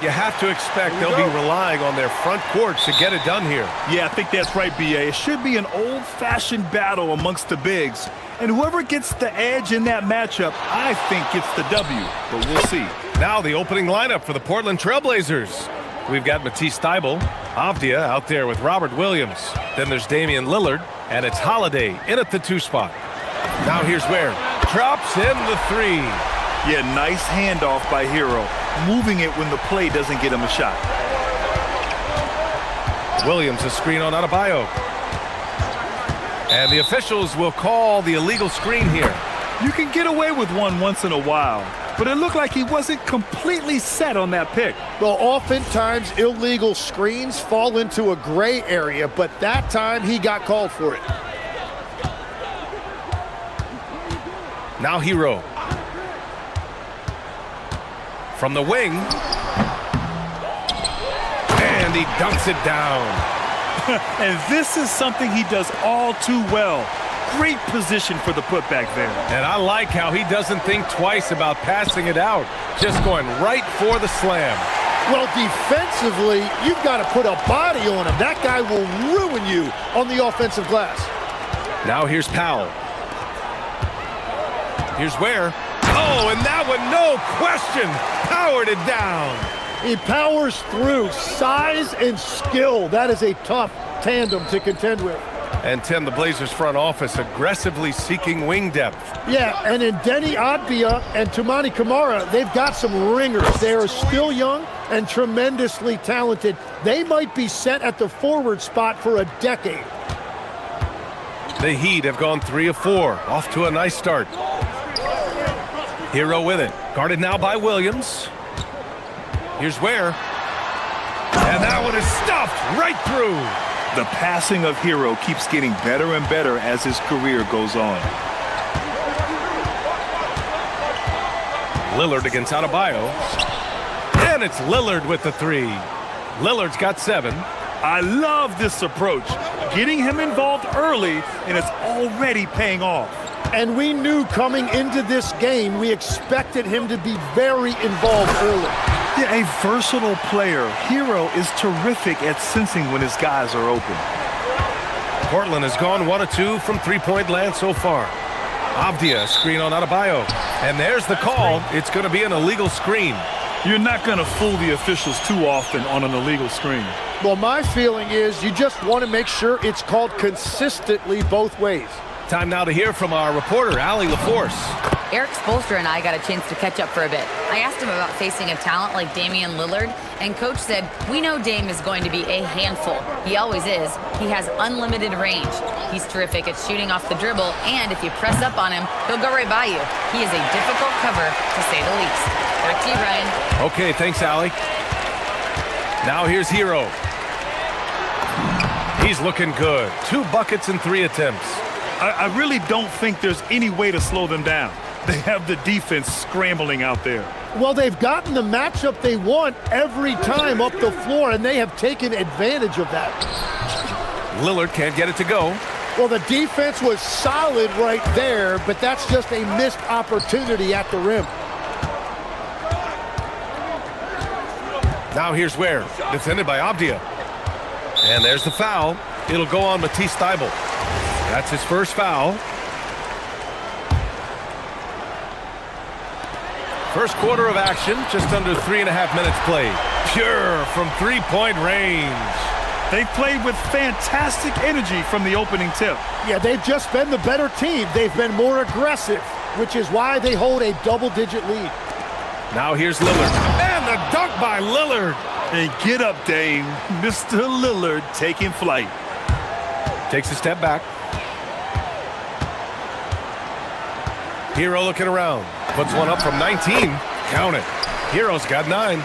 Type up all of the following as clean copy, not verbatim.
You have to expect they'll be relying on their front court to get it done here. Yeah, I think that's right, B.A. It should be an old-fashioned battle amongst the bigs. And whoever gets the edge in that matchup, I think gets the W. But we'll see. Now the opening lineup for the Portland Trailblazers. We've got Matisse Thybulle, Avdia out there with Robert Williams. Then there's Damian Lillard, and it's Holiday in at the 2 spot. Now here's Ware. Drops in the 3. Yeah, nice handoff by Hero. Moving it when the play doesn't get him a shot. Williams a screen on Adebayo. And the officials will call the illegal screen here. You can get away with one once in a while, but it looked like he wasn't completely set on that pick. Well, oftentimes illegal screens fall into a gray area, but that time he got called for it. Now Hero. From the wing. And he dunks it down. And this is something he does all too well. Great position for the putback there. And I like how he doesn't think twice about passing it out. Just going right for the slam. Well, defensively, you've got to put a body on him. That guy will ruin you on the offensive glass. Now here's Powell. Here's Ware. Oh, and that one, no question, powered it down. He powers through. Size and skill. That is a tough tandem to contend with. And Tim, the Blazers front office aggressively seeking wing depth. Yeah, and in Denny Adbia and Toumani Camara, they've got some ringers. They are still young and tremendously talented. They might be set at the forward spot for a decade. The Heat have gone 3 of 4, off to a nice start. Hero with it, guarded now by Williams. Here's Ware. And that one is stuffed right through. The passing of Hero keeps getting better and better as his career goes on. Lillard against Adebayo. And it's Lillard with the 3. Lillard's got 7. I love this approach. Getting him involved early, and it's already paying off. And we knew coming into this game, we expected him to be very involved early. Yeah, a versatile player. Hero is terrific at sensing when his guys are open. Portland has gone 1 of 2 from 3-point land so far. Avdia screen on Adebayo. And there's the call. It's going to be an illegal screen. You're not going to fool the officials too often on an illegal screen. Well, my feeling is you just want to make sure it's called consistently both ways. Time now to hear from our reporter, Allie LaForce. Eric Spoelstra and I got a chance to catch up for a bit. I asked him about facing a talent like Damian Lillard, and Coach said, we know Dame is going to be a handful. He always is. He has unlimited range. He's terrific at shooting off the dribble, and if you press up on him, he'll go right by you. He is a difficult cover, to say the least. Back to you, Ryan. Okay, thanks, Allie. Now here's Hero. He's looking good. 2 buckets and 3 attempts. I really don't think there's any way to slow them down. They have the defense scrambling out there. Well, they've gotten the matchup they want every time up the floor, and they have taken advantage of that. Lillard can't get it to go. Well, the defense was solid right there, but that's just a missed opportunity at the rim. Now here's Ware, defended by Avdia. And there's the foul. It'll go on Matisse Thybulle. That's his first foul. First quarter of action, just under 3.5 minutes played. Pure from 3-point range. They've played with fantastic energy from the opening tip. Yeah, they've just been the better team. They've been more aggressive, which is why they hold a double-digit lead. Now here's Lillard. And the dunk by Lillard. And get up, Dame. Mr. Lillard taking flight. Takes a step back. Hero looking around. Puts one up from 19. Count it. Hero's got 9.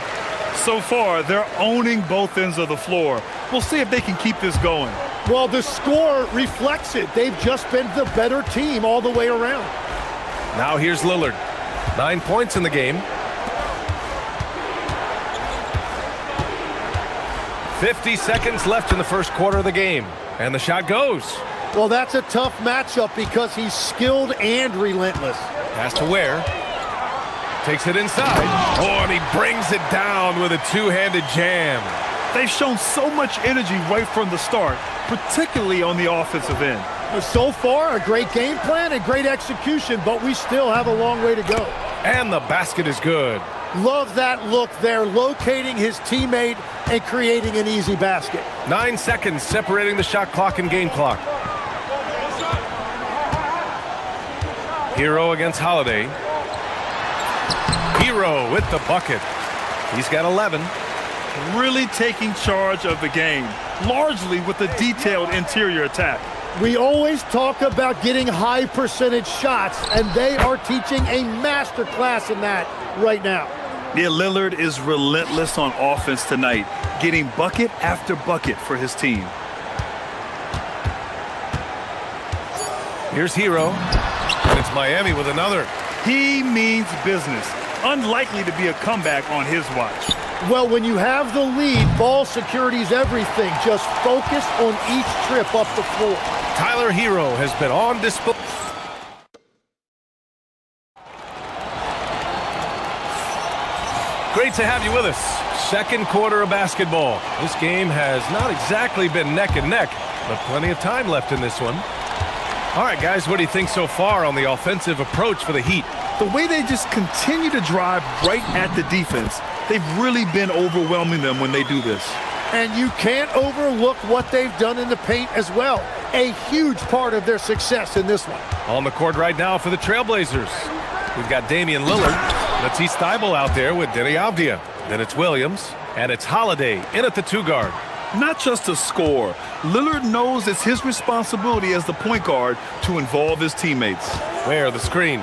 So far, they're owning both ends of the floor. We'll see if they can keep this going. Well, the score reflects it. They've just been the better team all the way around. Now here's Lillard. 9 points in the game. 50 seconds left in the first quarter of the game. And the shot goes. Well, that's a tough matchup because he's skilled and relentless. Pass to Ware. Takes it inside. Oh, and he brings it down with a two-handed jam. They've shown so much energy right from the start, particularly on the offensive end. So far, a great game plan and great execution, but we still have a long way to go. And the basket is good. Love that look there, locating his teammate and creating an easy basket. 9 seconds separating the shot clock and game clock. Hero against Holiday. Hero with the bucket. He's got 11. Really taking charge of the game, largely with a detailed interior attack. We always talk about getting high percentage shots, and they are teaching a master class in that right now. Yeah, Lillard is relentless on offense tonight, getting bucket after bucket for his team. Here's Hero, and it's Miami with another. He means business. Unlikely to be a comeback on his watch. Well, when you have the lead, ball security's everything. Just focus on each trip up the floor. Tyler Hero has been on display. Great to have you with us. Second quarter of basketball. This game has not exactly been neck and neck, but plenty of time left in this one. All right, guys, what do you think so far on the offensive approach for the Heat? The way they just continue to drive right at the defense, they've really been overwhelming them when they do this. And you can't overlook what they've done in the paint as well. A huge part of their success in this one. On the court right now for the Trailblazers. We've got Damian Lillard. Matisse Thybulle out there with Denny Avdia. Then it's Williams. And it's Holiday in at the two guard. Not just a score. Lillard knows it's his responsibility as the point guard to involve his teammates. Where the screen.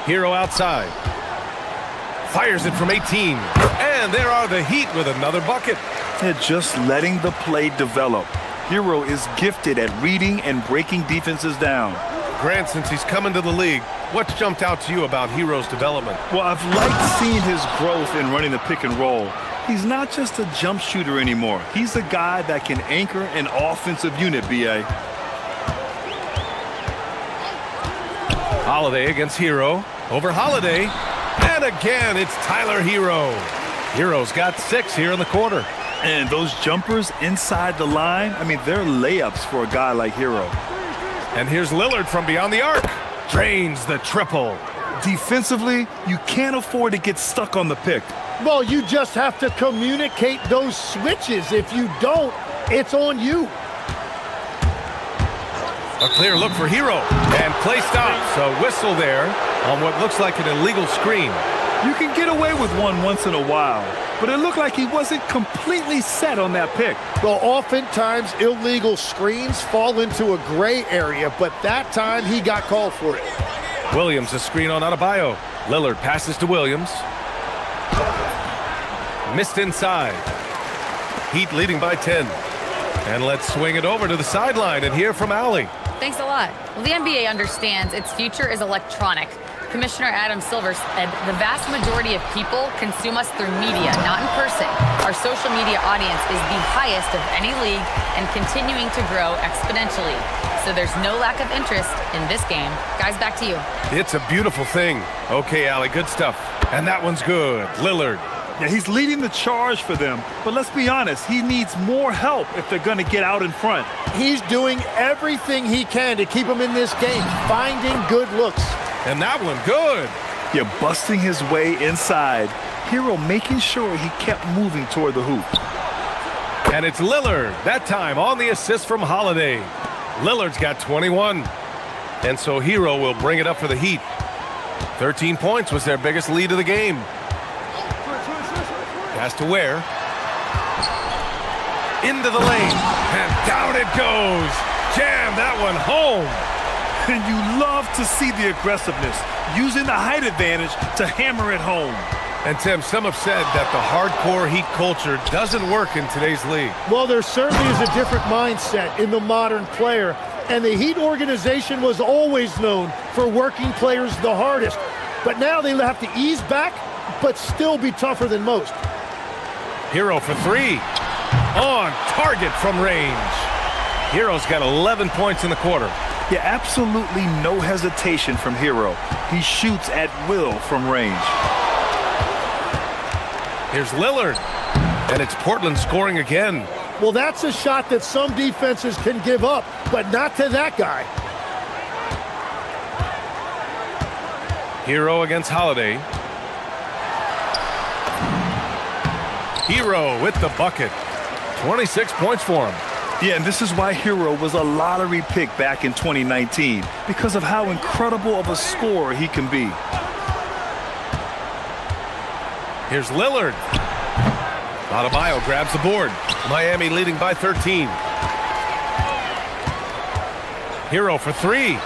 Hero outside. Fires it from 18. And there are the Heat with another bucket. They're just letting the play develop. Hero is gifted at reading and breaking defenses down. Grant, since he's come into the league, what's jumped out to you about Hero's development? Well, I've liked seeing his growth in running the pick and roll. He's not just a jump shooter anymore. He's a guy that can anchor an offensive unit, B.A. Holiday against Hero. Over Holiday. And again, it's Tyler Hero. Hero's got 6 here in the quarter. And those jumpers inside the line, I mean, they're layups for a guy like Hero. And here's Lillard from beyond the arc. Drains the triple. Defensively, you can't afford to get stuck on the pick. Well, you just have to communicate those switches. If you don't, it's on you. A clear look for Hero. And play stops. A whistle there on what looks like an illegal screen. You can get away with one once in a while, but it looked like he wasn't completely set on that pick. Well, oftentimes illegal screens fall into a gray area, but that time he got called for it. Williams, a screen on Adebayo. Lillard passes to Williams. Missed inside. Heat leading by 10. And let's swing it over to the sideline and hear from Allie. Thanks a lot. Well, the NBA understands its future is electronic. Commissioner Adam Silver said the vast majority of people consume us through media, not in person. Our social media audience is the highest of any league and continuing to grow exponentially. So there's no lack of interest in this game. Guys, back to you. It's a beautiful thing. Okay, Allie, good stuff. And that one's good. Lillard. Yeah, he's leading the charge for them, but let's be honest, he needs more help if they're going to get out in front. He's doing everything he can to keep them in this game, finding good looks. And that one, good. Yeah, busting his way inside. Hero making sure he kept moving toward the hoop. And it's Lillard, that time on the assist from Holiday. Lillard's got 21. And so Hero will bring it up for the Heat. 13 points was their biggest lead of the game. Pass to Ware. Into the lane. And down it goes. Jam that one home. And you love to see the aggressiveness, using the height advantage to hammer it home. And Tim, some have said that the hardcore Heat culture doesn't work in today's league. Well, there certainly is a different mindset in the modern player. And the Heat organization was always known for working players the hardest. But now they have to ease back, but still be tougher than most. Hero for 3. On target from range. Hero's got 11 points in the quarter. Yeah, absolutely no hesitation from Hero. He shoots at will from range. Here's Lillard. And it's Portland scoring again. Well, that's a shot that some defenses can give up, but not to that guy. Hero against Holiday. Hero with the bucket. 26 points for him. Yeah, and this is why Hero was a lottery pick back in 2019, because of how incredible of a scorer he can be. Here's Lillard. Adebayo grabs the board. Miami leading by 13. Hero for three.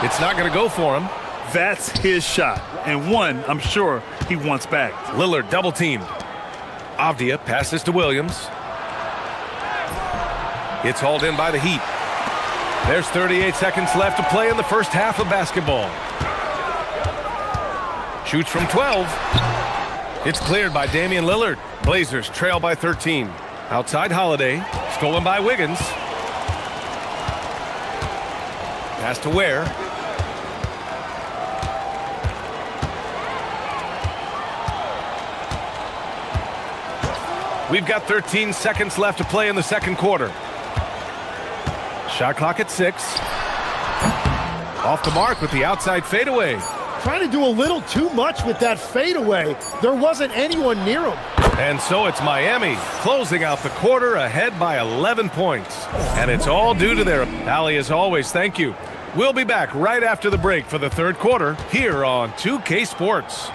It's not going to go for him. That's his shot, and one I'm sure he wants back. Lillard double teamed. Avdia passes to Williams. It's hauled in by the Heat. There's 38 seconds left to play in the first half of basketball. Shoots from 12. It's cleared by Damian Lillard. Blazers trail by 13. Outside Holiday. Stolen by Wiggins. Pass to Ware. We've got 13 seconds left to play in the second quarter. Shot clock at 6. Off the mark with the outside fadeaway. Trying to do a little too much with that fadeaway. There wasn't anyone near him. And so it's Miami closing out the quarter ahead by 11 points. And it's all due to their... Ali, as always, thank you. We'll be back right after the break for the third quarter here on 2K Sports.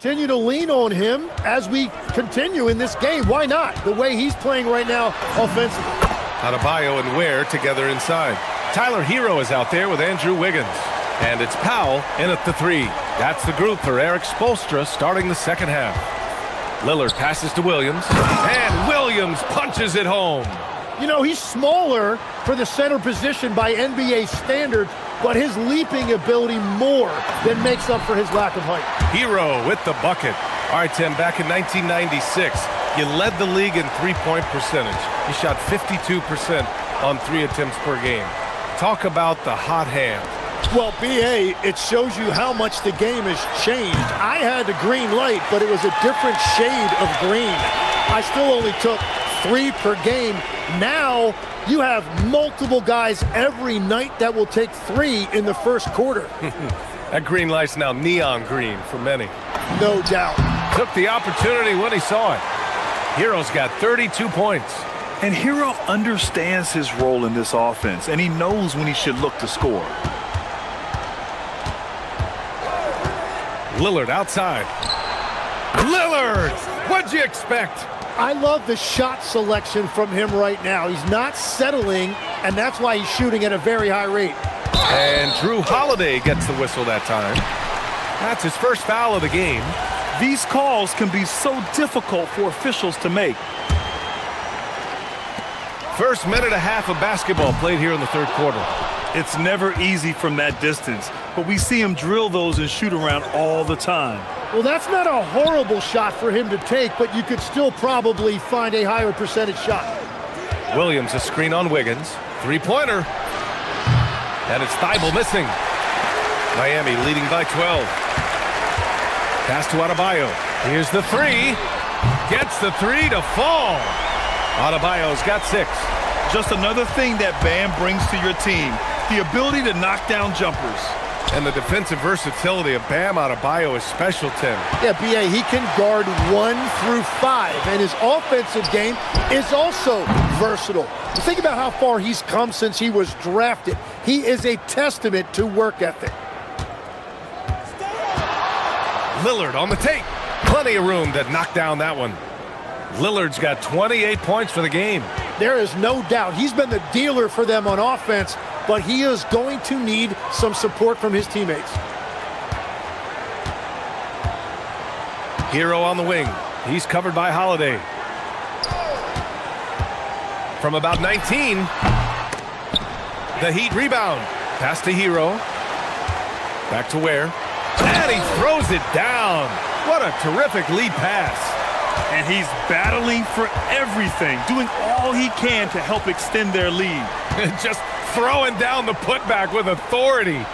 Continue to lean on him as we continue in this game. Why not? The way he's playing right now offensively. Adebayo and Ware together inside. Tyler Hero is out there with Andrew Wiggins. And it's Powell in at the three. That's the group for Eric Spoelstra starting the second half. Lillard passes to Williams. And Williams punches it home. You know, he's smaller for the center position by NBA standards, but his leaping ability more than makes up for his lack of height. Hero with the bucket. All right, Tim, back in 1996, you led the league in three-point percentage. You shot 52% on 3 attempts per game. Talk about the hot hand. Well, BA, it shows you how much the game has changed. I had the green light, but it was a different shade of green. I still only took 3 per game. Now you have multiple guys every night that will take 3 in the first quarter. That green light's now neon green for many. No doubt. Took the opportunity when he saw it. Hero's got 32 points. And Hero understands his role in this offense, and he knows when he should look to score. Lillard outside. Lillard! What'd you expect? I love the shot selection from him right now. He's not settling, and that's why he's shooting at a very high rate. And Drew Holiday gets the whistle that time. That's his first foul of the game. These calls can be so difficult for officials to make. First minute and a half of basketball played here in the third quarter. It's never easy from that distance, but we see him drill those and shoot around all the time. Well, that's not a horrible shot for him to take, but you could still probably find a higher percentage shot. Williams a screen on Wiggins. Three-pointer. And it's Thibault missing. Miami leading by 12. Pass to Adebayo. Here's the three. Gets the three to fall. Adebayo's got 6. Just another thing that Bam brings to your team, the ability to knock down jumpers. And the defensive versatility of Bam Adebayo is special, Tim. Yeah, B.A., he can guard 1 through 5, and his offensive game is also versatile. You think about how far he's come since he was drafted. He is a testament to work ethic. Lillard on the take. Plenty of room to knock down that one. Lillard's got 28 points for the game. There is no doubt he's been the dealer for them on offense, but he is going to need some support from his teammates. Hero on the wing. He's covered by Holiday. From about 19, the Heat rebound. Pass to Hero. Back to Ware. And he throws it down. What a terrific lead pass. And he's battling for everything, doing all he can to help extend their lead. Just throwing down the putback with authority.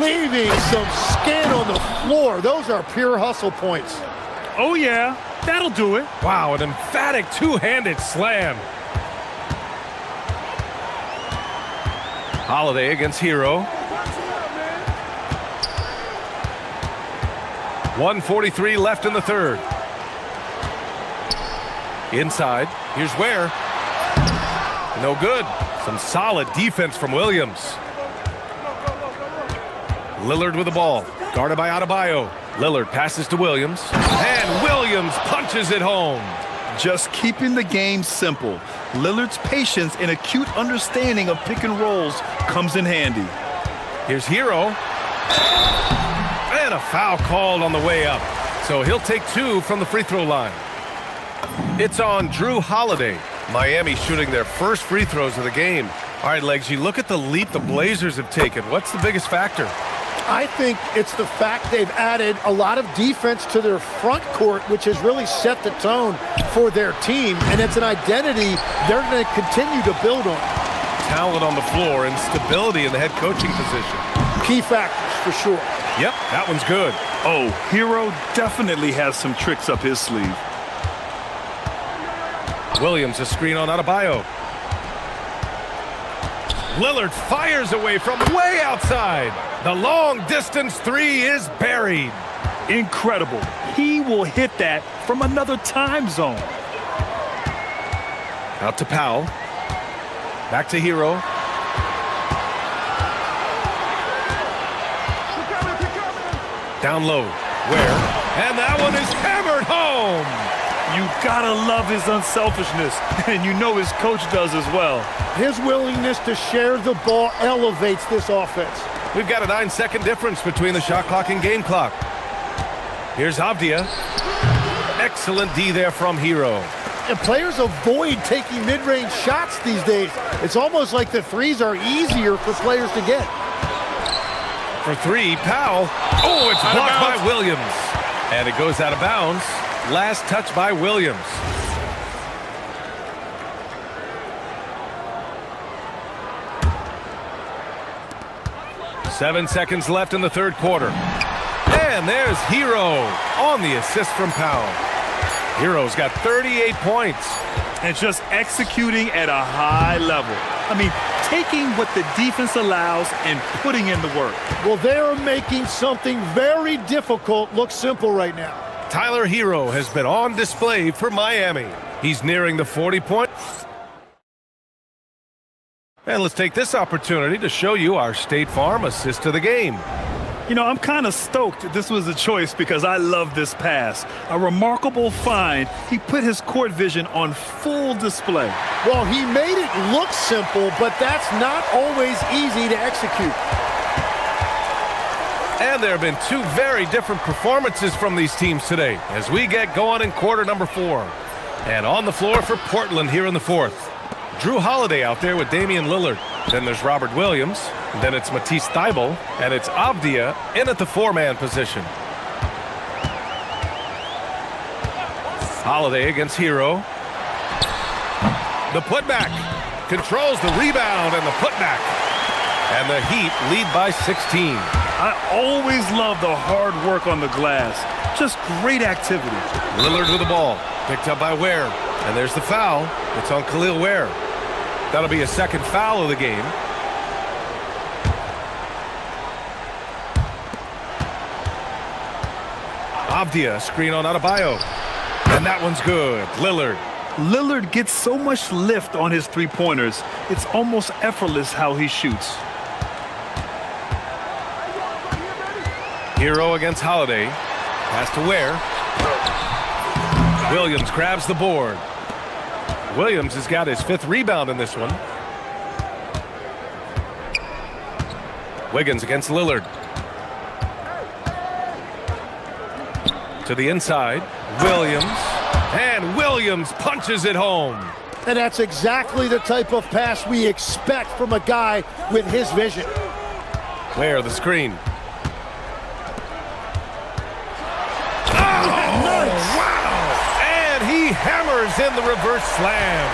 Leaving some skin on the floor. Those are pure hustle points. Oh yeah, that'll do it. Wow, an emphatic two-handed slam. Holiday against Hero. 1:43 left in the third. Inside, here's Ware. No good. Some solid defense from Williams. Lillard with the ball, guarded by Adebayo. Lillard passes to Williams, and Williams punches it home. Just keeping the game simple. Lillard's patience and acute understanding of pick and rolls comes in handy. Here's Hero. And a foul called on the way up. So he'll take 2 from the free throw line. It's on Drew Holiday. Miami shooting their first free throws of the game. All right, Legs, you look at the leap the Blazers have taken. What's the biggest factor? I think it's the fact they've added a lot of defense to their front court, which has really set the tone for their team, and it's an identity they're going to continue to build on. Talent on the floor and stability in the head coaching position. Key factors for sure. Yep, that one's good. Oh, Hero definitely has some tricks up his sleeve. Williams a screen on Adebayo. Lillard fires away from way outside. The long distance three is buried. Incredible. He will hit that from another time zone. Out to Powell. Back to Hero. Down low. Ware. And that one is hammered home. You gotta love his unselfishness, and you know his coach does as well. His willingness to share the ball elevates this offense. We've got a 9-second difference between the shot clock and game clock. Here's Avdia. Excellent D there from Hero. And players avoid taking mid-range shots these days. It's almost like the threes are easier for players to get. For three, Powell. Oh, it's blocked by Williams. And it goes out of bounds. Last touch by Williams. Seven seconds left in the third quarter. And there's Hero on the assist from Powell. Hero's got 38 points. And just executing at a high level. I mean, taking what the defense allows and putting in the work. Well, they're making something very difficult look simple right now. Tyler Hero has been on display for Miami. He's nearing the 40-point. And let's take this opportunity to show you our State Farm assist to the game. You know, I'm kind of stoked this was a choice because I love this pass. A remarkable find. He put his court vision on full display. Well, he made it look simple, but that's not always easy to execute. And there have been two very different performances from these teams today as we get going in quarter number 4. And on the floor for Portland here in the fourth. Drew Holiday out there with Damian Lillard. Then there's Robert Williams. Then it's Matisse Thybulle. And it's Avdia in at the 4-man position. Holiday against Hero. The putback. controls the rebound and the putback. And the Heat lead by 16. I always love the hard work on the glass. Just great activity. Lillard with the ball. Picked up by Ware. And there's the foul. It's on Khalil Ware. That'll be a second foul of the game. Avdia, screen on Adebayo. And that one's good. Lillard. Lillard gets so much lift on his three-pointers. It's almost effortless how he shoots. Hero against Holiday. Pass to Ware. Williams grabs the board. Williams has got his 5th rebound in this one. Wiggins against Lillard. To the inside. Williams. And Williams punches it home. And that's exactly the type of pass we expect from a guy with his vision. Ware the screen. He hammers in the reverse slam.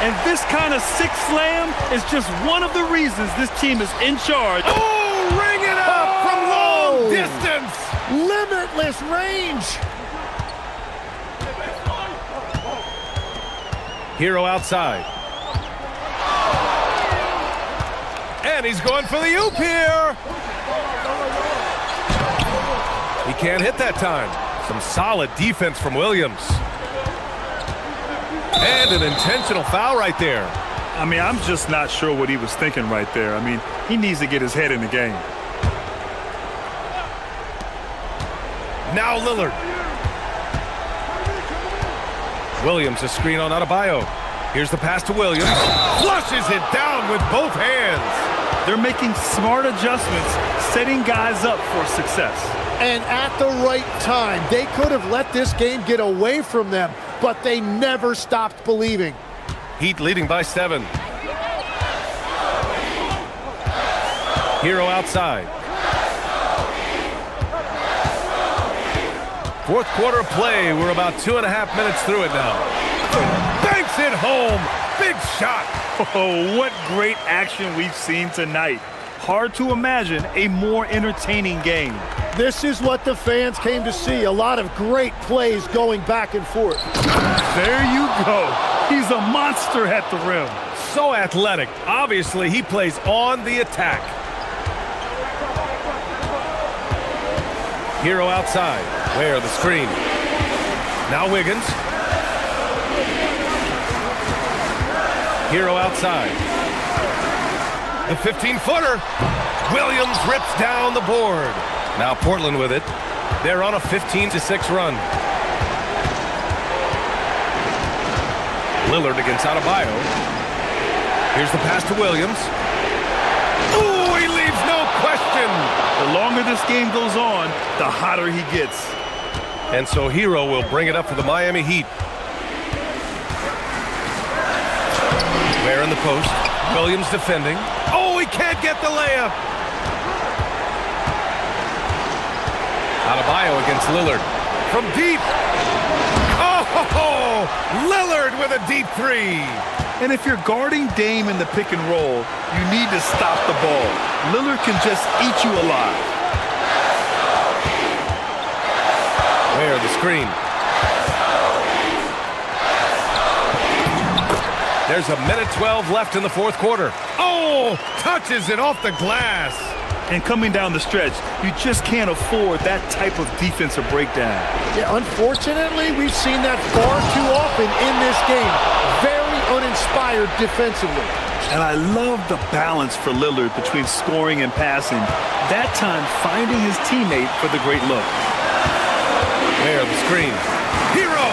And this kind of sick slam is just one of the reasons this team is in charge. Oh, ring it up from long distance. Limitless range. Hero outside. And he's going for the oop here. He can't hit that time. Some solid defense from Williams. And an intentional foul right there. I mean, I'm just not sure what he was thinking right there. I mean, he needs to get his head in the game. Now Lillard. Williams, a screen on Adebayo. Here's the pass to Williams. Flushes it down with both hands. They're making smart adjustments, setting guys up for success. And at the right time, they could have let this game get away from them, but they never stopped believing. Heat leading by 7. Hero outside. 4th quarter of play. We're about 2.5 minutes through it now. Banks it home. Big shot. Oh, what great action we've seen tonight. Hard to imagine a more entertaining game. This is what the fans came to see. A lot of great plays going back and forth. There you go. He's a monster at the rim. So athletic. Obviously, he plays on the attack. Hero outside. Where the screen. Now Wiggins. Hero outside. The 15-footer. Williams rips down the board. Now Portland with it. They're on a 15-6 run. Lillard against Adebayo. Here's the pass to Williams. Ooh, he leaves no question. The longer this game goes on, the hotter he gets. And so Hero will bring it up for the Miami Heat. Ware in the post. Williams defending. Oh, he can't get the layup. Adebayo against Lillard. From deep. Oh, Lillard with a deep 3. And if you're guarding Dame in the pick and roll, you need to stop the ball. Lillard can just eat you alive. Ware the screen. There's a minute 12 left in the 4th quarter. Oh, touches it off the glass. And coming down the stretch, you just can't afford that type of defensive breakdown. Yeah, unfortunately, we've seen that far too often in this game. Very uninspired defensively. And I love the balance for Lillard between scoring and passing. That time finding his teammate for the great look. There, the screen. Hero!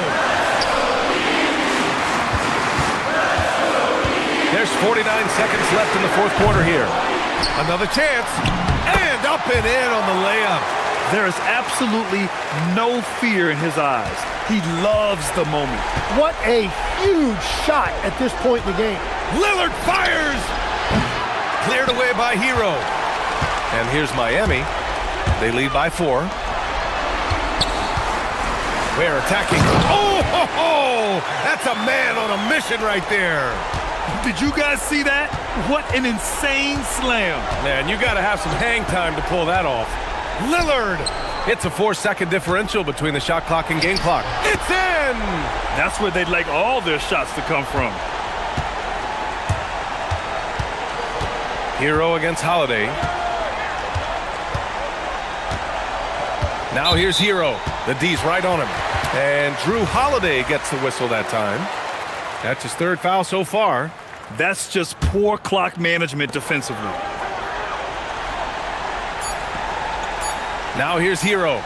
There's 49 seconds left in the 4th quarter here. Another chance. And up and in on the layup. There is absolutely no fear in his eyes. He loves the moment. What a huge shot at this point in the game. Lillard fires! Cleared away by Hero. And here's Miami. They lead by 4. Ware attacking. Oh, ho, ho! That's a man on a mission right there. Did you guys see that? What an insane slam. Man, you got to have some hang time to pull that off. Lillard! It's a 4-second differential between the shot clock and game clock. It's in! That's where they'd like all their shots to come from. Hero against Holiday. Now here's Hero. The D's right on him. And Drew Holiday gets the whistle that time. That's his third foul so far. That's just poor clock management defensively. Now here's Hero.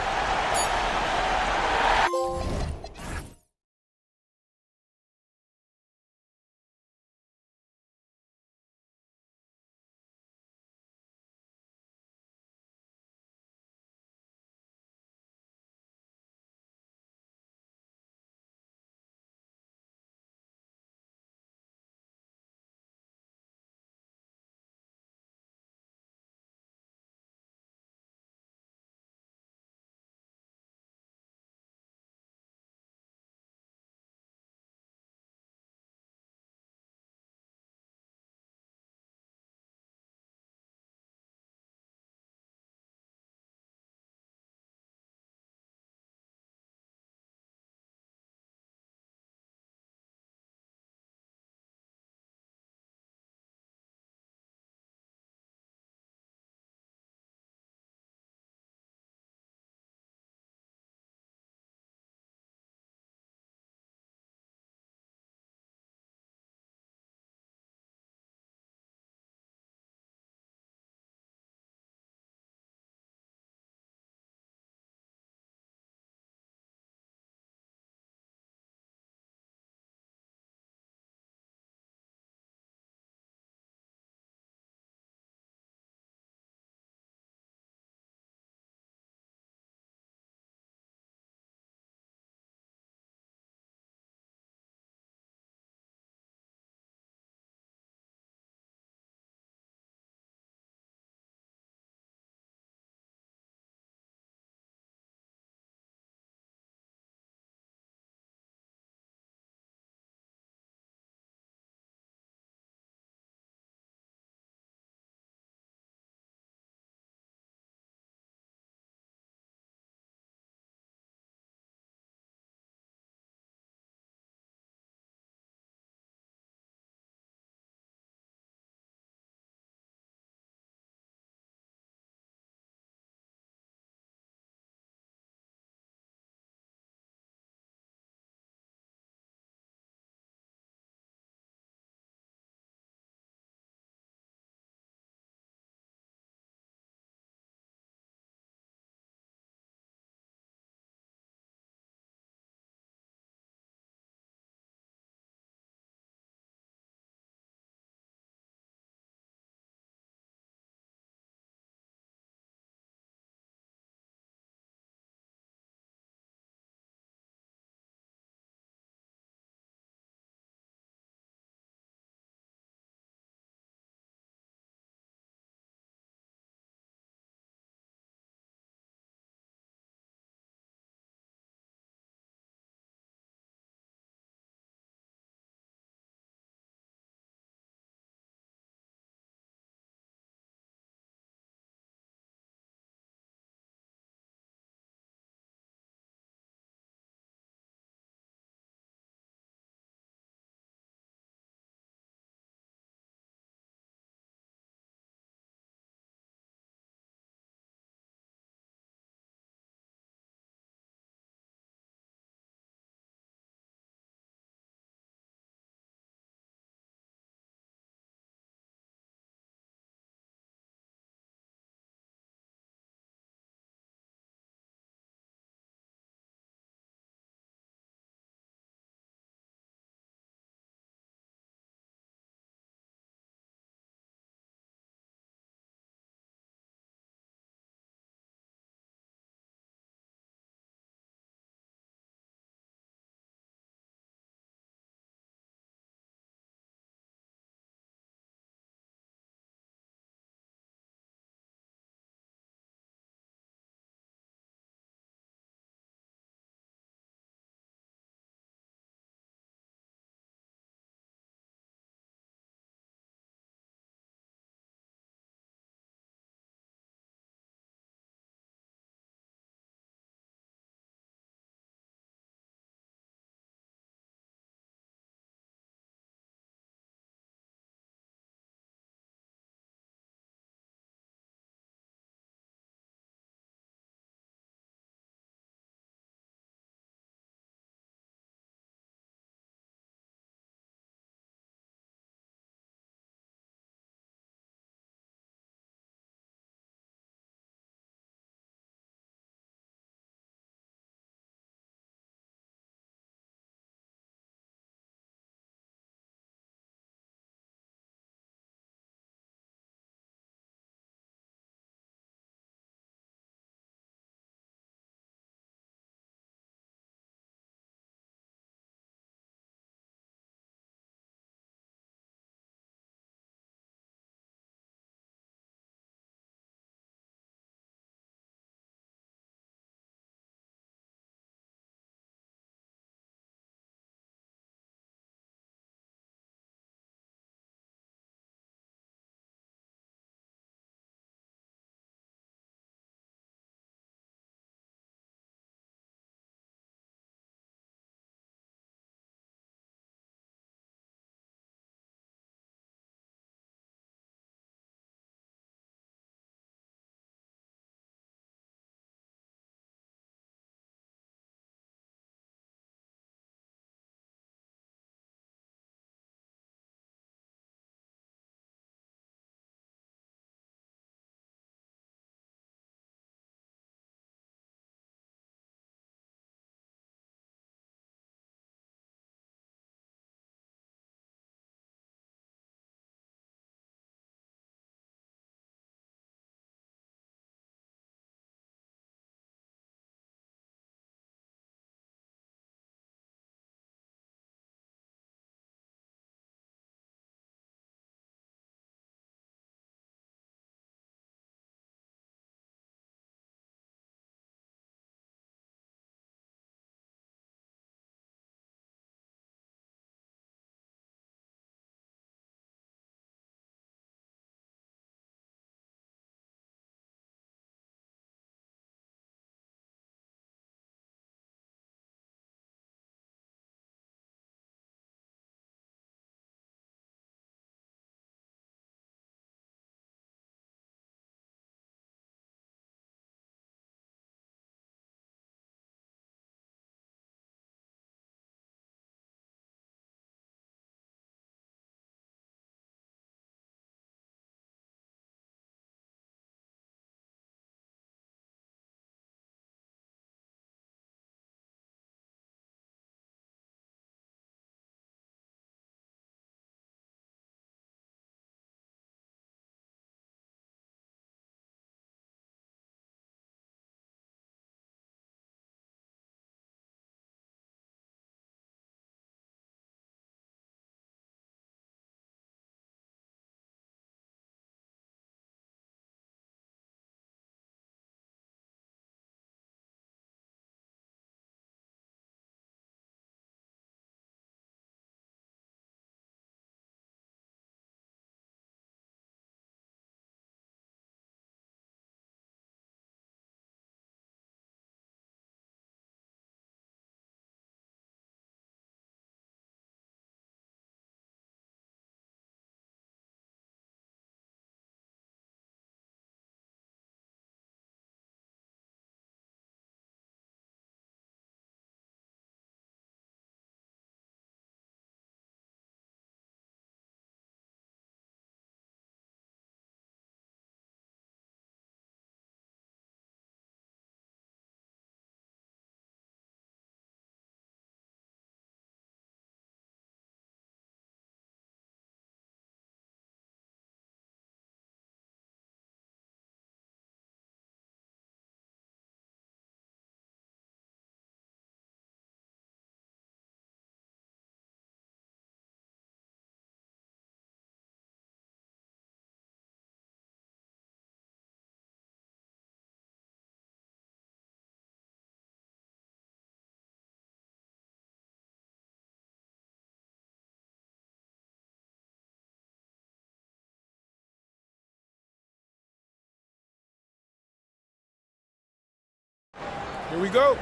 Here we go.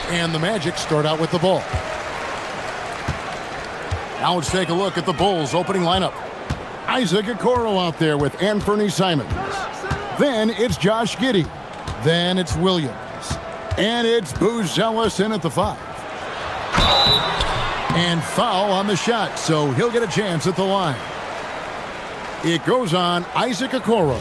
And the Magic start out with the ball. Now let's take a look at the Bulls' opening lineup. Isaac Okoro out there with Anthony Simons. Then it's Josh Giddey. Then it's Williams. And it's Buzelis in at the 5. And foul on the shot, so he'll get a chance at the line. It goes on Isaac Okoro.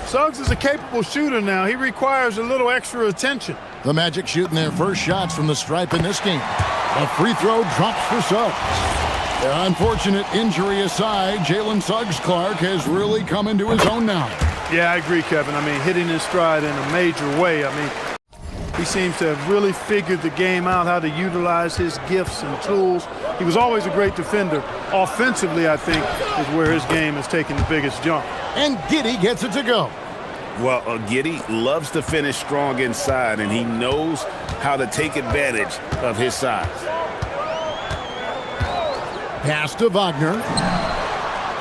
Suggs is a capable shooter now. He requires a little extra attention. The Magic shooting their first shots from the stripe in this game. A free throw drops for Suggs. The unfortunate injury aside, Jalen Suggs-Clark has really come into his own now. Yeah, I agree, Kevin. I mean, hitting his stride in a major way. I mean, he seems to have really figured the game out, how to utilize his gifts and tools. He was always a great defender. Offensively, I think, is where his game has taken the biggest jump. And Giddey gets it to go. Well, Giddey loves to finish strong inside, and he knows how to take advantage of his size. Pass to Wagner.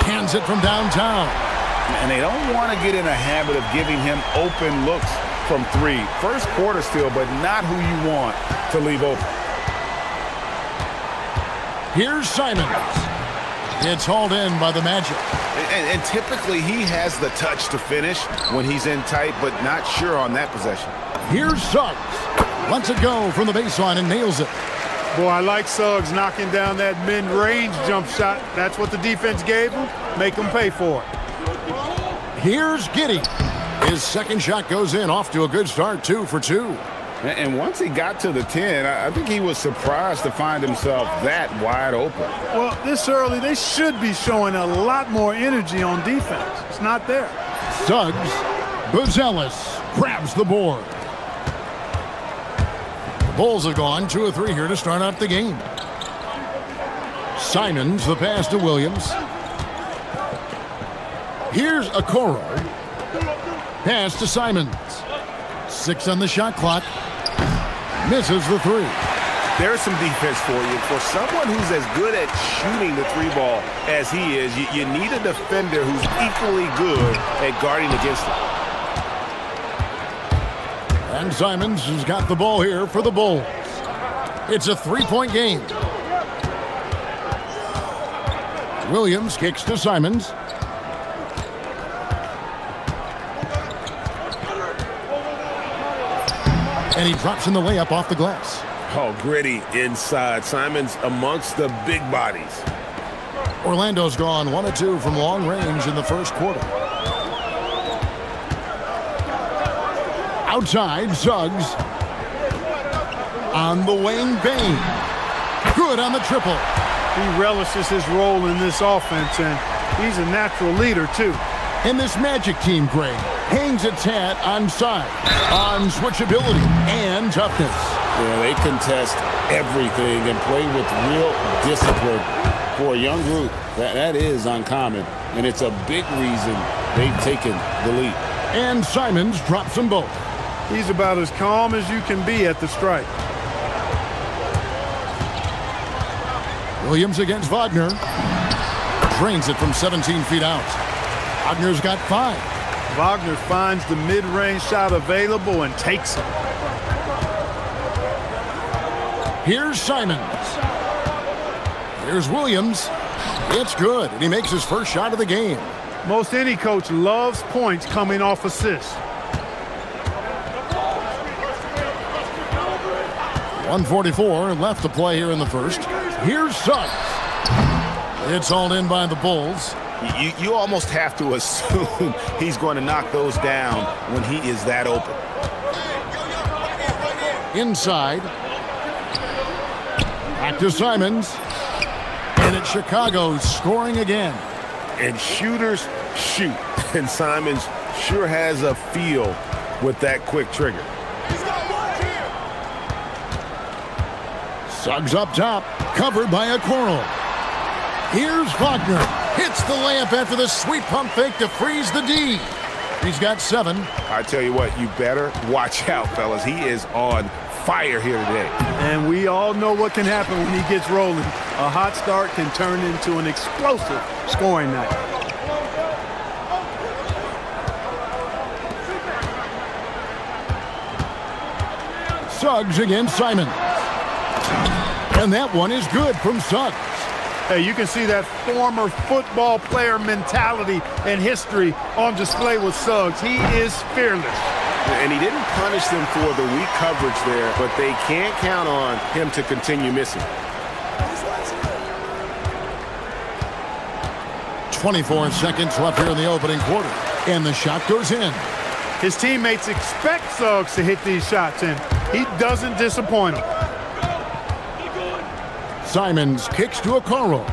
Hands it from downtown. And they don't want to get in a habit of giving him open looks from 3. First quarter still, but not who you want to leave open. Here's Simons. It's hauled in by the Magic. And typically he has the touch to finish when he's in tight, but not sure on that possession. Here's Suggs. Lets it go from the baseline and nails it. Boy, I like Suggs knocking down that mid-range jump shot. That's what the defense gave him. Make him pay for it. Here's Giddey. His second shot goes in, off to a good start, 2 for 2. And once he got to the 10, I think he was surprised to find himself that wide open. Well, this early, they should be showing a lot more energy on defense. It's not there. Suggs. Buzelis grabs the board. The Bulls have gone 2 of 3 here to start out the game. Simons, the pass to Williams. Here's Okoro. Pass to Simons. 6 on the shot clock. Misses the 3. There's some defense for you. For someone who's as good at shooting the 3 ball as he is, you need a defender who's equally good at guarding against him. And Simons has got the ball here for the Bulls. It's a 3-point game. Williams kicks to Simons. And he drops in the layup off the glass. Oh, gritty inside. Simons amongst the big bodies. Orlando's gone 1 of 2 from long range in the first quarter. Outside, Suggs. On the wing, Bain. Good on the triple. He relishes his role in this offense, and he's a natural leader, too. And this Magic team, Greg, hangs its hat on size, on switchability, and toughness. Yeah, they contest everything and play with real discipline. For a young group, that is uncommon, and it's a big reason they've taken the lead. And Simons drops them both. He's about as calm as you can be at the strike. Williams against Wagner. Drains it from 17 feet out. Wagner's got 5. Wagner finds the mid-range shot available and takes it. Here's Simons. Here's Williams. It's good, and he makes his first shot of the game. Most any coach loves points coming off assists. 1:44 left to play here in the first. Here's Suggs. It's hauled in by the Bulls. You almost have to assume he's going to knock those down when he is that open. Inside. Back to Simons. And it's Chicago scoring again. And shooters shoot. And Simons sure has a feel with that quick trigger. Suggs up top. Covered by Okoro. Here's Wagner. Hits the layup after the sweet pump fake to freeze the D. He's got 7. I tell you what, you better watch out, fellas. He is on fire here today. And we all know what can happen when he gets rolling. A hot start can turn into an explosive scoring night. Suggs against Simon. And that one is good from Suggs. Hey, you can see that former football player mentality and history on display with Suggs. He is fearless. And he didn't punish them for the weak coverage there, but they can't count on him to continue missing. 24 seconds left here in the opening quarter. And the shot goes in. His teammates expect Suggs to hit these shots, and he doesn't disappoint them. Simons kicks to Okoro.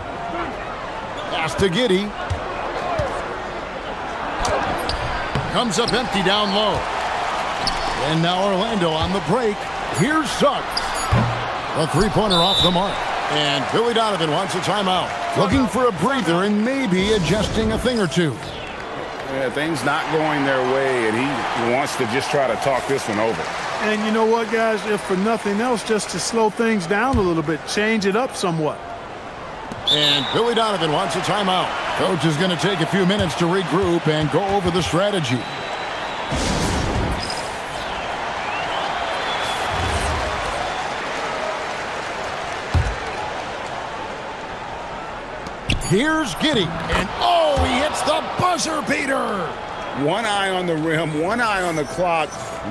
Pass to Giddey. Comes up empty down low. And now Orlando on the break. Here's Suggs. A three-pointer off the mark. And Billy Donovan wants a timeout. Looking for a breather and maybe adjusting a thing or two. Yeah, things not going their way, and he wants to just try to talk this one over. And you know what, guys? If for nothing else, just to slow things down a little bit, change it up somewhat. And Billy Donovan wants a timeout. Coach is going to take a few minutes to regroup and go over the strategy. Here's Giddey, and oh, he hits the buzzer beater. One eye on the rim, one eye on the clock.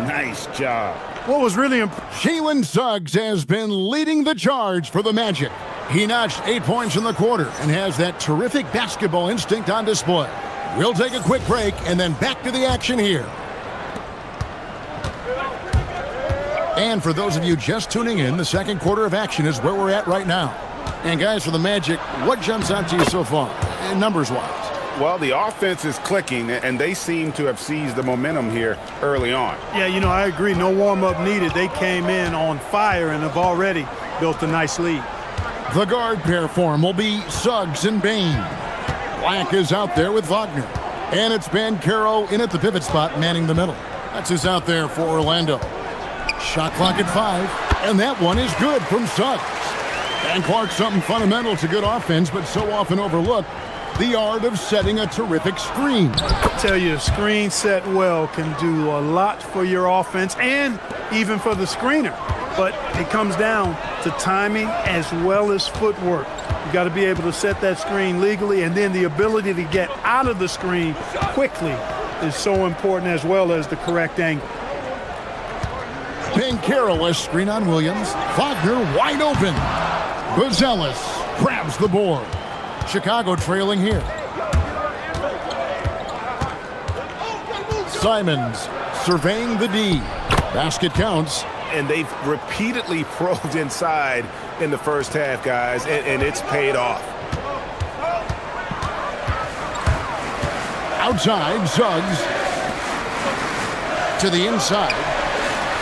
Nice job. What was really Jalen Suggs has been leading the charge for the Magic. He notched 8 points in the quarter and has that terrific basketball instinct on display. We'll take a quick break and then back to the action here. And for those of you just tuning in, the second quarter of action is where we're at right now. And guys, for the Magic, what jumps out to you so far, numbers-wise? Well, the offense is clicking, and they seem to have seized the momentum here early on. Yeah, you know, I agree. No warm-up needed. They came in on fire and have already built a nice lead. The guard pair for him will be Suggs and Bain. Black is out there with Wagner. And it's Banchero in at the pivot spot, manning the middle. That's who's out there for Orlando. Shot clock at 5, and that one is good from Suggs. And Clark, something fundamental to good offense, but so often overlooked, the art of setting a terrific screen. I tell you, a screen set well can do a lot for your offense and even for the screener. But it comes down to timing as well as footwork. You got to be able to set that screen legally, and then the ability to get out of the screen quickly is so important, as well as the correct angle. Banchero a screen on Williams. Wagner wide open. Buzelis grabs the board. Chicago trailing here. Simons surveying the D. Basket counts. And they've repeatedly probed inside in the first half, guys, and it's paid off. Outside, Suggs. To the inside.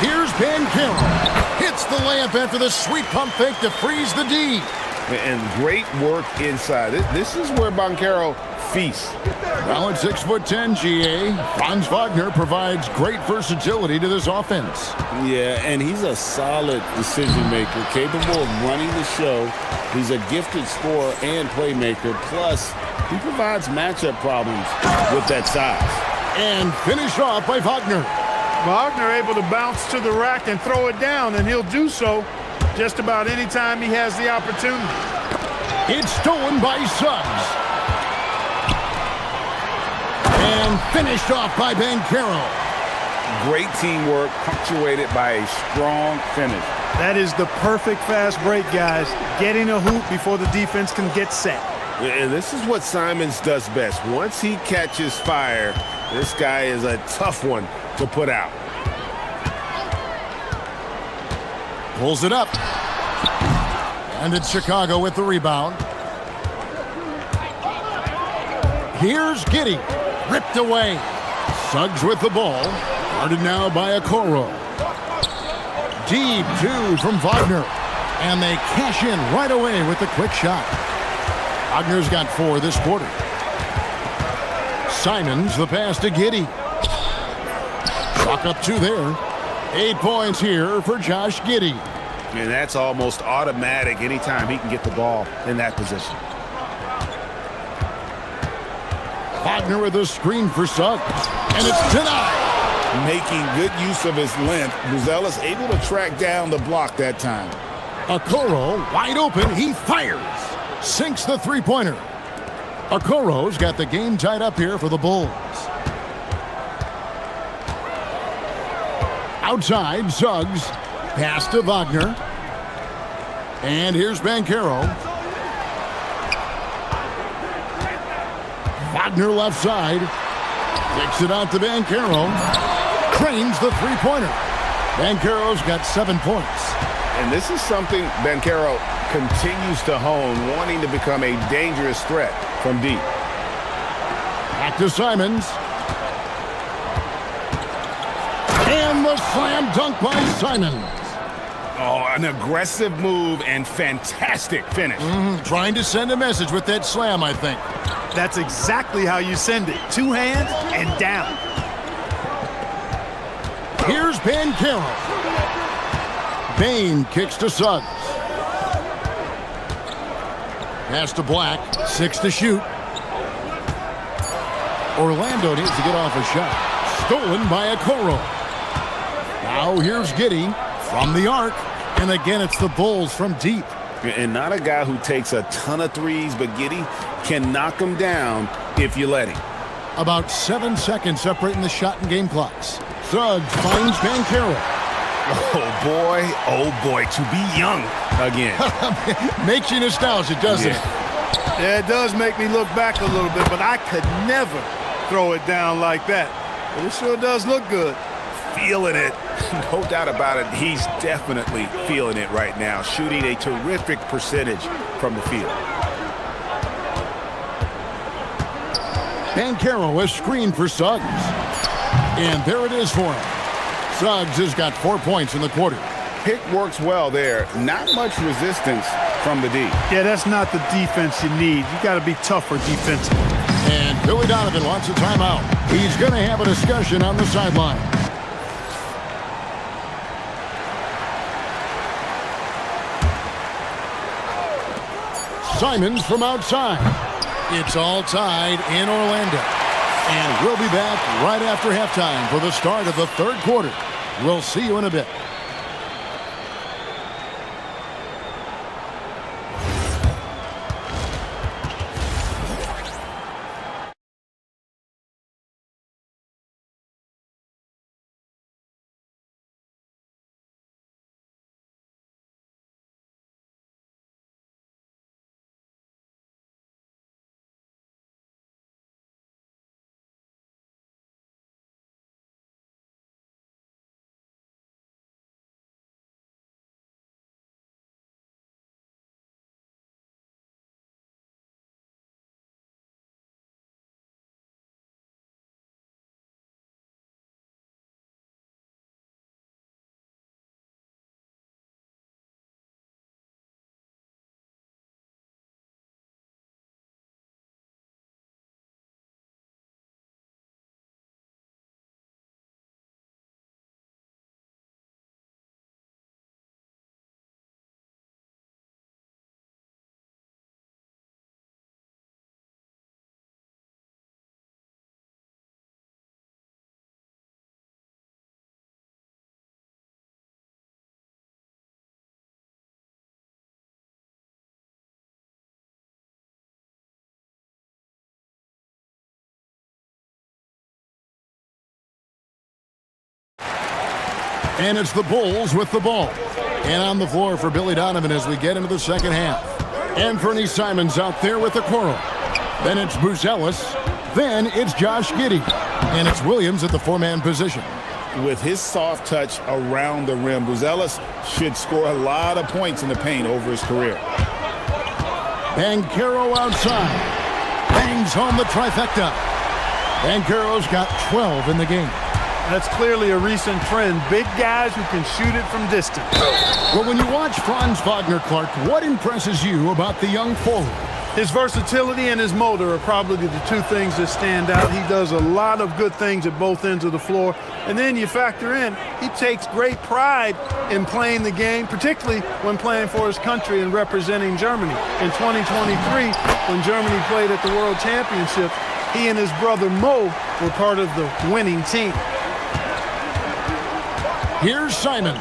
Here's Banchero. Hits the layup after the sweet pump fake to freeze the D. And great work inside. This is where Banchero feasts. Well, at 6'10", GA, Franz Wagner provides great versatility to this offense. Yeah, and he's a solid decision maker, capable of running the show. He's a gifted scorer and playmaker. Plus, he provides matchup problems with that size. And finished off by Wagner. Wagner able to bounce to the rack and throw it down, and he'll do so just about any time he has the opportunity. It's stolen by Suggs. And finished off by Banchero. Great teamwork, punctuated by a strong finish. That is the perfect fast break, guys. Getting a hoop before the defense can get set. And this is what Simons does best. Once he catches fire, this guy is a tough one to put out. Pulls it up. And it's Chicago with the rebound. Here's Giddey. Ripped away. Suggs with the ball. Guarded now by Okoro. Deep two from Wagner. And they cash in right away with the quick shot. Wagner's got 4 this quarter. Simons the pass to Giddey. Chalk up 2 there. 8 points here for Josh Giddey. And that's almost automatic anytime he can get the ball in that position. Wagner with a screen for Suggs. And it's denied. making good use of his length. Buzelis able to track down the block that time. Okoro wide open. He fires. Sinks the three-pointer. Okoro's got the game tied up here for the Bulls. Outside, Suggs. Pass to Wagner. And here's Banchero. Wagner left side. Kicks it out to Banchero. Cranes the three-pointer. Banchero's got 7 points. And this is something Banchero continues to hone, wanting to become a dangerous threat from deep. Back to Simons. And the slam dunk by Simons. Oh, an aggressive move and fantastic finish. Trying to send a message with that slam, I think. That's exactly how you send it. 2 hands and down. Here's Banchero. Bain kicks to Suggs. Pass to Black. 6 to shoot. Orlando needs to get off a shot. Stolen by Okoro. Now here's Giddey from the arc. And again, it's the Bulls from deep. And not a guy who takes a ton of threes, but Giddey can knock him down if you let him. About 7 seconds separating the shot and game clocks. Suggs finds Banchero. Oh boy, to be young again. Makes you nostalgic, doesn't it? Yeah, it does make me look back a little bit, but I could never throw it down like that. But it sure does look good. Feeling it. No doubt about it. He's definitely feeling it right now. Shooting a terrific percentage from the field. Banchero is screened for Suggs. And there it is for him. Suggs has got 4 points in the quarter. Pick works well there. Not much resistance from the D. Yeah, that's not the defense you need. You got to be tougher defensively. And Billy Donovan wants a timeout. He's going to have a discussion on the sideline. Simons from outside. It's all tied in Orlando. And we'll be back right after halftime for the start of the third quarter. We'll see you in a bit. And it's the Bulls with the ball. And on the floor for Billy Donovan as we get into the second half. Anthony Simons out there with the quarrel. Then it's Buzelis. Then it's Josh Giddey. And it's Williams at the 4-man position. With his soft touch around the rim, Buzelis should score a lot of points in the paint over his career. Banchero outside. Bangs home the trifecta. Banchero's got 12 in the game. That's clearly a recent trend. Big guys who can shoot it from distance. Well, when you watch Franz Wagner, Clark, what impresses you about the young forward? His versatility and his motor are probably the two things that stand out. He does a lot of good things at both ends of the floor. And then you factor in, he takes great pride in playing the game, particularly when playing for his country and representing Germany. In 2023, when Germany played at the World Championship, he and his brother Mo were part of the winning team. Here's Simons.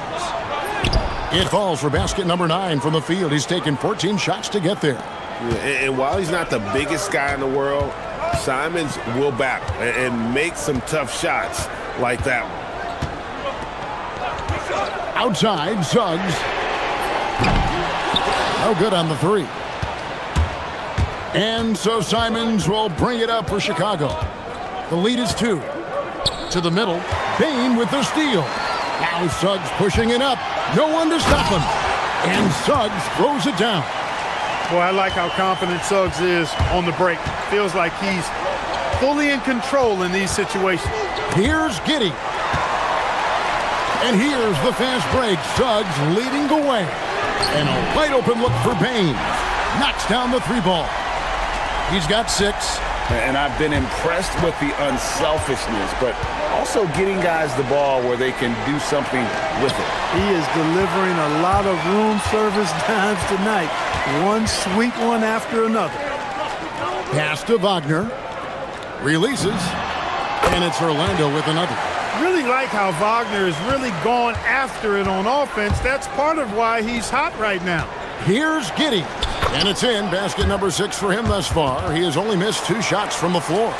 It falls for basket number 9 from the field. He's taken 14 shots to get there. And while he's not the biggest guy in the world, Simons will battle and make some tough shots like that one. Outside, Suggs. No good on the 3. And so Simons will bring it up for Chicago. The lead is 2. To the middle, Bain with the steal. Now Suggs pushing it up. No one to stop him. And Suggs throws it down. Boy, I like how confident Suggs is on the break. Feels like he's fully in control in these situations. Here's Giddey. And here's the fast break. Suggs leading the way. And a wide open look for Bain. Knocks down the 3 ball. He's got 6. And I've been impressed with the unselfishness, but also getting guys the ball where they can do something with it. He is delivering a lot of room service times tonight. One sweet one after another. Pass to Wagner. Releases. And it's Orlando with another. Really like how Wagner is really gone after it on offense. That's part of why he's hot right now. Here's Giddey. And it's in. Basket number 6 for him thus far. He has only missed 2 shots from the floor.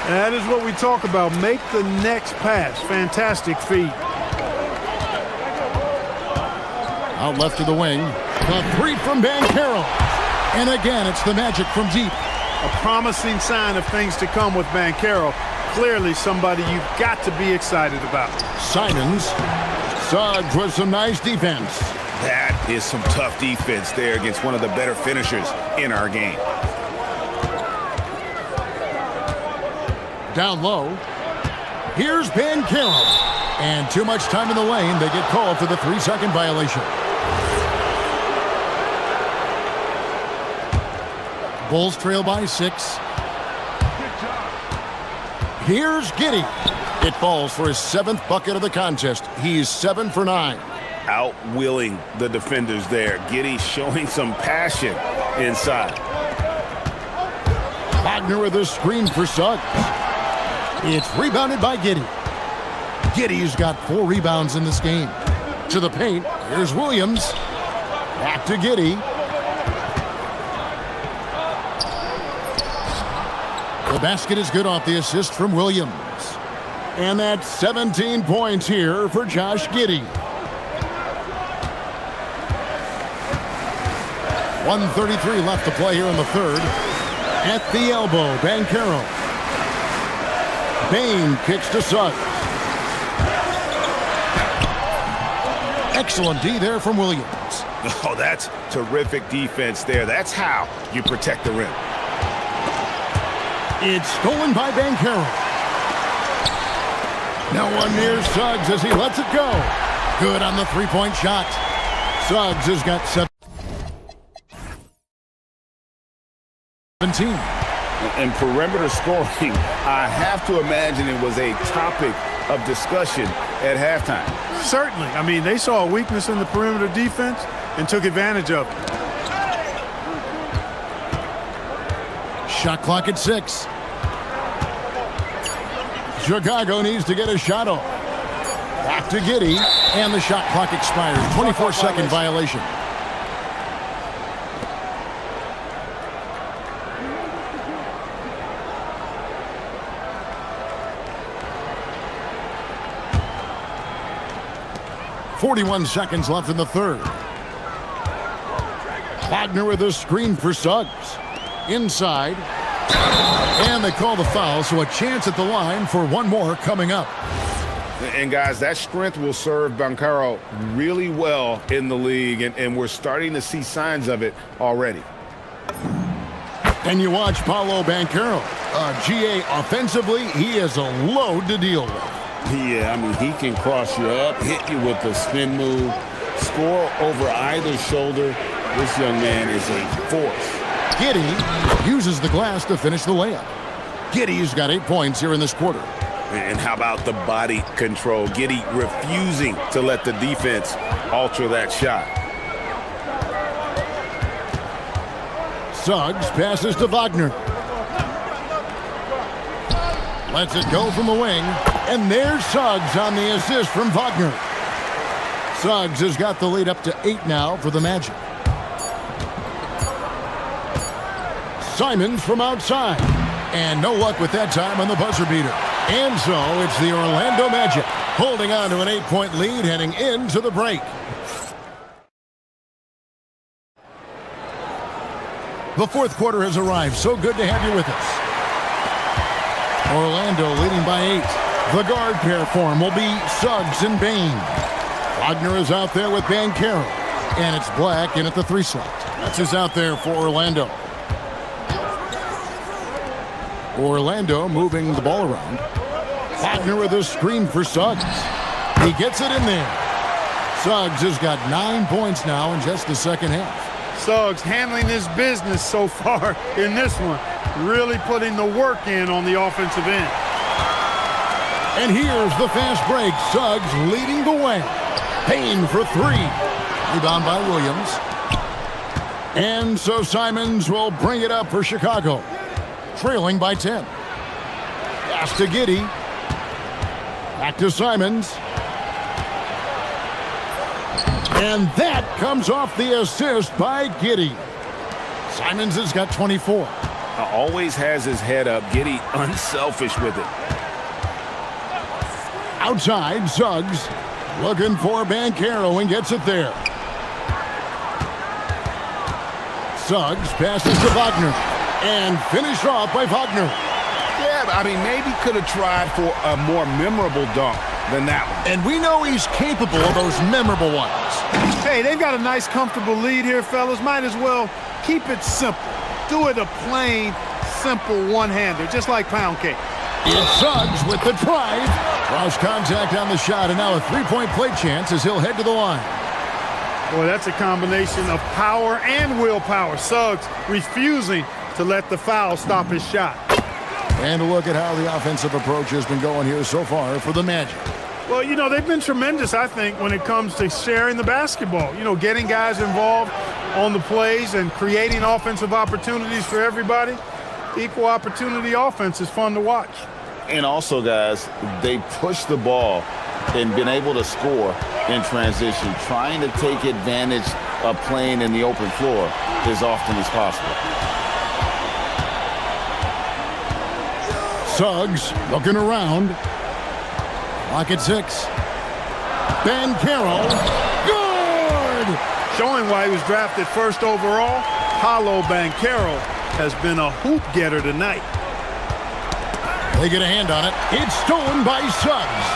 That is what we talk about. Make the next pass. Fantastic feed. Out left to the wing. The 3 from Banchero. And again, it's the Magic from deep. A promising sign of things to come with Banchero. Clearly somebody you've got to be excited about. Simons. Suggs with some nice defense. That is some tough defense there against one of the better finishers in our game. Down low. Here's Banchero. And too much time in the lane. They get called for the 3-second violation. Bulls trail by 6. Here's Giddey. It falls for his 7th bucket of the contest. He's 7 for 9. Outwilling the defenders there. Giddey showing some passion inside. Wagner with a screen for Suggs. It's rebounded by Giddey. Giddey's got 4 rebounds in this game. To the paint. Here's Williams. Back to Giddey. The basket is good off the assist from Williams. And that's 17 points here for Josh Giddey. 1:33 left to play here in the 3rd. At the elbow, Banchero. Bain kicks to Suggs. Excellent D there from Williams. Oh, that's terrific defense there. That's how you protect the rim. It's stolen by Banchero. No one near Suggs as he lets it go. Good on the 3-point shot. Suggs has got 17. And perimeter scoring, I have to imagine it was a topic of discussion at halftime. Certainly. I mean, they saw a weakness in the perimeter defense and took advantage of it. Shot clock at 6. Chicago needs to get a shot off. Back to Giddey, and the shot clock expires. 24-second violation. .41 seconds left in the 3rd. Wagner with a screen for Suggs. Inside. And they call the foul, so a chance at the line for one more coming up. And guys, that strength will serve Banchero really well in the league, and we're starting to see signs of it already. And you watch Paolo Banchero. GA offensively, he is a load to deal with. Yeah, I mean, he can cross you up, hit you with a spin move, score over either shoulder. This young man is a force. Giddey uses the glass to finish the layup. Giddey's got 8 points here in this quarter. And how about the body control? Giddey refusing to let the defense alter that shot. Suggs passes to Wagner. Lets it go from the wing. And there's Suggs on the assist from Wagner. Suggs has got the lead up to 8 now for the Magic. Simons from outside. And no luck with that time on the buzzer beater. And so it's the Orlando Magic holding on to an 8-point lead heading into the break. The fourth quarter has arrived. So good to have you with us. Orlando leading by 8. The guard pair form will be Suggs and Bain. Wagner is out there with Banchero. And it's Black in at the 3 slot. That's who's out there for Orlando. Orlando moving the ball around. Wagner with a screen for Suggs. He gets it in there. Suggs has got 9 points now in just the second half. Suggs handling his business so far in this one. Really putting the work in on the offensive end. And here's the fast break. Suggs leading the way. Payne for 3. Rebound by Williams. And so Simons will bring it up for Chicago. Trailing by 10. Pass to Giddey. Back to Simons. And that comes off the assist by Giddey. Simons has got 24. Always has his head up. Giddey unselfish with it. Outside, Suggs looking for Banchero and gets it there. Suggs passes to Wagner and finished off by Wagner. Yeah, I mean, maybe could have tried for a more memorable dunk than that one. And we know he's capable of those memorable ones. Hey, they've got a nice, comfortable lead here, fellas. Might as well keep it simple. Do it a plain, simple one-hander, just like pound cake. It's Suggs with the drive. Draws contact on the shot, and now a 3-point play chance as he'll head to the line. Boy, that's a combination of power and willpower. Suggs refusing to let the foul stop his shot. And a look at how the offensive approach has been going here so far for the Magic. Well, you know, they've been tremendous, I think, when it comes to sharing the basketball. You know, getting guys involved on the plays and creating offensive opportunities for everybody. Equal opportunity offense is fun to watch. And also, guys, they push the ball and been able to score in transition, trying to take advantage of playing in the open floor as often as possible. Suggs looking around. Clock at 6. Banchero. Good! Showing why he was drafted first overall, Paolo Banchero has been a hoop getter tonight. They get a hand on it. It's stolen by Suggs.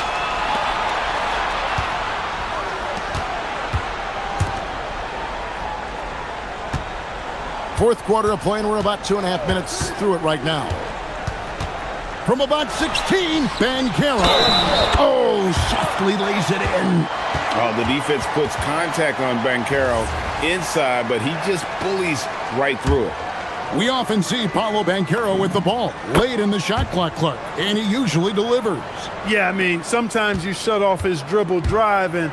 Fourth quarter of play, and we're about 2.5 minutes through it right now. From about 16, Banchero. Oh, softly lays it in. Oh, the defense puts contact on Banchero inside, but he just bullies right through it. We often see Paolo Banchero with the ball late in the shot clock, Clark, and he usually delivers. Yeah, I mean, sometimes you shut off his dribble drive and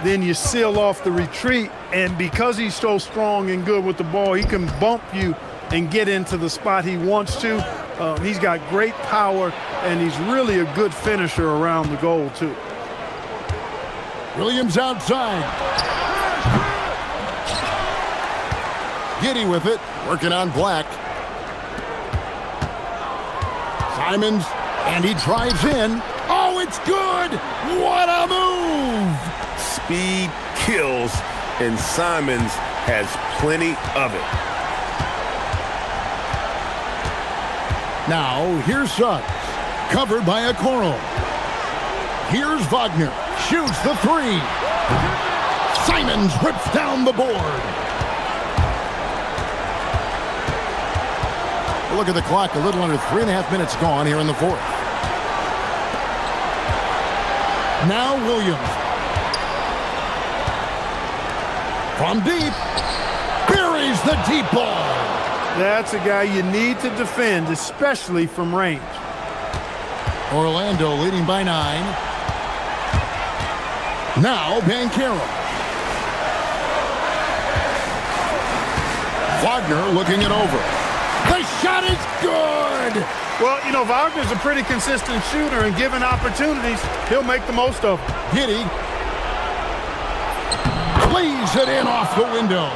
then you seal off the retreat. And because he's so strong and good with the ball, he can bump you and get into the spot he wants to. He's got great power, and he's really a good finisher around the goal, too. Williams outside. Giddey with it, working on Black. Simons, and he drives in. Oh, it's good! What a move! Speed kills, and Simons has plenty of it. Now, here's Suggs, covered by Okoro. Here's Wagner, shoots the 3. Simons rips down the board. Look at the clock, a little under 3.5 minutes gone here in the fourth. Now Williams. From deep, buries the deep ball. That's a guy you need to defend, especially from range. Orlando leading by 9. Now Banchero. Wagner looking it over. The shot is good! Well, you know, Wagner's a pretty consistent shooter, and given opportunities, he'll make the most of them. Giddey. lays it in off the window.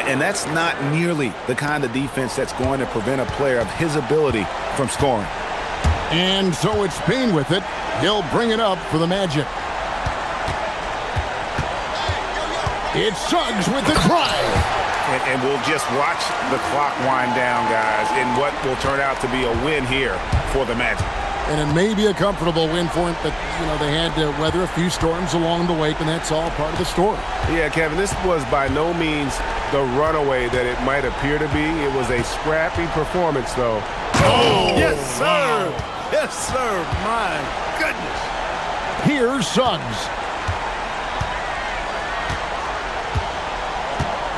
And that's not nearly the kind of defense that's going to prevent a player of his ability from scoring. And so it's Payne with it. He'll bring it up for the Magic. It's Suggs with the drive. And we'll just watch the clock wind down, guys, in what will turn out to be a win here for the Magic. And it may be a comfortable win for him, but, they had to weather a few storms along the way, and that's all part of the story. Yeah, Kevin, this was by no means the runaway that it might appear to be. It was a scrappy performance, though. Oh, yes, sir. Yes, sir. My goodness. Here's Suggs.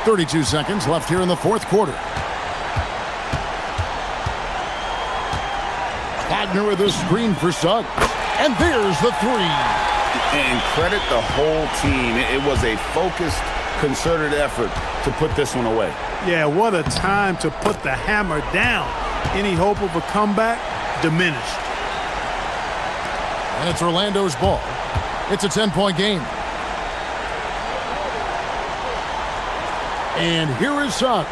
32 seconds left here in the fourth quarter. Wagner with a screen for Suggs. And there's the three. And credit the whole team. It was a focused, concerted effort to put this one away. Yeah, what a time to put the hammer down. Any hope of a comeback diminished. And it's Orlando's ball. It's a 10-point game. And here is Suggs.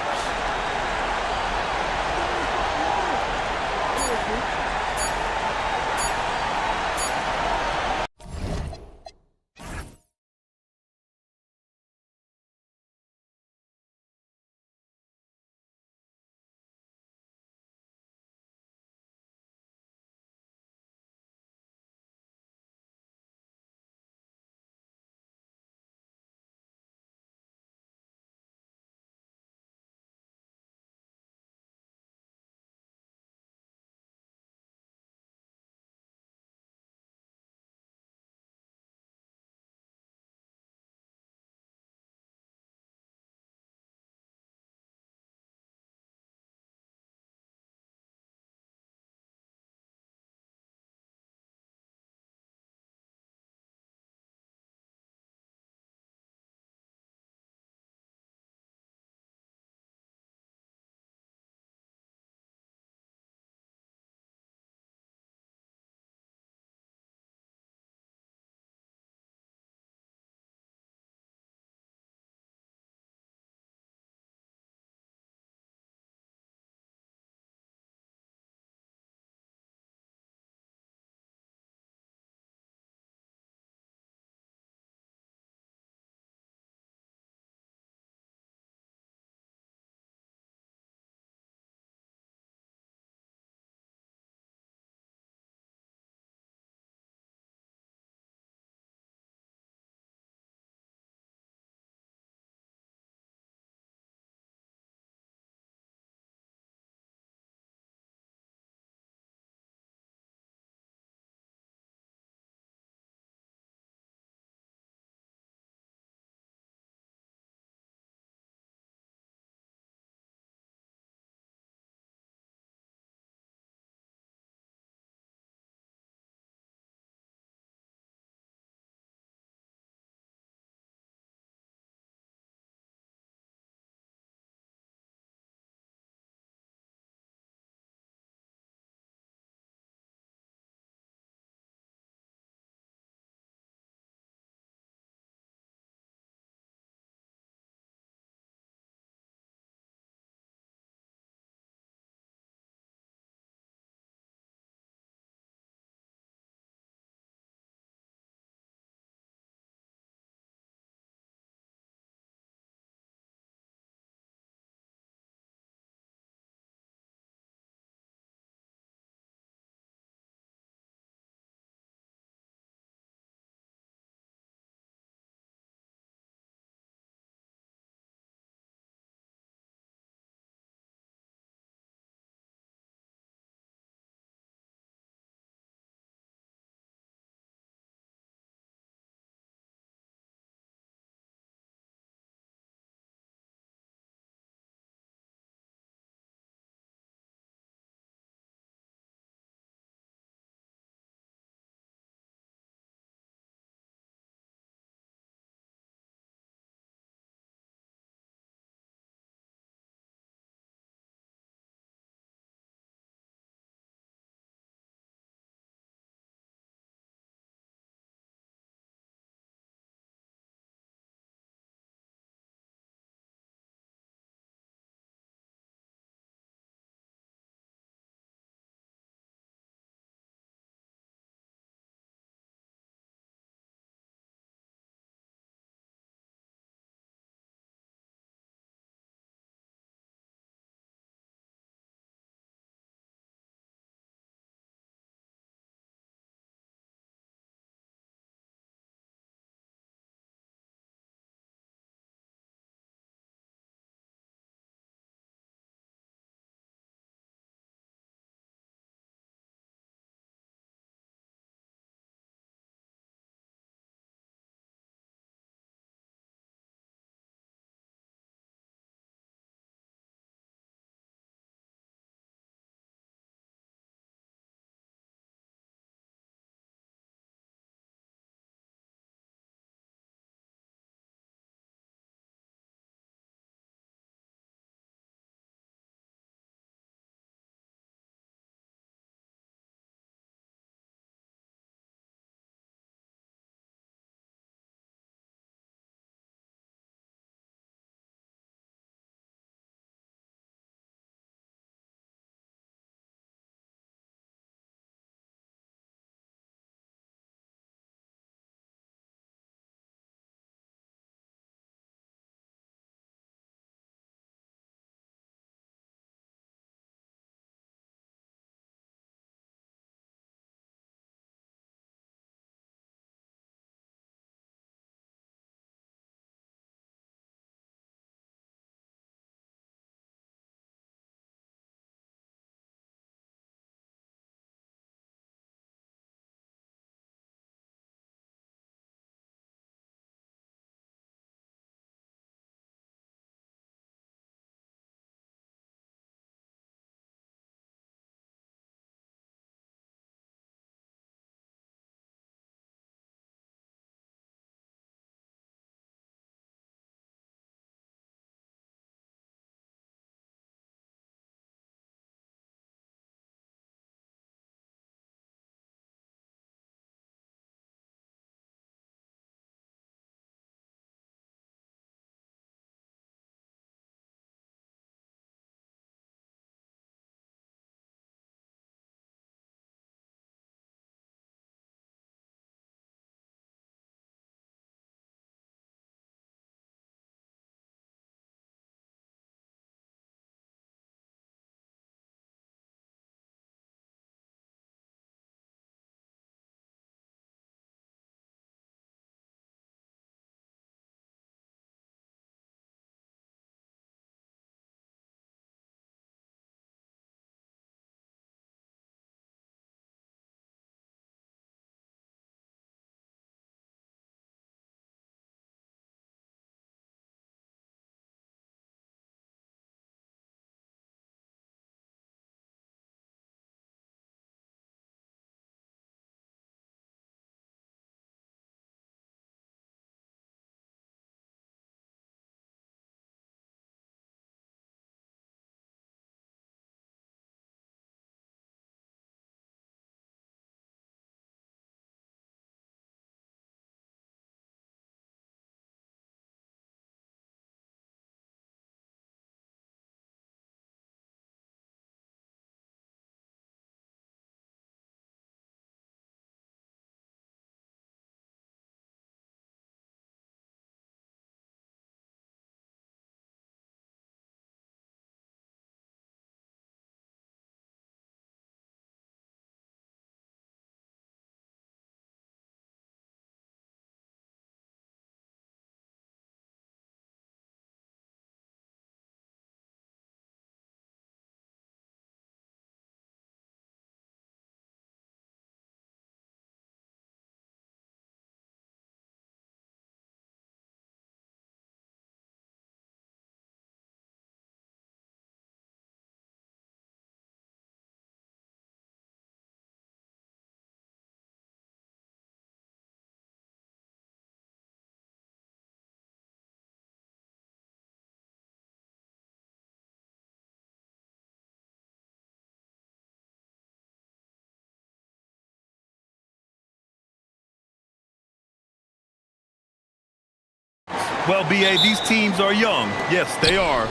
Well, B.A., these teams are young. Yes, they are.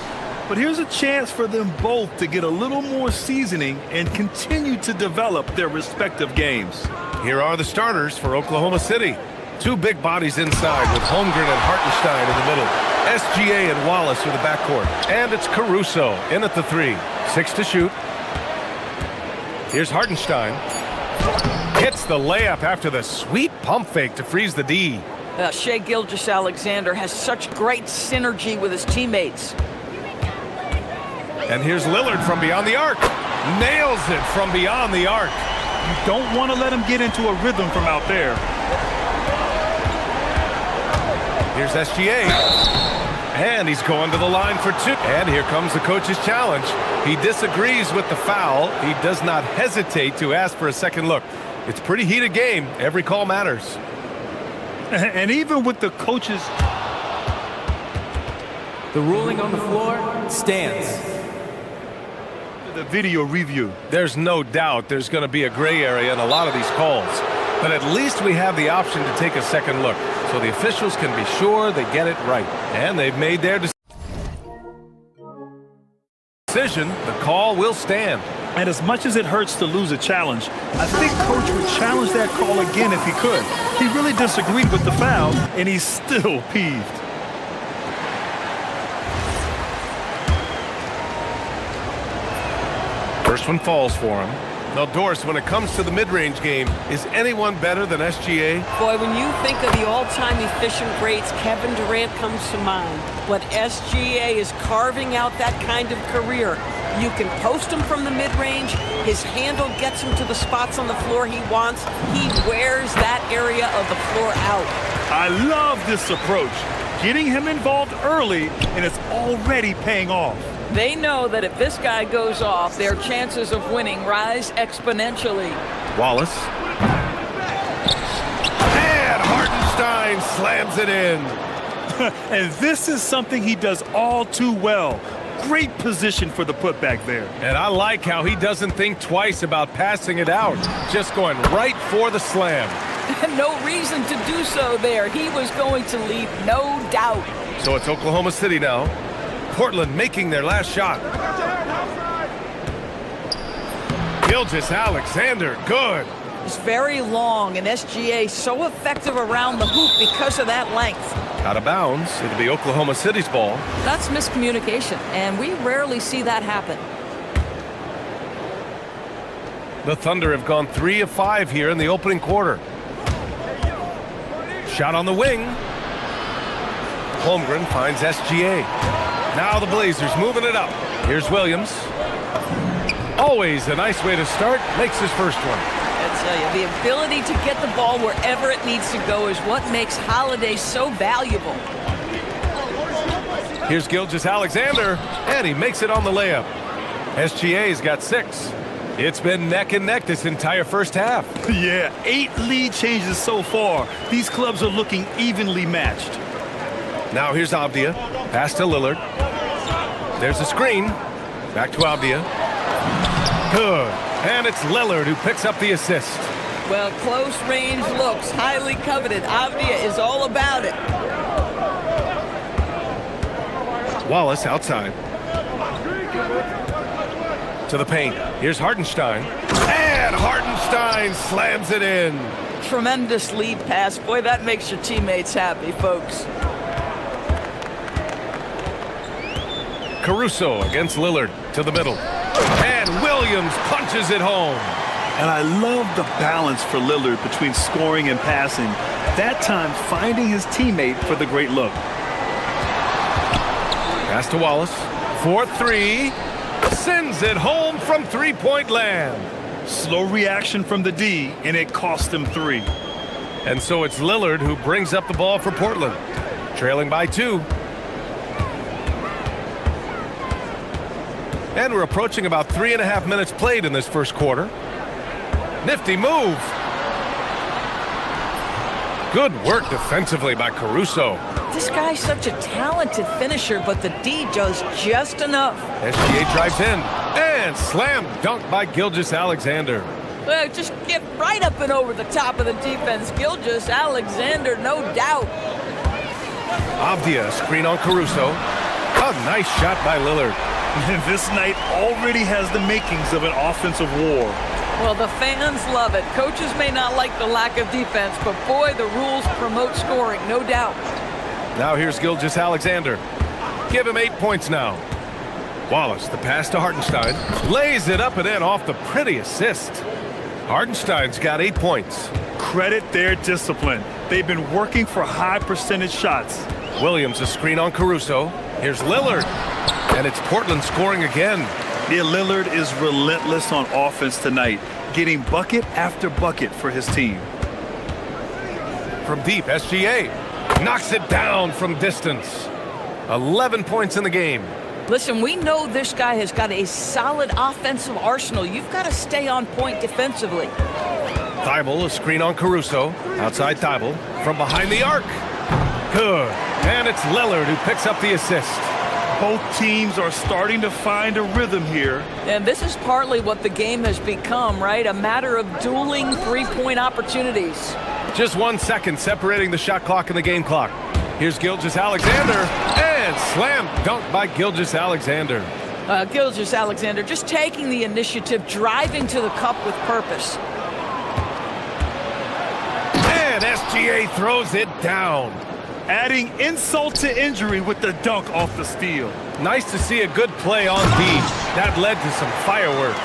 But here's a chance for them both to get a little more seasoning and continue to develop their respective games. Here are the starters for Oklahoma City. Two big bodies inside with Holmgren and Hartenstein in the middle. SGA and Wallace are the backcourt. And it's Caruso in at the 3. 6 to shoot. Here's Hartenstein. Hits the layup after the sweet pump fake to freeze the D. Shai Gilgeous-Alexander has such great synergy with his teammates. And here's Lillard from beyond the arc. Nails it from beyond the arc. You don't want to let him get into a rhythm from out there. Here's SGA. And he's going to the line for 2. And here comes the coach's challenge. He disagrees with the foul. He does not hesitate to ask for a second look. It's a pretty heated game. Every call matters. And even with the coaches... The ruling on the floor stands. The video review. There's no doubt there's going to be a gray area in a lot of these calls. But at least we have the option to take a second look, so the officials can be sure they get it right. And they've made their decision. The call will stand. And as much as it hurts to lose a challenge, I think Coach would challenge that call again if he could. He really disagreed with the foul, and he's still peeved. First one falls for him. Now, Doris, when it comes to the mid-range game, is anyone better than SGA? Boy, when you think of the all-time efficient greats, Kevin Durant comes to mind. But SGA is carving out that kind of career. You can post him from the mid-range. His handle gets him to the spots on the floor he wants. He wears that area of the floor out. I love this approach. Getting him involved early, and it's already paying off. They know that if this guy goes off, their chances of winning rise exponentially. Wallace. And Hartenstein slams it in. And this is something he does all too well. Great position for the putback there. And I like how he doesn't think twice about passing it out. Just going right for the slam. No reason to do so there. He was going to leave no doubt. So it's Oklahoma City now. Portland making their last shot. Gilgeous-Alexander, good. It's very long, and SGA so effective around the hoop because of that length. Out of bounds. It'll be Oklahoma City's ball. That's miscommunication, and we rarely see that happen. The Thunder have gone 3 of 5 here in the opening quarter. Shot on the wing. Holmgren finds SGA. Now the Blazers moving it up. Here's Williams. Always a nice way to start. Makes his first one. I tell you, the ability to get the ball wherever it needs to go is what makes Holiday so valuable. Here's Gilgeous-Alexander, and he makes it on the layup. SGA's got 6. It's been neck and neck this entire first half. Yeah, 8 lead changes so far. These clubs are looking evenly matched. Now here's Avdia. Pass to Lillard. There's a screen. Back to Avdia. Good. And it's Lillard who picks up the assist. Well, close range looks highly coveted. Avdia is all about it. Wallace outside. To the paint. Here's Hartenstein. And Hartenstein slams it in. Tremendous lead pass. Boy, that makes your teammates happy, folks. Caruso against Lillard to the middle. And Williams punches it home. And I love the balance for Lillard between scoring and passing. That time finding his teammate for the great look. Pass to Wallace. 4-3. Sends it home from three-point land. Slow reaction from the D, and it cost him 3. And so it's Lillard who brings up the ball for Portland. Trailing by 2. And we're approaching about 3.5 minutes played in this first quarter. Nifty move. Good work defensively by Caruso. This guy's such a talented finisher, but the D does just enough. SGA drives in. And slam dunk by Gilgeous-Alexander. Well, just get right up and over the top of the defense. Gilgeous-Alexander, no doubt. Avdia, screen on Caruso. A nice shot by Lillard. And this night already has the makings of an offensive war. Well, the fans love it. Coaches may not like the lack of defense, but boy, the rules promote scoring, no doubt. Now here's Gilgeous-Alexander. Give him 8 points now. Wallace, the pass to Hartenstein. Lays it up and in off the pretty assist. Hartenstein's got 8 points. Credit their discipline. They've been working for high percentage shots. Williams, a screen on Caruso. Here's Lillard. And it's Portland scoring again. Yeah, Lillard is relentless on offense tonight, getting bucket after bucket for his team. From deep, SGA knocks it down from distance. 11 points in the game. Listen, we know this guy has got a solid offensive arsenal. You've got to stay on point defensively. Thibault, a screen on Caruso. Outside Thibault, from behind the arc. Good. And it's Lillard who picks up the assist. Both teams are starting to find a rhythm here. And this is partly what the game has become, right? A matter of dueling three-point opportunities. Just 1 second separating the shot clock and the game clock. Here's Gilgeous-Alexander, and slam dunk by Gilgeous-Alexander. Gilgeous-Alexander just taking the initiative, driving to the cup with purpose. And SGA throws it down. Adding insult to injury with the dunk off the steal. Nice to see a good play on D. That led to some fireworks.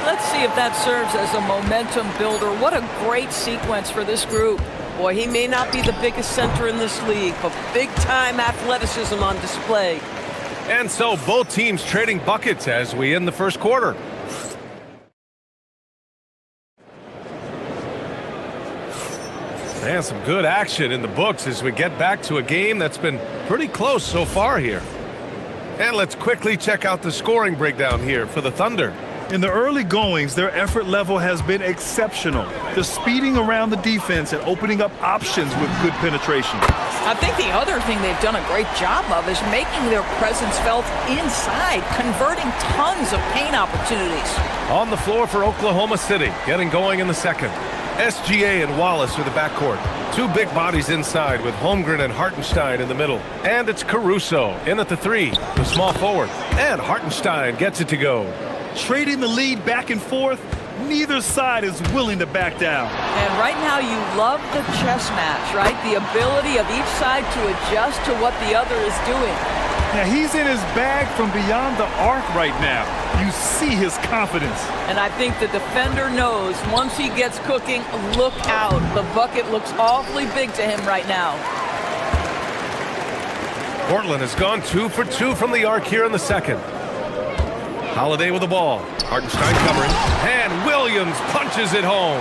Let's see if that serves as a momentum builder. What a great sequence for this group. Boy, he may not be the biggest center in this league, but big-time athleticism on display. And so both teams trading buckets as we end the first quarter. And some good action in the books as we get back to a game that's been pretty close so far here. And let's quickly check out the scoring breakdown here for the Thunder. In the early goings, their effort level has been exceptional. The speeding around the defense and opening up options with good penetration. I think the other thing they've done a great job of is making their presence felt inside, converting tons of paint opportunities. On the floor for Oklahoma City, getting going in the second. SGA and Wallace are the backcourt. Two big bodies inside with Holmgren and Hartenstein in the middle. And it's Caruso in at the three, the small forward. And Hartenstein gets it to go. Trading the lead back and forth, neither side is willing to back down. And right now you love the chess match, right? The ability of each side to adjust to what the other is doing. Now he's in his bag from beyond the arc right now. You see his confidence. And I think the defender knows once he gets cooking, look out. The bucket looks awfully big to him right now. Portland has gone 2 for 2 from the arc here in the second. Holiday with the ball. Hartenstein covering. And Williams punches it home.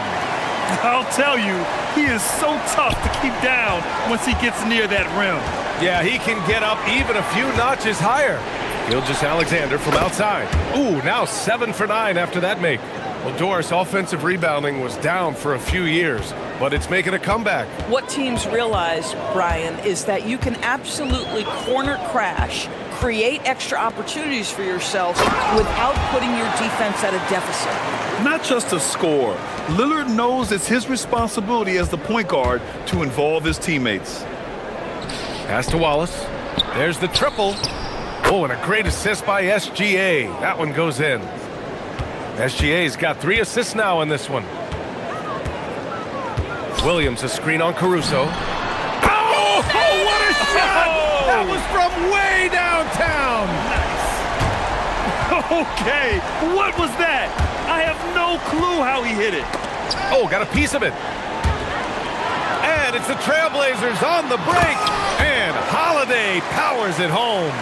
I'll tell you, he is so tough to keep down once he gets near that rim. Yeah, he can get up even a few notches higher. Gilgeous-Alexander from outside. Ooh, now 7 for 9 after that make. Well, Doris, offensive rebounding was down for a few years, but it's making a comeback. What teams realize, Brian, is that you can absolutely corner crash, create extra opportunities for yourself without putting your defense at a deficit. Not just a score. Lillard knows it's his responsibility as the point guard to involve his teammates. Pass to Wallace. There's the triple. Oh, and a great assist by SGA. That one goes in. SGA's got 3 assists now in this one. Williams, a screen on Caruso. Oh, what a shot! That was from way downtown. Nice. Okay, what was that? I have no clue how he hit it. Oh, got a piece of it. And it's the Trailblazers on the break. And Holiday powers it home.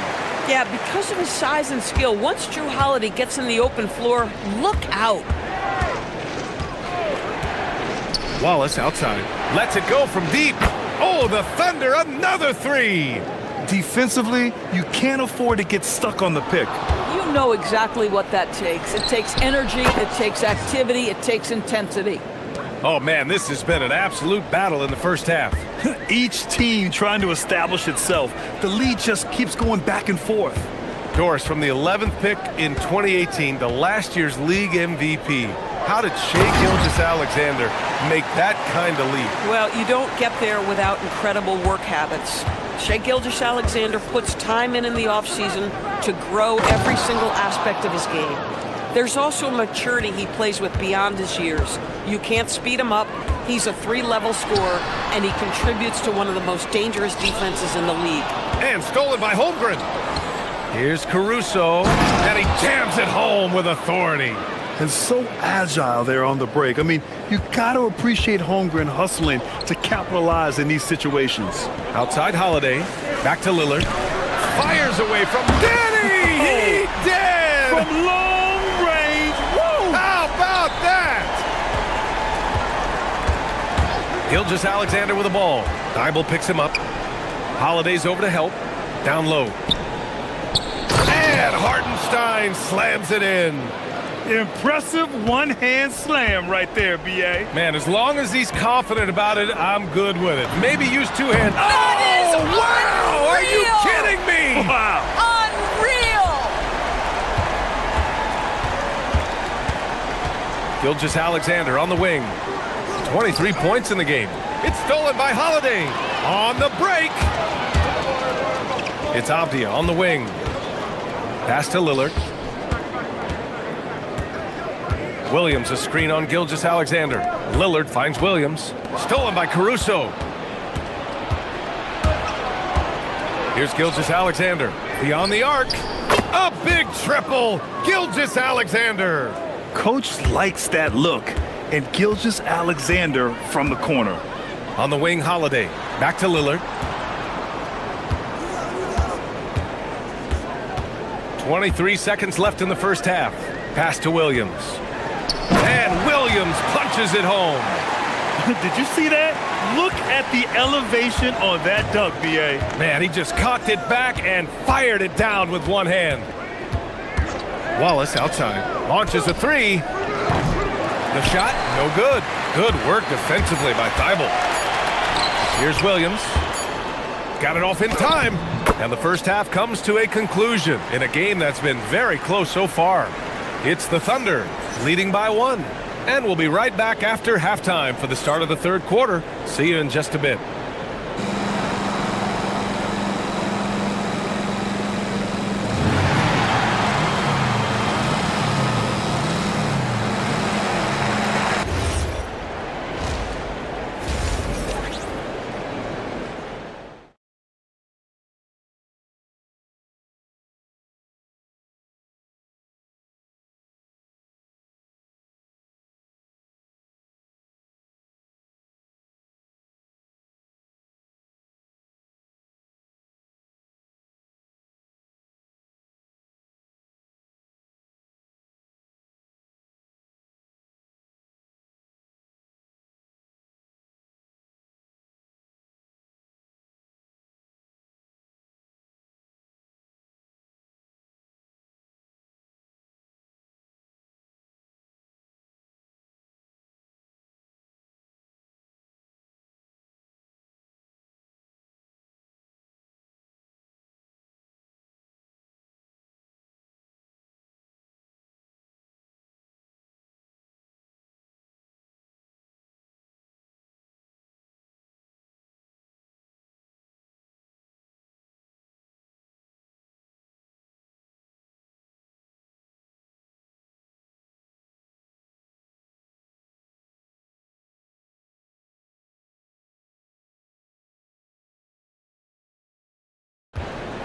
Yeah, because of his size and skill, once Drew Holiday gets in the open floor, look out. Wallace outside. Lets it go from deep. Oh, the Thunder, another 3. Defensively, you can't afford to get stuck on the pick. You know exactly what that takes. It takes energy, it takes activity, it takes intensity. Oh, man, this has been an absolute battle in the first half. Each team trying to establish itself. The lead just keeps going back and forth. Doris, from the 11th pick in 2018 to last year's league MVP, how did Shai Gilgeous-Alexander make that kind of leap? Well, you don't get there without incredible work habits. Shai Gilgeous-Alexander puts time in the offseason to grow every single aspect of his game. There's also maturity he plays with beyond his years. You can't speed him up. He's a 3-level scorer, and he contributes to one of the most dangerous defenses in the league. And stolen by Holmgren. Here's Caruso, and he jams it home with authority. And so agile there on the break. I mean, you got to appreciate Holmgren hustling to capitalize in these situations. Outside Holiday, back to Lillard. Fires away from Danny! He did! From long range. Woo! How about that? Gilgeous-Alexander with the ball. Thibault picks him up. Holiday's over to help. Down low. And Hartenstein slams it in. Impressive one-hand slam right there, B.A. Man, as long as he's confident about it, I'm good with it. Maybe use two hands. That is wow! Are you unreal! kidding me? Wow. Unreal! Gilgeous-Alexander on the wing. 23 points in the game. It's stolen by Holiday. On the break. It's Avdia on the wing. Pass to Lillard. Williams, a screen on Gilgeous-Alexander. Lillard finds Williams. Stolen by Caruso. Here's Gilgeous-Alexander. Beyond the arc. A big triple. Gilgeous-Alexander. Coach likes that look. And Gilgeous-Alexander from the corner. On the wing, Holiday. Back to Lillard. 23 seconds left in the first half. Pass to Williams. And Williams punches it home. Did you see that? Look at the elevation on that dunk, B.A. Man, he just cocked it back and fired it down with one hand. Wallace outside. Launches a three. The shot, no good. Good work defensively by Thibault. Here's Williams. Got it off in time. And the first half comes to a conclusion in a game that's been very close so far. It's the Thunder leading by 1. And we'll be right back after halftime for the start of the third quarter. See you in just a bit.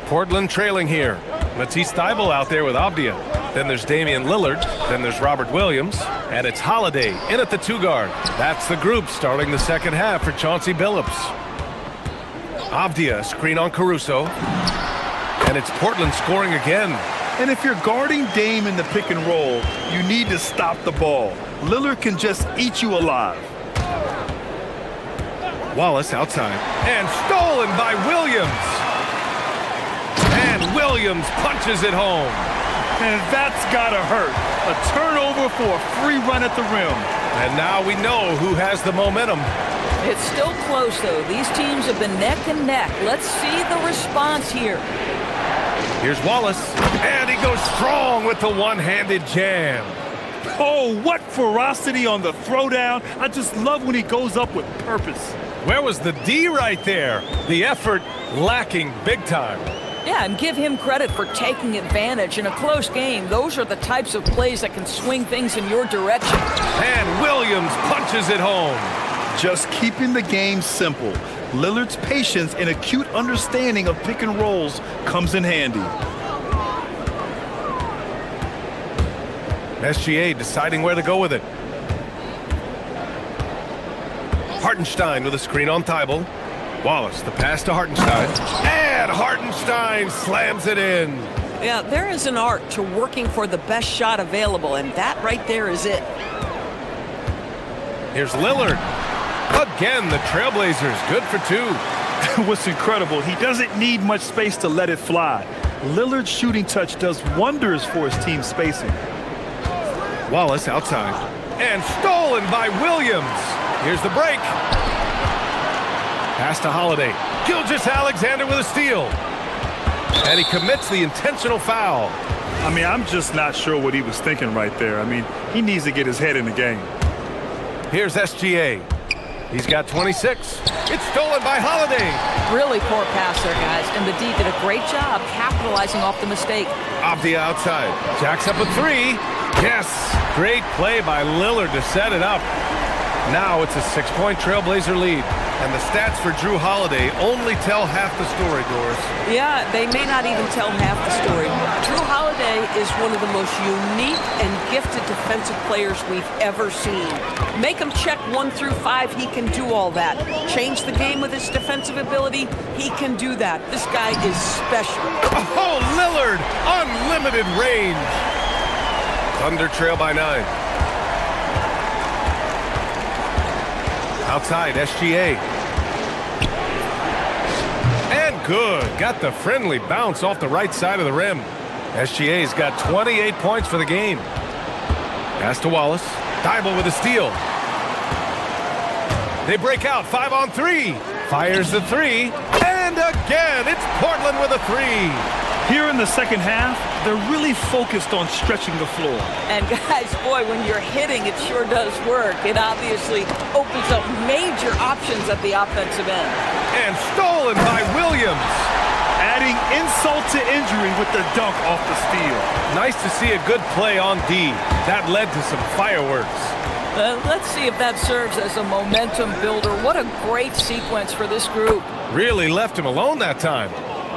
Portland trailing here. Matisse Thybulle out there with Avdia. Then there's Damian Lillard. Then there's Robert Williams. And it's Holiday in at the 2-guard. That's the group starting the second half for Chauncey Billups. Avdia, screen on Caruso. And it's Portland scoring again. And if you're guarding Dame in the pick and roll, you need to stop the ball. Lillard can just eat you alive. Wallace outside. And stolen by Williams. And Williams punches it home. And that's gotta hurt. A turnover for a free run at the rim. And now we know who has the momentum. It's still close, though. These teams have been neck and neck. Let's see the response here. Here's Wallace. And he goes strong with the one-handed jam. Oh, what ferocity on the throwdown. I just love when he goes up with purpose. Where was the D right there? The effort lacking big time. Yeah, and give him credit for taking advantage in a close game. Those are the types of plays that can swing things in your direction. And Williams punches it home. Just keeping the game simple. Lillard's patience and acute understanding of pick and rolls comes in handy. SGA deciding where to go with it. Hartenstein with a screen on Thibault. Wallace, the pass to Hartenstein. And Hartenstein slams it in. Yeah, there is an art to working for the best shot available, and that right there is it. Here's Lillard. Again, the Trailblazers, good for two. What's incredible, he doesn't need much space to let it fly. Lillard's shooting touch does wonders for his team's spacing. Wallace outside. And stolen by Williams. Here's the break. Pass to Holiday. Gilgeous-Alexander with a steal. And he commits the intentional foul. I mean, I'm just not sure what he was thinking right there. I mean, he needs to get his head in the game. Here's SGA. He's got 26. It's stolen by Holiday. Really poor pass there, guys, and the D did a great job capitalizing off the mistake. Avdia outside. Jacks up a three. Yes, great play by Lillard to set it up. Now it's a 6-point Trailblazer lead. And the stats for Drew Holiday only tell half the story, Doris. Yeah, they may not even tell half the story. Drew Holiday is one of the most unique and gifted defensive players we've ever seen. Make him check 1 through 5, he can do all that. Change the game with his defensive ability, he can do that. This guy is special. Oh, Lillard, unlimited range. Thunder trail by 9. Outside, SGA. And good. Got the friendly bounce off the right side of the rim. SGA's got 28 points for the game. Pass to Wallace. Thibault with a steal. They break out 5-on-3. Fires the three. And again, it's Portland with a three. Here in the second half, they're really focused on stretching the floor. And guys, boy, when you're hitting, it sure does work. It obviously opens up major options at the offensive end. And stolen by Williams. Adding insult to injury with the dunk off the steal. Nice to see a good play on D. That led to some fireworks. Let's see if that serves as a momentum builder. What a great sequence for this group. Really left him alone that time.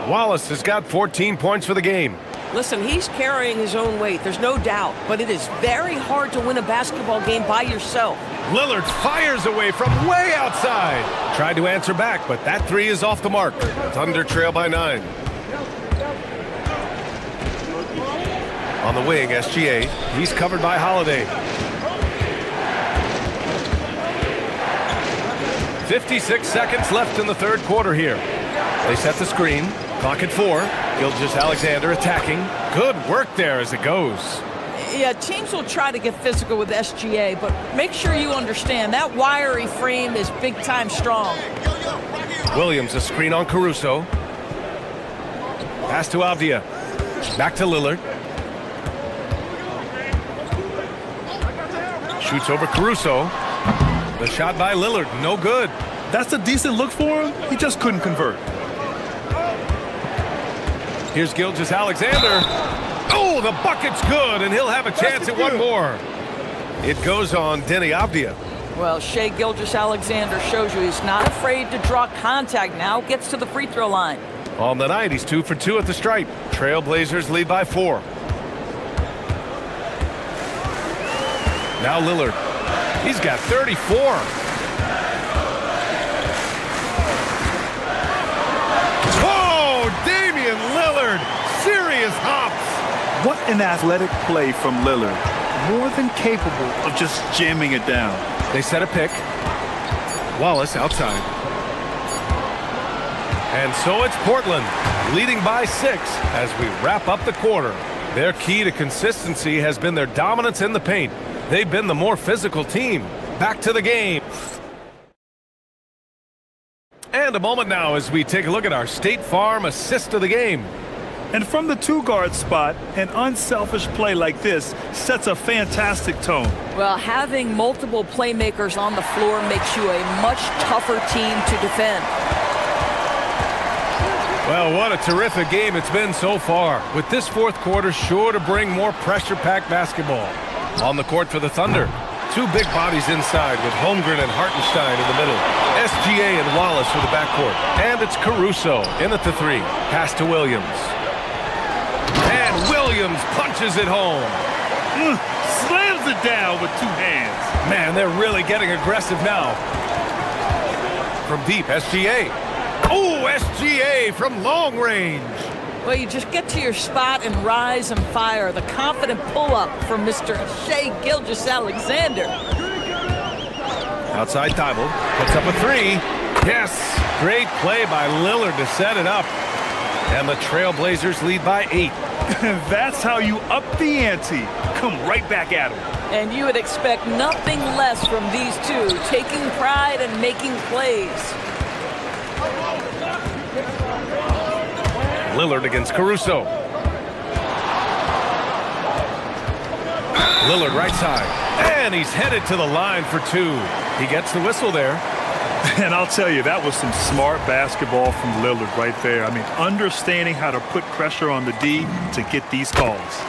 Wallace has got 14 points for the game. Listen, he's carrying his own weight, there's no doubt, but it is very hard to win a basketball game by yourself. Lillard fires away from way outside. Tried to answer back, but that three is off the mark. Thunder trail by 9. On the wing, SGA. He's covered by Holiday. 56 seconds left in the third quarter here. They set the screen. Clock at 4. Gilgeous-Alexander attacking. Good work there as it goes. Yeah, teams will try to get physical with SGA, but make sure you understand that wiry frame is big-time strong. Williams, a screen on Caruso. Pass to Avdia. Back to Lillard. Shoots over Caruso. The shot by Lillard, no good. That's a decent look for him. He just couldn't convert. Here's Gilgeous-Alexander. Oh, the bucket's good, and he'll have a chance at one more. It goes on Denny Avdia. Well, Shai Gilgeous-Alexander shows you he's not afraid to draw contact now. Gets to the free throw line. On the night, he's 2 for 2 at the stripe. Trailblazers lead by 4. Now Lillard. He's got 34. Oh, Damian Lillard. Serious hops. What an athletic play from Lillard. More than capable of just jamming it down. They set a pick. Wallace outside. And so it's Portland, leading by 6 as we wrap up the quarter. Their key to consistency has been their dominance in the paint. They've been the more physical team. Back to the game. And a moment now as we take a look at our State Farm assist of the game. And from the two-guard spot, an unselfish play like this sets a fantastic tone. Well, having multiple playmakers on the floor makes you a much tougher team to defend. Well, what a terrific game it's been so far, with this fourth quarter sure to bring more pressure-packed basketball. On the court for the Thunder, two big bodies inside with Holmgren and Hartenstein in the middle. SGA and Wallace for the backcourt. And it's Caruso in at the three. Pass to Williams. And Williams punches it home. Slams it down with two hands. Man, they're really getting aggressive now. From deep, SGA. Oh, SGA from long range. Well, you just get to your spot and rise and fire. The confident pull-up from Mr. Shai Gilgeous-Alexander. Outside Thibault, puts up a three. Yes, great play by Lillard to set it up. And the Trailblazers lead by 8. That's how you up the ante. Come right back at them. And you would expect nothing less from these two, taking pride and making plays. Lillard against Caruso. Lillard right side. And he's headed to the line for two. He gets the whistle there. And I'll tell you, that was some smart basketball from Lillard right there. I mean, understanding how to put pressure on the D to get these calls.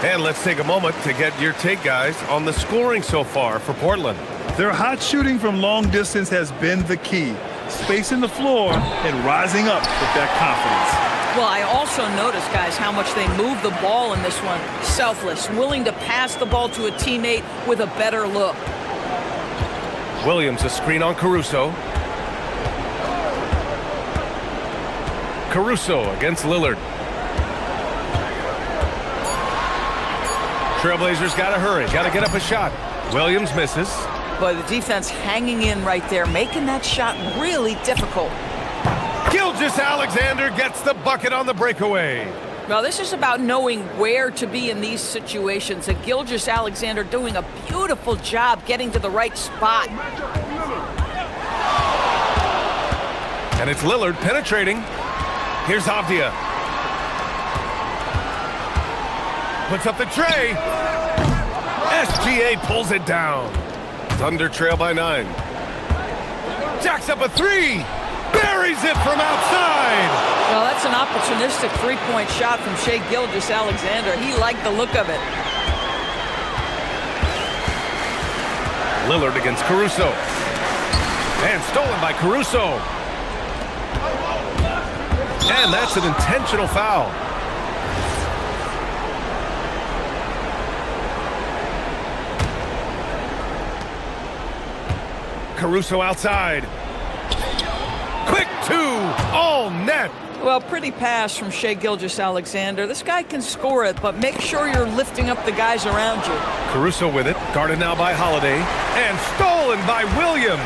And let's take a moment to get your take, guys, on the scoring so far for Portland. Their hot shooting from long distance has been the key. Spacing the floor and rising up with that confidence. Well, I also noticed, guys, how much they move the ball in this one. Selfless, willing to pass the ball to a teammate with a better look. Williams, a screen on Caruso. Caruso against Lillard. Trailblazers got to hurry, got to get up a shot. Williams misses. But the defense hanging in right there, making that shot really difficult. Gilgeous-Alexander gets the bucket on the breakaway. Well, this is about knowing where to be in these situations. And Gilgeous-Alexander doing a beautiful job getting to the right spot. And it's Lillard penetrating. Here's Avdia. Puts up the tray. SGA pulls it down. Thunder trail by 9. Jacks up a three. Buries it from outside. Well, that's an opportunistic three-point shot from Shai Gilgeous-Alexander. He liked the look of it. Lillard against Caruso. And stolen by Caruso. And that's an intentional foul. Caruso outside. Quick two, all net. Well, pretty pass from Shai Gilgeous-Alexander. This guy can score it, but make sure you're lifting up the guys around you. Caruso with it, guarded now by Holiday, and stolen by Williams.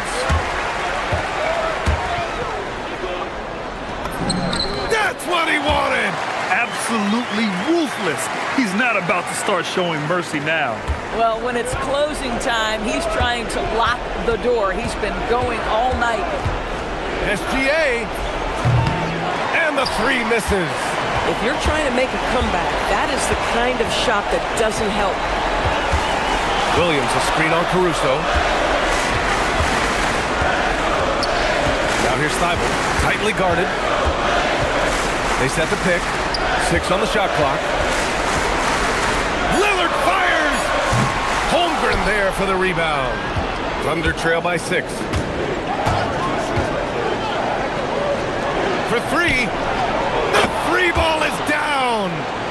That's what he wanted. Absolutely ruthless. He's not about to start showing mercy now. Well, when it's closing time, he's trying to lock the door. He's been going all night. SGA. And the three misses. If you're trying to make a comeback, that is the kind of shot that doesn't help. Williams, a screen on Caruso. Now here's Thibault, tightly guarded. They set the pick. 6 on the shot clock. Lillard fires! Holmgren there for the rebound. Thunder trail by 6. For 3. The three ball is down!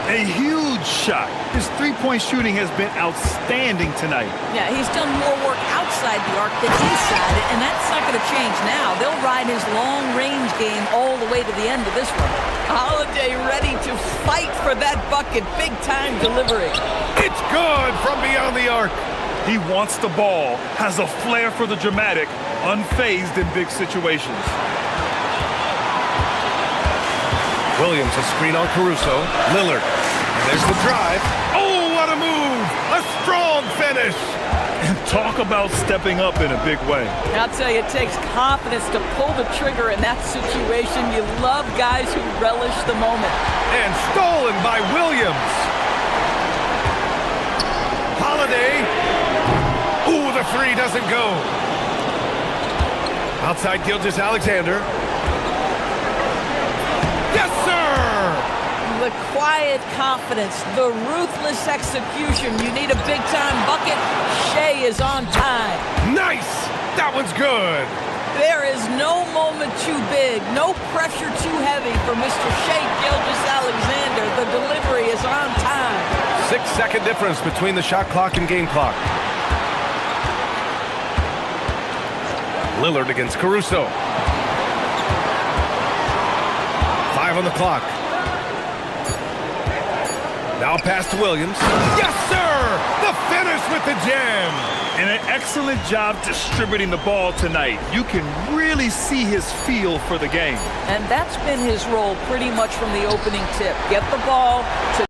A huge shot. His three-point shooting has been outstanding tonight. Yeah, he's done more work outside the arc than inside it, and that's not going to change now. They'll ride his long-range game all the way to the end of this one. Holiday ready to fight for that bucket. Big-time delivery. It's good from beyond the arc. He wants the ball, has a flair for the dramatic, unfazed in big situations. Williams, a screen on Caruso. Lillard. And there's the drive. Oh, what a move! A strong finish! And talk about stepping up in a big way. I'll tell you, it takes confidence to pull the trigger in that situation. You love guys who relish the moment. And stolen by Williams. Holiday. Ooh, the three doesn't go. Outside Gilgeous-Alexander. Yes, sir! The quiet confidence, the ruthless execution. You need a big-time bucket. Shea is on time. Nice! That one's good. There is no moment too big, no pressure too heavy for Mr. Shea Gilgeous-Alexander. The delivery is on time. 6-second difference between the shot clock and game clock. Lillard against Caruso. 5 on the clock. Now pass to Williams. Yes, sir! The finish with the jam! And an excellent job distributing the ball tonight. You can really see his feel for the game. And that's been his role pretty much from the opening tip. Get the ball to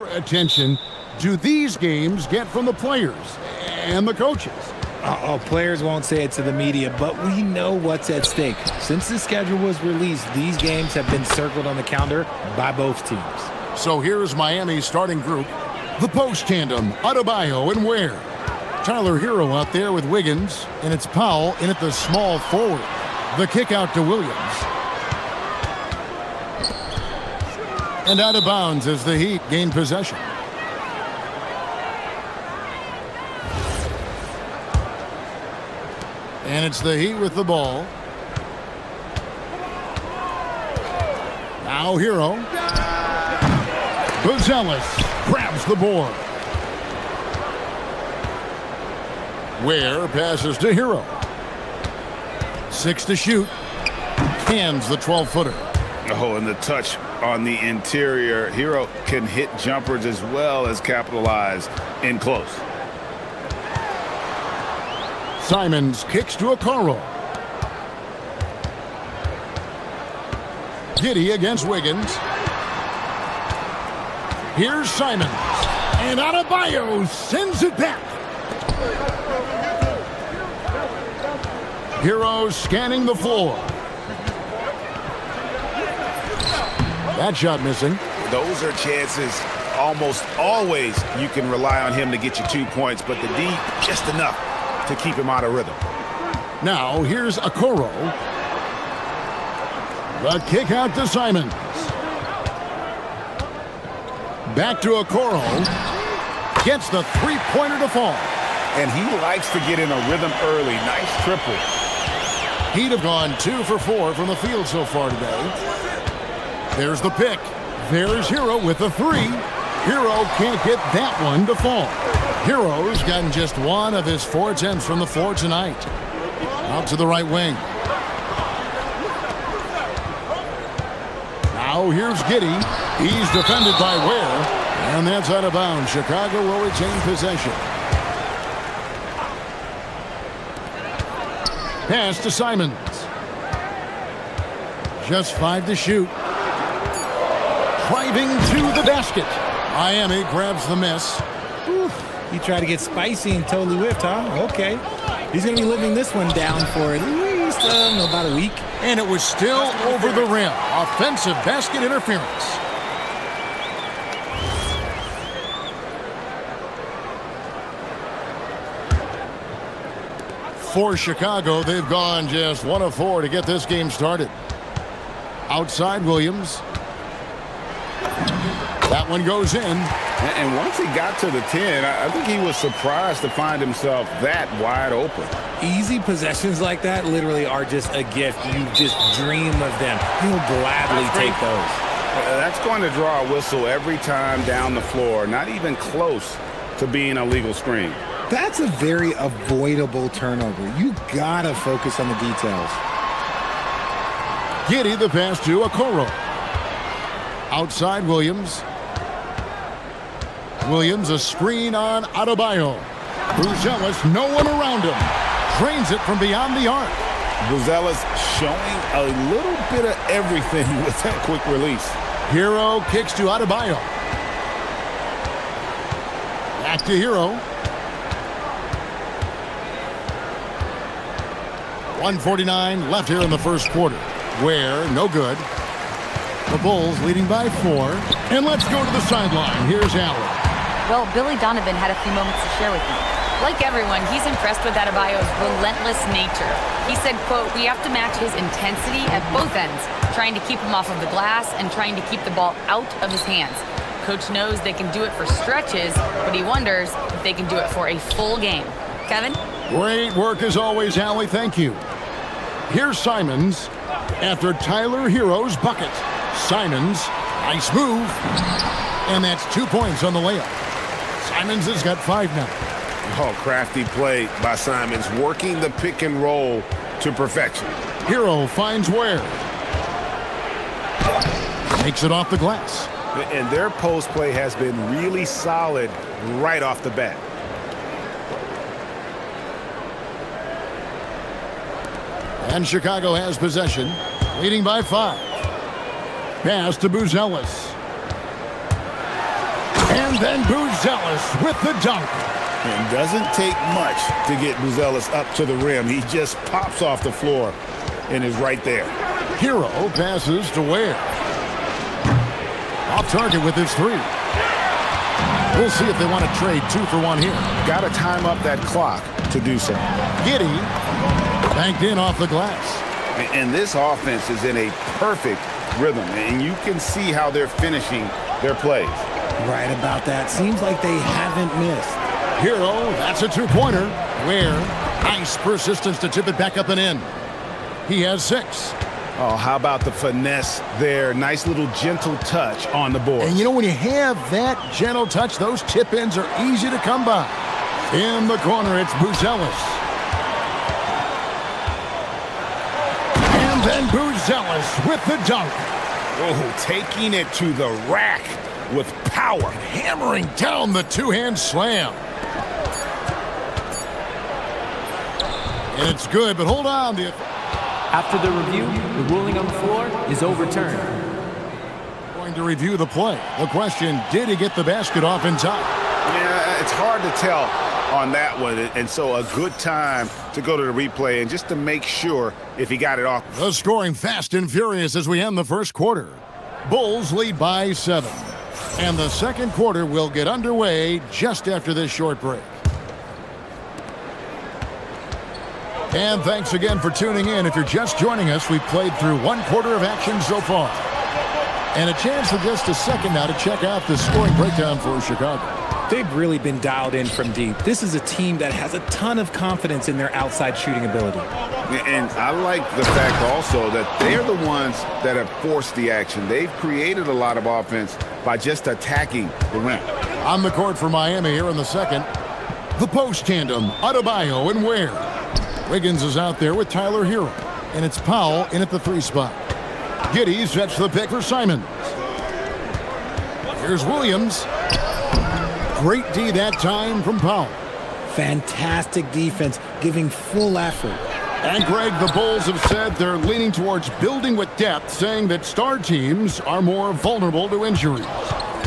attention do these games get from the players and the coaches? Players won't say it to the media, but we know what's at stake. Since the schedule was released, these games have been circled on the calendar by both teams. So here's Miami's starting group. The post tandem, Adebayo and Ware. Tyler Hero out there with Wiggins, and it's Powell in at the small forward. The kick out to Williams. And out of bounds as the Heat gain possession. And it's the Heat with the ball. Now Hero. Buzelis grabs the board. Ware passes to Hero. 6 to shoot. Hands the 12-footer. Oh, and the touch on the interior. Hero can hit jumpers as well as capitalize in close. Simons kicks to Okoro. Giddy against Wiggins. Here's Simons. And Adebayo sends it back. Hero scanning the floor. That shot missing. Those are chances almost always you can rely on him to get you 2 points, but the D just enough to keep him out of rhythm. Now here's Okoro. The kick out to Simons. Back to Okoro. Gets the three-pointer to fall. And he likes to get in a rhythm early. Nice triple. He'd have gone 2 for 4 from the field so far today. There's the pick. There's Hero with the 3. Hero can't get that one to fall. Hero's gotten just 1 of his 4 attempts from the floor tonight. Out to the right wing. Now here's Giddy. He's defended by Ware. And that's out of bounds. Chicago will retain possession. Pass to Simons. Just 5 to shoot. Driving to the basket. Miami grabs the miss. He tried to get spicy and totally whiffed, huh? Okay. He's going to be living this one down for at least about a week. And it was still over the rim. Offensive basket interference. For Chicago, they've gone just 1 of 4 to get this game started. Outside Williams. That one goes in. And once he got to the 10, I think he was surprised to find himself that wide open. Easy possessions like that literally are just a gift. You just dream of them. He'll gladly take those. That's going to draw a whistle every time down the floor. Not even close to being a legal screen. That's a very avoidable turnover. You gotta focus on the details. Giddy the pass to Okoro. Outside Williams. Williams a screen on Adebayo. Buzelis, no one around him. Drains it from beyond the arc. Buzelis showing a little bit of everything with that quick release. Hero kicks to Adebayo. Back to Hero. 1:49 left here in the first quarter. Ware, no good. The Bulls leading by 4. And let's go to the sideline. Here's Allen. Well, Billy Donovan had a few moments to share with me. Like everyone, he's impressed with Adebayo's relentless nature. He said, quote, "We have to match his intensity at both ends, trying to keep him off of the glass and trying to keep the ball out of his hands. Coach knows they can do it for stretches, but he wonders if they can do it for a full game." Kevin? Great work as always, Allie. Thank you. Here's Simons after Tyler Hero's bucket. Simons, nice move. And that's 2 points on the layup. Simons has got 5 now. Oh, crafty play by Simons, working the pick and roll to perfection. Hero finds Ware. Takes it off the glass. And their post play has been really solid right off the bat. And Chicago has possession, leading by 5. Pass to Buzelis. And then Buzelis with the dunk. And doesn't take much to get Buzelis up to the rim. He just pops off the floor and is right there. Hero passes to Ware. Off target with his three. We'll see if they want to trade 2 for 1 here. Got to time up that clock to do so. Giddey banked in off the glass. And this offense is in a perfect rhythm, and you can see how they're finishing their plays. Right about that. Seems like they haven't missed. Hero, that's a 2-pointer. Ware, nice persistence to tip it back up and in. He has 6. Oh, how about the finesse there? Nice little gentle touch on the board. And you know, when you have that gentle touch, those tip-ins are easy to come by. In the corner, it's Buzelis. And then Buzelis with the dunk. Oh, taking it to the rack with power. Hammering down the two-hand slam. And it's good, but hold on. After the review, the ruling on the floor is overturned. Going to review the play. The question, did he get the basket off in time? Yeah, it's hard to tell on that one, and so a good time to go to the replay and just to make sure if he got it off. The scoring fast and furious as we end the first quarter. Bulls lead by 7. And the second quarter will get underway just after this short break. And thanks again for tuning in. If you're just joining us, we've played through 1 quarter of action so far. And a chance for just a second now to check out the scoring breakdown for Chicago. They've really been dialed in from deep. This is a team that has a ton of confidence in their outside shooting ability. And I like the fact also that they're the ones that have forced the action. They've created a lot of offense by just attacking the rim. On the court for Miami here in the second, the post tandem, Adebayo and Ware. Wiggins is out there with Tyler Hero, and it's Powell in at the 3 spot. Giddey sets the pick for Simons. Here's Williams. Great D that time from Powell. Fantastic defense, giving full effort. And Greg, the Bulls have said they're leaning towards building with depth, saying that star teams are more vulnerable to injuries.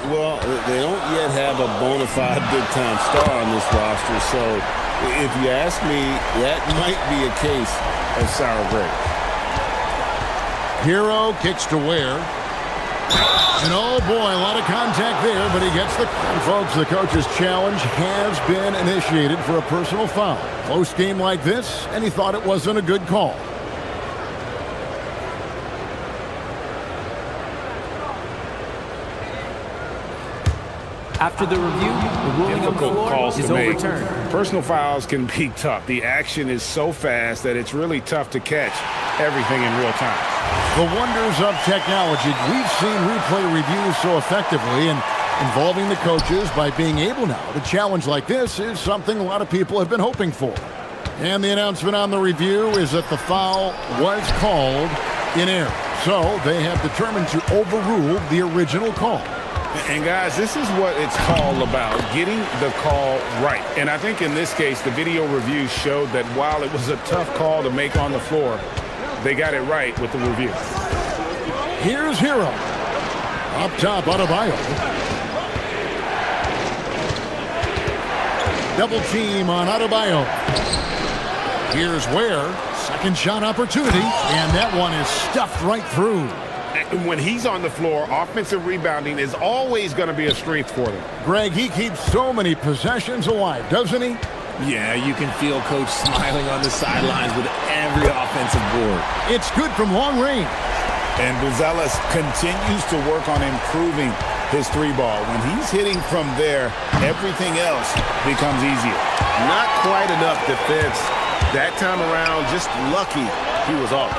Well, they don't yet have a bona fide big-time star on this roster, so if you ask me, that might be a case of sour grapes. Hero kicks to Ware. And oh boy, a lot of contact there, but he gets the... And folks, the coach's challenge has been initiated for a personal foul. Close game like this, and he thought it wasn't a good call. After the review, the ruling on the floor is overturned. Personal fouls can be tough. The action is so fast that it's really tough to catch everything in real time. The wonders of technology. We've seen replay reviews so effectively, and involving the coaches by being able now to challenge like this is something a lot of people have been hoping for. And the announcement on the review is that the foul was called in error. So they have determined to overrule the original call. And guys, this is what it's all about, getting the call right. And I think in this case, the video review showed that while it was a tough call to make on the floor, they got it right with the review. Here's Hero. Up top, Adebayo. Double team on Adebayo. Here's Ware. Second shot opportunity, and that one is stuffed right through. When he's on the floor, offensive rebounding is always going to be a strength for them. Greg, he keeps so many possessions alive, doesn't he? Yeah, you can feel Coach smiling on the sidelines with every offensive board. It's good from long range. And Buzelis continues to work on improving his 3-ball. When he's hitting from there, everything else becomes easier. Not quite enough defense that time around. Just lucky he was off.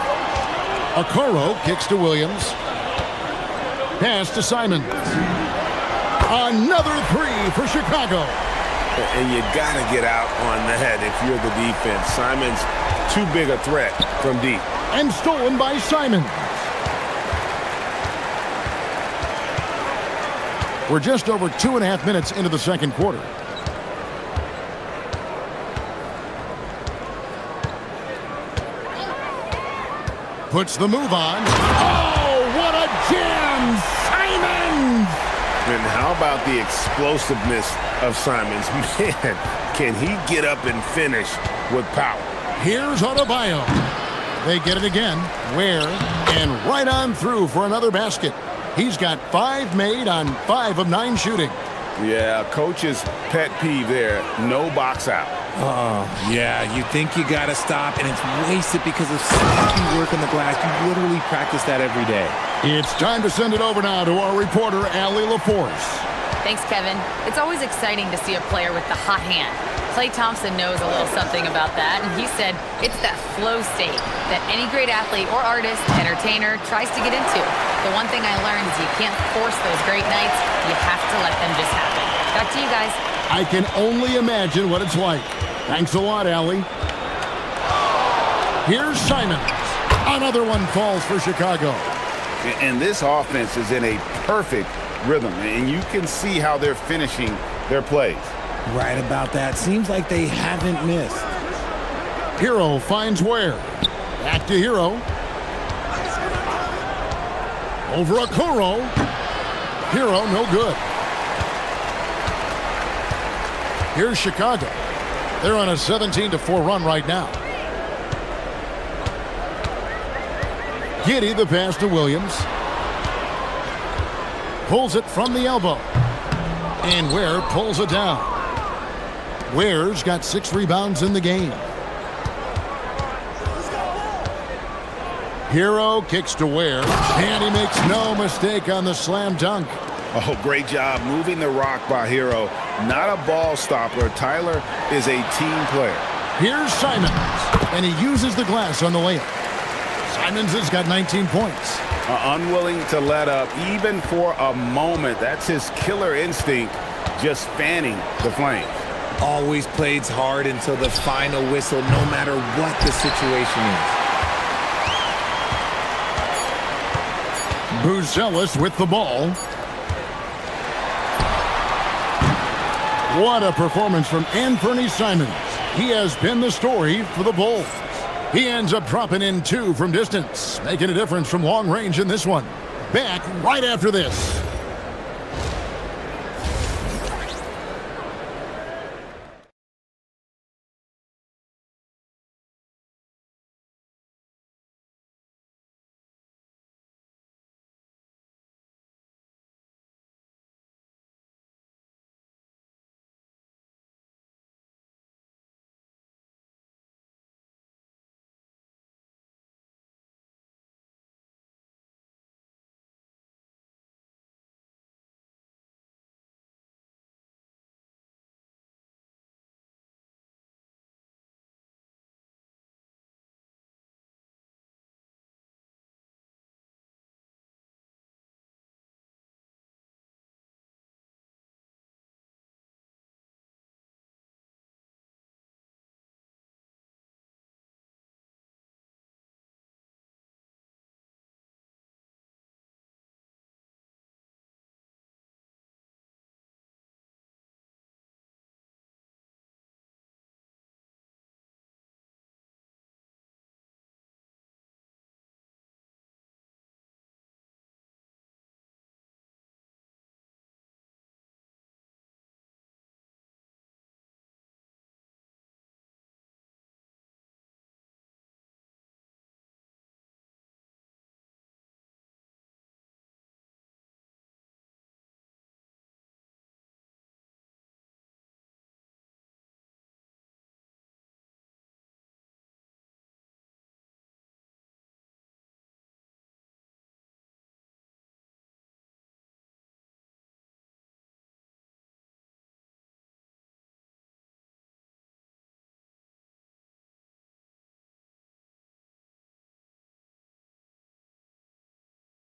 Okoro kicks to Williams. Pass to Simons. Another 3 for Chicago. And you got to get out on the head if you're the defense. Simons, too big a threat from deep. And stolen by Simons. We're just over 2.5 minutes into the second quarter. Puts the move on. Oh, what a jam! Simons! And how about the explosiveness of Simons? Man, can he get up and finish with power? Here's Adebayo. They get it again. Ware, and right on through for another basket. He's got 5 made on 5 of 9 shooting. Yeah, coach's pet peeve there. No box out. Yeah, you think you got to stop, and it's wasted because of sloppy work on the glass. You literally practice that every day. It's time to send it over now to our reporter, Allie LaForce. Thanks, Kevin. It's always exciting to see a player with the hot hand. Klay Thompson knows a little something about that, and he said it's that flow state that any great athlete or artist, entertainer, tries to get into. The one thing I learned is you can't force those great nights. You have to let them just happen. Back to you guys. I can only imagine what it's like. Thanks a lot, Allie. Here's Simons. Another one falls for Chicago. And this offense is in a perfect rhythm, and you can see how they're finishing their plays. Right about that. Seems like they haven't missed. Hero finds Ware. Back to Hero. Over Okoro. Hero, no good. Here's Chicago. They're on a 17-4 run right now. Giddey the pass to Williams. Pulls it from the elbow. And Ware pulls it down. Ware's got 6 rebounds in the game. Hero kicks to Ware, and he makes no mistake on the slam dunk. Oh, great job moving the rock by Hero. Not a ball stopper. Tyler is a team player. Here's Simons, and he uses the glass on the layup. Simons has got 19 points. Unwilling to let up even for a moment. That's his killer instinct, just fanning the flames. Always plays hard until the final whistle, no matter what the situation is. Buzelis with the ball. What a performance from Anthony Simons. He has been the story for the Bulls. He ends up dropping in 2 from distance, making a difference from long range in this one. Back right after this.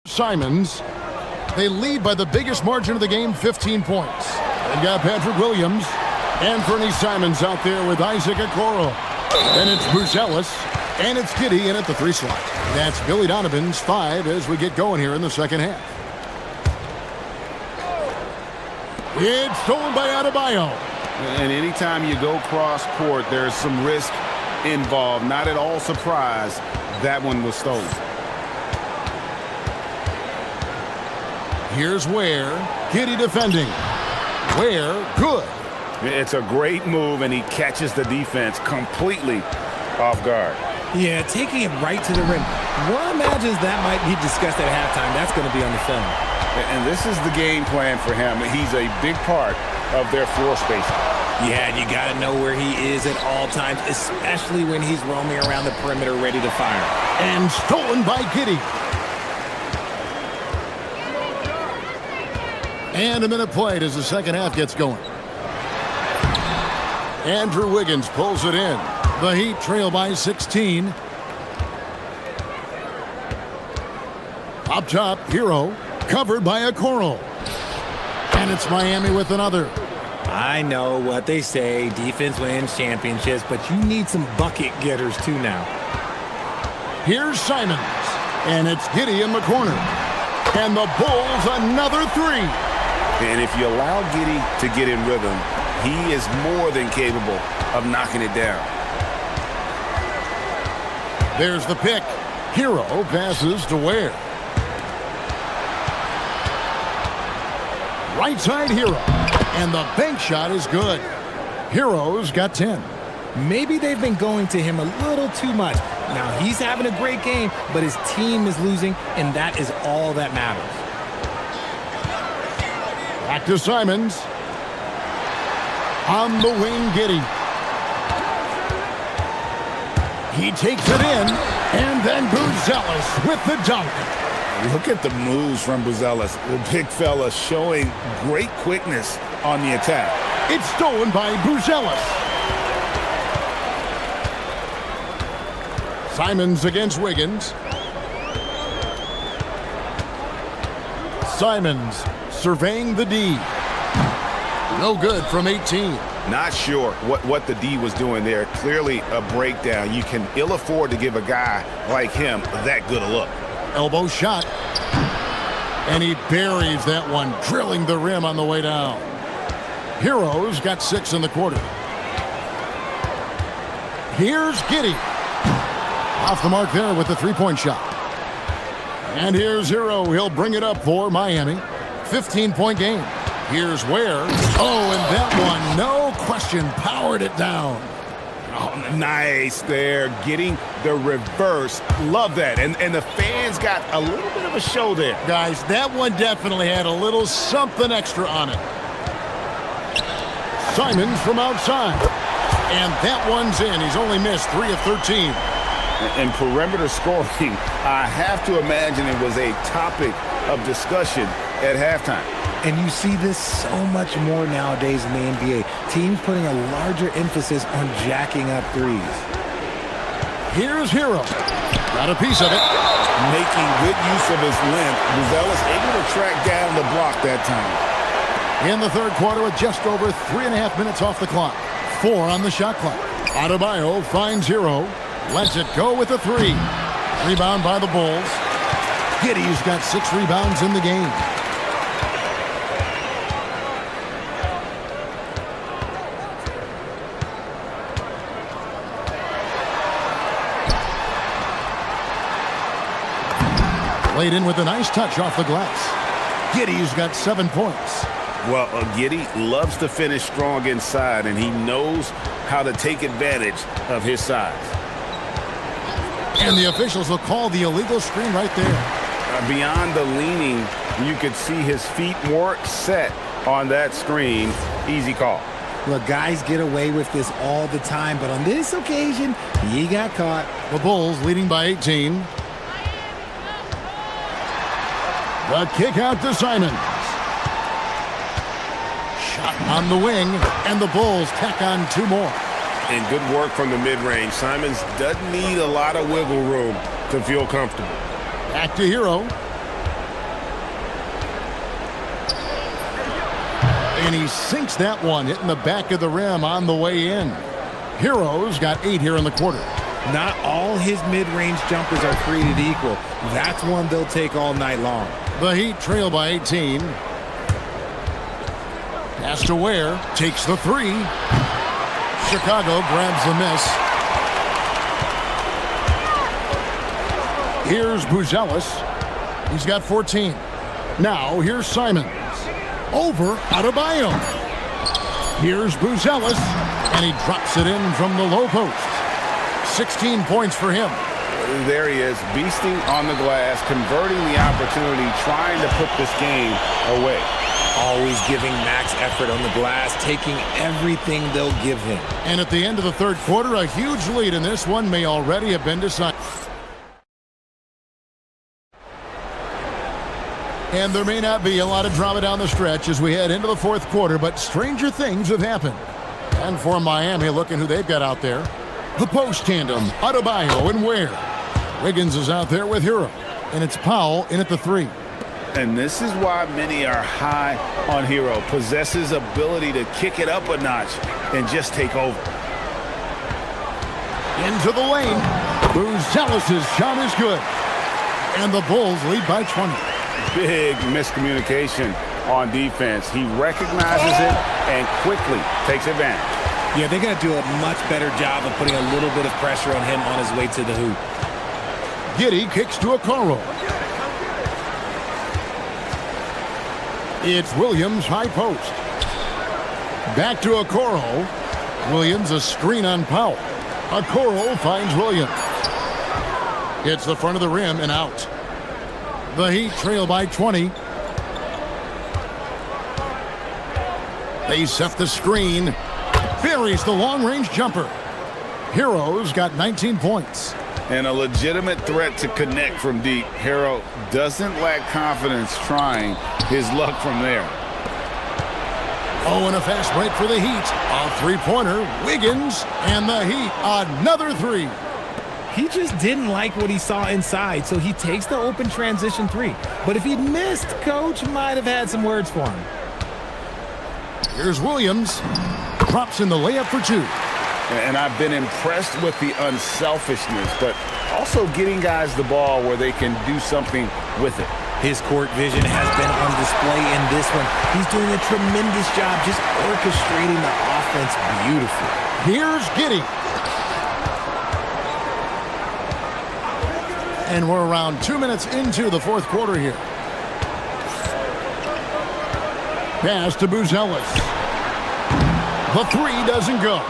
Simons. They lead by the biggest margin of the game, 15 points. They've got Patrick Williams. Anthony Simons out there with Isaac Okoro. Then it's Buzelis. And it's Giddey in at the 3 slot. That's Billy Donovan's 5 as we get going here in the second half. It's stolen by Adebayo. And anytime you go cross-court, there's some risk involved. Not at all surprised that one was stolen. Here's Ware. Giddy defending. Ware, good. It's a great move, and he catches the defense completely off guard. Yeah, taking it right to the rim. One imagines that might be discussed at halftime. That's going to be on the film. And this is the game plan for him. He's a big part of their floor spacing. Yeah, and you got to know where he is at all times, especially when he's roaming around the perimeter ready to fire. And stolen by Giddy. And a minute played as the second half gets going. Andrew Wiggins pulls it in. The Heat trail by 16. Up top, Hero, covered by Okoro. And it's Miami with another. I know what they say, defense wins championships, but you need some bucket getters too now. Here's Simons, and it's Giddy in the corner. And the Bulls another three. And if you allow Giddy to get in rhythm, he is more than capable of knocking it down. There's the pick. Hero passes to Ware. Right side Hero. And the bank shot is good. Hero's got 10. Maybe they've been going to him a little too much. Now, he's having a great game, but his team is losing, and that is all that matters. Back to Simons. On the wing, Giddy. He takes it in, and then Buzelis with the dunk. Look at the moves from Buzelis. The big fella showing great quickness on the attack. It's stolen by Buzelis. Simons against Wiggins. Simons surveying the D. No good from 18. Not sure what the D was doing there. Clearly a breakdown. You can ill afford to give a guy like him that good a look. Elbow shot. And he buries that one, drilling the rim on the way down. Hero's got 6 in the quarter. Here's Giddy. Off the mark there with the three-point shot. And here's Hero. He'll bring it up for Miami. 15-point game. Here's Ware. Oh, and that one, no question, powered it down. Oh, nice there, getting the reverse. Love that. And the fans got a little bit of a show there. Guys, that one definitely had a little something extra on it. Simons from outside. And that one's in. He's only missed 3 of 13. And perimeter scoring, I have to imagine it was a topic of discussion at halftime. And you see this so much more nowadays in the NBA. Teams putting a larger emphasis on jacking up threes. Here's Hero. Got a piece of it. Making good use of his length. Buzelis able to track down the block that time. In the third quarter with just over 3.5 minutes off the clock. 4 on the shot clock. Adebayo finds Hero. Lets it go with a 3. Rebound by the Bulls. Giddy's got 6 rebounds in the game. Played in with a nice touch off the glass. Giddy's got 7 points. Well, Giddy loves to finish strong inside, and he knows how to take advantage of his size. And the officials will call the illegal screen right there. Beyond the leaning, you could see his feet more set on that screen. Easy call. Look, guys get away with this all the time, but on this occasion, he got caught. The Bulls leading by 18. The kick out to Simons. Shot on the wing, and the Bulls tack on 2 more. And good work from the mid-range. Simons doesn't need a lot of wiggle room to feel comfortable. Back to Hero. And he sinks that one, hitting the back of the rim on the way in. Hero's got 8 here in the quarter. Not all his mid-range jumpers are created equal. That's one they'll take all night long. The Heat trail by 18. Pass to Ware. Takes the 3. Chicago grabs the miss. Here's Buzelis. He's got 14. Now here's Simons. Over Adebayo. Here's Buzelis, and he drops it in from the low post. 16 points for him. There he is, beasting on the glass, converting the opportunity, trying to put this game away. Always giving max effort on the glass, taking everything they'll give him. And at the end of the third quarter, a huge lead in this one may already have been decided. And there may not be a lot of drama down the stretch as we head into the fourth quarter, but stranger things have happened. And for Miami, looking who they've got out there. The post tandem, Adebayo and Ware. Wiggins is out there with Hero, and it's Powell in at the 3. And this is why many are high on Hero. Possesses ability to kick it up a notch and just take over. Into the lane. Buzelis' shot is good. And the Bulls lead by 20. Big miscommunication on defense. He recognizes it and quickly takes advantage. Yeah, they're going to do a much better job of putting a little bit of pressure on him on his way to the hoop. Giddey kicks to Okoro. It's Williams high post. Back to Okoro. Williams a screen on Powell. Okoro finds Williams. It's the front of the rim and out. The Heat trail by 20. They set the screen. Buries the long-range jumper. Hero's got 19 points. And a legitimate threat to connect from deep. Hero doesn't lack confidence trying his luck from there. Oh, and a fast break for the Heat. A three-pointer, Wiggins, and the Heat another 3. He just didn't like what he saw inside, so he takes the open transition 3. But if he'd missed, Coach might have had some words for him. Here's Williams. Drops in the layup for 2. And I've been impressed with the unselfishness, but also getting guys the ball where they can do something with it. His court vision has been on display in this one. He's doing a tremendous job just orchestrating the offense beautifully. Here's Giddey. And we're around 2 minutes into the fourth quarter here. Pass to Buzelis. The 3 doesn't go.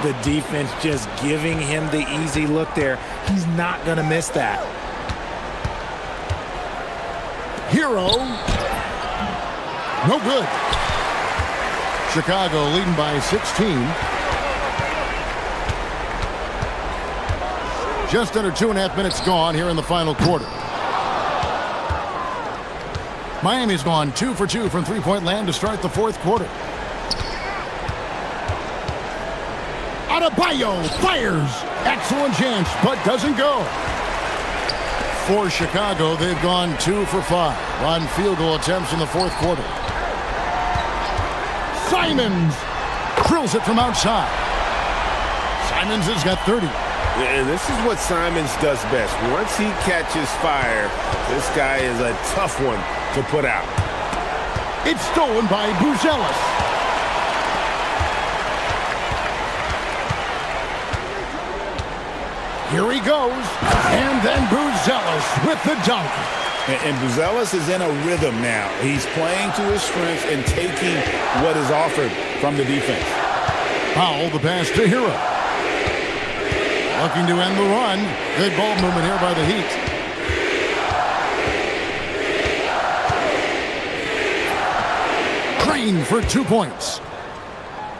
The defense just giving him the easy look there. He's not going to miss that. Hero. No good. Chicago leading by 16. Just under 2.5 minutes gone here in the final quarter. Miami's gone 2 for 2 from three-point land to start the fourth quarter. Adebayo fires. Excellent chance, but doesn't go. For Chicago, they've gone 2 for 5 on field goal attempts in the fourth quarter. Simons drills it from outside. Simons has got 30. And this is what Simons does best. Once he catches fire, this guy is a tough one to put out. It's stolen by Buzelis. Here he goes, and then Buzelis with the dunk. And Buzelis is in a rhythm now. He's playing to his strengths and taking what is offered from the defense. Powell, the pass to Hero. Looking to end the run. Good ball movement here by the Heat. Green for 2 points.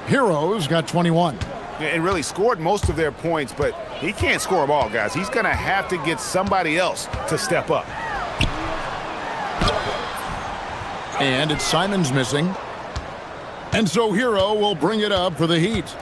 Hero's got 21. And really scored most of their points, but he can't score them all, guys. He's going to have to get somebody else to step up. And it's Simons missing. And so Hero will bring it up for the Heat,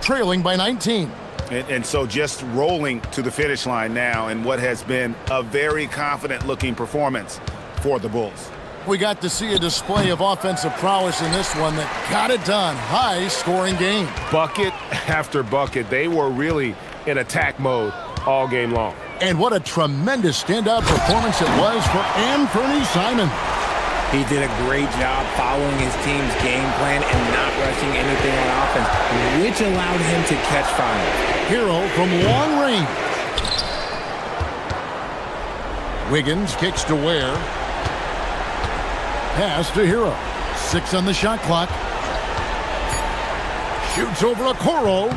trailing by 19. And so just rolling to the finish line now in what has been a very confident-looking performance for the Bulls. We got to see a display of offensive prowess in this one that got it done. High-scoring game. Bucket after bucket. They were really in attack mode all game long. And what a tremendous standout performance it was for Anthony Simons. He did a great job following his team's game plan and not rushing anything on offense, which allowed him to catch fire. Hero from long range. Wiggins kicks to Ware. Pass to Hero. 6 on the shot clock. Shoots over a Coro.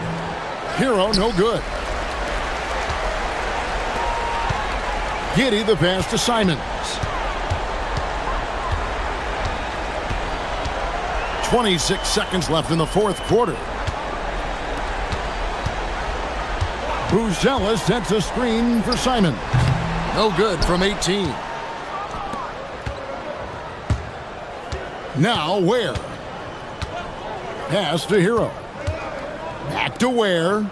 Hero, no good. Giddy the pass to Simons. 26 seconds left in the fourth quarter. Buzella sets a screen for Simons. No good from 18. Now Ware. Pass to Hero. Back to Ware.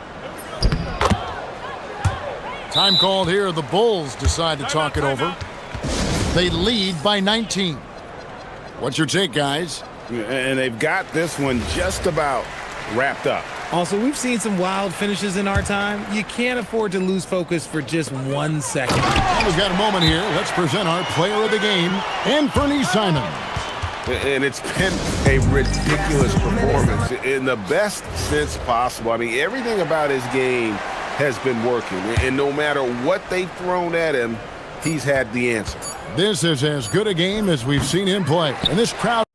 Time called here. The Bulls decide to talk it over. They lead by 19. What's your take, guys? And they've got this one just about wrapped up. Also, we've seen some wild finishes in our time. You can't afford to lose focus for just 1 second. Well, we've got a moment here. Let's present our player of the game, Anthony Simons. And it's been a ridiculous performance in the best sense possible. I mean, everything about his game has been working. And no matter what they've thrown at him, he's had the answer. This is as good a game as we've seen him play. And this crowd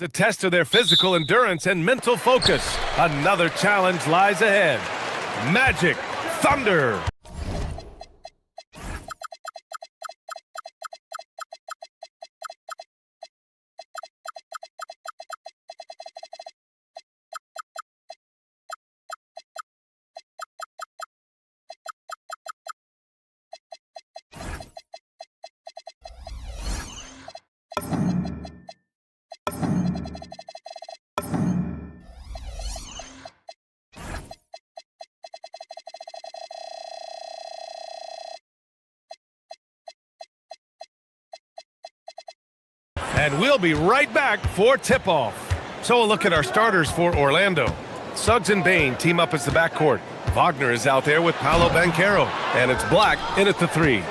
The test of their physical endurance and mental focus. Another challenge lies ahead. Magic Thunder. And we'll be right back for tip-off. So a look at our starters for Orlando. Suggs and Bain team up as the backcourt. Wagner is out there with Paolo Banchero. And it's Black in at the 3.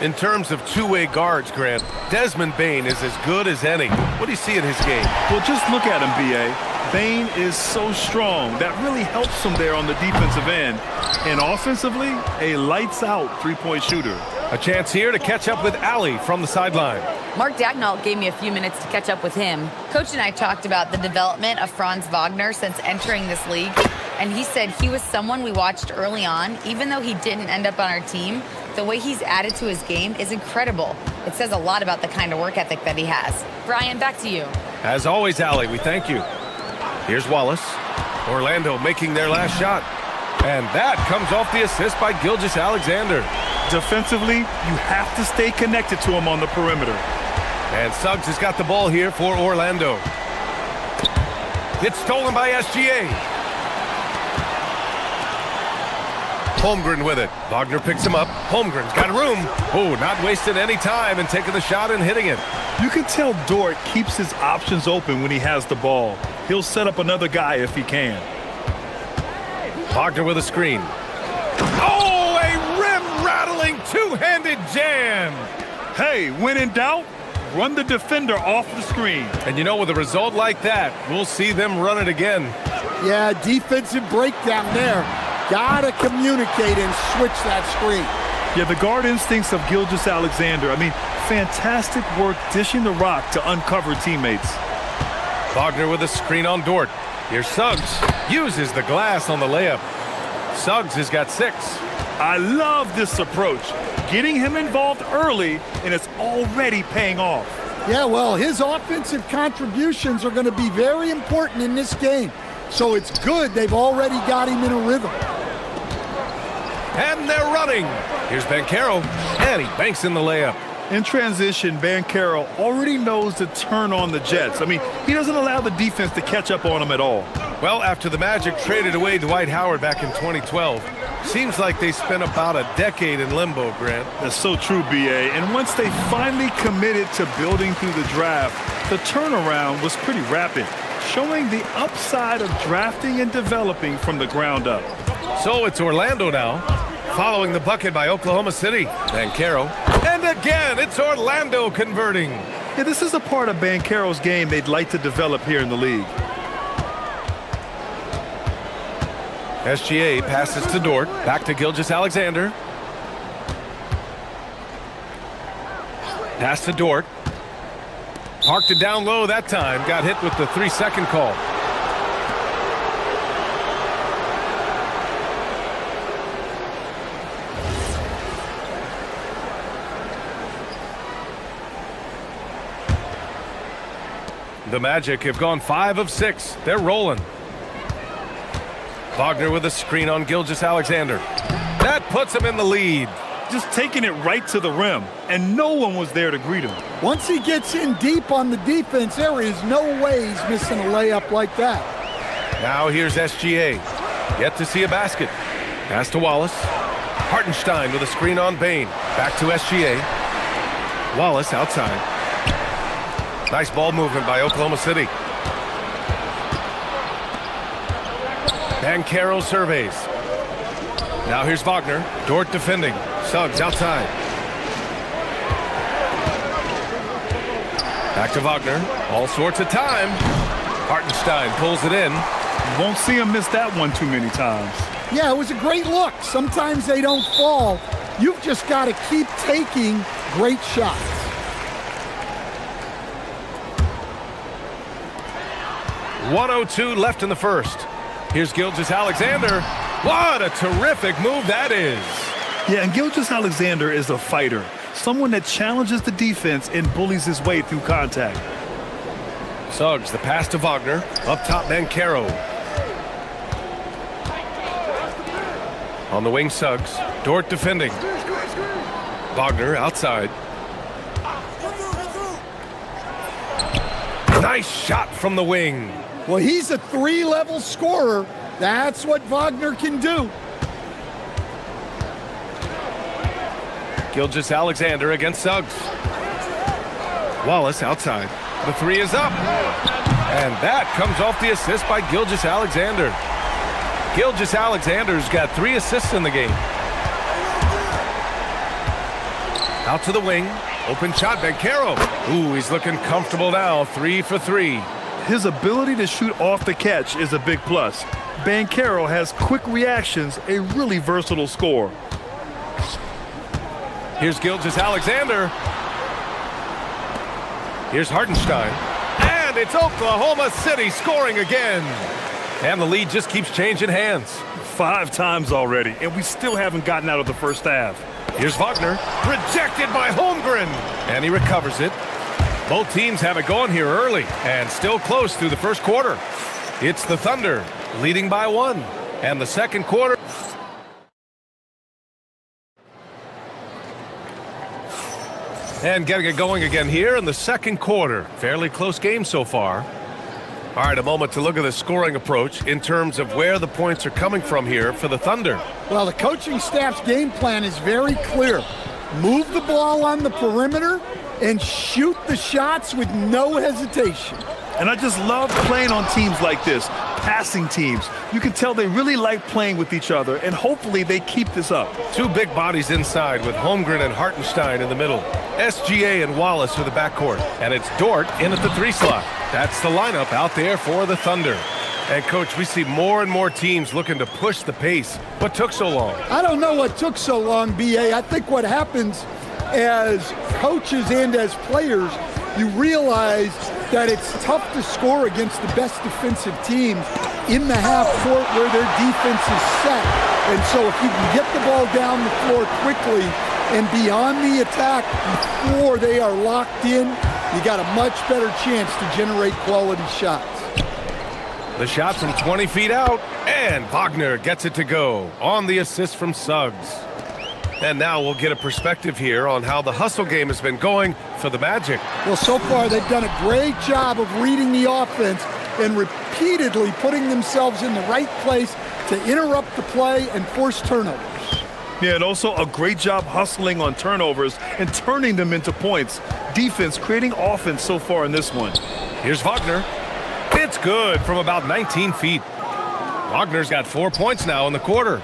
In terms of two-way guards, Grant, Desmond Bain is as good as any. What do you see in his game? Well, just look at him, B.A. Bain is so strong. That really helps him there on the defensive end. And offensively, a lights-out three-point shooter. A chance here to catch up with Ali from the sideline. Mark Dagnall gave me a few minutes to catch up with him. Coach and I talked about the development of Franz Wagner since entering this league, and he said he was someone we watched early on. Even though he didn't end up on our team, the way he's added to his game is incredible. It says a lot about the kind of work ethic that he has. Brian, back to you. As always, Ali, we thank you. Here's Wallace. Orlando making their last shot. And that comes off the assist by Gilgeous-Alexander. Defensively, you have to stay connected to him on the perimeter. And Suggs has got the ball here for Orlando. It's stolen by SGA. Holmgren with it. Wagner picks him up. Holmgren's got room. Oh, not wasting any time and taking the shot and hitting it. You can tell Dort keeps his options open when he has the ball. He'll set up another guy if he can. Wagner with a screen. Oh, a rim-rattling two-handed jam. Hey, when in doubt, run the defender off the screen. And you know, with a result like that, we'll see them run it again. Yeah, defensive breakdown there. Gotta communicate and switch that screen. Yeah, the guard instincts of Gilgeous-Alexander. I mean, fantastic work dishing the rock to uncover teammates. Wagner with a screen on Dort. Here's Suggs. Uses the glass on the layup. Suggs has got 6. I love this approach. Getting him involved early, and it's already paying off. Yeah, well, his offensive contributions are going to be very important in this game. So it's good they've already got him in a rhythm. And they're running. Here's Banchero, and he banks in the layup. In transition, Banchero already knows to turn on the Jets. I mean, he doesn't allow the defense to catch up on him at all. Well, after the Magic traded away Dwight Howard back in 2012, seems like they spent about a decade in limbo, Grant. That's so true, B.A. And once they finally committed to building through the draft, the turnaround was pretty rapid, showing the upside of drafting and developing from the ground up. So it's Orlando now, following the bucket by Oklahoma City. Banchero. And again, it's Orlando converting. Yeah, this is a part of Banchero's game they'd like to develop here in the league. SGA passes to Dort. Back to Gilgeous-Alexander. Pass to Dort. Parked it down low that time. Got hit with the 3-second call. The Magic have gone 5 of 6. They're rolling. Wagner with a screen on Gilgeous-Alexander. That puts him in the lead. Just taking it right to the rim, and no one was there to greet him. Once he gets in deep on the defense, there is no way he's missing a layup like that. Now here's SGA. Yet to see a basket. Pass to Wallace. Hartenstein with a screen on Bain. Back to SGA. Wallace outside. Nice ball movement by Oklahoma City. Banchero surveys. Now here's Wagner. Dort defending. Suggs outside. Back to Wagner. All sorts of time. Hartenstein pulls it in. You won't see him miss that one too many times. Yeah, it was a great look. Sometimes they don't fall. You've just got to keep taking great shots. 1:02 left in the first. Here's Gilgeous-Alexander. What a terrific move that is. Yeah, and Gilgeous-Alexander is a fighter, someone that challenges the defense and bullies his way through contact. Suggs, the pass to Wagner. Up top, Bankero. On the wing, Suggs. Dort defending. Wagner outside. Nice shot from the wing. Well, he's a three-level scorer. That's what Wagner can do. Gilgeous-Alexander against Suggs. Wallace outside. The three is up. And that comes off the assist by Gilgeous-Alexander. Gilgeous-Alexander's got 3 assists in the game. Out to the wing. Open shot, Bankero. Ooh, he's looking comfortable now. 3 for 3. His ability to shoot off the catch is a big plus. Bankero has quick reactions, a really versatile scorer. Here's Gilgeous-Alexander. Here's Hartenstein. And it's Oklahoma City scoring again. And the lead just keeps changing hands. 5 times already, and we still haven't gotten out of the first half. Here's Wagner. Rejected by Holmgren. And he recovers it. Both teams have it going here early and still close through the first quarter. It's the Thunder leading by 1. And the second quarter. And getting it going again here in the second quarter. Fairly close game so far. All right, a moment to look at the scoring approach in terms of where the points are coming from here for the Thunder. Well, the coaching staff's game plan is very clear. Move the ball on the perimeter and shoot the shots with no hesitation. And I just love playing on teams like this, passing teams. You can tell they really like playing with each other, and hopefully they keep this up. 2 big bodies inside with Holmgren and Hartenstein in the middle. SGA and Wallace for the backcourt. And it's Dort in at the 3 slot. That's the lineup out there for the Thunder. And, Coach, we see more and more teams looking to push the pace. What took so long? I don't know what took so long, B.A. I think what happens as coaches and as players, you realize that it's tough to score against the best defensive teams in the half court where their defense is set. And so if you can get the ball down the floor quickly and beyond the attack before they are locked in, you got a much better chance to generate quality shots. The shot from 20 feet out, and Wagner gets it to go on the assist from Suggs. And now we'll get a perspective here on how the hustle game has been going for the Magic. Well, so far they've done a great job of reading the offense and repeatedly putting themselves in the right place to interrupt the play and force turnovers. Yeah, and also a great job hustling on turnovers and turning them into points. Defense creating offense so far in this one. Here's Wagner. It's good from about 19 feet. Wagner's got 4 points now in the quarter.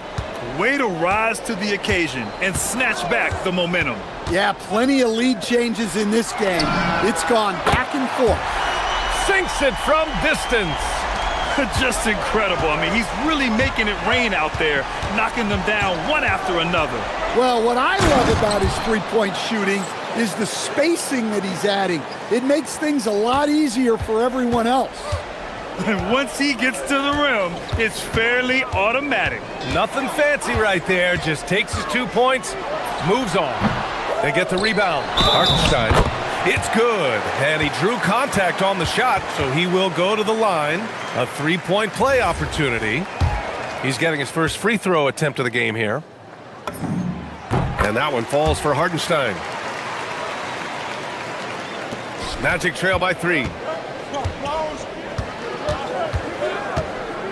Way to rise to the occasion and snatch back the momentum. Yeah, plenty of lead changes in this game. It's gone back and forth. Sinks it from distance. Just incredible. I mean, he's really making it rain out there, knocking them down one after another. Well, what I love about his three-point shooting is the spacing that he's adding. It makes things a lot easier for everyone else. And once he gets to the rim, it's fairly automatic. Nothing fancy right there. Just takes his 2 points, moves on. They get the rebound. Hartenstein. It's good. And he drew contact on the shot, so he will go to the line. A 3-point play opportunity. He's getting his first free throw attempt of the game here. And that one falls for Hartenstein. Magic trail by 3.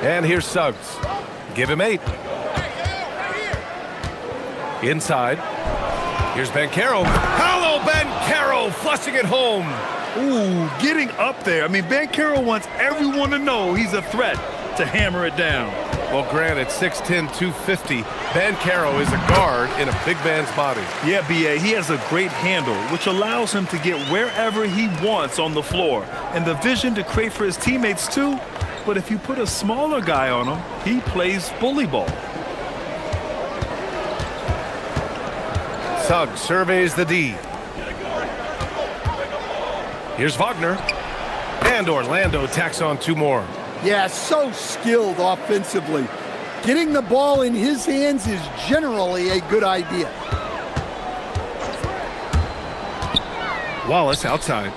And here's Suggs. Give him 8. Inside. Here's Bankero. Hello, Bankero, flushing it home. Ooh, getting up there. I mean, Bankero wants everyone to know he's a threat to hammer it down. Well, granted, 6'10", 250. Bankero is a guard in a big man's body. Yeah, B.A., he has a great handle, which allows him to get wherever he wants on the floor. And the vision to create for his teammates, too. But if you put a smaller guy on him, he plays bully ball. Suggs surveys the D. Here's Wagner. And And Orlando tacks on 2 more. Yeah, so skilled offensively. Getting the ball in his hands is generally a good idea. Wallace outside.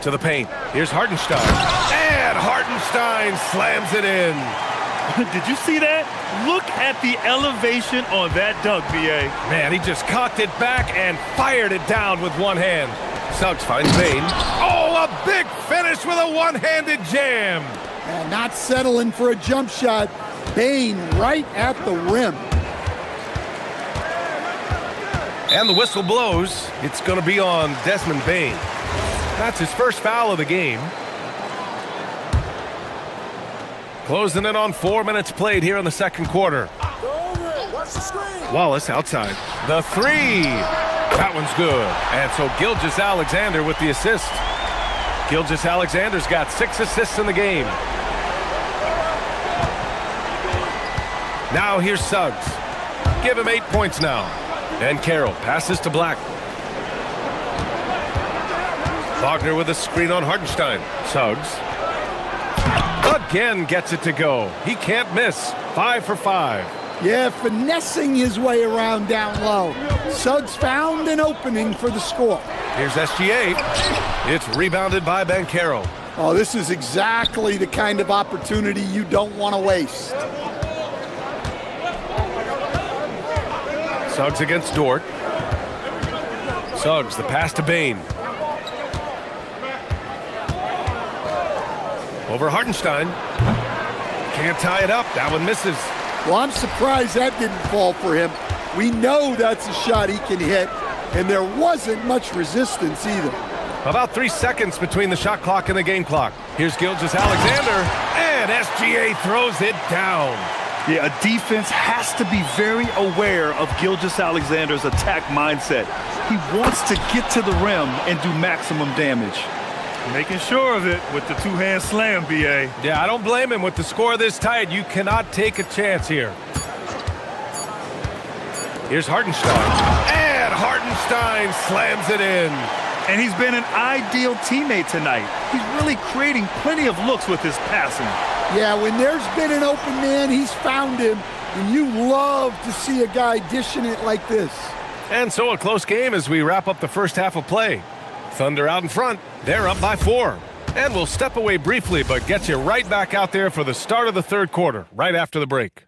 To the paint. Here's Hartenstein. And Hartenstein slams it in. Did you see that? Look at the elevation on that dunk, B.A. Man, he just cocked it back and fired it down with one hand. Suggs finds Bain. Oh, a big finish with a one-handed jam. And not settling for a jump shot. Bain right at the rim. And the whistle blows. It's going to be on Desmond Bain. That's his first foul of the game. Closing in on 4 minutes played here in the second quarter. Wallace outside. The 3. That one's good. And so Gilgeous-Alexander with the assist. Gilgeous-Alexander's got 6 assists in the game. Now here's Suggs. Give him 8 points now. And Carroll passes to Black. Wagner with a screen on Hartenstein. Suggs. Again gets it to go. He can't miss. 5 for 5. Yeah, finessing his way around down low. Suggs found an opening for the score. Here's SGA. It's rebounded by Banchero. Oh, this is exactly the kind of opportunity you don't want to waste. Suggs against Dort. Suggs, the pass to Bain. Over Hartenstein. Can't tie it up. That one misses. Well, I'm surprised that didn't fall for him. We know that's a shot he can hit, and there wasn't much resistance either. About 3 seconds between the shot clock and the game clock. Here's Gilgeous-Alexander, and SGA throws it down. Yeah, a defense has to be very aware of Gilgeous-Alexander's attack mindset. He wants to get to the rim and do maximum damage. Making sure of it with the two-hand slam, B.A. Yeah, I don't blame him. With the score this tight, you cannot take a chance here. Here's Hartenstein. And Hartenstein slams it in. And he's been an ideal teammate tonight. He's really creating plenty of looks with his passing. Yeah, when there's been an open man, he's found him. And you love to see a guy dishing it like this. And so a close game as we wrap up the first half of play. Thunder out in front. They're up by 4. And we'll step away briefly, but get you right back out there for the start of the third quarter, right after the break.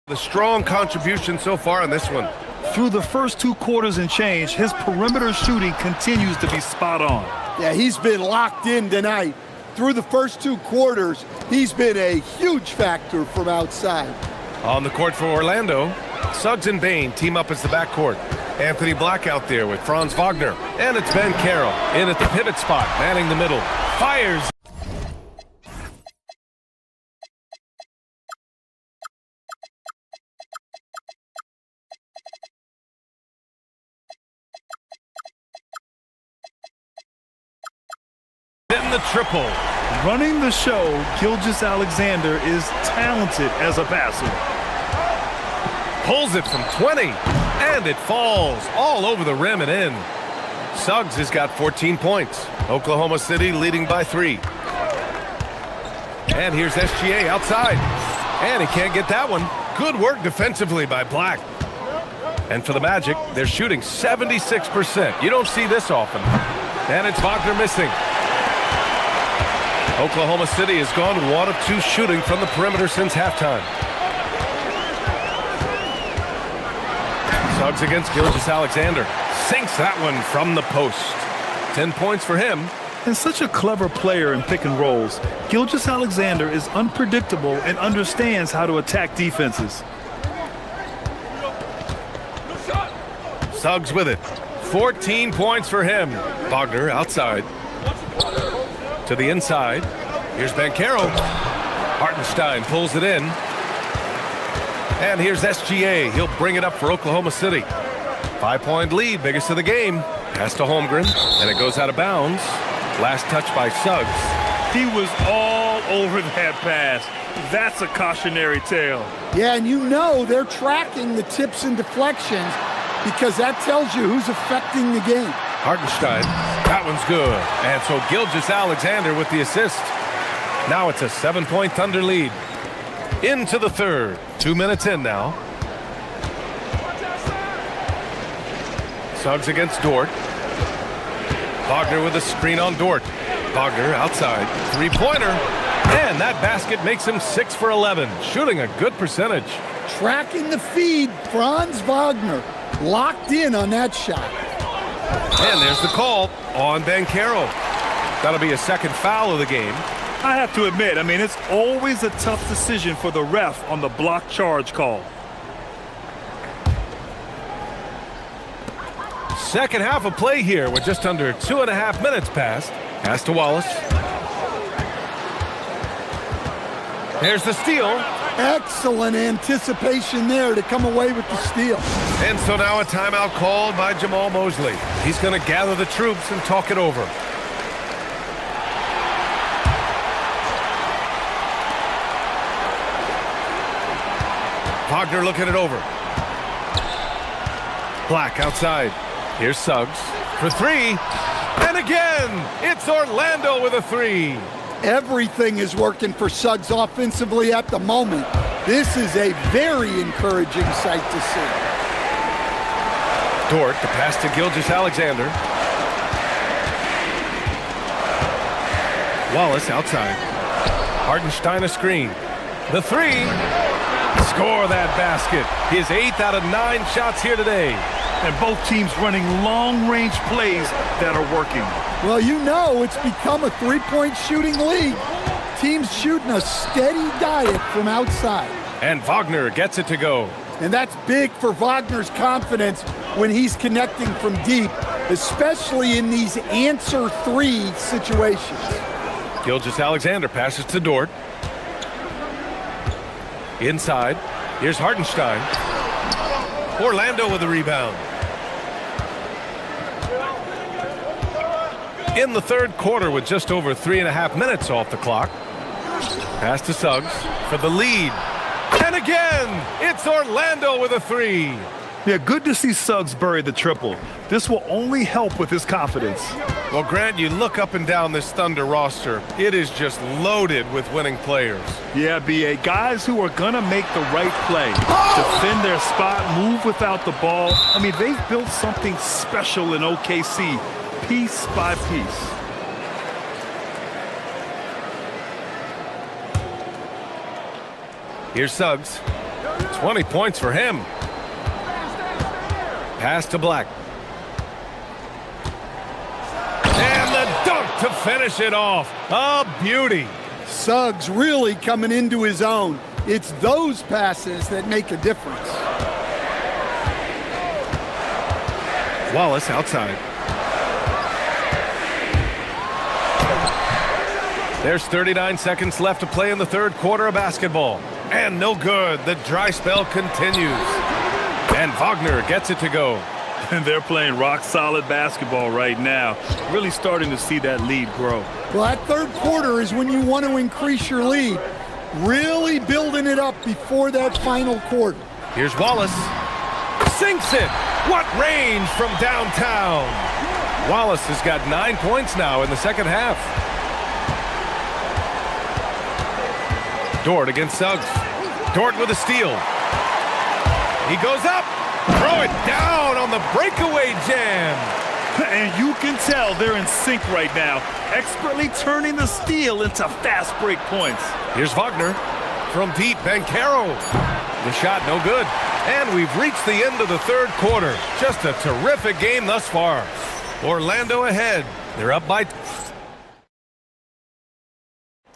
The strong contribution so far in this one. Through the first 2 quarters and change, his perimeter shooting continues to be spot on. Yeah, he's been locked in tonight. Through the first 2 quarters, he's been a huge factor from outside. On the court for Orlando, Suggs and Bain team up as the backcourt. Anthony Black out there with Franz Wagner. And it's Ben Carroll in at the pivot spot, manning the middle. Fires. In the triple. Running the show, Gilgeous-Alexander is talented as a passer. Pulls it from 20, and it falls all over the rim and in. Suggs has got 14 points. Oklahoma City leading by 3. And here's SGA outside. And he can't get that one. Good work defensively by Black. And for the Magic, they're shooting 76%. You don't see this often. And it's Wagner missing. Oklahoma City has gone 1 of 2 shooting from the perimeter since halftime. Suggs against Gilgeous-Alexander. Sinks that one from the post. 10 points for him. And such a clever player in pick and rolls, Gilgeous-Alexander is unpredictable and understands how to attack defenses. Suggs with it. 14 points for him. Wagner outside. To the inside. Here's Banchero. Hartenstein pulls it in. And here's SGA. He'll bring it up for Oklahoma City. 5-point lead, biggest of the game. Pass to Holmgren, and it goes out of bounds. Last touch by Suggs. He was all over that pass. That's a cautionary tale. Yeah, and you know they're tracking the tips and deflections because that tells you who's affecting the game. Hartenstein, that one's good. And so Gilgeous-Alexander with the assist. Now it's a 7-point Thunder lead. Into the third. 2 minutes in now. Suggs against Dort. Wagner with a screen on Dort. Wagner outside. 3-pointer. And that basket makes him 6 for 11. Shooting a good percentage. Tracking the feed, Franz Wagner. Locked in on that shot. And there's the call on Banchero. That'll be a second foul of the game. I have to admit, it's always a tough decision for the ref on the block charge call. Second half of play here with just under 2.5 minutes passed. Pass to Wallace. There's the steal. Excellent anticipation there to come away with the steal. And so now a timeout called by Jamal Mosley. He's going to gather the troops and talk it over. Wagner looking it over. Black outside. Here's Suggs for 3. And again, it's Orlando with a 3. Everything is working for Suggs offensively at the moment. This is a very encouraging sight to see. Dort, the pass to Gilgeous-Alexander. Wallace outside. Hartenstein a screen. The 3. Score that basket. His 8th out of 9 shots here today. And both teams running long-range plays that are working. Well, you know it's become a 3-point shooting league. Teams shooting a steady diet from outside. And Wagner gets it to go. And that's big for Wagner's confidence when he's connecting from deep, especially in these answer 3 situations. Gilgeous-Alexander passes to Dort. Inside. Here's Hartenstein. Orlando with the rebound. In the third quarter with just over 3.5 minutes off the clock. Pass to Suggs for the lead. And again, it's Orlando with a 3. Yeah, good to see Suggs bury the triple. This will only help with his confidence. Well, Grant, you look up and down this Thunder roster. It is just loaded with winning players. Yeah, B.A. Guys who are going to make the right play. Defend their spot, move without the ball. They've built something special in OKC, piece by piece. Here's Suggs. 20 points for him. Pass to Black. And the dunk to finish it off. A beauty. Suggs really coming into his own. It's those passes that make a difference. Wallace outside. There's 39 seconds left to play in the third quarter of basketball. And no good. The dry spell continues. And Wagner gets it to go. And they're playing rock-solid basketball right now. Really starting to see that lead grow. Well, that third quarter is when you want to increase your lead. Really building it up before that final quarter. Here's Wallace. Sinks it. What range from downtown. Wallace has got 9 points now in the second half. Dort against Suggs. Dort with a steal. He goes up. Throw it down on the breakaway jam. And you can tell they're in sync right now, expertly turning the steal into fast break points. Here's Wagner from deep. Bancaro. The shot no good. And we've reached the end of the third quarter. Just a terrific game thus far. Orlando ahead. They're up by...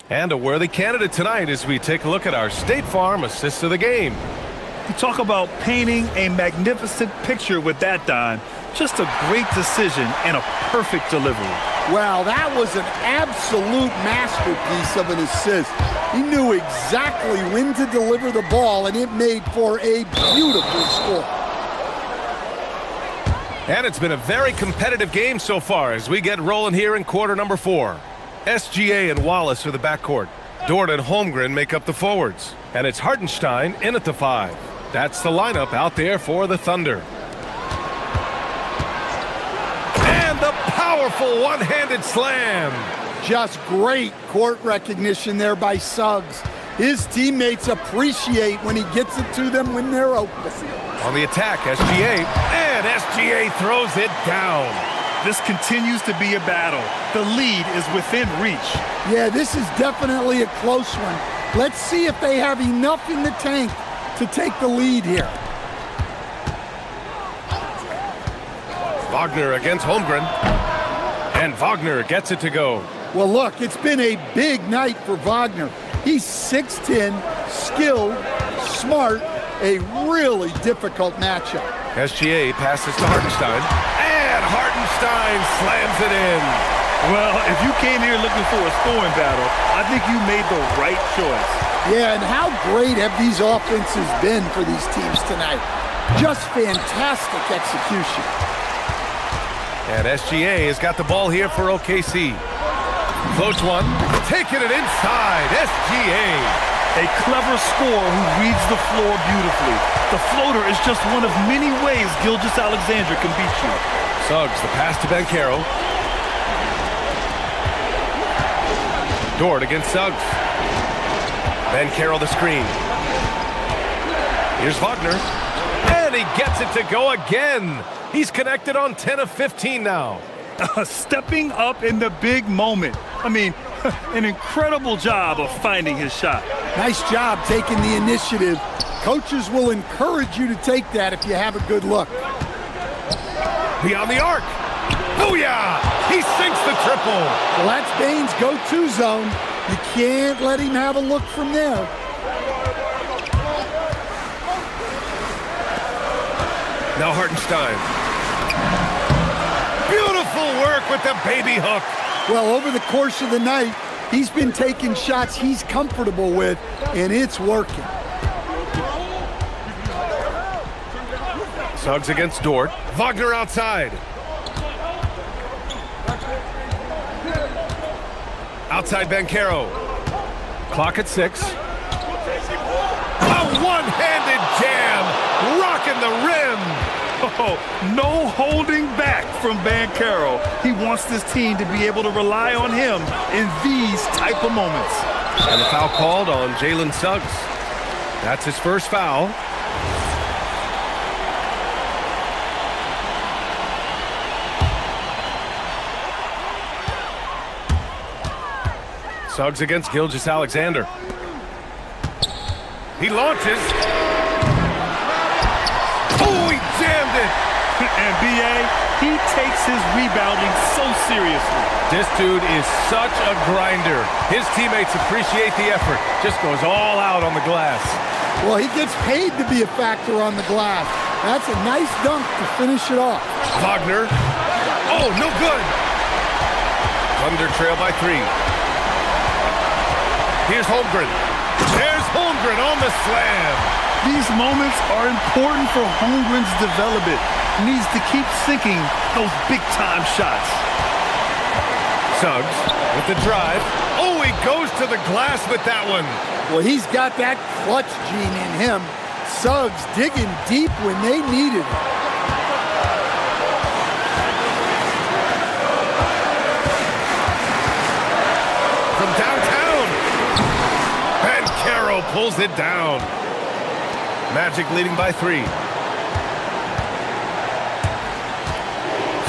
And a worthy candidate tonight as we take a look at our State Farm assist of the game. You talk about painting a magnificent picture with that dime. Just a great decision and a perfect delivery. Wow, that was an absolute masterpiece of an assist. He knew exactly when to deliver the ball, and it made for a beautiful score. And it's been a very competitive game so far as we get rolling here in quarter number 4. SGA and Wallace are the backcourt. Dort and Holmgren make up the forwards. And it's Hartenstein in at the 5. That's the lineup out there for the Thunder. And the powerful one-handed slam. Just great court recognition there by Suggs. His teammates appreciate when he gets it to them when they're open. On the attack, SGA. And SGA throws it down. This continues to be a battle. The lead is within reach. Yeah, this is definitely a close one. Let's see if they have enough in the tank to take the lead here. Wagner against Holmgren. And Wagner gets it to go. Well, look, it's been a big night for Wagner. He's 6'10", skilled, smart, a really difficult matchup. SGA passes to Hartenstein. And Hartenstein slams it in. Well, if you came here looking for a scoring battle, I think you made the right choice. Yeah, and how great have these offenses been for these teams tonight? Just fantastic execution. And SGA has got the ball here for OKC. Floats one, taking it inside, SGA. A clever scorer who reads the floor beautifully. The floater is just one of many ways Gilgeous-Alexander can beat you. Suggs, the pass to Bancaro. Dort against Suggs. Bancaro the screen. Here's Wagner. And he gets it to go again. He's connected on 10 of 15 now. Stepping up in the big moment. I mean, an incredible job of finding his shot. Nice job taking the initiative. Coaches will encourage you to take that if you have a good look. Beyond the arc. Booyah! He sinks the triple. Well, that's Bain's go-to zone. You can't let him have a look from there. Now Hartenstein. Beautiful work with the baby hook. Well, over the course of the night, he's been taking shots he's comfortable with, and it's working. Suggs against Dort. Wagner outside. Outside Bancaro. Clock at 6. A one-handed jam, rocking the rim. Oh, no holding back from Bancaro. He wants this team to be able to rely on him in these type of moments. And the foul called on Jalen Suggs. That's his first foul. Suggs against Gilgeous-Alexander. He launches. Oh, he jammed it. And B.A., he takes his rebounding so seriously. This dude is such a grinder. His teammates appreciate the effort. Just goes all out on the glass. Well, he gets paid to be a factor on the glass. That's a nice dunk to finish it off. Wagner. Oh, no good. Thunder trail by 3. Here's Holmgren. There's Holmgren on the slam. These moments are important for Holmgren's development. He needs to keep sinking those big-time shots. Suggs with the drive. Oh, he goes to the glass with that one. Well, he's got that clutch gene in him. Suggs digging deep when they needed it. From downtown. Whistle pulls it down. Magic leading by 3.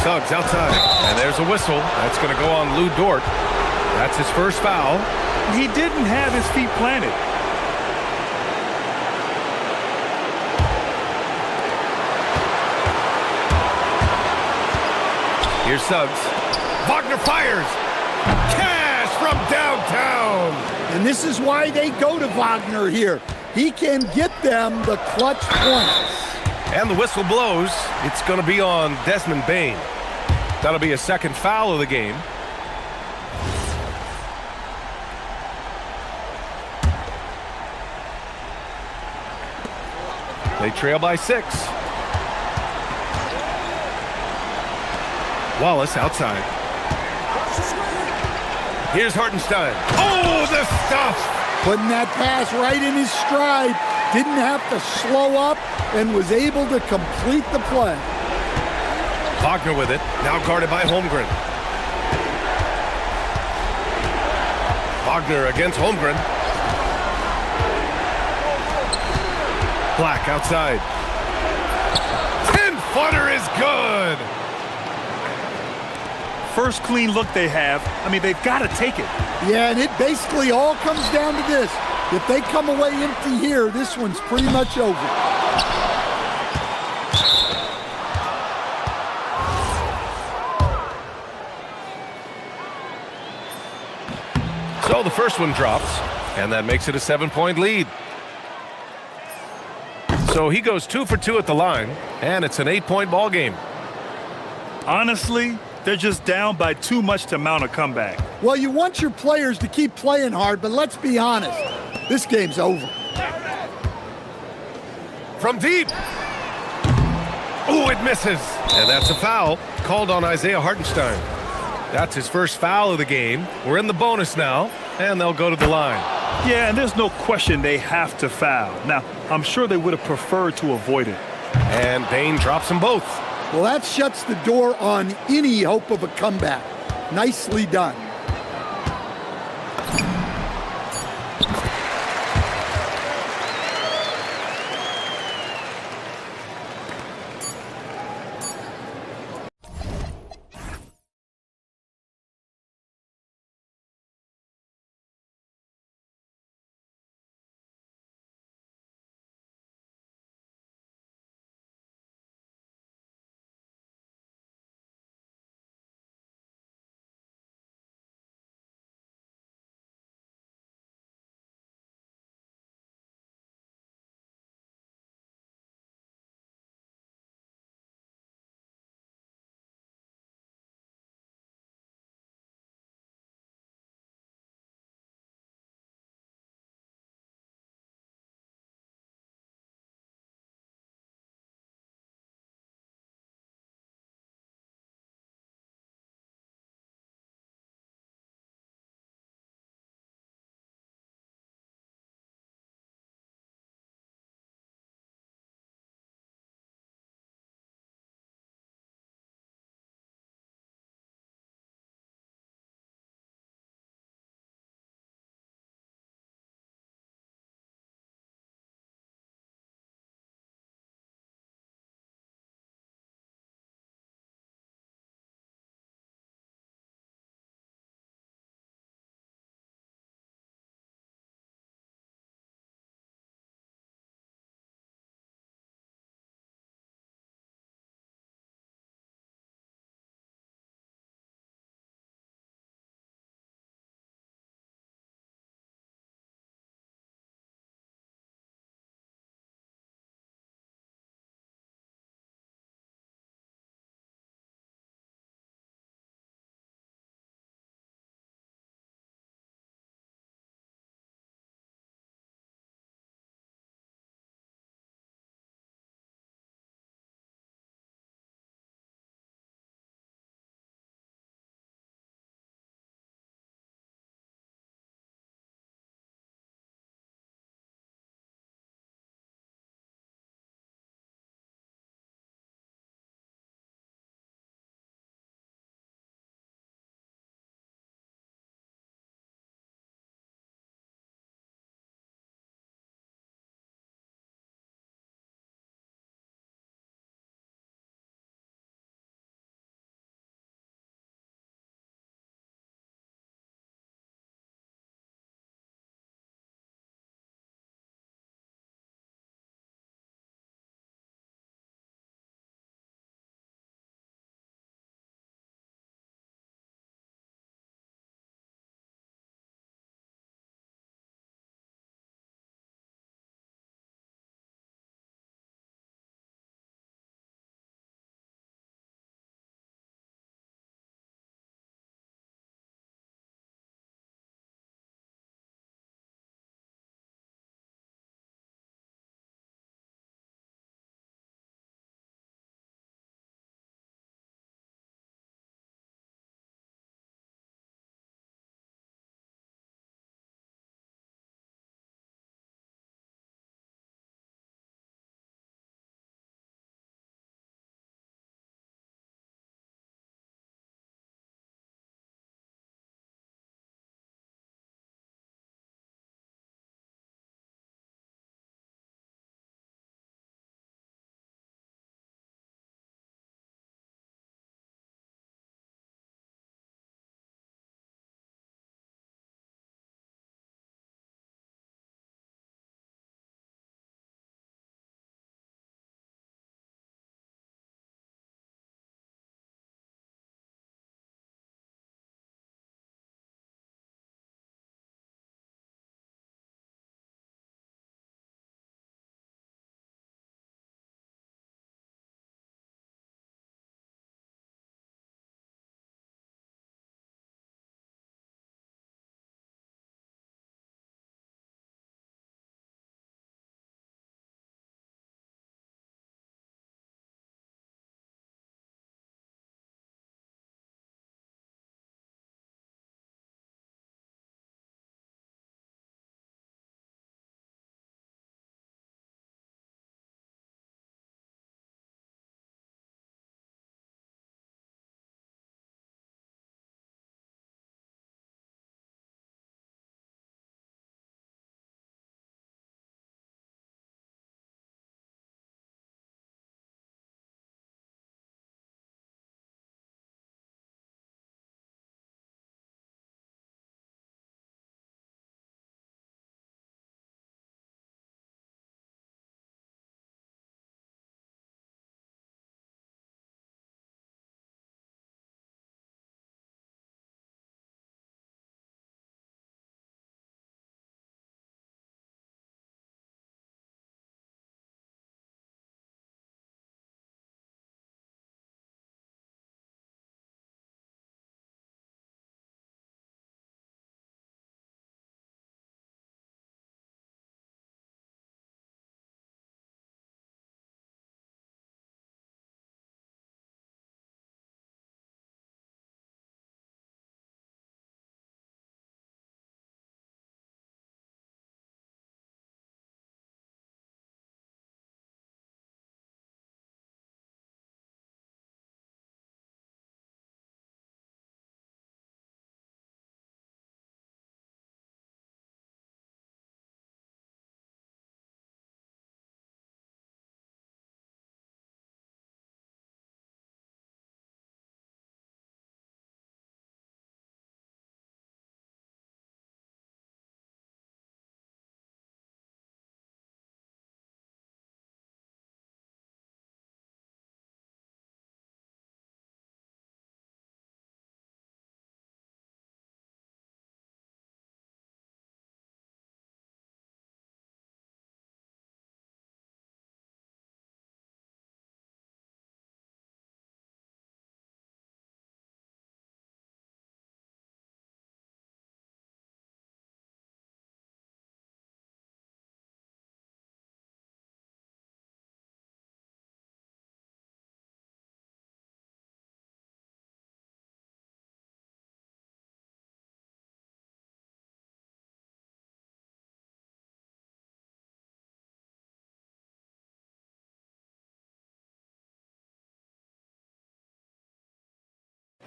Suggs outside, and there's a whistle. That's going to go on Lou Dort. That's his first foul. He didn't have his feet planted. Here's Suggs. Wagner fires. Cash from downtown. And this is why they go to Wagner here. He can get them the clutch points. And the whistle blows. It's going to be on Desmond Bane. That'll be a second foul of the game. They trail by 6. Wallace outside. Here's Hartenstein. Oh, the stuff! Putting that pass right in his stride. Didn't have to slow up and was able to complete the play. Wagner with it. Now guarded by Holmgren. Wagner against Holmgren. Black outside. 10-footer is good. First clean look they have. I mean, they've got to take it. Yeah, and it basically all comes down to this. If they come away empty here, this one's pretty much over. So the first one drops, and that makes it a 7-point lead. So he goes 2 for 2 at the line, and it's an 8-point ball game. Honestly, they're just down by too much to mount a comeback. Well, you want your players to keep playing hard, but let's be honest. This game's over. From deep. Oh, it misses. And that's a foul called on Isaiah Hartenstein. That's his first foul of the game. We're in the bonus now, and they'll go to the line. Yeah, and there's no question they have to foul. Now, I'm sure they would have preferred to avoid it. And Bane drops them both. Well, that shuts the door on any hope of a comeback. Nicely done.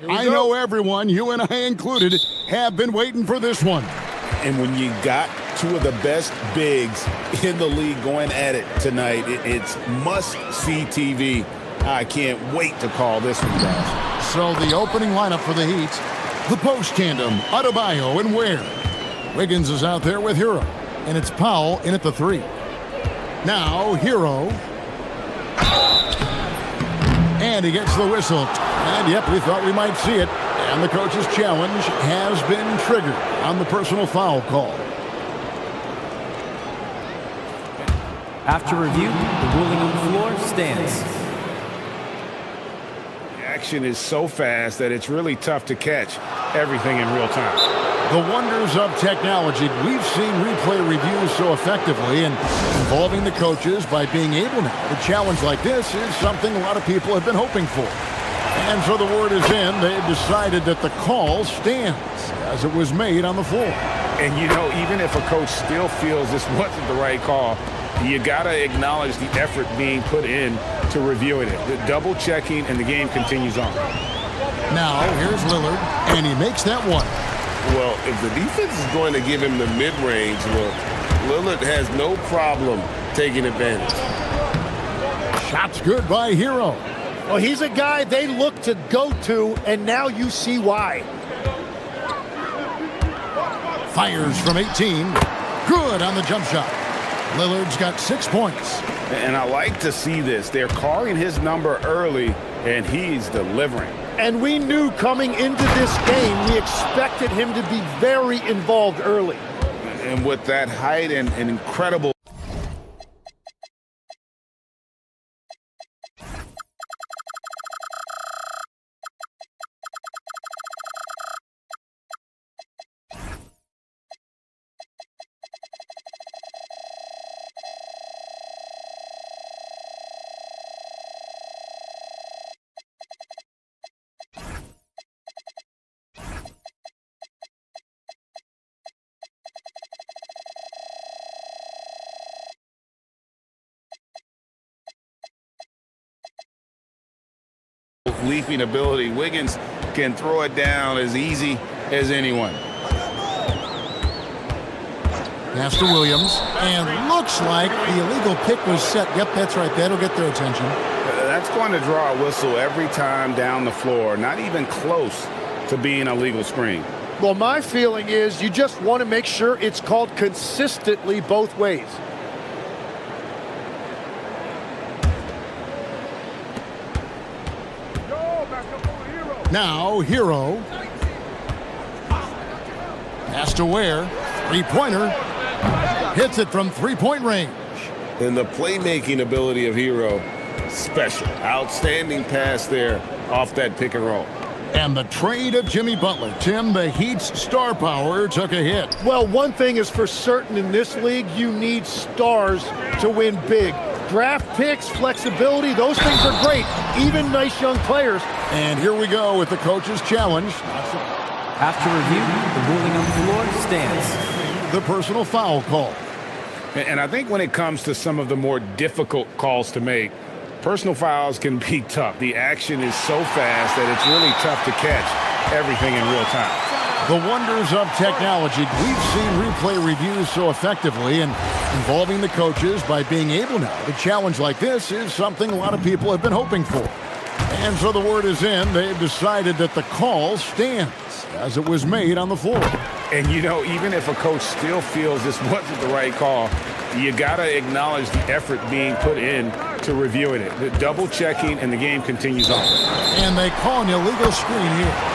I know everyone, you and I included, have been waiting for this one. And when you got two of the best bigs in the league going at it tonight, it's must-see TV. I can't wait to call this one, guys. So the opening lineup for the Heat, the post tandem, Adebayo and Ware. Wiggins is out there with Hero, and it's Powell in at the 3. Now Hero. And he gets the whistle. And yep, we thought we might see it. And the coach's challenge has been triggered on the personal foul call. After review, the ruling on the floor stands. The action is so fast that it's really tough to catch everything in real time. The wonders of technology. We've seen replay reviews so effectively, and involving the coaches by being able now to challenge like this is something a lot of people have been hoping for. And so the word is in. They've decided that the call stands as it was made on the floor. And, you know, even if a coach still feels this wasn't the right call, you got to acknowledge the effort being put in to reviewing it. The double checking, and the game continues on. Now, here's Lillard, and he makes that one. Well, if the defense is going to give him the mid-range look, Lillard has no problem taking advantage. Shot's good by Hero. Well, he's a guy they look to go to, and now you see why. Fires from 18. Good on the jump shot. Lillard's got 6 points. And I like to see this. They're calling his number early, and he's delivering. And we knew coming into this game, we expected him to be very involved early. And with that height and incredible leaping ability, Wiggins can throw it down as easy as anyone. Pass to Williams, and looks like the illegal pick was set. Yep, that's right. That'll get their attention. That's going to draw a whistle every time down the floor. Not even close to being a legal screen. Well, my feeling is you just want to make sure it's called consistently both ways. Now, Hero. Pass to Ware. Three-pointer. Hits it from three-point range. And the playmaking ability of Hero, special. Outstanding pass there off that pick and roll. And the trade of Jimmy Butler. Tim, the Heat's star power took a hit. Well, one thing is for certain in this league, you need stars to win big. Draft picks, flexibility, those things are great. Even nice young players. And here we go with the coach's challenge. After review, the ruling on the floor stands. The personal foul call. And I think when it comes to some of the more difficult calls to make, personal fouls can be tough. The action is so fast that it's really tough to catch everything in real time. The wonders of technology. We've seen replay reviews so effectively, and involving the coaches by being able now to challenge like this is something a lot of people have been hoping for. And so the word is in. They've decided that the call stands as it was made on the floor. And, you know, even if a coach still feels this wasn't the right call, you got to acknowledge the effort being put in to reviewing it. The double checking, and the game continues on. And they call an illegal screen here.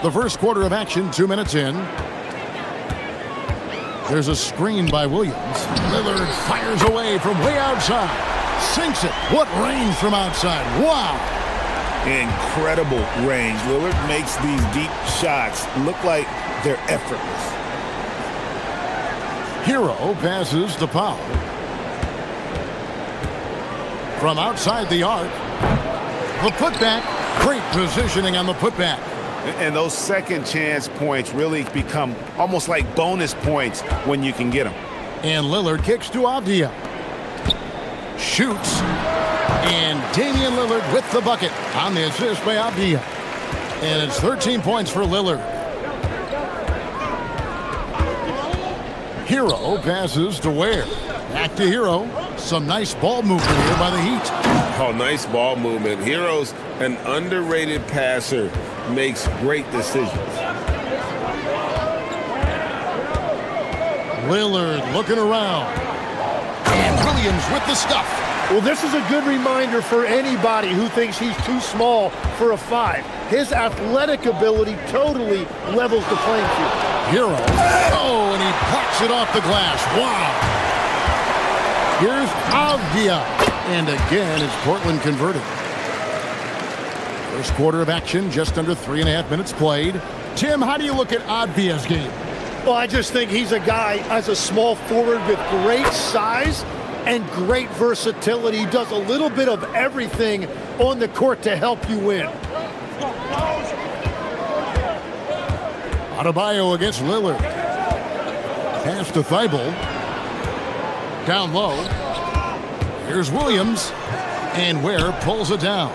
The first quarter of action, 2 minutes in. There's a screen by Williams. Lillard fires away from way outside. Sinks it. What range from outside. Wow. Incredible range. Lillard makes these deep shots look like they're effortless. Hero passes to Powell. From outside the arc. The putback. Great positioning on the putback. And those second chance points really become almost like bonus points when you can get them. And Lillard kicks to Avdia. Shoots. And Damian Lillard with the bucket on the assist by Avdia. And it's 13 points for Lillard. Hero passes to Ware. Back to Hero. Some nice ball movement here by the Heat. Oh, nice ball movement. Hero's an underrated passer. Makes great decisions. Lillard looking around. And Williams with the stuff. Well, this is a good reminder for anybody who thinks he's too small for a 5. His athletic ability totally levels the playing field. Hero. Oh, and he plucks it off the glass. Wow. Here's Avdia. And again, it's Portland converted. First quarter of action, just under 3.5 minutes played. Tim, how do you look at Avdia's game? Well, I just think he's a guy as a small forward with great size and great versatility. He does a little bit of everything on the court to help you win. Adebayo against Lillard. Pass to Thibault. Down low. Here's Williams. And Ware pulls it down.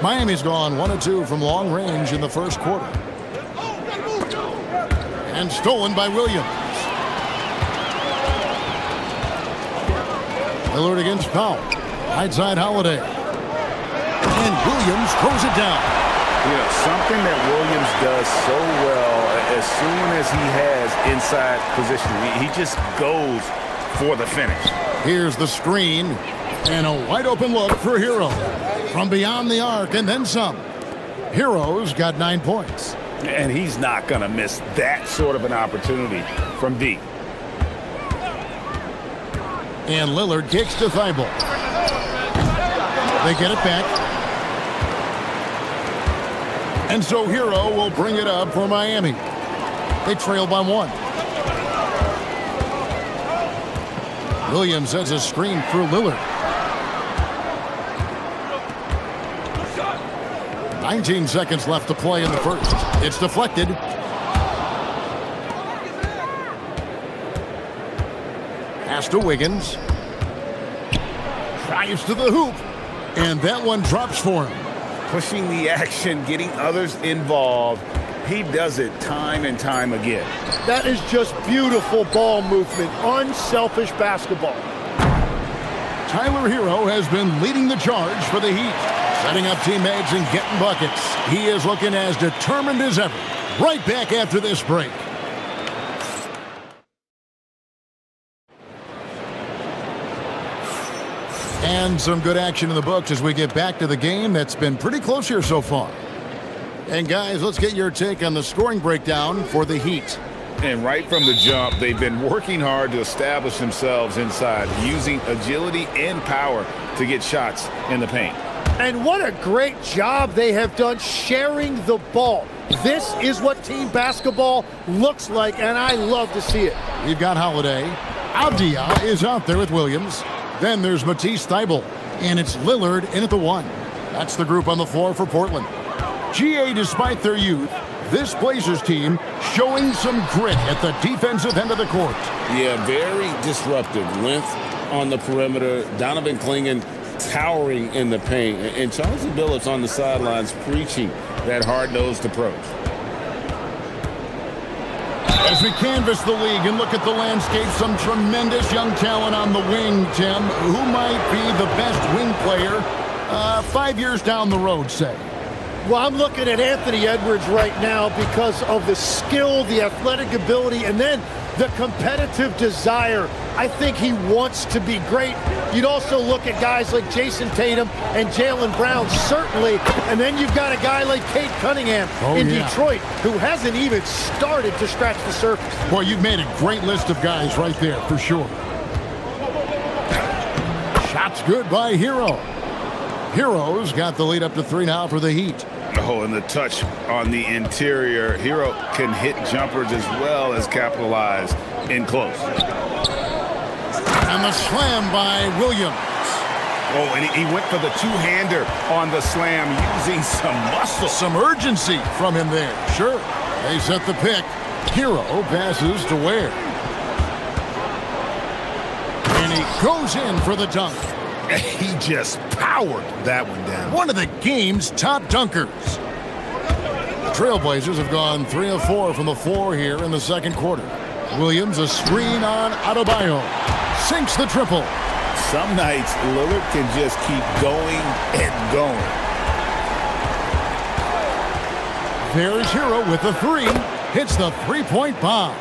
Miami's gone 1 of 2 from long range in the first quarter. And stolen by Williams. Lillard against Powell. Right side Holiday. And Williams throws it down. You know, something that Williams does so well, as soon as he has inside position, he just goes for the finish. Here's the screen. And a wide open look for Hero. From beyond the arc and then some. Hero's got 9 points. And he's not going to miss that sort of an opportunity from deep. And Lillard kicks to Thibault. They get it back. And so Hero will bring it up for Miami. They trail by 1. Williams has a screen for Lillard. 19 seconds left to play in the first. It's deflected. Pass to Wiggins. Drives to the hoop. And that one drops for him. Pushing the action, getting others involved. He does it time and time again. That is just beautiful ball movement. Unselfish basketball. Tyler Hero has been leading the charge for the Heat. Setting up teammates and getting buckets. He is looking as determined as ever. Right back after this break. And some good action in the books as we get back to the game that's been pretty close here so far. And guys, let's get your take on the scoring breakdown for the Heat. And right from the jump, they've been working hard to establish themselves inside, using agility and power to get shots in the paint. And what a great job they have done sharing the ball. This is what team basketball looks like, and I love to see it. We've got Holiday. Avdia is out there with Williams. Then there's Matisse Thybulle, and it's Lillard in at the 1. That's the group on the floor for Portland. GA, despite their youth, this Blazers team showing some grit at the defensive end of the court. Yeah, very disruptive. Length on the perimeter. Donovan Clingan towering in the paint. And Chauncey Billups on the sidelines preaching that hard-nosed approach. As we canvass the league and look at the landscape, some tremendous young talent on the wing, Tim. Who might be the best wing player 5 years down the road, say? Well, I'm looking at Anthony Edwards right now because of the skill, the athletic ability, and then the competitive desire. I think he wants to be great. You'd also look at guys like Jason Tatum and Jaylen Brown, certainly. And then you've got a guy like Cade Cunningham in Detroit, who hasn't even started to scratch the surface. Well, you've made a great list of guys right there, for sure. Shots good by Hero. Hero's got the lead up to 3 now for the Heat. Oh, and the touch on the interior. Hero can hit jumpers as well as capitalize in close. And the slam by Williams. Oh, and he went for the two-hander on the slam using some muscle. Some urgency from him there. Sure. They set the pick. Hero passes to Ware. And he goes in for the dunk. He just powered that one down. One of the game's top dunkers. The Trailblazers have gone 3 of 4 from the floor here in the second quarter. Williams, a screen on Adebayo. Sinks the triple. Some nights, Lillard can just keep going and going. There's Hero with the three. Hits the three-point bomb.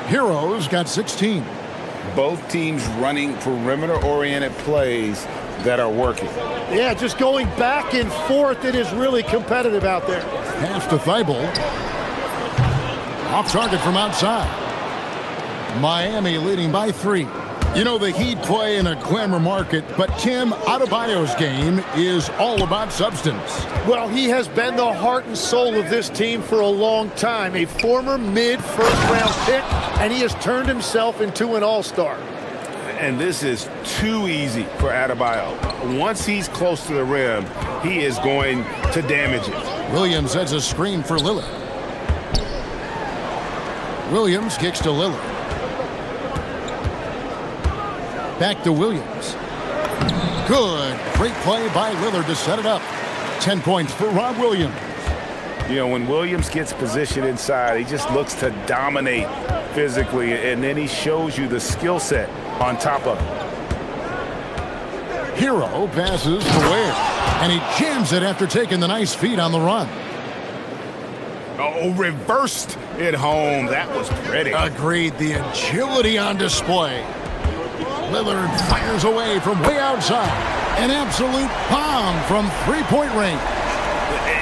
Hero's got 16. Both teams running perimeter-oriented plays that are working. Yeah, just going back and forth. It is really competitive out there. Pass to Thibault. Off target from outside. Miami leading by 3. You know, the Heat play in a glamour market, but Tim, Adebayo's game is all about substance. Well, he has been the heart and soul of this team for a long time. A former mid-first-round pick, and he has turned himself into an all-star. And this is too easy for Adebayo. Once he's close to the rim, he is going to damage it. Williams sets a screen for Lillard. Williams kicks to Lillard. Back to Williams. Good. Great play by Lillard to set it up. 10 points for Rob Williams. You know, when Williams gets positioned inside, he just looks to dominate physically, and then he shows you the skill set on top of it. Hero passes to Ware, and he jams it after taking the nice feed on the run. Oh, reversed it home. That was pretty. Agreed. The agility on display. Lillard fires away from way outside. An absolute bomb from three-point range.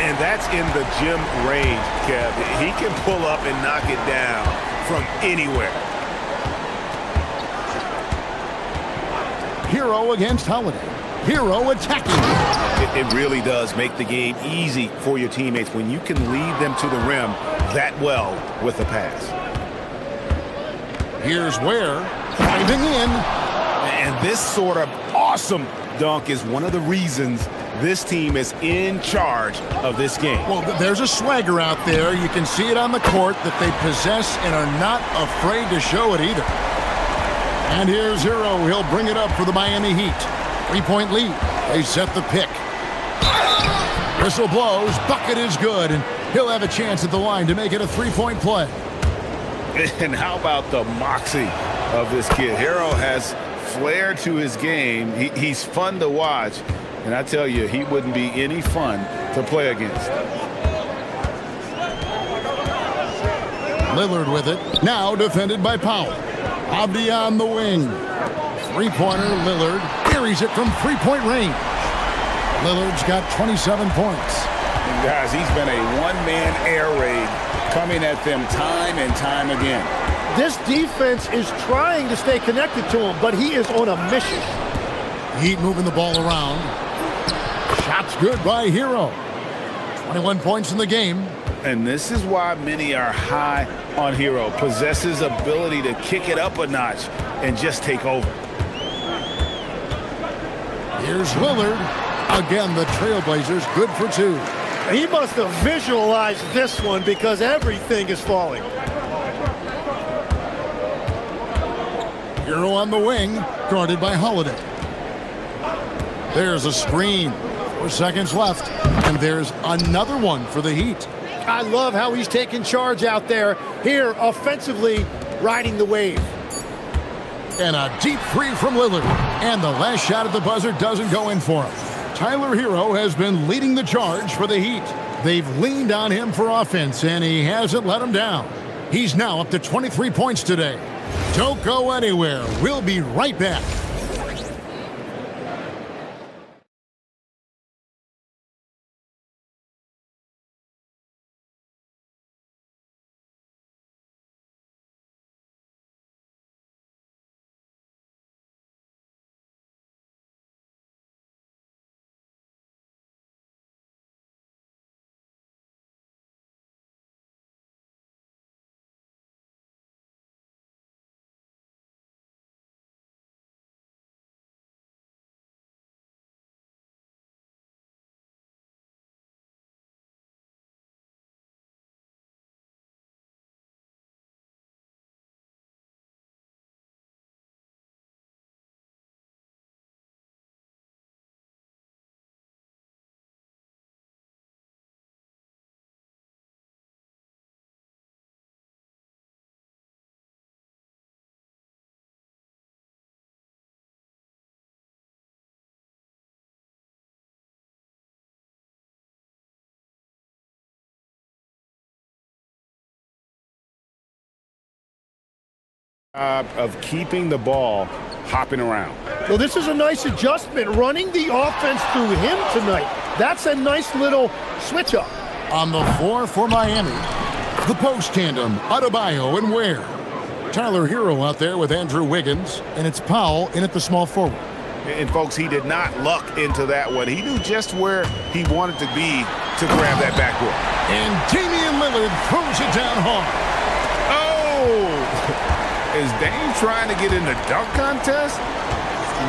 And that's in the gym range, Kev. He can pull up and knock it down from anywhere. Hero against Holiday. Hero attacking. It really does make the game easy for your teammates when you can lead them to the rim that well with a pass. Here's Ware driving in. And this sort of awesome dunk is one of the reasons this team is in charge of this game. Well, there's a swagger out there. You can see it on the court that they possess and are not afraid to show it either. And here's Hero. He'll bring it up for the Miami Heat. 3-point lead. They set the pick. Whistle blows. Bucket is good. And he'll have a chance at the line to make it a 3-point play. And how about the moxie of this kid? Hero has flair to his game. He's fun to watch. And I tell you, he wouldn't be any fun to play against. Lillard with it. Now defended by Powell. Abdi on the wing. Three-pointer, Lillard carries it from three-point range. Lillard's got 27 points. And guys, he's been a one-man air raid coming at them time and time again. This defense is trying to stay connected to him, but he is on a mission. Heat moving the ball around. Shots good by Hero. 21 points in the game. And this is why many are high on Hero. Possesses ability to kick it up a notch and just take over. Here's Lillard. Again, the Trailblazers good for 2. He must have visualized this one because everything is falling. Hero on the wing, guarded by Holiday. There's a screen. 4 seconds left, and there's another one for the Heat. I love how he's taking charge out there. Here, offensively, riding the wave. And a deep three from Lillard. And the last shot at the buzzer doesn't go in for him. Tyler Hero has been leading the charge for the Heat. They've leaned on him for offense, and he hasn't let them down. He's now up to 23 points today. Don't go anywhere. We'll be right back. Of keeping the ball hopping around. Well, this is a nice adjustment, running the offense through him tonight. That's a nice little switch up. On the floor for Miami, the post tandem, Adebayo and Ware. Tyler Hero out there with Andrew Wiggins, and it's Powell in at the small forward. And folks, he did not luck into that one. He knew just where he wanted to be to grab that backboard. And Damian Lillard throws it down hard. Oh! Is Dame trying to get in the dunk contest?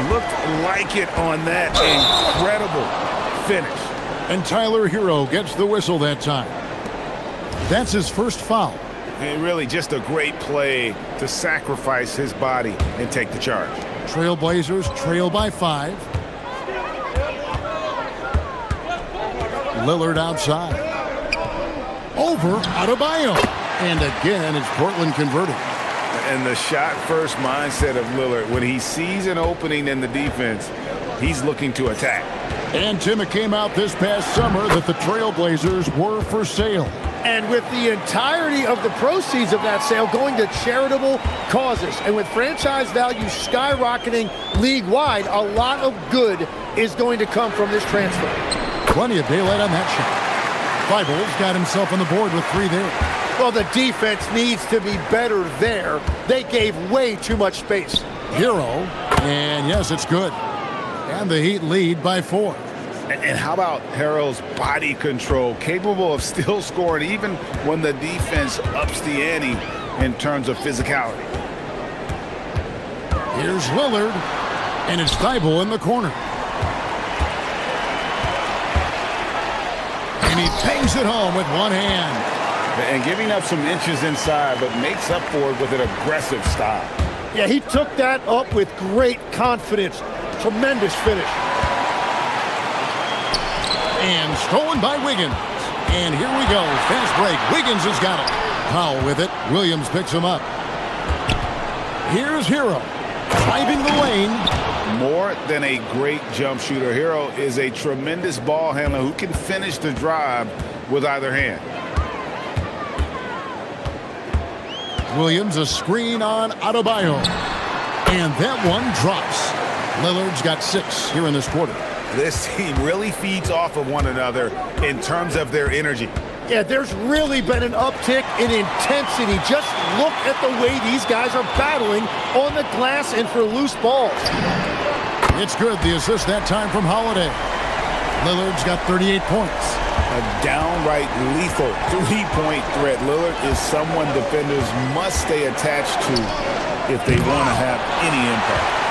Looked like it on that incredible finish. And Tyler Hero gets the whistle that time. That's his first foul. And really just a great play to sacrifice his body and take the charge. Trailblazers trail by 5. Lillard outside. Over Adebayo. And again, it's Portland converting. And the shot-first mindset of Lillard, when he sees an opening in the defense, he's looking to attack. And Tim, it came out this past summer that the Trailblazers were for sale. And with the entirety of the proceeds of that sale going to charitable causes, and with franchise value skyrocketing league-wide, a lot of good is going to come from this transfer. Plenty of daylight on that shot. Thibault's got himself on the board with 3 there. Well, the defense needs to be better there. They gave way too much space. Hero, and yes, it's good. And the Heat lead by 4. And how about Hero's body control, capable of still scoring even when the defense ups the ante in terms of physicality. Here's Lillard, and it's Thibault in the corner. And he bangs it home with one hand. And giving up some inches inside, but makes up for it with an aggressive style. Yeah, he took that up with great confidence. Tremendous finish. And stolen by Wiggins. And here we go. Fast break. Wiggins has got it. Powell with it. Williams picks him up. Here's Hero. Driving the lane. More than a great jump shooter, Hero is a tremendous ball handler who can finish the drive with either hand. Williams, a screen on Adebayo. And that one drops. Lillard's got 6 here in this quarter. This team really feeds off of one another in terms of their energy. Yeah, there's really been an uptick in intensity. Just look at the way these guys are battling on the glass and for loose balls. It's good. The assist that time from Holiday. Lillard's got 38 points. A downright lethal 3-point threat. Lillard is someone defenders must stay attached to if they want to have any impact.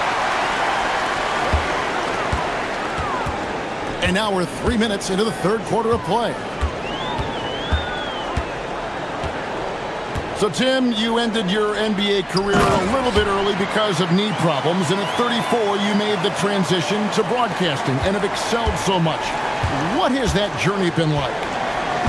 And now we're 3 minutes into the third quarter of play. So, Tim, you ended your NBA career a little bit early because of knee problems, and at 34, you made the transition to broadcasting and have excelled so much. What has that journey been like?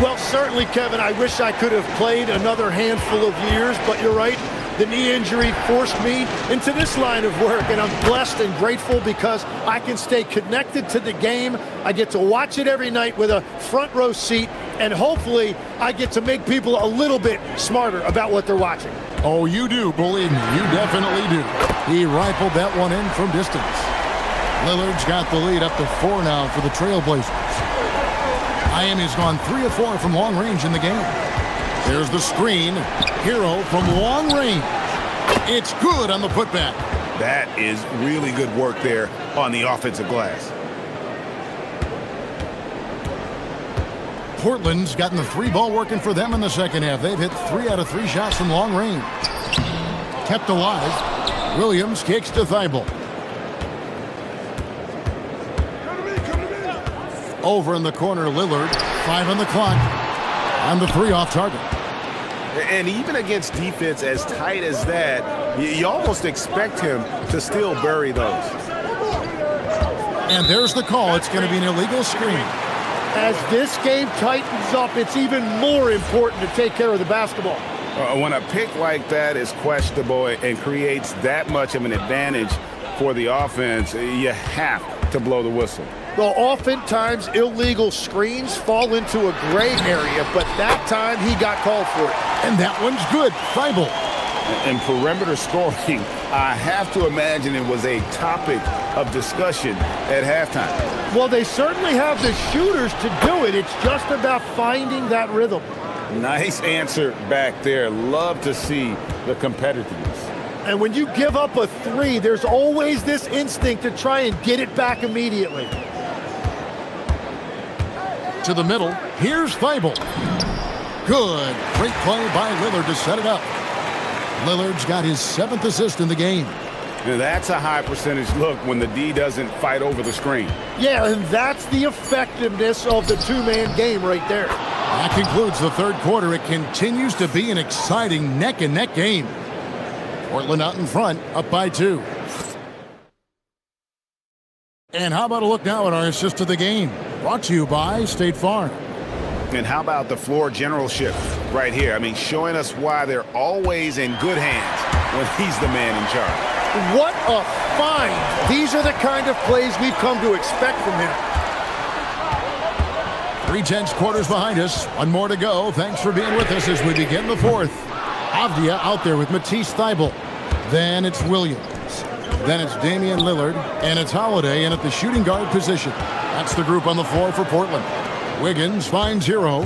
Well, certainly, Kevin, I wish I could have played another handful of years, but you're right. The knee injury forced me into this line of work, and I'm blessed and grateful because I can stay connected to the game. I get to watch it every night with a front row seat, and hopefully I get to make people a little bit smarter about what they're watching. Oh, you do, believe me, you definitely do. He rifled that one in from distance. Lillard's got the lead up to 4 now for the Trailblazers. Miami's gone 3 of 4 from long range in the game. There's the screen. Hero from long range. It's good on the putback. That is really good work there on the offensive glass. Portland's gotten the 3-ball working for them in the second half. They've hit 3 out of 3 shots from long range. Kept alive. Williams kicks to Thibault. Over in the corner, Lillard. 5 on the clock. On the 3 off target. And even against defense as tight as that, you almost expect him to still bury those. And there's the call. It's going to be an illegal screen. As this game tightens up, it's even more important to take care of the basketball. When a pick like that is questionable and creates that much of an advantage for the offense, you have to blow the whistle. Well, oftentimes illegal screens fall into a gray area, but that time he got called for it. And that one's good. Thibault. And perimeter scoring, I have to imagine it was a topic of discussion at halftime. Well, they certainly have the shooters to do it. It's just about finding that rhythm. Nice answer back there. Love to see the competitiveness. And when you give up a three, there's always this instinct to try and get it back immediately. To the middle, here's Thibault. Good. Great play by Lillard to set it up. Lillard's got his 7th assist in the game. Now that's a high percentage look when the D doesn't fight over the screen. Yeah, and that's the effectiveness of the two-man game right there. That concludes the third quarter. It continues to be an exciting neck-and-neck game. Portland out in front, up by 2. And how about a look now at our assist of the game? Brought to you by State Farm. And how about the floor generalship right here? I mean, showing us why they're always in good hands when he's the man in charge. What a find. These are the kind of plays we've come to expect from him. 3/10 quarters behind us. One more to go. Thanks for being with us as we begin the fourth. Avdia out there with Matisse Thybulle. Then it's Williams. Then it's Damian Lillard. And it's Holiday in at the shooting guard position. That's the group on the floor for Portland. Wiggins finds Hero.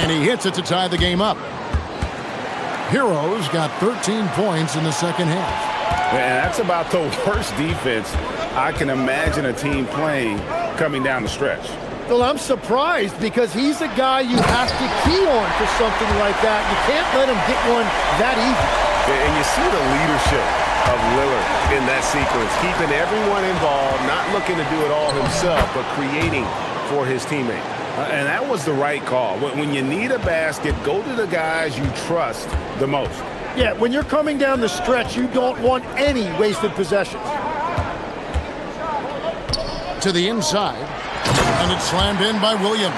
And he hits it to tie the game up. Hero's got 13 points in the second half. And that's about the worst defense I can imagine a team playing coming down the stretch. Well, I'm surprised because he's a guy you have to key on for something like that. You can't let him get one that easy. And you see the leadership of Lillard in that sequence, keeping everyone involved, not looking to do it all himself, but creating for his teammate. And that was the right call. When you need a basket, go to the guys you trust the most. Yeah, when you're coming down the stretch, you don't want any wasted possessions. To the inside, and it's slammed in by Williams.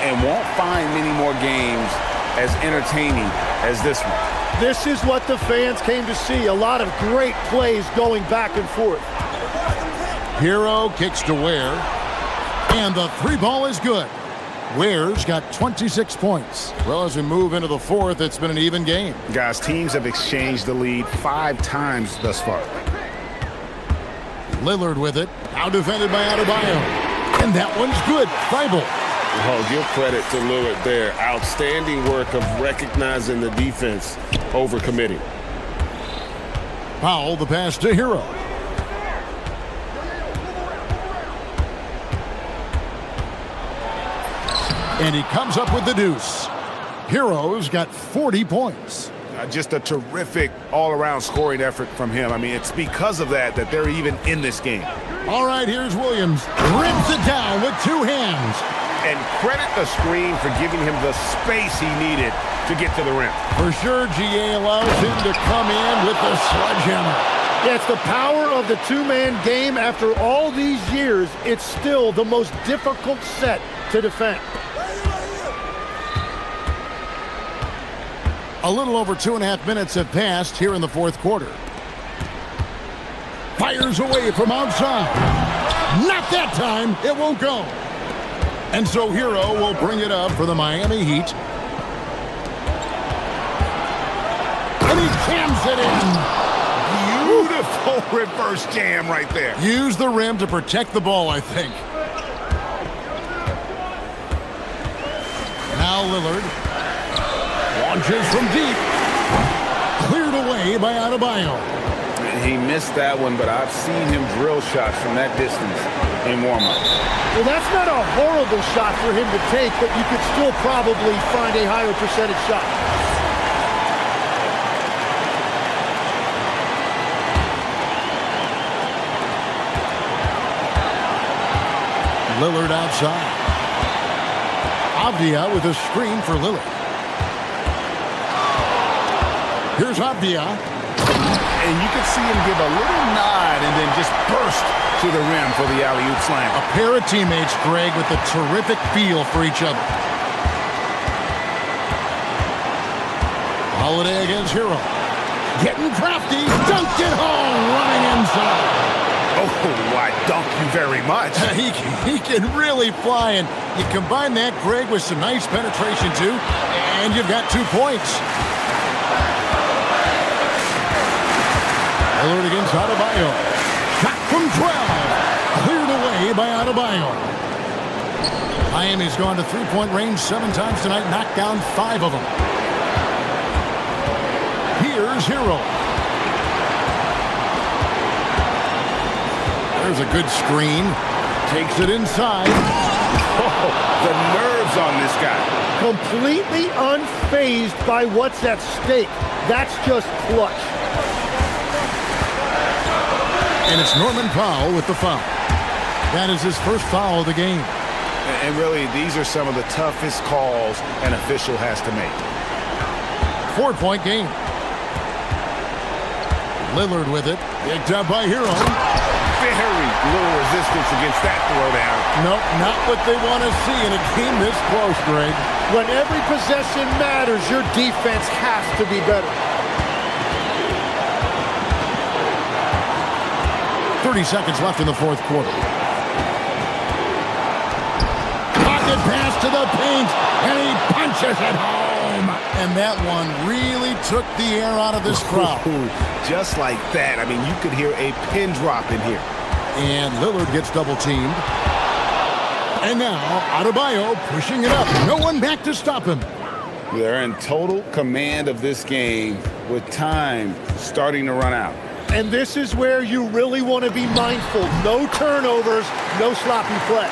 And won't find many more games as entertaining as this one. This is what the fans came to see. A lot of great plays going back and forth. Hero kicks to Ware. And the three ball is good. Ware's got 26 points. Well, as we move into the fourth, it's been an even game. Guys, teams have exchanged the lead 5 times thus far. Lillard with it. Now defended by Adebayo. And that one's good. Thybulle. Oh, give credit to Lillard there. Outstanding work of recognizing the defense over committing. Powell, the pass to Hero. And he comes up with the deuce. Hero's got 40 points. Just a terrific all-around scoring effort from him. I mean, it's because of that they're even in this game. All right, here's Williams. Rips it down with 2 hands. And credit the screen for giving him the space he needed to get to the rim. For sure, GA allows him to come in with the sledgehammer. Yeah, it's the power of the two-man game. After all these years, it's still the most difficult set to defend. A little over 2.5 minutes have passed here in the fourth quarter. Fires away from outside. Not that time. It won't go. And so Hero will bring it up for the Miami Heat. And he jams it in. Beautiful reverse jam right there. Use the rim to protect the ball, I think. Now Lillard. Launches from deep. Cleared away by Adebayo. He missed that one, but I've seen him drill shots from that distance in warm-up. Well, that's not a horrible shot for him to take, but you could still probably find a higher percentage shot. Lillard outside. Avdia with a screen for Lillard. Here's Avdia. And you could see him give a little nod and then just burst to the rim for the alley-oop slam. A pair of teammates, Greg, with a terrific feel for each other. Holiday against Hero. Getting crafty. Dunked it home. Running inside. Oh, I dunk you very much. He can really fly, and you combine that, Greg, with some nice penetration, too. And you've got 2 points. Lillard against Adebayo. Shot from 12. Cleared away by Adebayo. Miami's gone to three-point range 7 times tonight, knocked down 5 of them. Here's Hero. There's a good screen. Takes it inside. Oh, the nerves on this guy. Completely unfazed by what's at stake. That's just clutch. And it's Norman Powell with the foul. That is his first foul of the game. And really, these are some of the toughest calls an official has to make. 4-point game. Lillard with it. Picked up by Hero. Very little resistance against that throwdown. Nope, not what they want to see in a game this close, Greg. When every possession matters, your defense has to be better. 30 seconds left in the fourth quarter. Pocket pass to the paint, and he punches it home. And that one really took the air out of this crowd. Just like that. I mean, you could hear a pin drop in here. And Lillard gets double-teamed. And now, Adebayo pushing it up. No one back to stop him. They're in total command of this game with time starting to run out. And this is where you really want to be mindful. No turnovers, no sloppy play.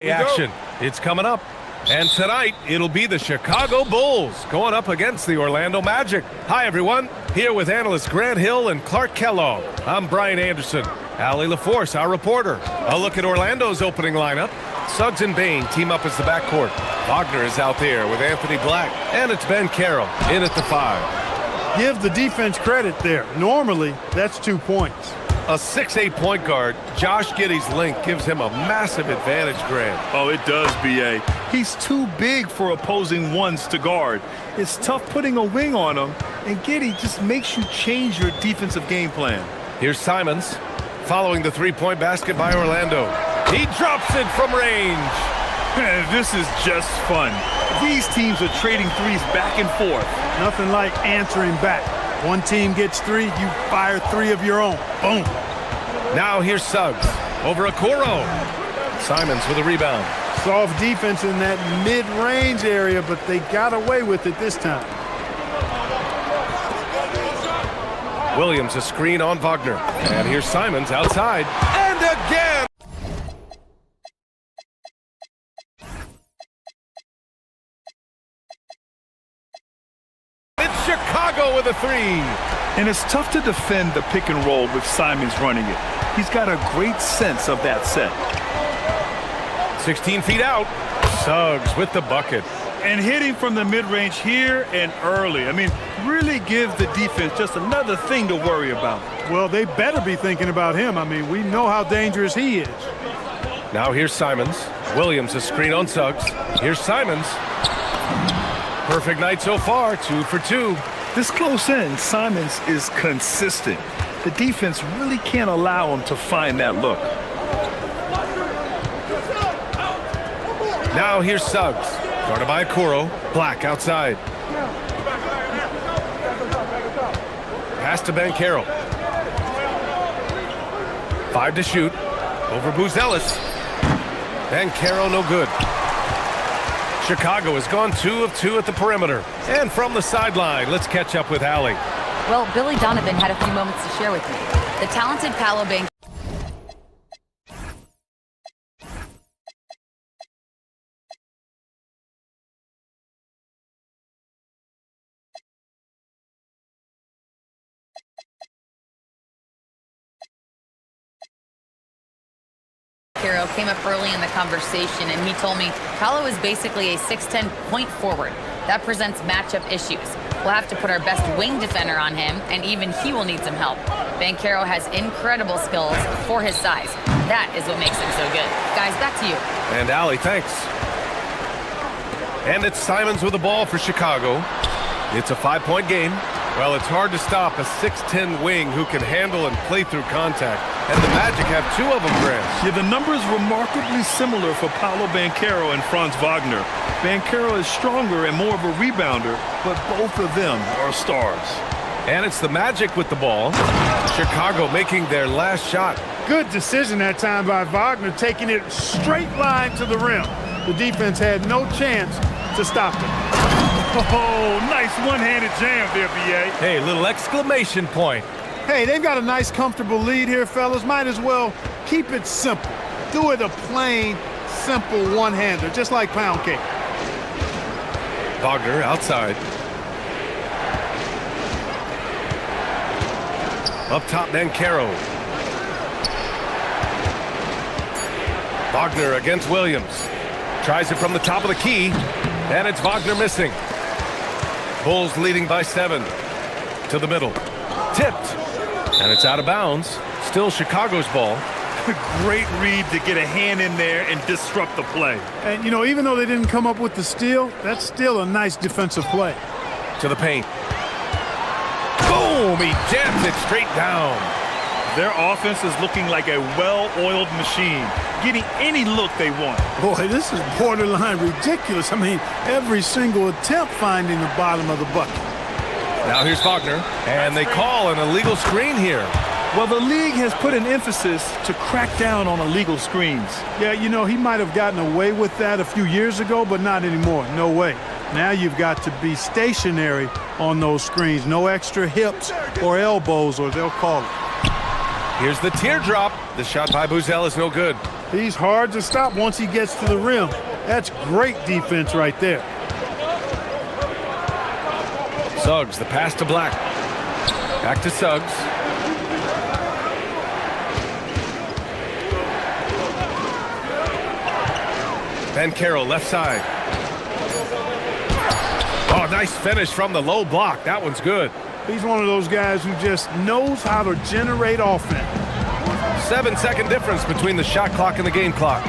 Action. It's coming up. And tonight, it'll be the Chicago Bulls going up against the Orlando Magic. Hi, everyone. Here with analysts Grant Hill and Clark Kellogg. I'm Brian Anderson. Allie LaForce, our reporter. A look at Orlando's opening lineup. Suggs and Bain team up as the backcourt. Wagner is out there with Anthony Black. And it's Ben Carroll in at the 5. Give the defense credit there. Normally, that's 2 points. A 6'8" point guard, Josh Giddey's length gives him a massive advantage, Grant. Oh, it does, B.A. He's too big for opposing ones to guard. It's tough putting a wing on him, and Giddey just makes you change your defensive game plan. Here's Simons, following the three-point basket by Orlando. He drops it from range. This is just fun. These teams are trading threes back and forth. Nothing like answering back. One team gets 3, you fire 3 of your own. Boom. Now here's Suggs over Okoro. Simons with a rebound. Soft defense in that mid-range area, but they got away with it this time. Williams a screen on Wagner. And here's Simons outside. And again! It's Chicago with a 3. And it's tough to defend the pick and roll with Simons running it. He's got a great sense of that set. 16 feet out. Suggs with the bucket. And hitting from the mid-range here and early. I mean, really give the defense just another thing to worry about. Well, they better be thinking about him. I mean, we know how dangerous he is. Now here's Simons. Williams a screen on Suggs. Here's Simons. Perfect night so far, 2 for 2. This close in, Simons is consistent. The defense really can't allow him to find that look. Now here's Suggs. Guarded by Okoro. Black outside. Pass to Ben Carroll. 5 to shoot. Over Buzelis. Ben Carroll no good. Chicago has gone 2 of 2 at the perimeter. And from the sideline, let's catch up with Allie. Well, Billy Donovan had a few moments to share with me. The talented Paolo Banchero came up early in the conversation, and he told me Paolo is basically a 6'10" point forward. That presents matchup issues. We'll have to put our best wing defender on him, and even he will need some help. Banchero has incredible skills for his size. That is what makes him so good. Guys, back to you. And Allie, thanks. And it's Simons with the ball for Chicago. It's a 5-point game. Well, it's hard to stop a 6'10" wing who can handle and play through contact. And the Magic have 2 of them, Grant. Yeah, the numbers remarkably similar for Paolo Banchero and Franz Wagner. Banchero is stronger and more of a rebounder, but both of them are stars. And it's the Magic with the ball. Chicago making their last shot. Good decision that time by Wagner, taking it straight line to the rim. The defense had no chance to stop it. Oh, nice one-handed jam there, B.A. Hey, little exclamation point. Hey, they've got a nice, comfortable lead here, fellas. Might as well keep it simple. Do it a plain, simple one-hander, just like pound cake. Wagner outside. Up top, Banchero. Wagner against Williams. Tries it from the top of the key, and it's Wagner missing. Bulls leading by 7. To the middle. Tipped. And it's out of bounds. Still Chicago's ball. Great read to get a hand in there and disrupt the play. And, you know, even though they didn't come up with the steal, that's still a nice defensive play. To the paint. Boom! He jams it straight down. Their offense is looking like a well-oiled machine, getting any look they want. Boy, this is borderline ridiculous. I mean, every single attempt finding the bottom of the bucket. Now here's Wagner, and they call an illegal screen here. Well, the league has put an emphasis to crack down on illegal screens. Yeah, you know, he might have gotten away with that a few years ago, but not anymore. No way. Now you've got to be stationary on those screens. No extra hips or elbows, or they'll call it. Here's the teardrop. The shot by Buzel is no good. He's hard to stop once he gets to the rim. That's great defense right there. Suggs, the pass to Black. Back to Suggs. Ben Carroll, left side. Oh, nice finish from the low block. That one's good. He's one of those guys who just knows how to generate offense. 7-second difference between the shot clock and the game clock.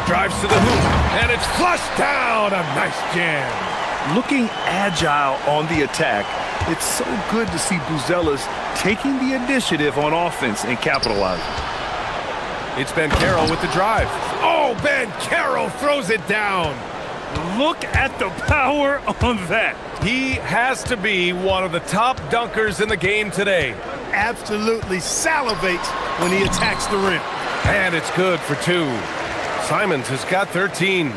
Drives to the hoop, and it's flushed down. A nice jam. Looking agile on the attack, it's so good to see Buzelis taking the initiative on offense and capitalizing. It's Ben Carroll with the drive. Oh, Ben Carroll throws it down. Look at the power on that. He has to be one of the top dunkers in the game today. Absolutely salivates when he attacks the rim. And it's good for 2. Simons has got 13.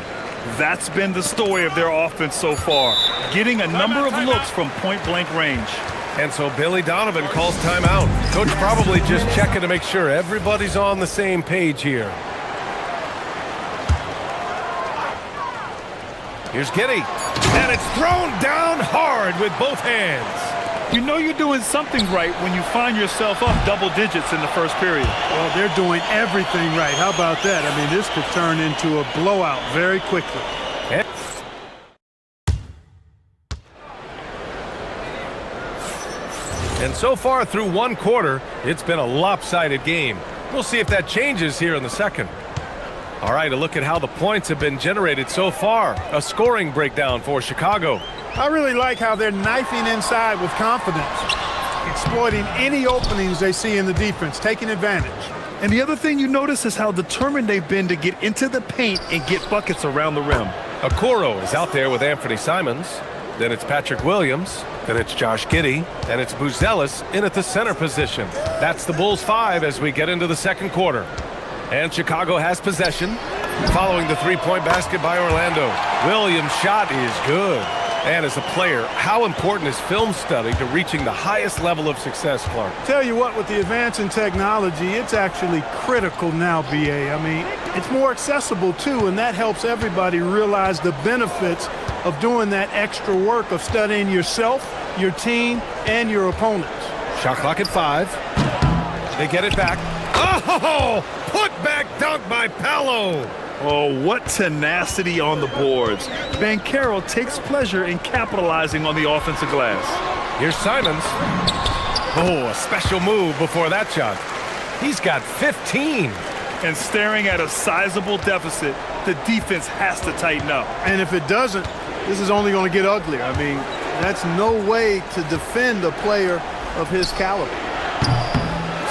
That's been the story of their offense so far, getting a number of looks from point-blank range. And so Billy Donovan calls timeout. Coach probably just checking to make sure everybody's on the same page here. Here's Giddey, and it's thrown down hard with both hands. You know you're doing something right when you find yourself up double digits in the first period. Well, they're doing everything right. How about that? I mean, this could turn into a blowout very quickly. And so far through one quarter, it's been a lopsided game. We'll see if that changes here in the second. All right, a look at how the points have been generated so far. A scoring breakdown for Chicago. I really like how they're knifing inside with confidence, exploiting any openings they see in the defense, taking advantage. And the other thing you notice is how determined they've been to get into the paint and get buckets around the rim. Okoro is out there with Anthony Simons. Then it's Patrick Williams. Then it's Josh Giddey. And it's Buzelis in at the center position. That's the Bulls 5 as we get into the second quarter. And Chicago has possession. Following the three-point basket by Orlando. Williams' shot is good. And as a player, how important is film study to reaching the highest level of success, Clark? Tell you what, with the advance in technology, it's actually critical now, BA. I mean, it's more accessible, too, and that helps everybody realize the benefits of doing that extra work of studying yourself, your team, and your opponents. Shot clock at 5. They get it back. Oh! Put back dunk by Paolo. Oh, what tenacity on the boards. Ben Carroll takes pleasure in capitalizing on the offensive glass. Here's Simons. Oh, a special move before that shot. He's got 15. And staring at a sizable deficit, the defense has to tighten up. And if it doesn't, this is only going to get uglier. I mean, that's no way to defend a player of his caliber.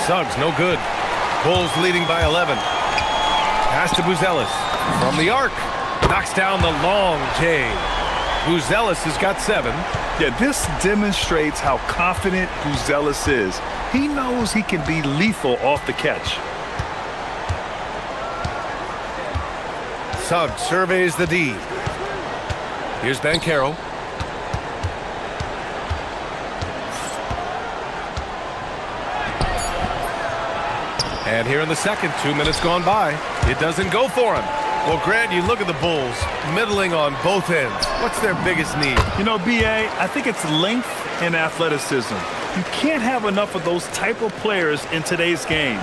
Suggs, no good. Bulls leading by 11. Pass to Buzelis. From the arc. Knocks down the long J. Buzelis has got 7. Yeah, this demonstrates how confident Buzelis is. He knows he can be lethal off the catch. Suggs surveys the D. Here's Ben Carroll. And here in the second, 2 minutes gone by, it doesn't go for him. Well, Grant, you look at the Bulls, middling on both ends. What's their biggest need? You know, B.A., I think it's length and athleticism. You can't have enough of those type of players in today's game.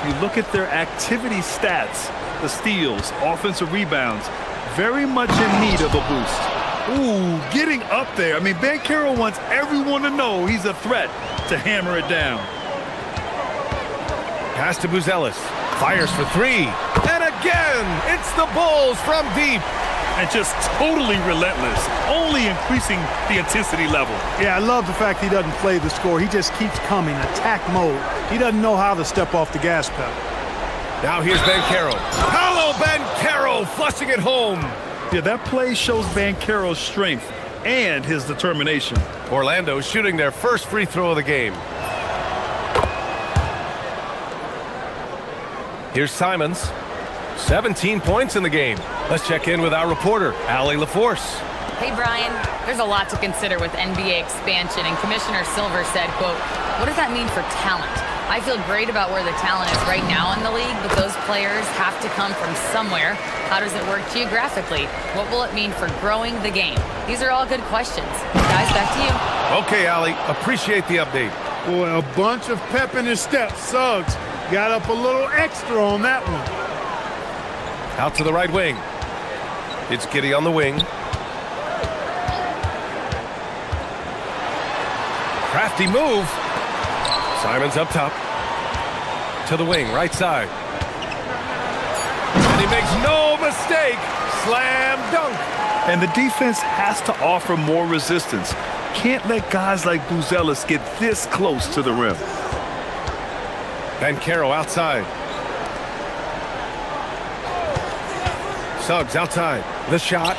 You look at their activity stats, the steals, offensive rebounds, very much in need of a boost. Ooh, getting up there. I mean, Ben Carroll wants everyone to know he's a threat to hammer it down. Pass to Buzelis. Fires for 3. And again, it's the Bulls from deep. And just totally relentless, only increasing the intensity level. Yeah, I love the fact he doesn't play the score. He just keeps coming, attack mode. He doesn't know how to step off the gas pedal. Now here's Ben Carroll. Paolo Ben Carroll flushing it home. Yeah, that play shows Ben Carroll's strength and his determination. Orlando shooting their first free throw of the game. Here's Simons. 17 points in the game. Let's check in with our reporter, Allie LaForce. Hey, Brian. There's a lot to consider with NBA expansion, and Commissioner Silver said, quote, "What does that mean for talent? I feel great about where the talent is right now in the league, but those players have to come from somewhere. How does it work geographically? What will it mean for growing the game? These are all good questions. Guys, back to you. Okay, Allie, appreciate the update. Boy, a bunch of pep in his step. Suggs got up a little extra on that one. Out to the right wing. It's Giddy on the wing. Crafty move. Simons up top. To the wing, right side. And he makes no mistake. Slam dunk. And the defense has to offer more resistance. Can't let guys like Buzelis get this close to the rim. Bankero outside. Suggs outside. The shot.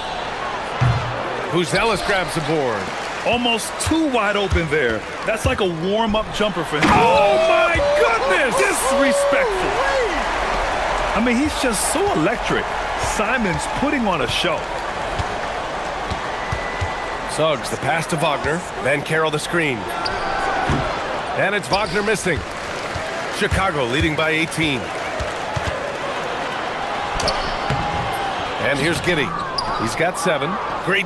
Buzelis grabs the board. Almost too wide open there. That's like a warm-up jumper for him. Oh, my goodness! Disrespectful. I mean, he's just so electric. Simons putting on a show. Suggs, the pass to Wagner. Van Carroll, the screen. And it's Wagner missing. Chicago leading by 18. And here's Giddy. He's got 7. Great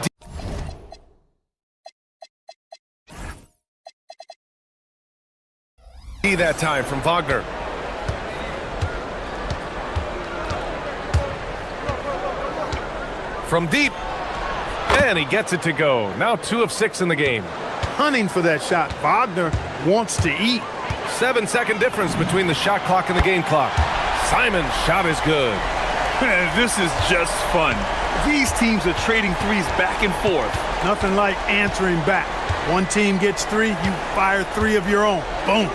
D that time from Wagner. From deep. And he gets it to go. Now 2 of 6 in the game. Hunting for that shot. Wagner wants to eat. 7-second difference between the shot clock and the game clock. Simon's shot is good. Man, this is just fun. These teams are trading threes back and forth. Nothing like answering back. One team gets 3, you fire 3 of your own. Boom.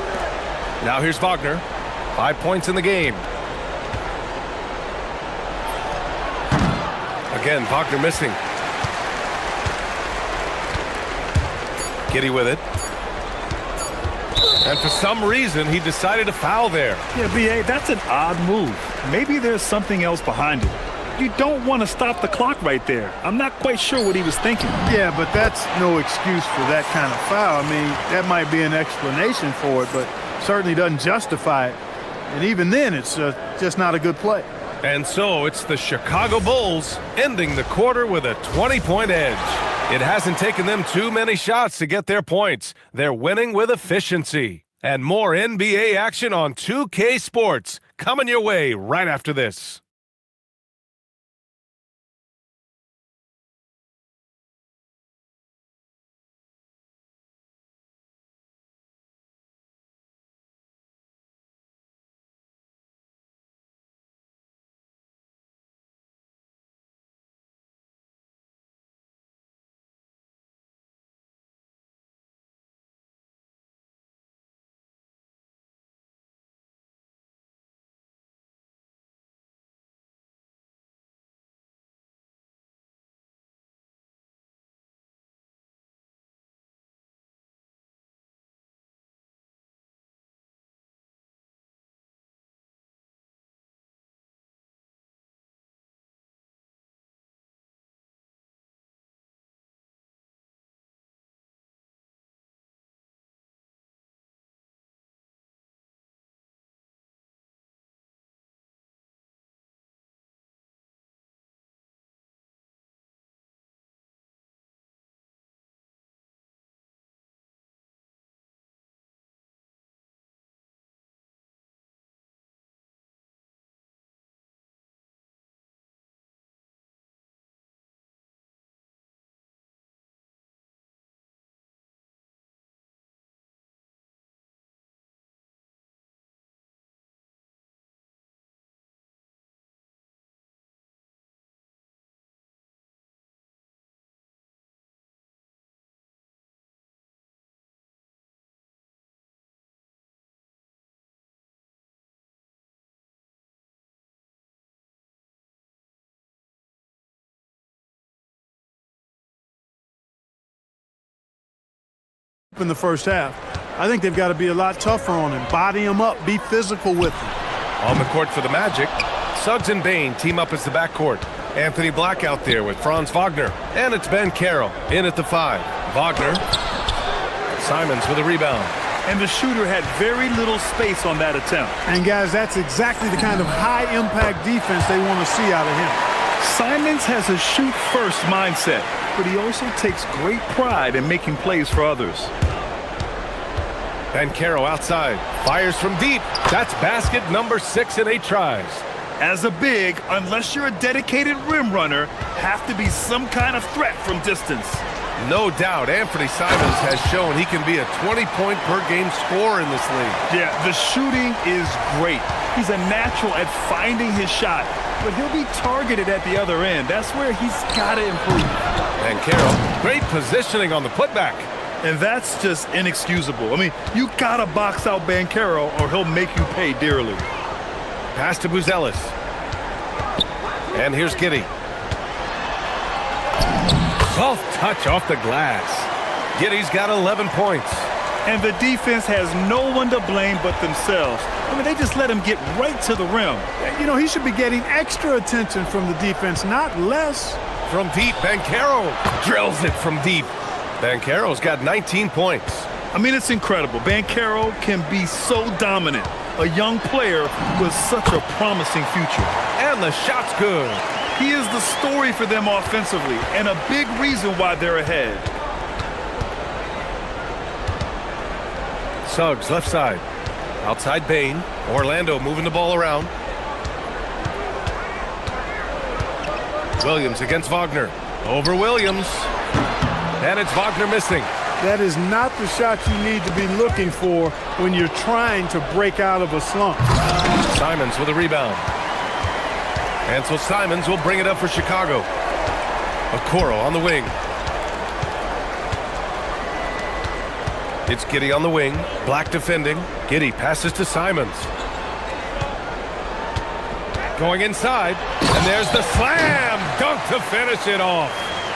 Now here's Wagner. 5 points in the game. Again, Wagner missing. Giddy with it. And for some reason, he decided to foul there. Yeah, B.A., that's an odd move. Maybe there's something else behind it. You don't want to stop the clock right there. I'm not quite sure what he was thinking. Yeah, but that's no excuse for that kind of foul. I mean, that might be an explanation for it, but certainly doesn't justify it. And even then, it's just not a good play. And so it's the Chicago Bulls ending the quarter with a 20-point edge. It hasn't taken them too many shots to get their points. They're winning with efficiency. And more NBA action on 2K Sports coming your way right after this. In the first half, I think they've got to be a lot tougher on him. Body him up, be physical with him. On the court for the Magic, Suggs and Bain team up as the backcourt. Anthony Black out there with Franz Wagner. And it's Ben Carroll in at the 5. Wagner. Simons with a rebound. and the shooter had very little space on that attempt. And guys, that's exactly the kind of high-impact defense they want to see out of him. Simons has a shoot-first mindset, but he also takes great pride in making plays for others. Bancaro outside, fires from deep. That's basket number 6 in 8 tries. As a big, unless you're a dedicated rim runner, have to be some kind of threat from distance. No doubt, Anthony Simons has shown he can be a 20-point-per-game scorer in this league. Yeah, the shooting is great. He's a natural at finding his shot, but he'll be targeted at the other end. That's where he's got to improve. Bancaro, great positioning on the putback. And that's just inexcusable. I mean, you got to box out Bancaro or he'll make you pay dearly. Pass to Buzelis. And here's Giddey. Soft touch off the glass. Giddey's got 11 points. And the defense has no one to blame but themselves. I mean, they just let him get right to the rim. You know, he should be getting extra attention from the defense, not less. From deep, Bancaro drills it from deep. Bancaro's got 19 points. I mean, it's incredible. Bancaro can be so dominant. A young player with such a promising future. And the shot's good. He is the story for them offensively and a big reason why they're ahead. Suggs left side. Outside Bain. Orlando moving the ball around. Williams against Wagner. Over Williams. And it's Wagner missing. That is not the shot you need to be looking for when you're trying to break out of a slump. Simons with a rebound. And so Simons will bring it up for Chicago. Okoro on the wing. It's Giddey on the wing. Black defending. Giddey passes to Simons. Going inside. And there's the slam dunk to finish it off.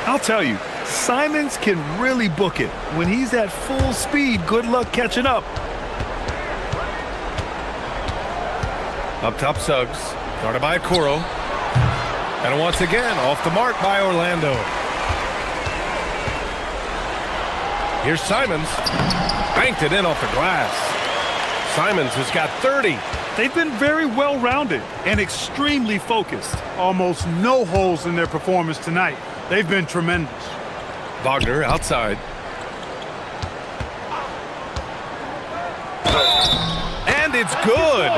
I'll tell you, Simons can really book it. When he's at full speed, good luck catching up. Up top, Suggs. Guarded by Okoro. And once again, off the mark by Orlando. Here's Simons. Banked it in off the glass. Simons has got 30. They've been very well-rounded and extremely focused. Almost no holes in their performance tonight. They've been tremendous. Wagner outside. And it's good.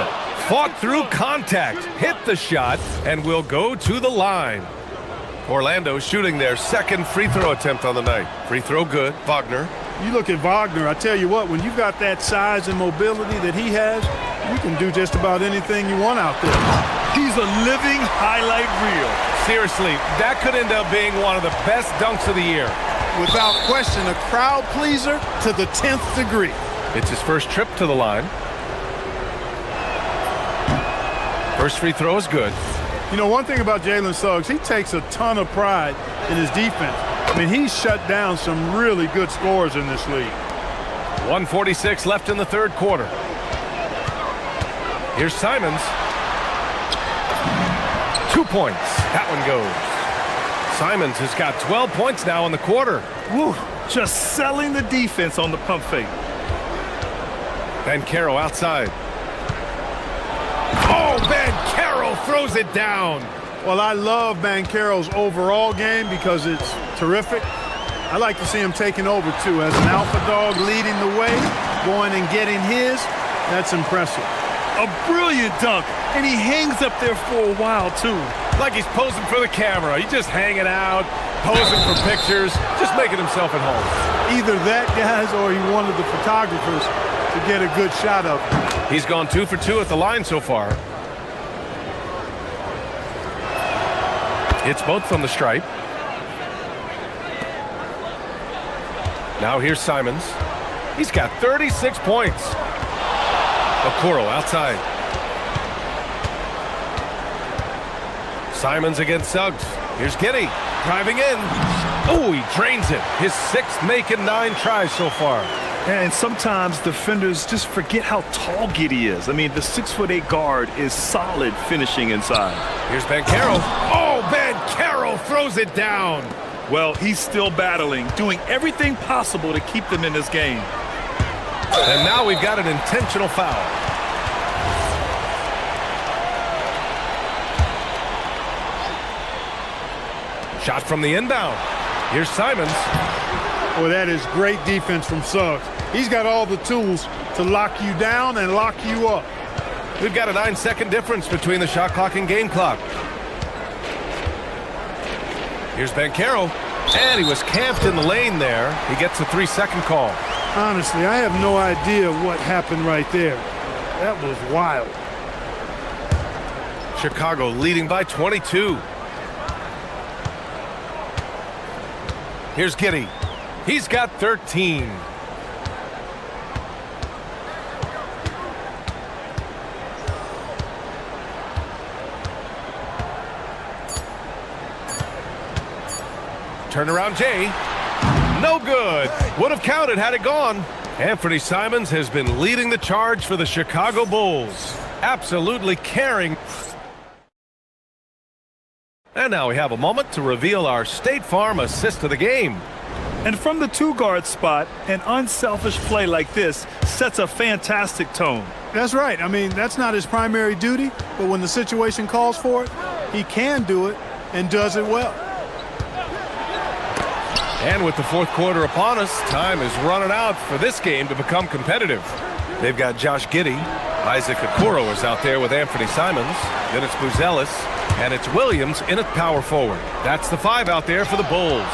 Fought through contact, hit the shot, and will go to the line. Orlando shooting their second free throw attempt on the night. Free throw good. Wagner. You look at Wagner, I tell you what, when you've got that size and mobility that he has, you can do just about anything you want out there. He's a living highlight reel. Seriously, that could end up being one of the best dunks of the year. Without question, a crowd pleaser to the 10th degree. It's his first trip to the line. First free throw is good. You know, one thing about Jalen Suggs, he takes a ton of pride in his defense. I mean, he's shut down some really good scorers in this league. 1:46 left in the third quarter. Here's Simons. 2 points. That one goes. Simons has got 12 points now in the quarter. Woo, just selling the defense on the pump fake. Bancaro outside. Oh, Bancaro throws it down. Well, I love Bancaro's overall game because it's terrific. I like to see him taking over, too. As an alpha dog leading the way, going and getting his, that's impressive. A brilliant dunk, and he hangs up there for a while, too. Like he's posing for the camera. He's just hanging out, posing for pictures, just making himself at home. Either that, guys, or he wanted the photographers to get a good shot of him. He's gone 2 for 2 at the line so far. It's both from the stripe. Now here's Simons. He's got 36 points. Okoro outside. Simons against Suggs. Here's Giddey driving in. Oh, he drains it. His 6th make in 9 tries so far. And sometimes defenders just forget how tall Giddey is. I mean, the 6'8" guard is solid finishing inside. Here's Bancaro. Oh, Bancaro throws it down. Well, he's still battling, doing everything possible to keep them in this game. And now we've got an intentional foul. Shot from the inbound. Here's Simons. Well, that is great defense from Suggs. He's got all the tools to lock you down and lock you up. We've got a 9-second difference between the shot clock and game clock. Here's Banchero. And he was camped in the lane there. He gets a 3-second call. Honestly, I have no idea what happened right there. That was wild. Chicago leading by 22. Here's Giddey. He's got 13. Turnaround Jay. No good. Would have counted had it gone. Anthony Simons has been leading the charge for the Chicago Bulls. Absolutely carrying. And now we have a moment to reveal our State Farm assist of the game. And from the two-guard spot, an unselfish play like this sets a fantastic tone. That's right. I mean, that's not his primary duty, but when the situation calls for it, he can do it and does it well. And with the fourth quarter upon us, time is running out for this game to become competitive. They've got Josh Giddey. Isaac Okoro is out there with Anthony Simons. Then it's Buzelis. And it's Williams in at power forward. That's the 5 out there for the Bulls.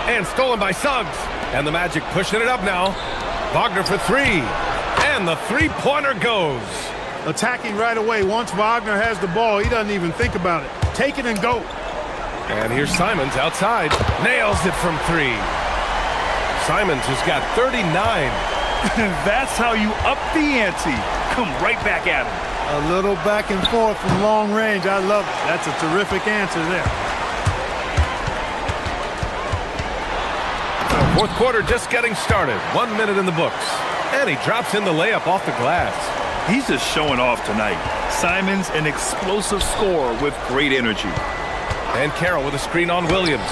And stolen by Suggs. And the Magic pushing it up now. Wagner for 3. And the three-pointer goes. Attacking right away. Once Wagner has the ball, he doesn't even think about it. Take it and go. And here's Simons outside. Nails it from 3. Simons has got 39. That's how you up the ante. Come right back at him. A little back and forth from long range. I love it. That's a terrific answer there. So fourth quarter just getting started. 1 minute in the books. And he drops in the layup off the glass. He's just showing off tonight. Simons, an explosive scorer with great energy. And Carroll with a screen on Williams.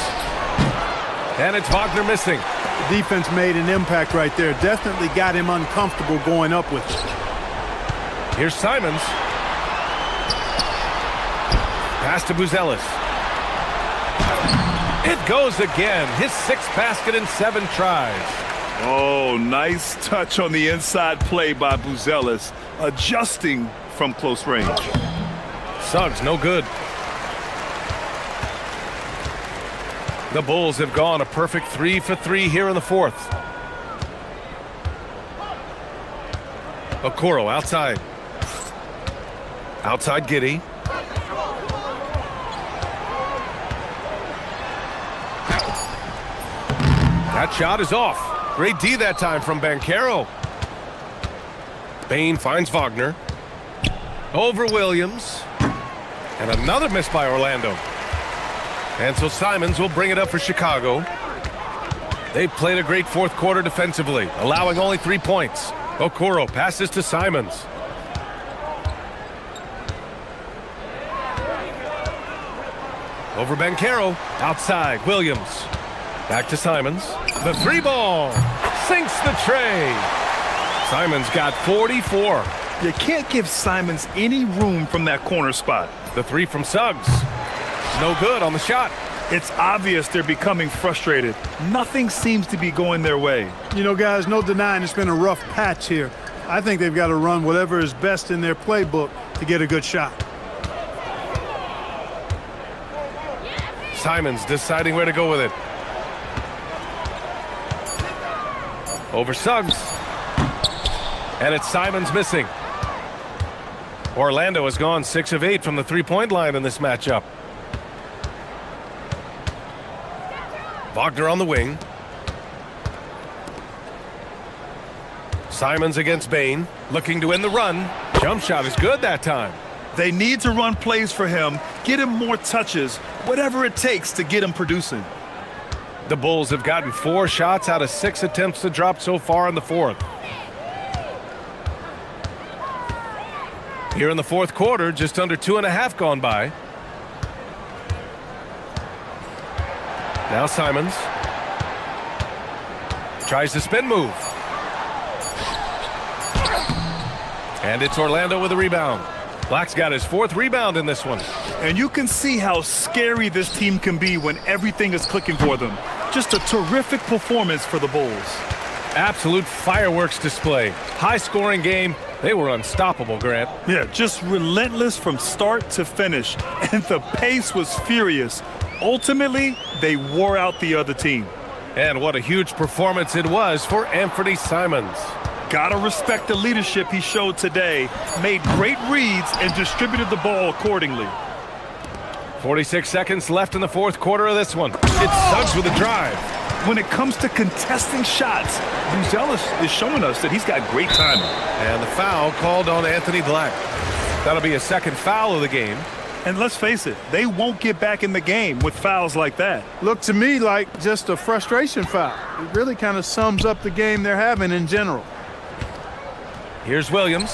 And it's Wagner missing. The defense made an impact right there. Definitely got him uncomfortable going up with it. Here's Simons. Pass to Buzelis. It goes again. His 6th basket in 7 tries. Oh, nice touch on the inside play by Buzelis, adjusting from close range. Suggs, no good. The Bulls have gone a perfect 3 for 3 here in the fourth. Okoro outside. Outside Giddey. That shot is off. Great D that time from Banchero. Bain finds Wagner. Over Williams. And another miss by Orlando. And so Simons will bring it up for Chicago. They've played a great fourth quarter defensively, allowing only 3 points. Okoro passes to Simons. Over Banchero. Outside, Williams. Back to Simons. The 3-ball. Sinks the tray. Simons got 44. You can't give Simons any room from that corner spot. The 3 from Suggs. No good on the shot. It's obvious they're becoming frustrated. Nothing seems to be going their way. You know, guys, no denying it's been a rough patch here. I think they've got to run whatever is best in their playbook to get a good shot. Simons deciding where to go with it. Over Suggs. And it's Simons missing. Orlando has gone 6 of 8 from the three-point line in this matchup. Wagner on the wing. Simons against Bain, looking to win the run. Jump shot is good that time. They need to run plays for him, get him more touches, whatever it takes to get him producing. The Bulls have gotten 4 shots out of 6 attempts to drop so far in the fourth. Here in the fourth quarter, just under 2.5 gone by. Now Simons tries the spin move. And it's Orlando with a rebound. Black's got his 4th rebound in this one. And you can see how scary this team can be when everything is clicking for them. Just a terrific performance for the Bulls. Absolute fireworks display. High-scoring game. They were unstoppable, Grant. Yeah, just relentless from start to finish. And the pace was furious. Ultimately, they wore out the other team. And what a huge performance it was for Anthony Simons. Gotta respect the leadership he showed today. Made great reads and distributed the ball accordingly. 46 seconds left in the 4th quarter of this one. It's Suggs with a drive. When it comes to contesting shots, Buzel is showing us that he's got great timing. And the foul called on Anthony Black. That'll be a 2nd foul of the game. And let's face it, they won't get back in the game with fouls like that. Looked to me like just a frustration foul. It really kind of sums up the game they're having in general. Here's Williams.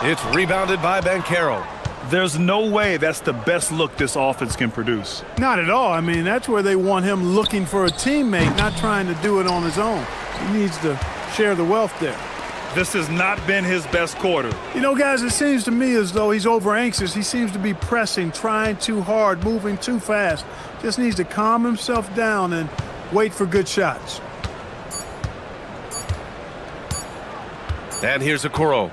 It's rebounded by Banchero. There's no way that's the best look this offense can produce. Not at all. I mean, that's where they want him looking for a teammate, not trying to do it on his own. He needs to share the wealth there. This has not been his best quarter. You know, guys, it seems to me as though he's over anxious. He seems to be pressing, trying too hard, moving too fast. Just needs to calm himself down and wait for good shots. And here's Okoro.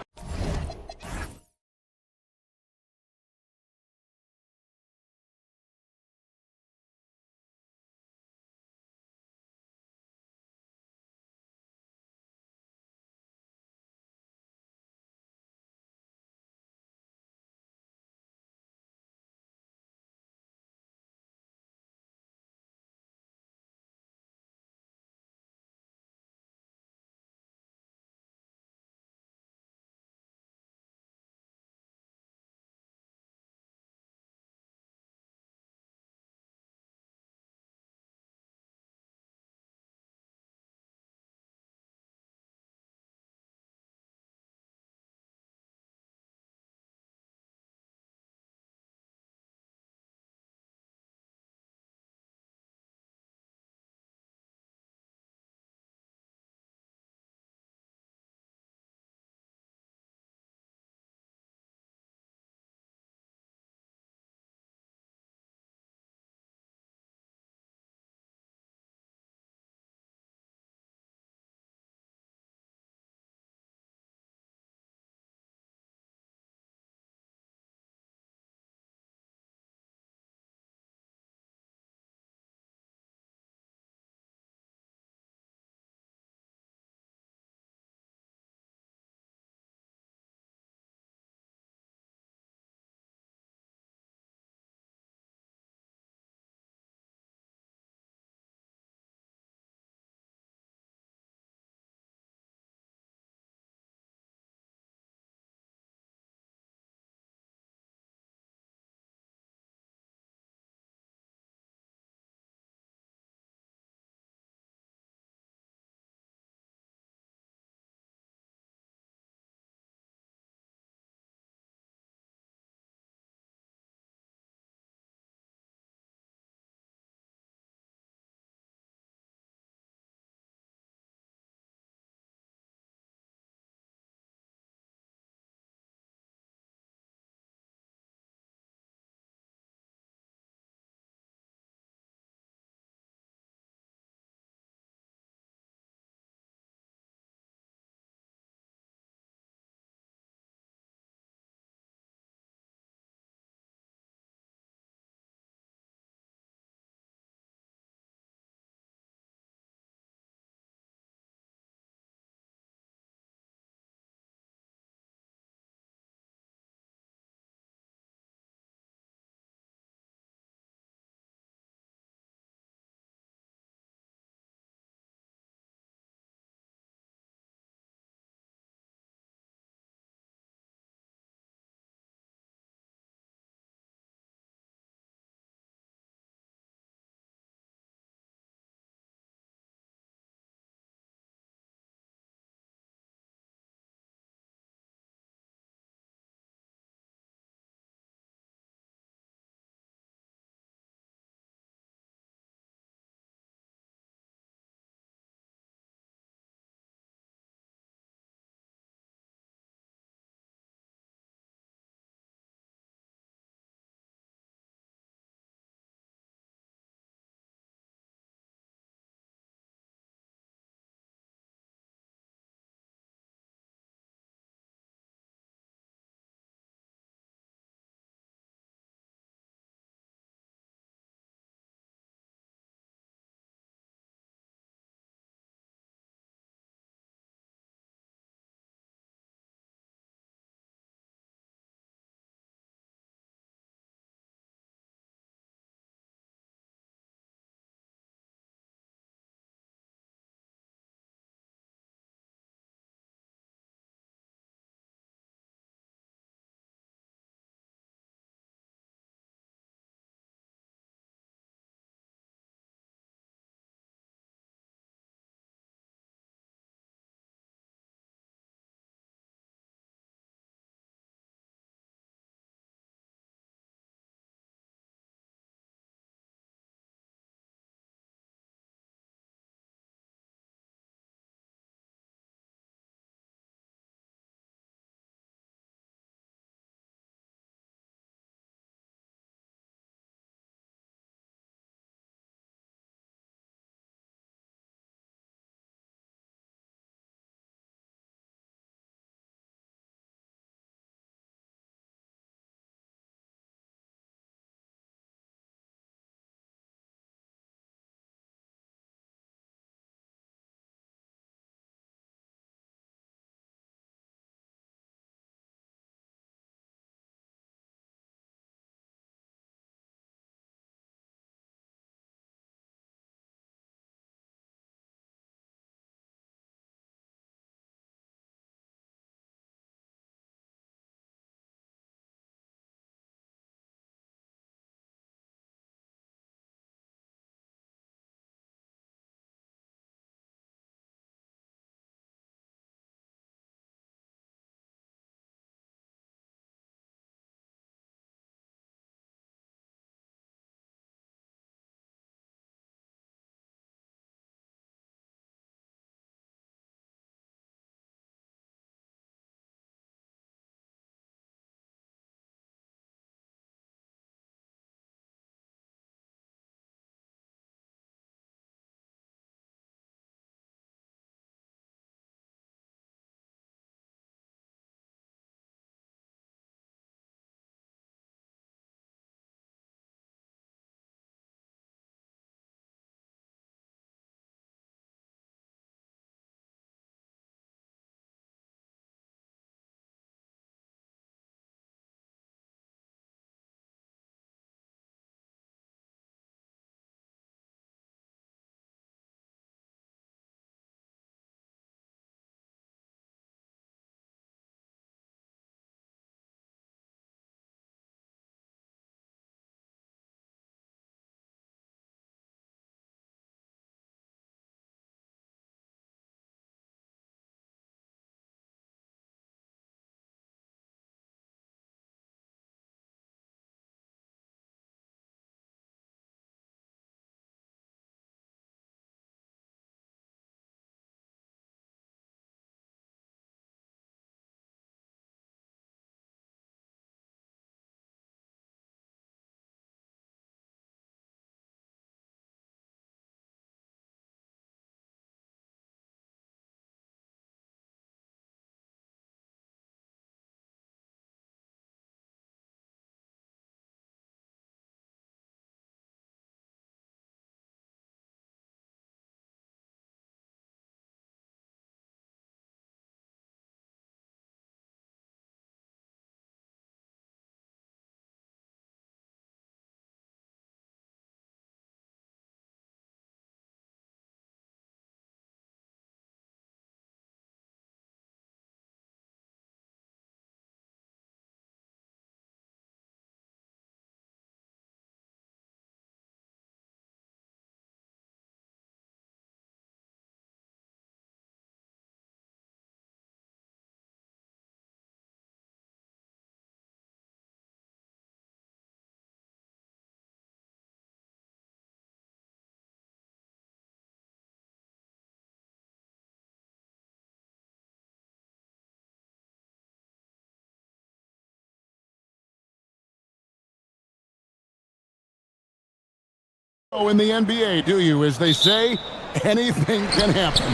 Oh, in the NBA, do you? As they say, anything can happen.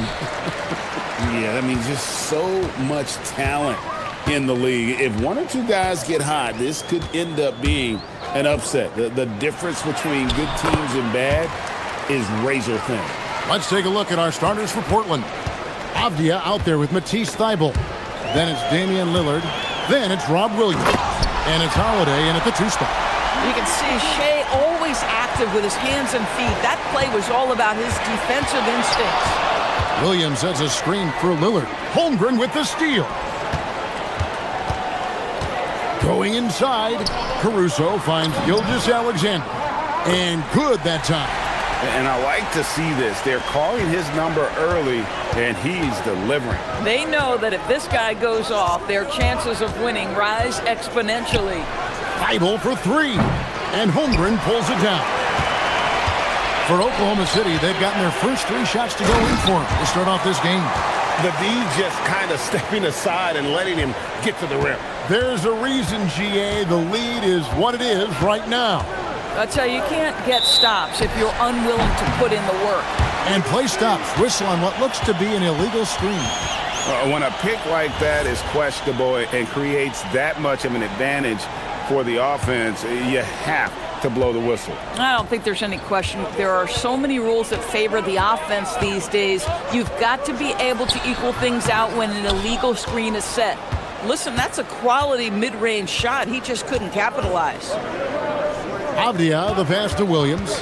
Yeah, I mean, just so much talent in the league. If one or two guys get hot, this could end up being an upset. The difference between good teams and bad is razor thin. Let's take a look at our starters for Portland. Avdia out there with Matisse Thybulle. Then it's Damian Lillard. Then it's Rob Williams. And it's Holiday in at the 2 spot. You can see Shea always active with his hands and feet. That play was all about his defensive instincts. Williams sets a screen for Lillard. Holmgren with the steal. Going inside, Caruso finds Gilgeous-Alexander. And good that time. And I like to see this. They're calling his number early, and he's delivering. They know that if this guy goes off, their chances of winning rise exponentially. Thybulle for 3. And Holmgren pulls it down. For Oklahoma City, they've gotten their first 3 shots to go in for him to start off this game. The D just kind of stepping aside and letting him get to the rim. There's a reason, GA. The lead is what it is right now. I'll tell you, you can't get stops if you're unwilling to put in the work. And play stops. Whistle on what looks to be an illegal screen. When a pick like that is questionable and creates that much of an advantage for the offense, you have to blow the whistle. I don't think there's any question. There are so many rules that favor the offense these days. You've got to be able to equal things out when an illegal screen is set. Listen, that's a quality mid-range shot. He just couldn't capitalize. Avdia, the pass to Williams.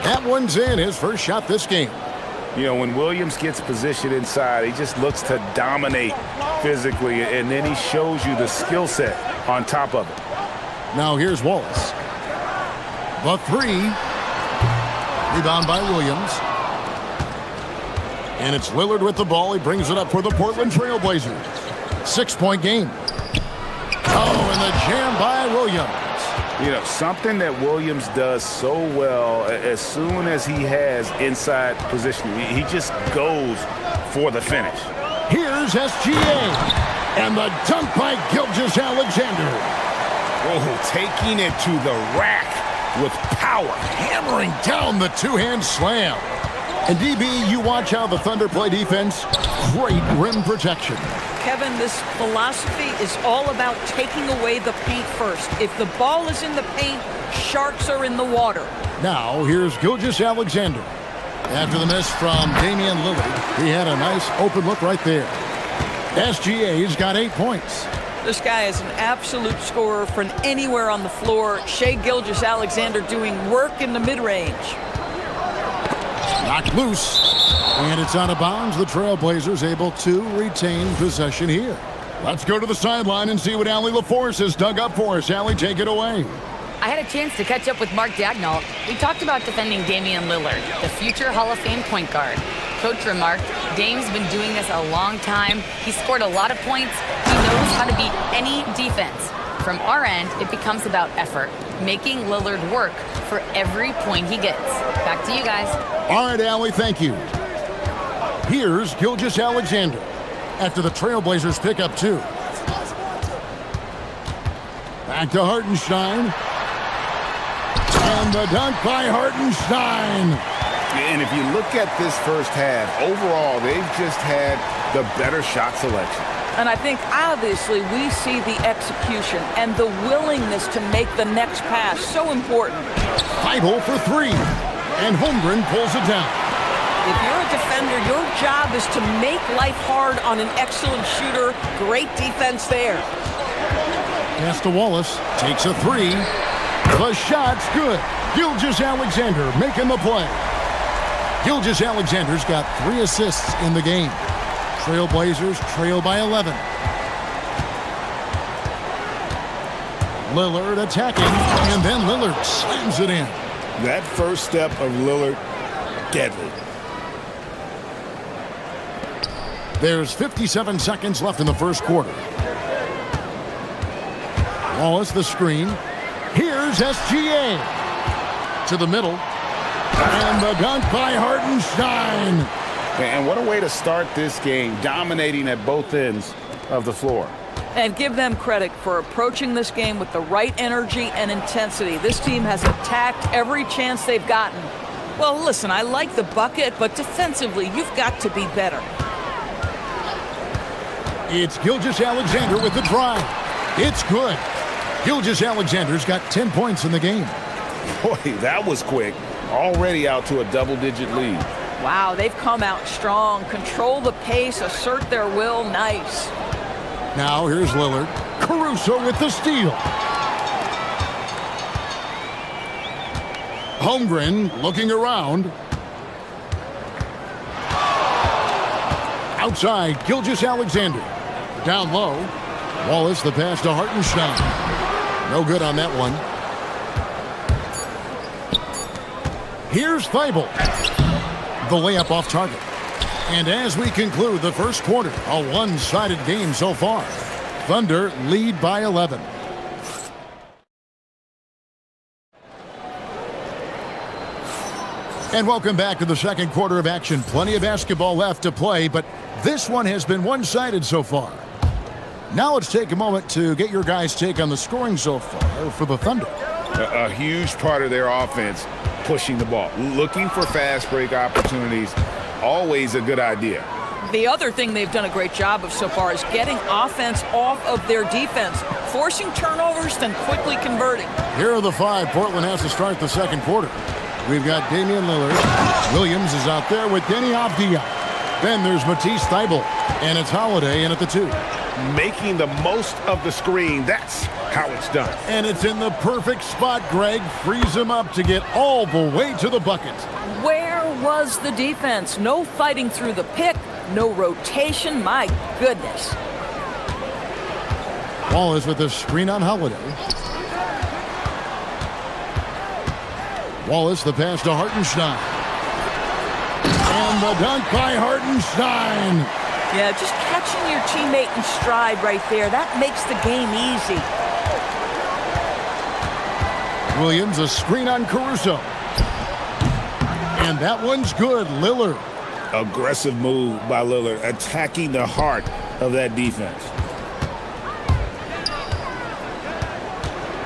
That one's in, his first shot this game. You know, when Williams gets positioned inside, he just looks to dominate physically, and then he shows you the skill set on top of it. Now here's Wallace. The 3. Rebound by Williams. And it's Lillard with the ball. He brings it up for the Portland Trailblazers. 6-point game. Oh, and the jam by Williams. You know, something that Williams does so well, as soon as he has inside position, he just goes for the finish. Here's SGA. And the dunk by Gilgeous-Alexander. Oh, taking it to the rack with power. Hammering down the 2-hand slam. And DB, you watch how the Thunder play defense. Great rim protection. Kevin, this philosophy is all about taking away the paint first. If the ball is in the paint, sharks are in the water. Now, here's Gilgeous-Alexander. After the miss from Damian Lillard, he had a nice open look right there. SGA's got 8 points. This guy is an absolute scorer from anywhere on the floor. Shai Gilgeous-Alexander doing work in the mid-range. Knocked loose. And it's out of bounds. The Trailblazers able to retain possession here. Let's go to the sideline and see what Allie LaForce has dug up for us. Allie, take it away. I had a chance to catch up with Mark Daigneault. We talked about defending Damian Lillard, the future Hall of Fame point guard. Coach remarked, Dame's been doing this a long time. He scored a lot of points. He knows how to beat any defense. From our end, it becomes about effort, making Lillard work for every point he gets. Back to you guys. All right, Allie, thank you. Here's Gilgeous-Alexander after the Trailblazers pick up 2. Back to Hartenstein. And the dunk by Hartenstein. And if you look at this first half, overall, they've just had the better shot selection. And I think, obviously, we see the execution and the willingness to make the next pass so important. Thybulle for 3. And Holmgren pulls it down. If you're a defender, your job is to make life hard on an excellent shooter. Great defense there. Pass to Wallace. Takes a 3. The shot's good. Gilgeous-Alexander making the play. Gilgeous-Alexander's got 3 assists in the game. Trailblazers trail by 11. Lillard attacking, and then Lillard slams it in. That first step of Lillard, deadly. There's 57 seconds left in the first quarter. Wallace the screen. Here's SGA. To the middle. And the dunk by Hartenstein. And what a way to start this game, dominating at both ends of the floor. And give them credit for approaching this game with the right energy and intensity. This team has attacked every chance they've gotten. Well, listen, I like the bucket, but defensively, you've got to be better. It's Gilgeous-Alexander with the drive. It's good. Gilgeous-Alexander's got 10 points in the game. Boy, that was quick. Already out to a double-digit lead. Wow, they've come out strong. Control the pace, assert their will. Nice. Now here's Lillard. Caruso with the steal. Holmgren looking around. Outside, Gilgeous-Alexander. Down low. Wallace the pass to Hartenstein. No good on that one. Here's Thibault. The layup off target. And as we conclude the first quarter, a one-sided game so far. Thunder lead by 11. And welcome back to the second quarter of action. Plenty of basketball left to play, but this one has been one-sided so far. Now let's take a moment to get your guys' take on the scoring so far for the Thunder. A huge part of their offense, pushing the ball. Looking for fast break opportunities, always a good idea. The other thing they've done a great job of so far is getting offense off of their defense, forcing turnovers, then quickly converting. Here are the five Portland has to start the second quarter. We've got Damian Lillard. Williams is out there with Denny Avdia. Then there's Matisse Thybulle, and it's Holiday in at the 2. Making the most of the screen, that's how it's done. And it's in the perfect spot, Greg. Frees him up to get all the way to the bucket. Where was the defense? No fighting through the pick, no rotation. My goodness. Wallace with the screen on Holiday. Wallace the pass to Hartenstein. And the dunk by Hartenstein. Yeah, just catching your teammate in stride right there. That makes the game easy. Williams a screen on Caruso. And that one's good. Lillard. Aggressive move by Lillard, attacking the heart of that defense.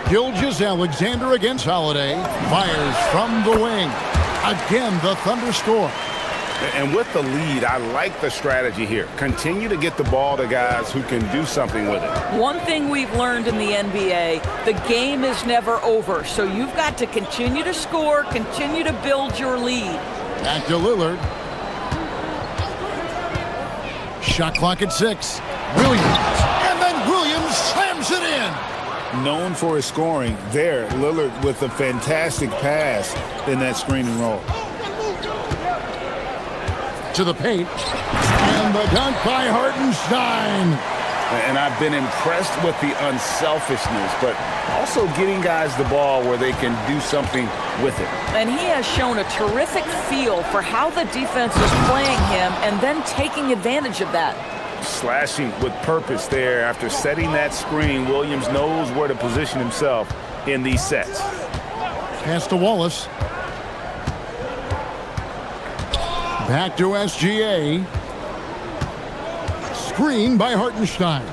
Gilgeous-Alexander against Holiday. Fires from the wing. Again, the Thunder score. And with the lead, I like the strategy here. Continue to get the ball to guys who can do something with it. One thing we've learned in the NBA, the game is never over. So you've got to continue to score, continue to build your lead. Back to Lillard. Shot clock at 6. Williams. And then Williams slams it in. Known for his scoring, there, Lillard with a fantastic pass in that screen and roll. To the paint. And the dunk by Hartenstein. And I've been impressed with the unselfishness, but also getting guys the ball where they can do something with it. And he has shown a terrific feel for how the defense is playing him and then taking advantage of that. Slashing with purpose there. After setting that screen, Williams knows where to position himself in these sets. Pass to Wallace. Back to SGA. Screen by Hartenstein.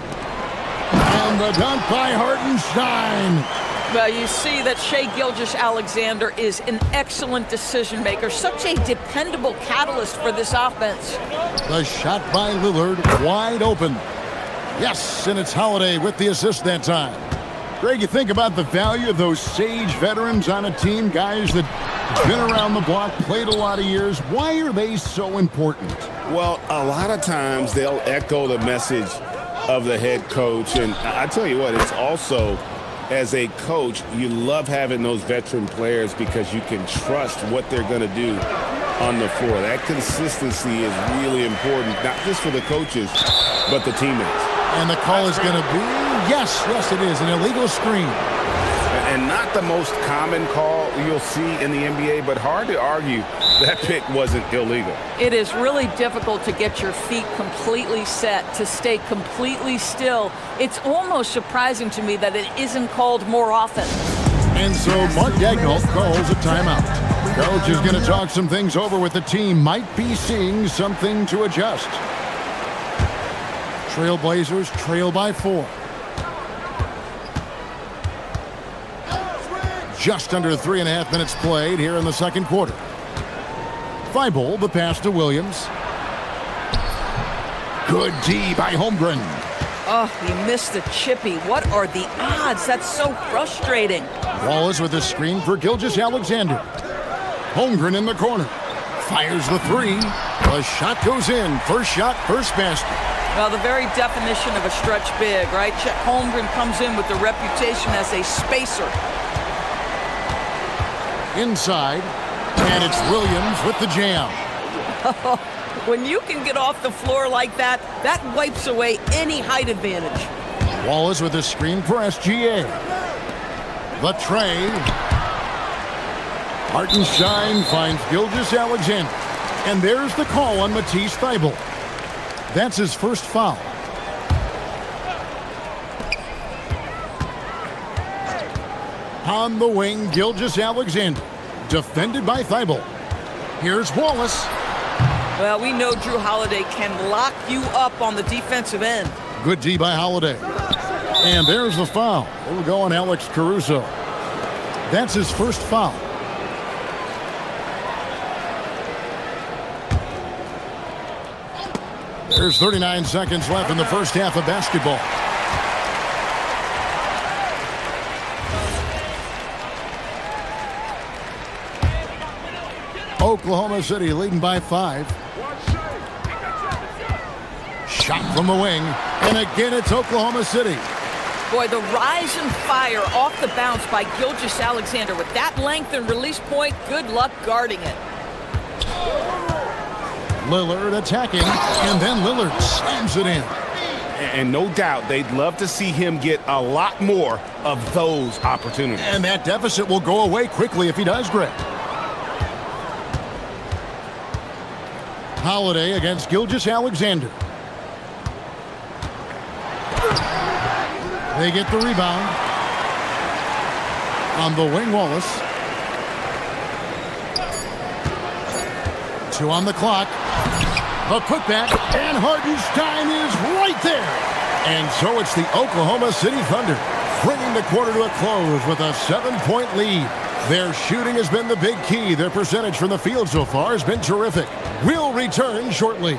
And the dunk by Hartenstein. Well, you see that Shai Gilgeous-Alexander is an excellent decision maker, such a dependable catalyst for this offense. The shot by Lillard, wide open. Yes, and it's Holiday with the assist that time. Greg, you think about the value of those sage veterans on a team, guys that been around the block, played a lot of years. Why are they so important? Well, a lot of times they'll echo the message of the head coach. And I tell you what, it's also, as a coach, you love having those veteran players because you can trust what they're going to do on the floor. That consistency is really important, not just for the coaches, but the teammates. And the call is going to be, yes, it is, an illegal screen. And not the most common call you'll see in the NBA, but hard to argue that pick wasn't illegal. It is really difficult to get your feet completely set, to stay completely still. It's almost surprising to me that it isn't called more often. And so Mark Daigneault calls a timeout. Coach is going to talk some things over with the team. Might be seeing something to adjust. Trailblazers trail by 4. Just under 3.5 minutes played here in the second quarter. Thibault, the pass to Williams. Good D by Holmgren. Oh, he missed the chippy. What are the odds? That's so frustrating. Wallace with a screen for Gilgeous-Alexander. Holmgren in the corner. Fires the three. The shot goes in. First shot, first basket. Well, the very definition of a stretch big, right? Chet Holmgren comes in with the reputation as a spacer. Inside, and it's Williams with the jam. When you can get off the floor like that, that wipes away any height advantage. Wallace with a screen for SGA. The tray. Hartenstein finds Gilgeous-Alexander. And there's the call on Matisse Thibault. That's his first foul. On the wing, Gilgeous-Alexander. Defended by Thibault. Here's Wallace. Well, we know Drew Holiday can lock you up on the defensive end. Good D by Holiday. And there's the foul. It'll go on Alex Caruso. That's his first foul. There's 39 seconds left in the first half of basketball. Oklahoma City leading by 5. Shot from the wing, and again it's Oklahoma City. Boy, the rise and fire off the bounce by Gilgeous-Alexander. With that length and release point, good luck guarding it. Lillard attacking, and then Lillard slams it in. And no doubt they'd love to see him get a lot more of those opportunities. And that deficit will go away quickly if he does, Greg. Holiday against Gilgeous-Alexander. They get the rebound. On the wing, Wallace. 2 on the clock. A putback, and Hartenstein is right there. And so it's the Oklahoma City Thunder bringing the quarter to a close with a 7-point lead. Their shooting has been the big key. Their percentage from the field so far has been terrific. We'll return shortly.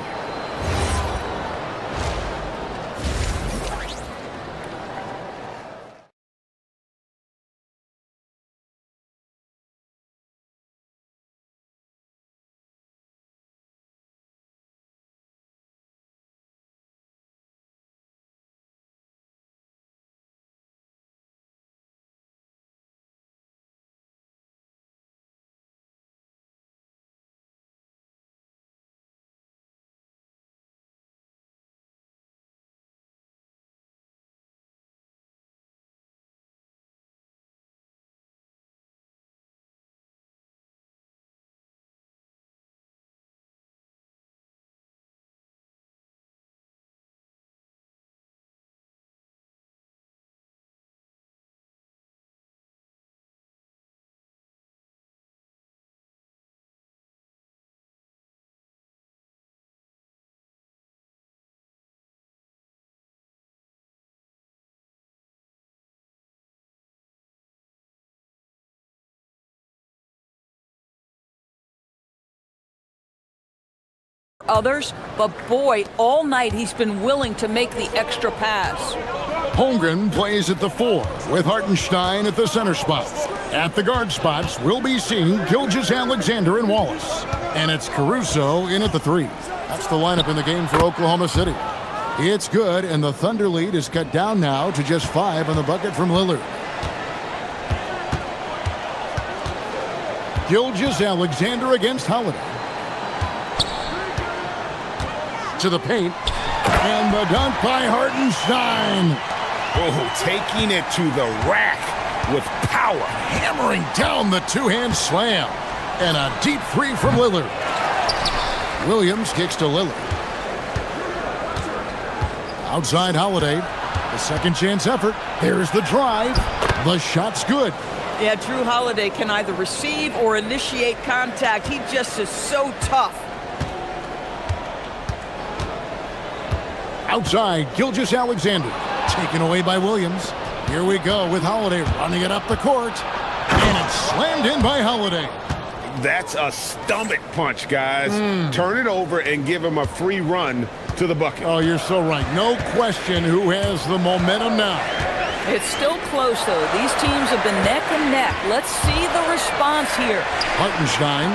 Others, but boy, all night he's been willing to make the extra pass. Holmgren plays at the 4 with Hartenstein at the center spot. At the guard spots, we'll be seeing Gilgeous-Alexander and Wallace. And it's Caruso in at the 3. That's the lineup in the game for Oklahoma City. It's good, and the Thunder lead is cut down now to just 5 on the bucket from Lillard. Gilgeous-Alexander against Holiday. To the paint, and the dunk by Hartenstein. Oh, taking it to the rack with power. Hammering down the two-hand slam. And a deep 3 from Lillard. Williams kicks to Lillard. Outside Holiday. The second chance effort. There's the drive. The shot's good. Yeah, Drew Holiday can either receive or initiate contact. He just is so tough. Outside, Gilgeous-Alexander. Taken away by Williams. Here we go with Holiday running it up the court. And Slammed in by Holiday. That's a stomach punch, guys. Turn it over and give him a free run to the bucket. Oh, you're so right. No question who has the momentum now. It's still close, though. These teams have been neck and neck. Let's see the response here. Hartenstein.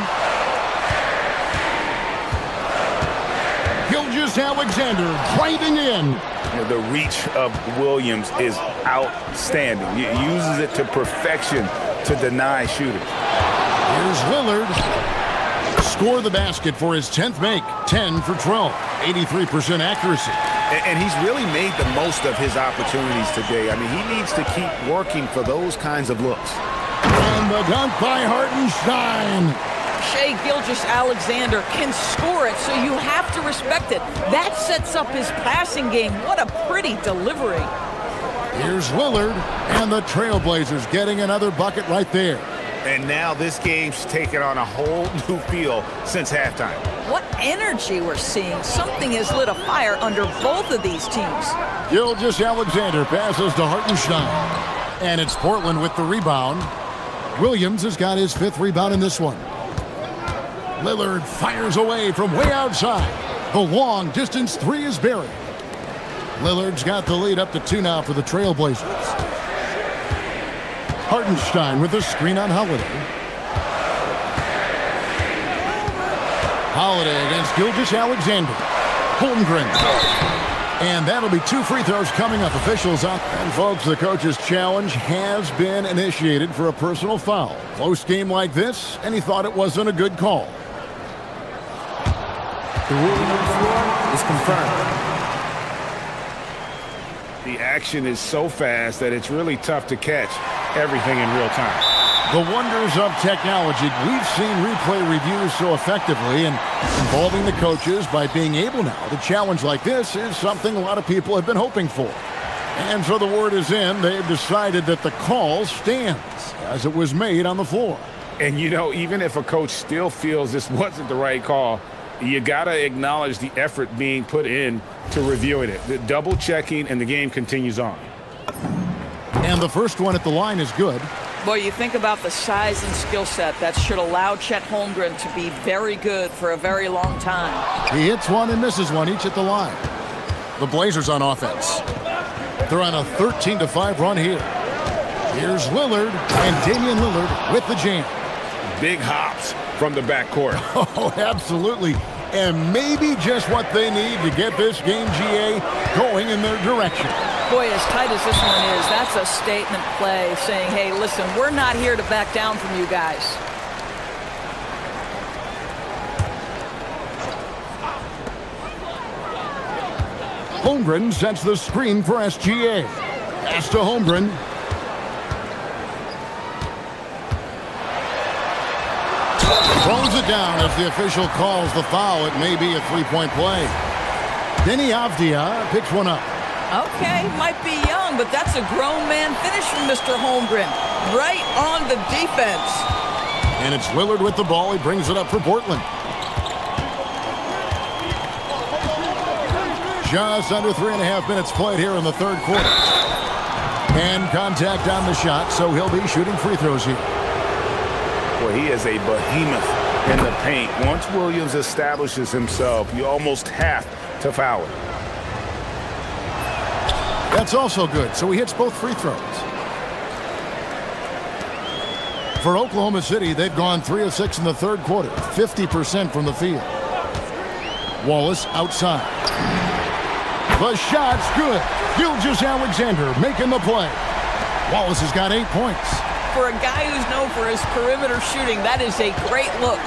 Gilgeous-Alexander driving in. The reach of Williams is outstanding. He uses it to perfection to deny shooters. Here's Lillard. Score the basket for his 10th make. 10 for 12. 83% accuracy. And he's really made the most of his opportunities today. I mean, he needs to keep working for those kinds of looks. And the dunk by Hartenstein. Shai Gilgeous-Alexander can score it, so you have to respect it. That sets up his passing game. What a pretty delivery. Here's Lillard, and the Trailblazers getting another bucket right there. And now this game's taken on a whole new feel since halftime. What energy we're seeing. Something has lit a fire under both of these teams. Gilgeous-Alexander passes to Hartenstein. And it's Portland with the rebound. Williams has got his 5th rebound in this one. Lillard fires away from way outside. The long distance 3 is buried. Lillard's got the lead up to 2 now for the Trailblazers. Hartenstein with a screen on Holiday. Holiday against Gilgeous-Alexander. Holmgren. And that'll be 2 free throws coming up. Officials up. And folks, the coach's challenge has been initiated for a personal foul. Close game like this, and he thought it wasn't a good call. The ruling on the floor is confirmed. The action is so fast that it's really tough to catch everything in real time. The wonders of technology. We've seen replay reviews so effectively, and involving the coaches by being able now to challenge like this is something a lot of people have been hoping for. And so the word is in. They've decided that the call stands as it was made on the floor. And, you know, even if a coach still feels this wasn't the right call, you got to acknowledge the effort being put in to reviewing it. The double checking, and the game continues on. And the first one at the line is good. Boy, you think about the size and skill set that should allow Chet Holmgren to be very good for a very long time. He hits one and misses one, each at the line. The Blazers on offense. They're on a 13-5 run here. Here's Lillard, and Damian Lillard with the jam. Big hops from the backcourt. Oh, absolutely. And maybe just what they need to get this game, GA, going in their direction. Boy, as tight as this one is, that's a statement play saying, hey, listen, we're not here to back down from you guys. Holmgren sets the screen for SGA. Pass to Holmgren. Throws it down as the official calls the foul. It may be a three-point play. Denny Avdia picks one up. Okay, might be young, but that's a grown man finish from Mr. Holmgren. Right on the defense. And it's Lillard with the ball. He brings it up for Portland. Just under 3.5 minutes played here in the third quarter. And contact on the shot, so he'll be shooting free throws here. Well, he is a behemoth in the paint. Once Williams establishes himself, you almost have to foul him. That's also good, so he hits both free throws. For Oklahoma City, they've gone 3 of 6 in the third quarter, 50% from the field. Wallace outside. The shot's good. Gilgeous-Alexander making the play. Wallace has got 8 points. For a guy who's known for his perimeter shooting, that is a great look.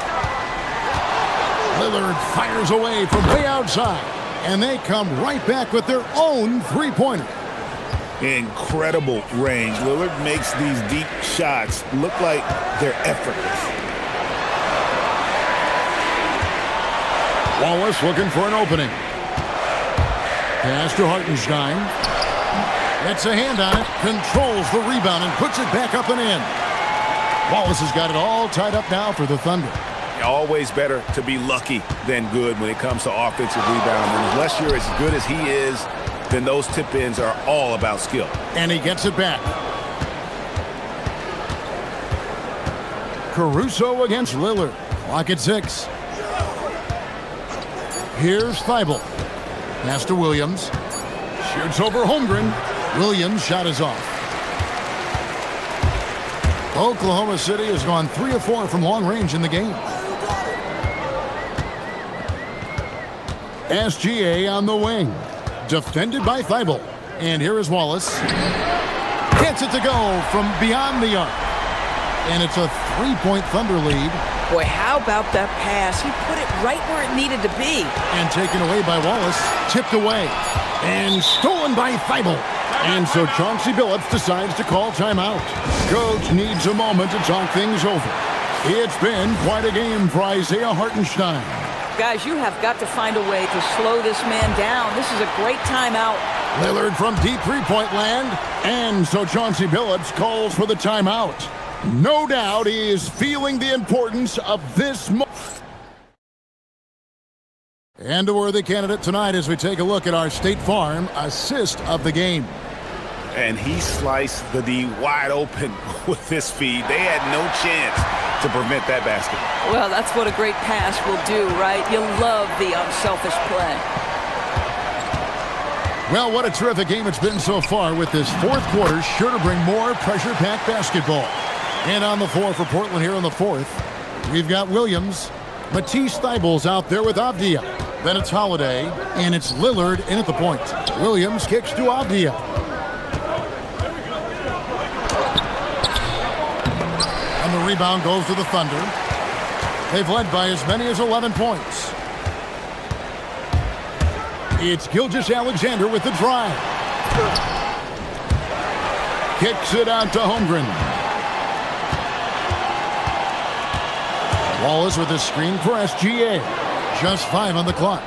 Lillard fires away from way outside, and they come right back with their own three-pointer. Incredible range. Lillard makes these deep shots look like they're effortless. Wallace looking for an opening. Pass to Hartenstein. Gets a hand on it, controls the rebound, and puts it back up and in. Wallace has got it all tied up now for the Thunder. Always better to be lucky than good when it comes to offensive rebound. And unless you're as good as he is, then those tip-ins are all about skill. And he gets it back. Caruso against Lillard. Clock at 6. Here's Thibault. Pass to Williams. Shoots over Holmgren. Williams' shot is off. Oklahoma City has gone 3 of 4 from long range in the game. SGA on the wing. Defended by Thibault. And here is Wallace. Gets it to go from beyond the arc. And it's a 3-point Thunder lead. Boy, how about that pass? He put it right where it needed to be. And taken away by Wallace. Tipped away. And stolen by Thibault. And so Chauncey Billups decides to call timeout. Coach needs a moment to talk things over. It's been quite a game for Isaiah Hartenstein. Guys, you have got to find a way to slow this man down. This is a great timeout. Lillard from deep three-point land. And so Chauncey Billups calls for the timeout. No doubt he is feeling the importance of this moment. And a worthy candidate tonight as we take a look at our State Farm assist of the game. And he sliced the D wide open with this feed. They had no chance to prevent that basket. Well, that's what a great pass will do, right? You love the unselfish play. Well, what a terrific game it's been so far, with this fourth quarter sure to bring more pressure-packed basketball. And on the floor for Portland here in the fourth, we've got Williams. Matisse Thybulle's out there with Avdia. Then it's Holiday, and it's Lillard in at the point. Williams kicks to Avdia. And the rebound goes to the Thunder. They've led by as many as 11 points. It's Gilgeous-Alexander with the drive. Kicks it out to Holmgren. Wallace with a screen for SGA. Just 5 on the clock.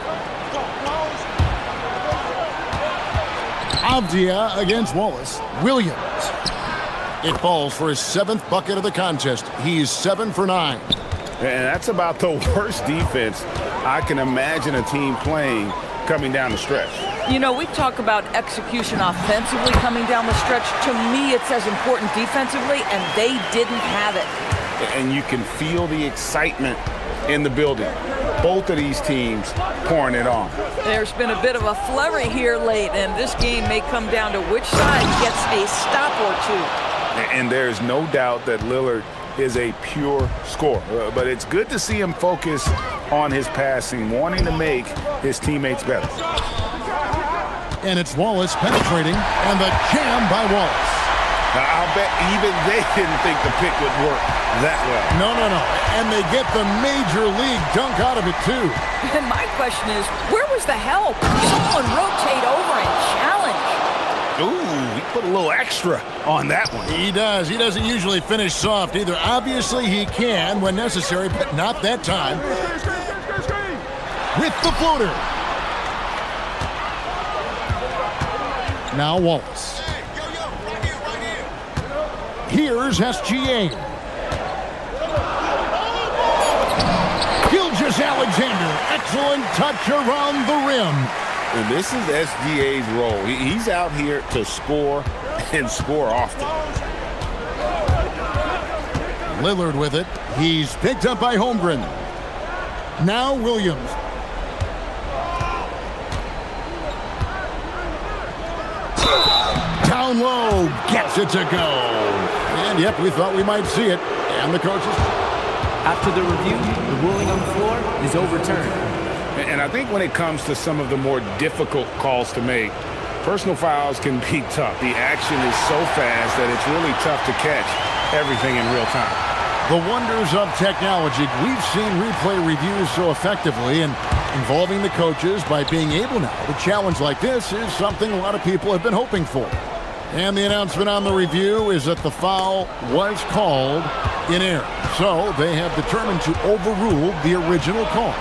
Avdia against Wallace. Williams. It falls for his 7th bucket of the contest. He's 7 for 9. And that's about the worst defense I can imagine a team playing coming down the stretch. You know, we talk about execution offensively coming down the stretch. To me, it's as important defensively, and they didn't have it. And you can feel the excitement in the building. Both of these teams pouring it on. There's been a bit of a flurry here late, and this game may come down to which side gets a stop or two. And there's no doubt that Lillard is a pure scorer. But it's good to see him focus on his passing, wanting to make his teammates better. And it's Wallace penetrating, and the jam by Wallace. Now, I'll bet even they didn't think the pick would work that well. No. And they get the major league dunk out of it, too. And my question is, where was the help? Someone rotate over and challenge. Ooh, he put a little extra on that one. He does. He doesn't usually finish soft either. Obviously, he can when necessary, but not that time. With the floater. Now Wallace. Here's SGA. Gilgeous-Alexander. Excellent touch around the rim. And this is SGA's role. He's out here to score and score often. Lillard with it. He's picked up by Holmgren. Now Williams. Down low. Gets it to go. And yep, we thought we might see it. And the coaches. After the review, the ruling on the floor is overturned. And I think when it comes to some of the more difficult calls to make, personal fouls can be tough. The action is so fast that it's really tough to catch everything in real time. The wonders of technology. We've seen replay reviews so effectively, and involving the coaches by being able now to challenge like this is something a lot of people have been hoping for. And the announcement on the review is that the foul was called in error. So they have determined to overrule the original call.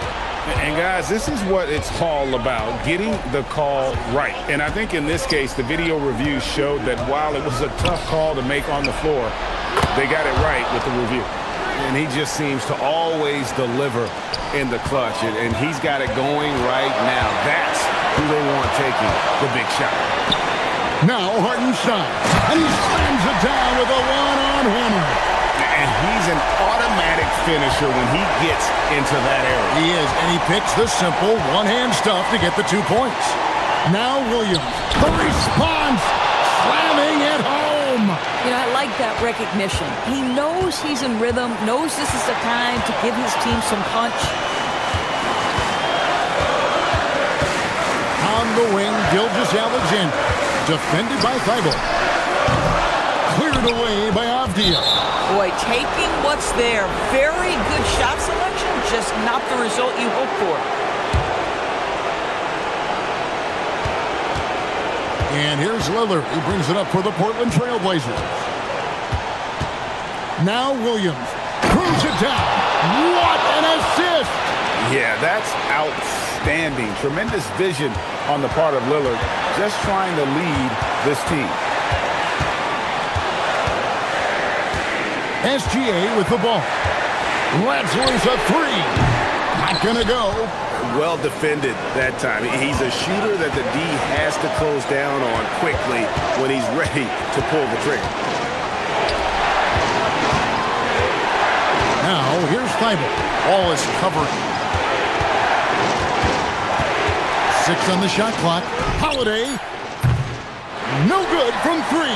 And guys, this is what it's all about, getting the call right. And I think in this case, the video review showed that while it was a tough call to make on the floor, they got it right with the review. And he just seems to always deliver in the clutch. And he's got it going right now. That's who they want taking the big shot. Now Hartenstein, and he slams it down with a one-on hammer. And he's an automatic finisher when he gets into that area. He is, and he picks the simple one-hand stuff to get the 2 points. Now Williams, the response, slamming it home. You know, I like that recognition. He knows he's in rhythm, knows this is the time to give his team some punch. On the wing, Gilgeous-Alexander, defended by Thibault. Cleared away by Avdia. Boy, taking what's there. Very good shot selection, just not the result you hope for. And here's Lillard. He brings it up for the Portland Trail Blazers. Now Williams throws it down. What an assist! Yeah, that's outstanding. Tremendous vision on the part of Lillard, just trying to lead this team. SGA with the ball. Ratzler's a three. Not gonna go. Well defended that time. He's a shooter that the D has to close down on quickly when he's ready to pull the trigger. Now, here's Thibault. Ball is covered. 6 on the shot clock. Holiday. No good from 3.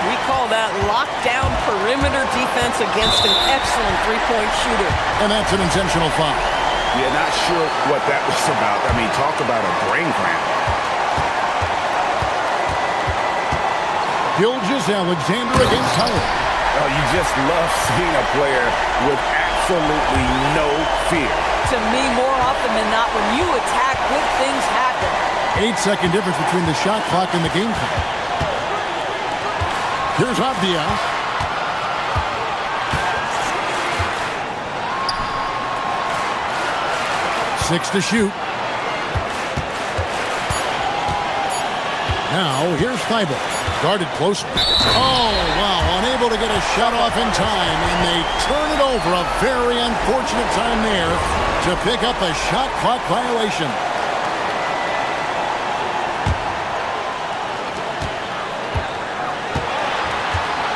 We call that lockdown perimeter defense against an excellent three-point shooter. And that's an intentional foul. Yeah, not sure what that was about. I mean, talk about a brain cramp. Gilgeous-Alexander against Howard. Oh, you just love seeing a player with absolutely no fear. To me, more often than not, when you attack, good things happen. 8-second difference between the shot clock and the game clock. Here's Avdia. Six to shoot. Now, here's Thibault. Guarded closely. Oh, wow. Unable to get a shot off in time, and they turn it over. A very unfortunate time there to pick up a shot clock violation.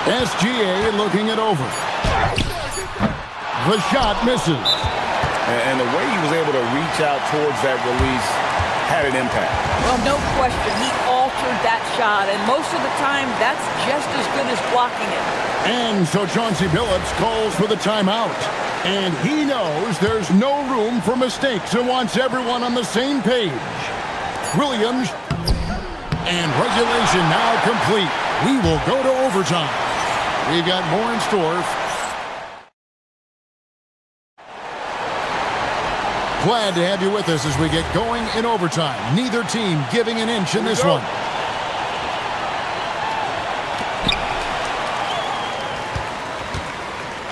SGA looking it over. The shot misses. And the way he was able to reach out towards that release had an impact. Well, no question. He altered that shot, and most of the time, that's just as good as blocking it. And so Chauncey Billups calls for the timeout. And he knows there's no room for mistakes and wants everyone on the same page. Williams. And regulation now complete. We will go to overtime. We've got more in store. Glad to have you with us as we get going in overtime. Neither team giving an inch in this one.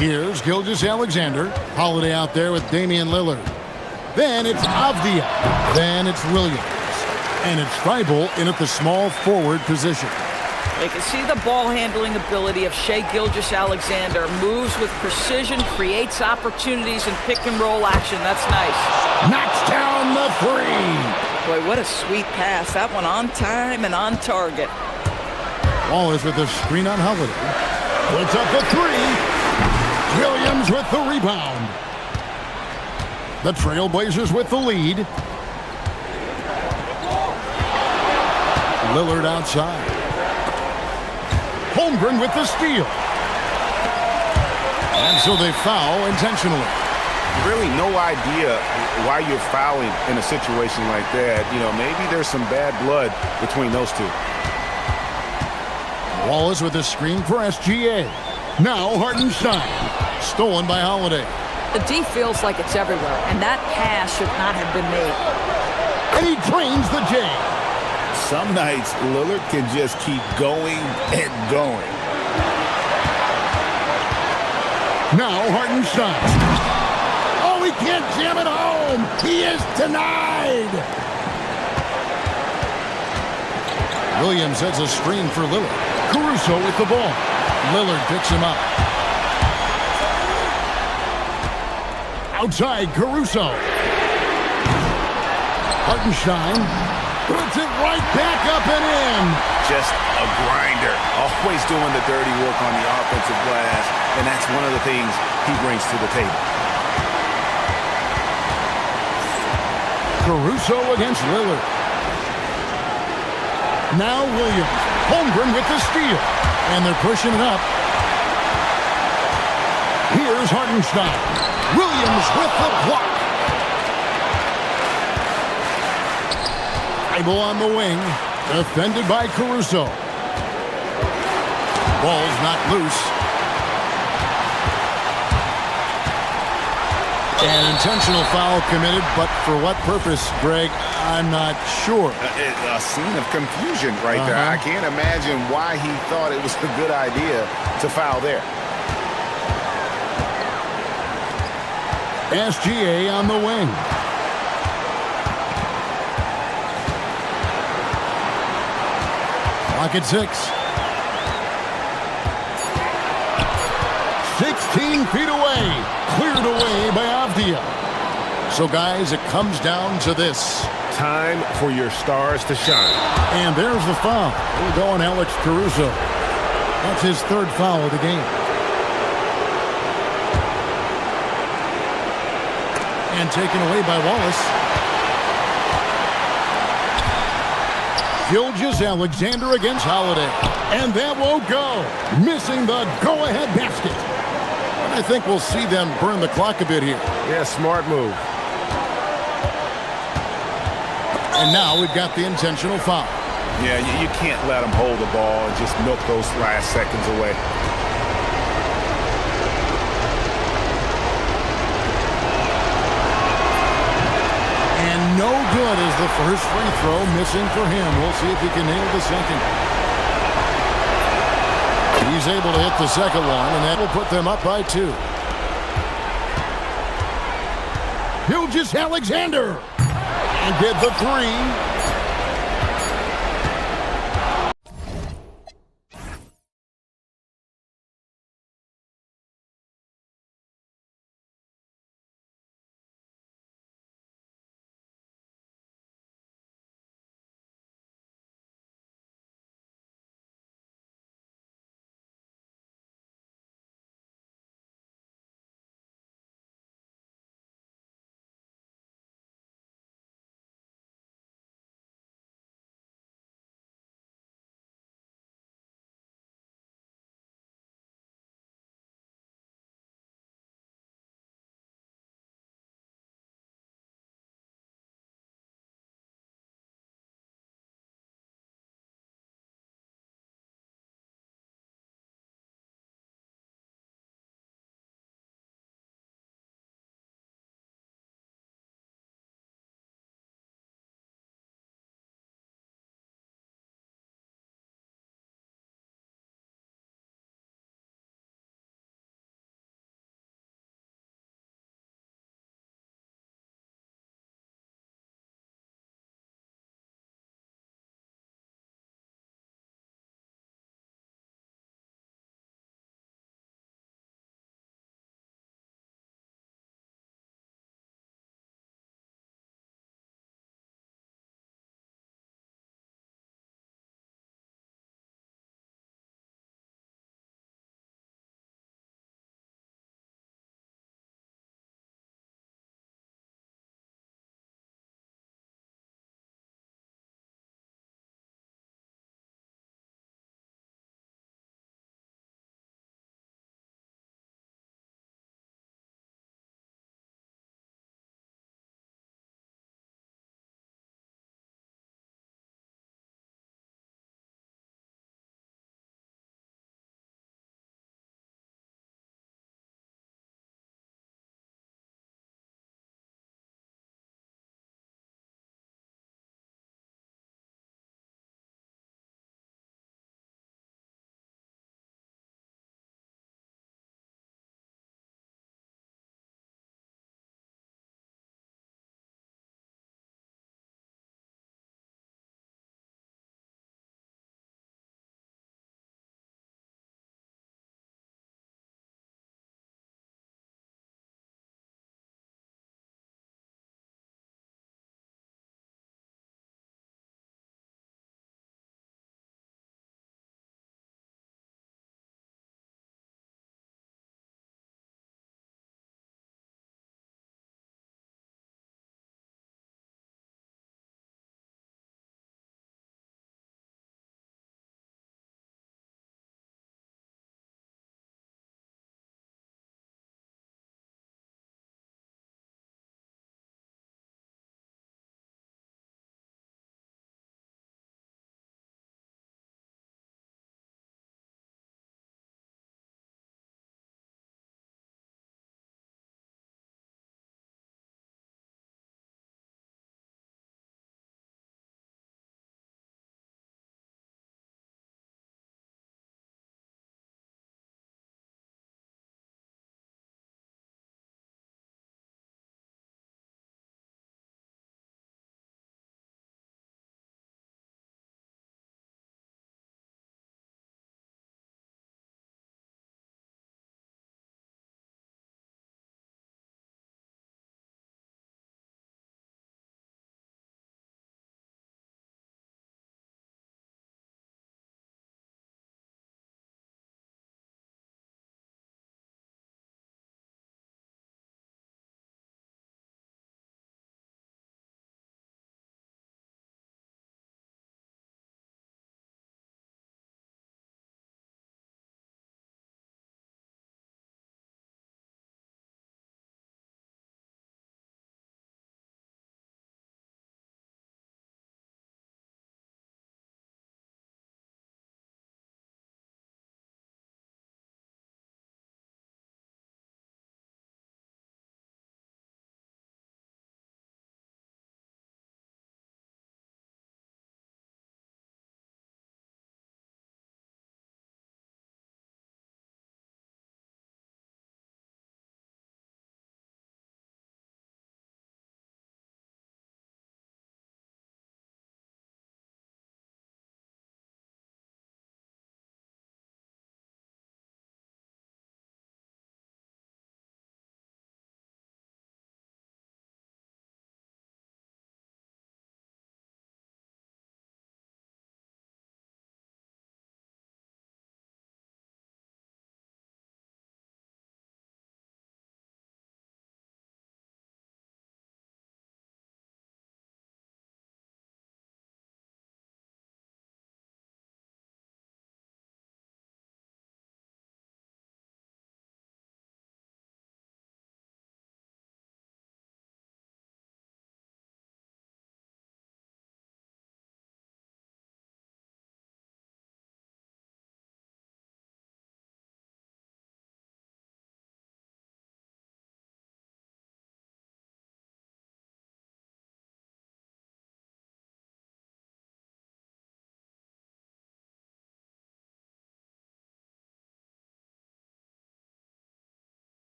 Here's Gilgeous-Alexander. Holiday out there with Damian Lillard. Then it's Avdia. Then it's Williams. And it's Thibault in at the small forward position. You can see the ball handling ability of Shai Gilgeous-Alexander. Moves with precision, creates opportunities in pick and roll action. That's nice. Knocks down the three. Boy, what a sweet pass. That one on time and on target. Wallace with the screen on Holiday. Puts up the three. Williams with the rebound. The Trailblazers with the lead. Lillard outside. Holmgren with the steal. And so they foul intentionally. Really no idea why you're fouling in a situation like that. You know, maybe there's some bad blood between those two. Wallace with the screen for SGA. Now Hartenstein. Stolen by Holiday. The D feels like it's everywhere, and that pass should not have been made. And he drains the J. Some nights, Lillard can just keep going and going. Now Hartenstein. Oh, he can't jam it home. He is denied. Williams has a screen for Lillard. Caruso with the ball. Lillard picks him up. Outside, Caruso. Hartenstein puts it right back up and in. just a grinder, always doing the dirty work on the offensive glass, and that's one of the things he brings to the table. Caruso against Lillard. Now Williams. Holmgren with the steal. And they're pushing it up. Here's Hartenstein. Williams with the block. Bible on the wing. Defended by Caruso. Ball's not loose. An intentional foul committed, but for what purpose, Greg? I'm not sure. A scene of confusion right there. I can't imagine why he thought it was a good idea to foul there. SGA on the wing. Clock at 6. 16 feet away. Cleared away by Avdia. So, guys, it comes down to this. Time for your stars to shine. And there's the foul. We're going Alex Caruso. That's his third foul of the game. And taken away by Wallace. Gilgeous-Alexander against Holiday. And that won't go. Missing the go-ahead basket. And I think we'll see them burn the clock a bit here. Yeah, smart move. And now we've got the intentional foul. Yeah, you can't let them hold the ball and just milk those last seconds away. And no good is the first free throw, missing for him. We'll see if he can nail the second. He's able to hit the second one, and that will put them up by 2. Gilgeous-Alexander. And get the 3.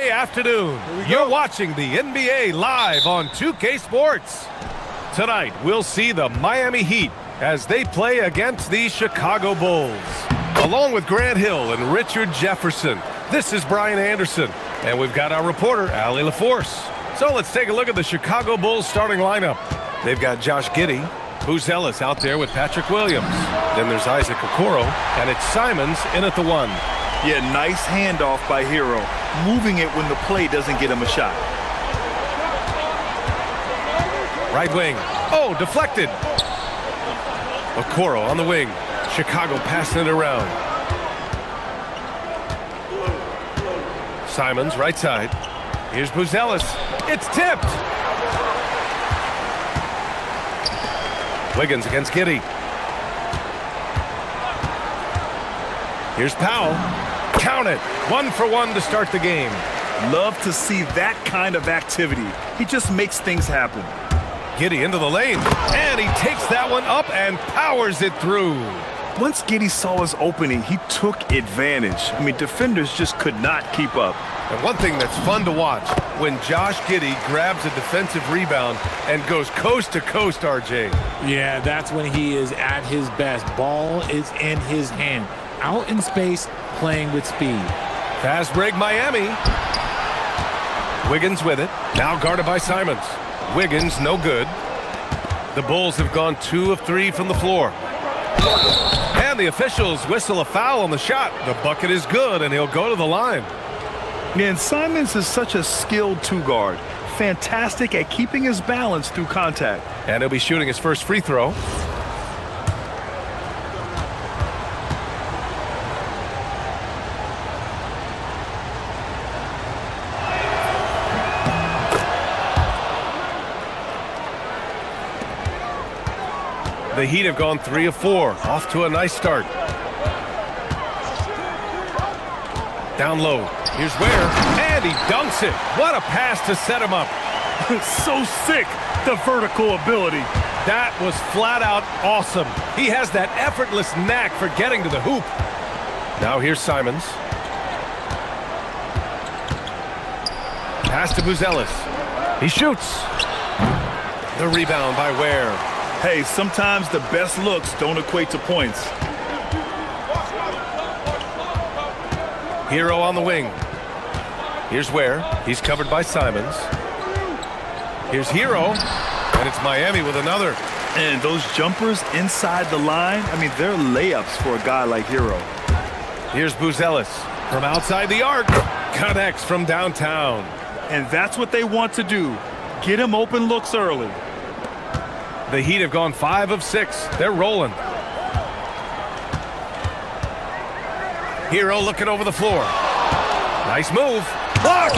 Afternoon. You're watching the NBA live on 2K Sports. Tonight, we'll see the Miami Heat as they play against the Chicago Bulls. Along with Grant Hill and Richard Jefferson, this is Brian Anderson, and we've got our reporter, Allie LaForce. So let's take a look at the Chicago Bulls starting lineup. They've got Josh Giddey, Buzelis out there with Patrick Williams. Then there's Isaac Okoro, and it's Simons in at the 1. Yeah, nice handoff by Hero, moving it when the play doesn't get him a shot. Right wing. Oh, deflected. Okoro on the wing. Chicago passing it around. Simons, right side. Here's Buzelis. It's tipped. Wiggins against Giddey. Here's Powell. Count it. 1 for 1 to start the game. Love to see that kind of activity. He just makes things happen. Giddey into the lane, and he takes that one up and powers it through. Once Giddey saw his opening, he took advantage. I mean, defenders just could not keep up. And one thing that's fun to watch, when Josh Giddey grabs a defensive rebound and goes coast to coast, RJ. Yeah, that's when he is at his best. Ball is in his hand. Out in space, playing with speed. Fast break, Miami. Wiggins with it. Now guarded by Simons. Wiggins, no good. The Bulls have gone 2 of 3 from the floor. And the officials whistle a foul on the shot. The bucket is good, and he'll go to the line. Yeah, and Simons is such a skilled two-guard. Fantastic at keeping his balance through contact. And he'll be shooting his first free throw. The Heat have gone 3 of 4, off to a nice start. Down low, here's Ware, and he dunks it. What a pass to set him up. So sick, the vertical ability. That was flat out awesome. He has that effortless knack for getting to the hoop. Now here's Simons. Pass to Buzelis. He shoots. The rebound by Ware. Hey, sometimes the best looks don't equate to points. Hero on the wing. Here's Ware. He's covered by Simons. Here's Hero. And it's Miami with another. And those jumpers inside the line, I mean, they're layups for a guy like Hero. Here's Buzelis from outside the arc. Connects from downtown. And that's what they want to do. Get him open looks early. The Heat have gone 5 of 6. They're rolling. Hero looking over the floor. Nice move. Blocked.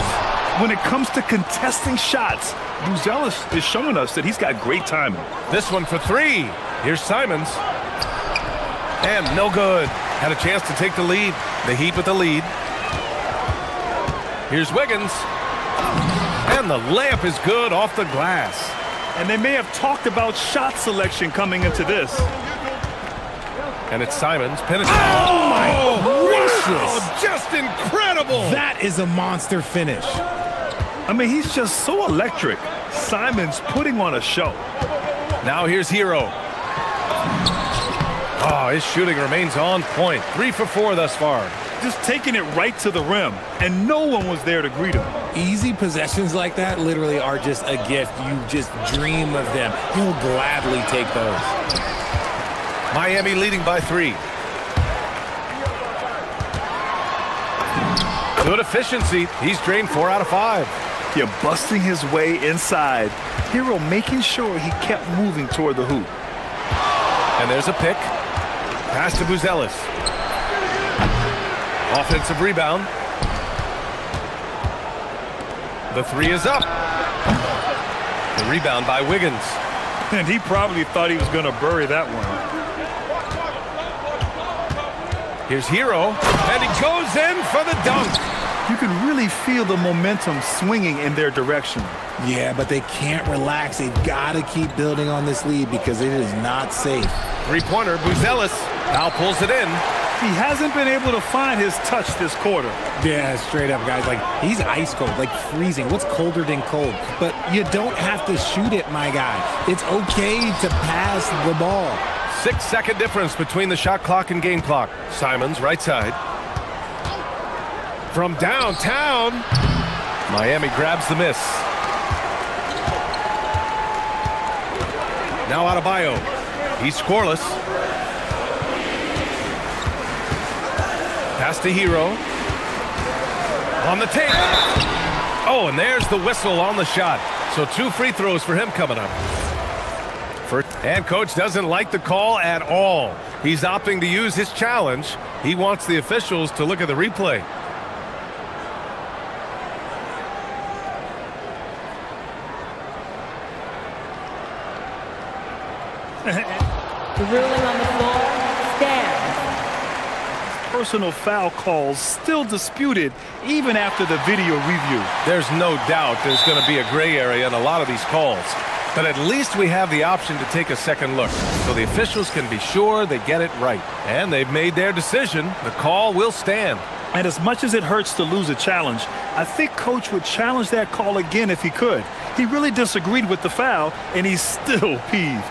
When it comes to contesting shots, Buzelis is showing us that he's got great timing. This one for 3. Here's Simons. And no good. Had a chance to take the lead. The Heat with the lead. Here's Wiggins. And the layup is good off the glass. And they may have talked about shot selection coming into this. And it's Simons penetrating. Oh, my gracious. Oh, just incredible. That is a monster finish. I mean, he's just so electric. Simons putting on a show. Now here's Hero. Oh, his shooting remains on point. 3 for 4 thus far. Just taking it right to the rim, and no one was there to greet him. Easy possessions like that literally are just a gift. You just dream of them. He'll gladly take those. Miami leading by 3. Good efficiency. He's drained 4 out of 5. Yeah, busting his way inside. Hero making sure he kept moving toward the hoop. And there's a pick. Pass to Buzelis. Offensive rebound. The 3 is up. The rebound by Wiggins. And he probably thought he was going to bury that one. Here's Hero, and he goes in for the dunk. You can really feel the momentum swinging in their direction. Yeah, but they can't relax. They've got to keep building on this lead because it is not safe. 3-pointer, Buzelis. Now pulls it in. He hasn't been able to find his touch this quarter. Yeah, straight up, guys. Like, he's ice cold, like freezing. What's colder than cold? But you don't have to shoot it, my guy. It's okay to pass the ball. 6-second difference between the shot clock and game clock. Simons, right side. From downtown, Miami grabs the miss. Now Adebayo. He's scoreless. Pass to Hero. On the take. Oh, and there's the whistle on the shot. So 2 free throws for him coming up. And coach doesn't like the call at all. He's opting to use his challenge. He wants the officials to look at the replay. The ruling on the floor stands. Personal foul calls still disputed even after the video review. There's no doubt there's going to be a gray area in a lot of these calls. But at least we have the option to take a second look, so the officials can be sure they get it right. And they've made their decision. The call will stand. And as much as it hurts to lose a challenge, I think coach would challenge that call again if he could. He really disagreed with the foul, and he's still peeved.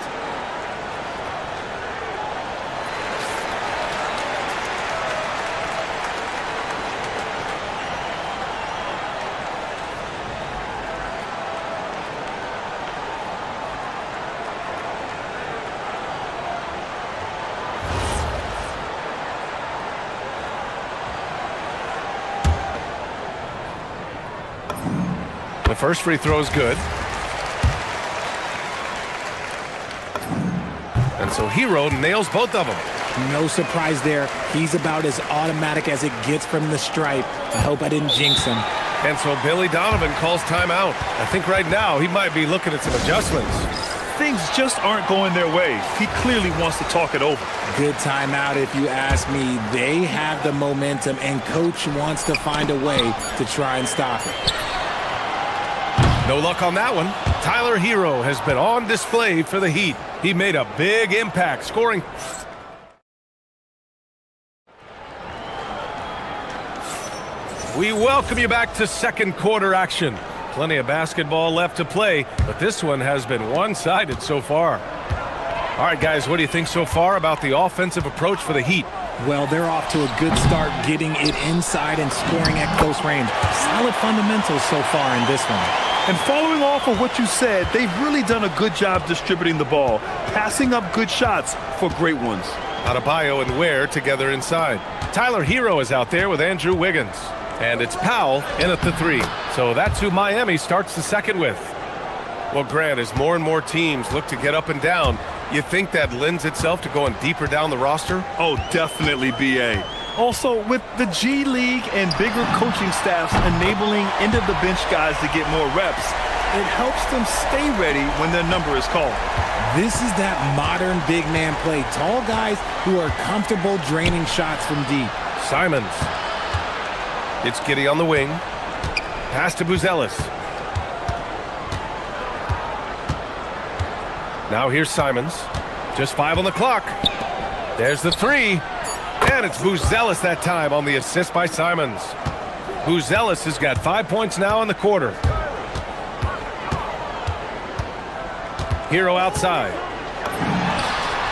The first free throw is good. And so Hero nails both of them. No surprise there. He's about as automatic as it gets from the stripe. I hope I didn't jinx him. And so Billy Donovan calls timeout. I think right now he might be looking at some adjustments. Things just aren't going their way. He clearly wants to talk it over. Good timeout if you ask me. They have the momentum, and coach wants to find a way to try and stop it. No luck on that one. Tyler Hero has been on display for the Heat. He made a big impact, scoring. We welcome you back to second quarter action. Plenty of basketball left to play, but this one has been one-sided so far. All right, guys, what do you think so far about the offensive approach for the Heat? Well, they're off to a good start getting it inside and scoring at close range. Solid fundamentals so far in this one. And following off of what you said, they've really done a good job distributing the ball, passing up good shots for great ones. Adebayo and Ware together inside. Tyler Hero is out there with Andrew Wiggins. And it's Powell in at the 3. So that's who Miami starts the second with. Well, Grant, as more and more teams look to get up and down, you think that lends itself to going deeper down the roster? Oh, definitely, B.A. Also, with the G League and bigger coaching staffs enabling end-of-the-bench guys to get more reps, it helps them stay ready when their number is called. This is that modern big man play. Tall guys who are comfortable draining shots from deep. Simons. It's Giddey on the wing. Pass to Buzelis. Now here's Simons. Just 5 on the clock. There's the 3. And it's Buzelis that time on the assist by Simons. Buzelis has got 5 points now in the quarter. Hero outside.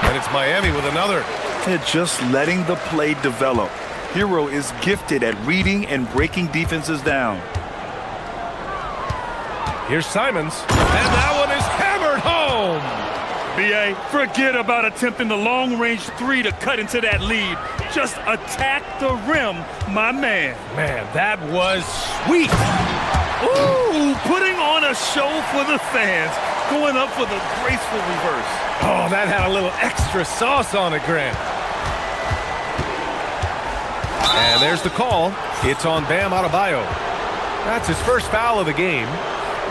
And it's Miami with another. They're just letting the play develop. Hero is gifted at reading and breaking defenses down. Here's Simons. And that one is hammered home. B.A., forget about attempting the long-range 3 to cut into that lead. Just attack the rim, my man. Man, that was sweet. Ooh, putting on a show for the fans. Going up for the graceful reverse. Oh, that had a little extra sauce on it, Grant. And there's the call. It's on Bam Adebayo. That's his first foul of the game.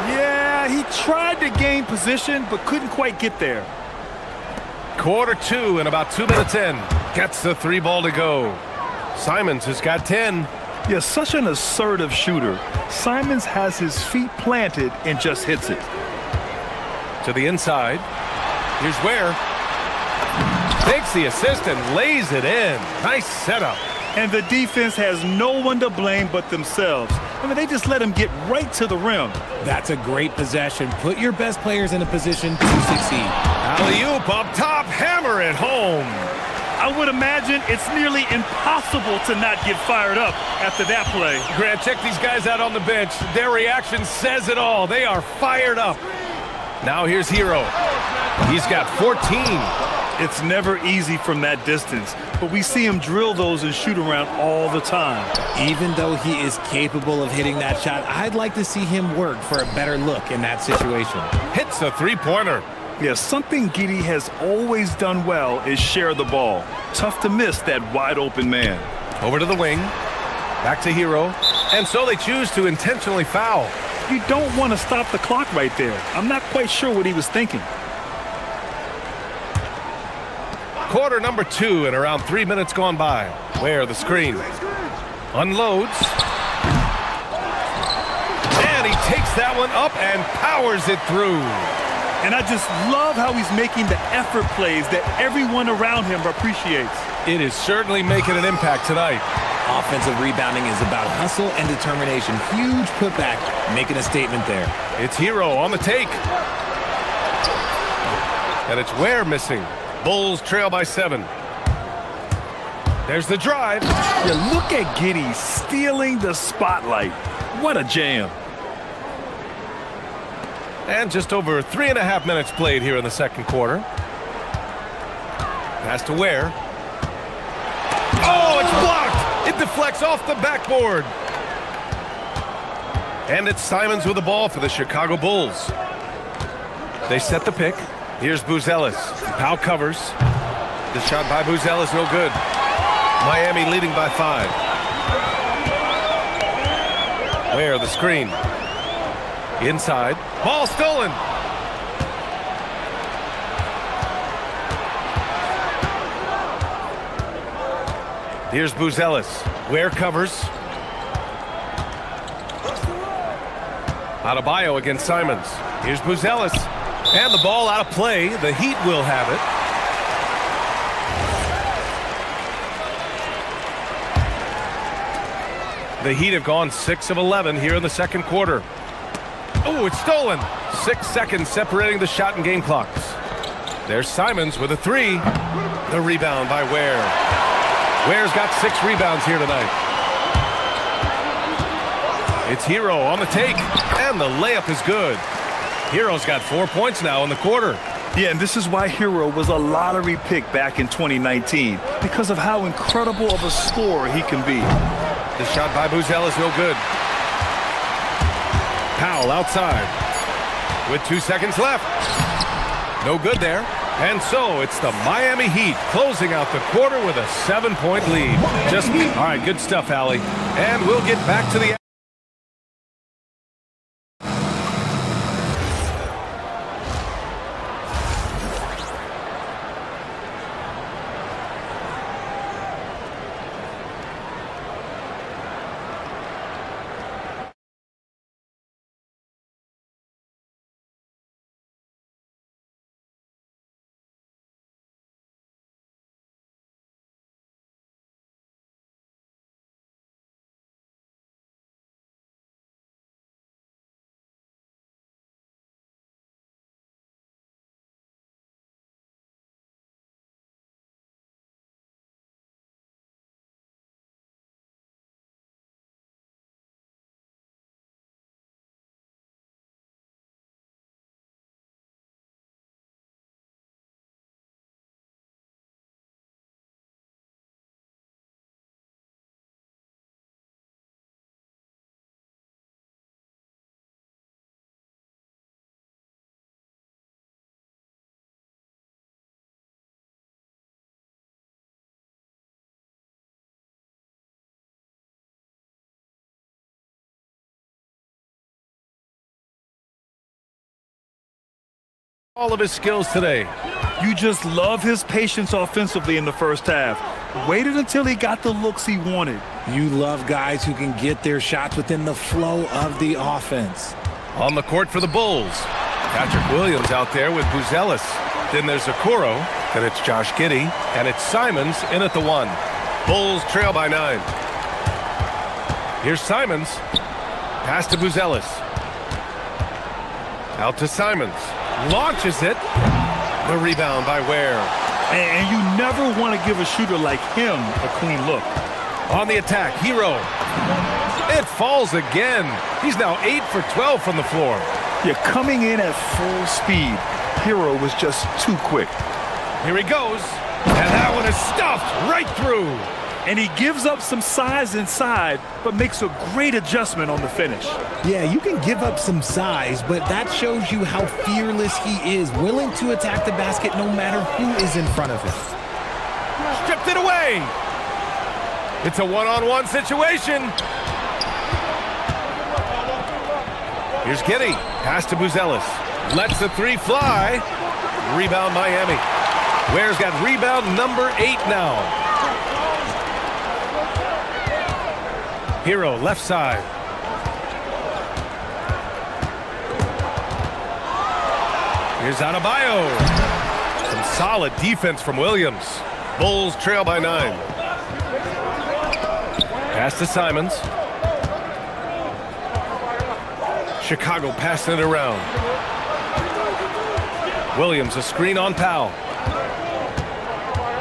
Yeah, he tried to gain position, but couldn't quite get there. Quarter 2 and about 2 minutes in. Gets the 3 ball to go. Simons has got 10. Yeah, such an assertive shooter. Simons has his feet planted and just hits it. To the inside. Here's Ware. Takes the assist and lays it in. Nice setup. And the defense has no one to blame but themselves. I mean, they just let him get right to the rim. That's a great possession. Put your best players in a position to succeed. Alley-oop up top, hammer it home. I would imagine it's nearly impossible to not get fired up after that play. Grant, check these guys out on the bench. Their reaction says it all. They are fired up. Now here's Hero. He's got 14. It's never easy from that distance, but we see him drill those and shoot around all the time. Even though he is capable of hitting that shot, I'd like to see him work for a better look in that situation. Hits the three-pointer. Yeah, something Giddey has always done well is share the ball. Tough to miss that wide-open man. Over to the wing. Back to Hero. And so they choose to intentionally foul. You don't want to stop the clock right there. I'm not quite sure what he was thinking. Quarter number 2 and around 3 minutes gone by. Where the screen. Unloads. And he takes that one up and powers it through. And I just love how he's making the effort plays that everyone around him appreciates. It is certainly making an impact tonight. Offensive rebounding is about hustle and determination. Huge putback, making a statement there. It's Hero on the take. And it's Ware missing. Bulls trail by 7. There's the drive. Yeah, look at Giddey stealing the spotlight. What a jam. And just over 3.5 minutes played here in the second quarter. Pass to Ware. Oh, it's blocked. It deflects off the backboard. And it's Simons with the ball for the Chicago Bulls. They set the pick. Here's Buzelis. Powell covers. The shot by Buzelis, no good. Miami leading by 5. Ware, the screen. Inside. Ball stolen. Here's Buzelis. Ware covers. Adebayo against Simons. Here's Buzelis. And the ball out of play. The Heat will have it. The Heat have gone 6 of 11 here in the second quarter. Oh, it's stolen. 6 seconds separating the shot and game clocks. There's Simons with a 3. The rebound by Ware. Ware's got 6 rebounds here tonight. It's Hero on the take. And the layup is good. Hero's got 4 points now in the quarter. Yeah, and this is why Hero was a lottery pick back in 2019, because of how incredible of a scorer he can be. The shot by Buzelis, no good. Powell outside with 2 seconds left. No good there. And so it's the Miami Heat closing out the quarter with a 7-point lead. All right, good stuff, Allie. And we'll get back to the all of his skills today. You just love his patience offensively in the first half. Waited until he got the looks he wanted. You love guys who can get their shots within the flow of the offense. On the court for the Bulls. Patrick Williams out there with Buzelis. Then there's Okoro. Then it's Josh Giddey, and it's Simons in at the 1. Bulls trail by 9. Here's Simons. Pass to Buzelis. Out to Simons. Launches it. The rebound by Ware. And you never want to give a shooter like him a clean look. On the attack, Hero. It falls again. He's now 8 for 12 from the floor. You're coming in at full speed. Hero was just too quick. Here he goes. And that one is stuffed right through. And he gives up some size inside, but makes a great adjustment on the finish. Yeah, you can give up some size, but that shows you how fearless he is, willing to attack the basket no matter who is in front of him. Stripped it away. It's a one-on-one situation. Here's Giddey. Pass to Buzelis. Lets the 3 fly. Rebound Miami. Ware's got rebound number 8 now. Hero, left side. Here's Adebayo. Some solid defense from Williams. Bulls trail by 9. Pass to Simons. Chicago passing it around. Williams, a screen on Powell.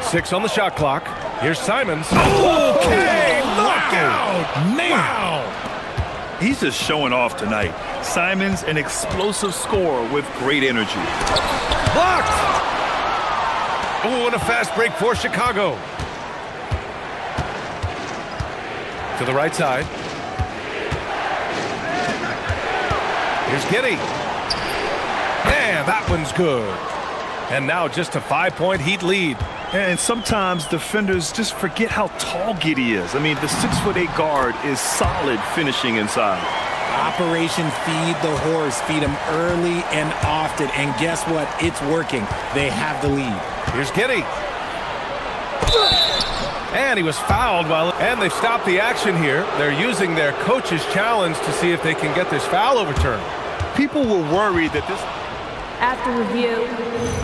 6 on the shot clock. Here's Simons. Okay, look out! Man. Wow! He's just showing off tonight. Simons, an explosive scorer with great energy. Blocked! Oh, and a fast break for Chicago. To the right side. Here's Giddey. Yeah, that one's good. And now just a 5-point Heat lead. And sometimes defenders just forget how tall Giddey is. I mean, the 6'8" guard is solid finishing inside. Operation Feed the Horse. Feed him early and often. And guess what? It's working. They have the lead. Here's Giddey. And he was fouled and they've stopped the action here. They're using their coach's challenge to see if they can get this foul overturned. People were worried that this... After review,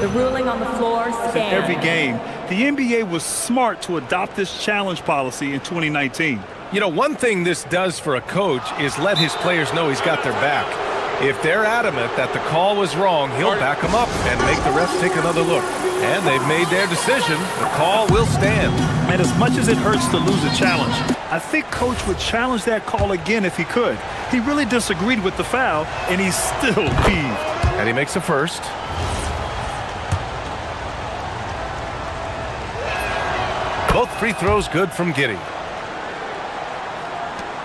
the ruling on the floor stands. Every game, the NBA was smart to adopt this challenge policy in 2019. You know, one thing this does for a coach is let his players know he's got their back. If they're adamant that the call was wrong, he'll back them up and make the refs take another look. And they've made their decision. The call will stand. And as much as it hurts to lose a challenge, I think Coach would challenge that call again if he could. He really disagreed with the foul, and he's still peeved. And he makes a first. Both free throws good from Giddey.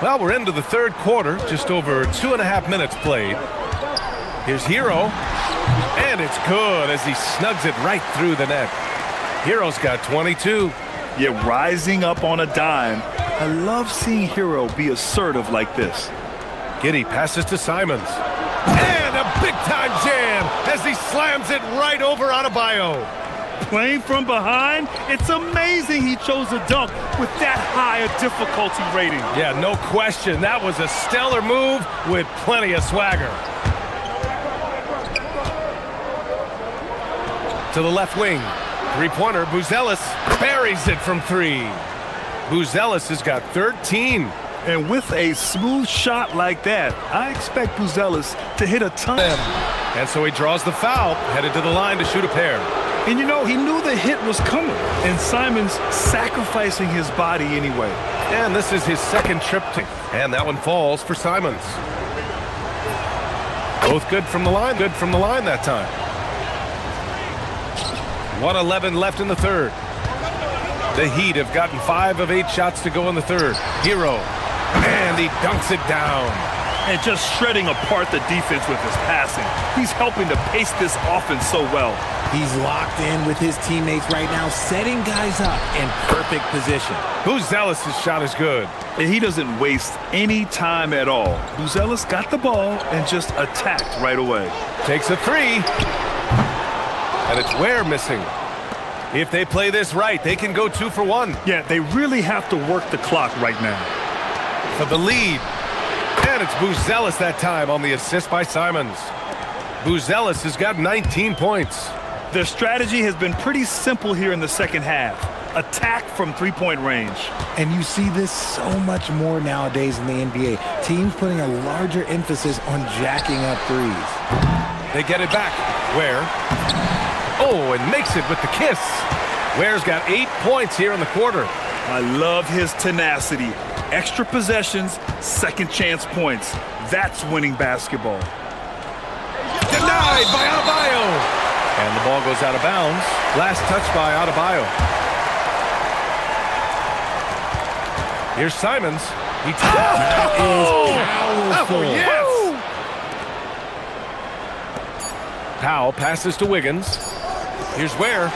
Well, we're into the third quarter, just over 2.5 minutes played. Here's Hero, and it's good as he snugs it right through the net. Hero's got 22. Yeah, rising up on a dime. I love seeing Hero be assertive like this. Giddey passes to Simons. And a big-time jam as he slams it right over Adebayo. Playing from behind, it's amazing he chose a dunk with that high a difficulty rating. Yeah, no question. That was a stellar move with plenty of swagger. To the left wing. Three-pointer, Buzelis buries it from 3. Buzelis has got 13. And with a smooth shot like that, I expect Buzelis to hit a ton. And so he draws the foul, headed to the line to shoot a pair. And you know, he knew the hit was coming. And Simons sacrificing his body anyway. And this is his second trip to, and that one falls for Simons. Both good from the line that time. 1:11 left in the third. The Heat have gotten 5 of 8 shots to go in the third. Hero. And he dunks it down. And just shredding apart the defense with his passing. He's helping to pace this offense so well. He's locked in with his teammates right now, setting guys up in perfect position. Buzelis' shot is good. And he doesn't waste any time at all. Buzelis got the ball and just attacked right away. Takes a 3. And it's Ware missing. If they play this right, they can go 2 for 1. Yeah, they really have to work the clock right now. For the lead. And it's Buzelis that time on the assist by Simons. Buzelis has got 19 points. Their strategy has been pretty simple here in the second half. Attack from three-point range. And you see this so much more nowadays in the NBA. Teams putting a larger emphasis on jacking up threes. They get it back. Ware. Oh, and makes it with the kiss. Ware's got 8 points here in the quarter. I love his tenacity. Extra possessions, second chance points. That's winning basketball. Denied by Adebayo. And the ball goes out of bounds. Last touch by Adebayo. Here's Simons. He That is powerful. Oh, yes! Powell passes to Wiggins. Here's Ware.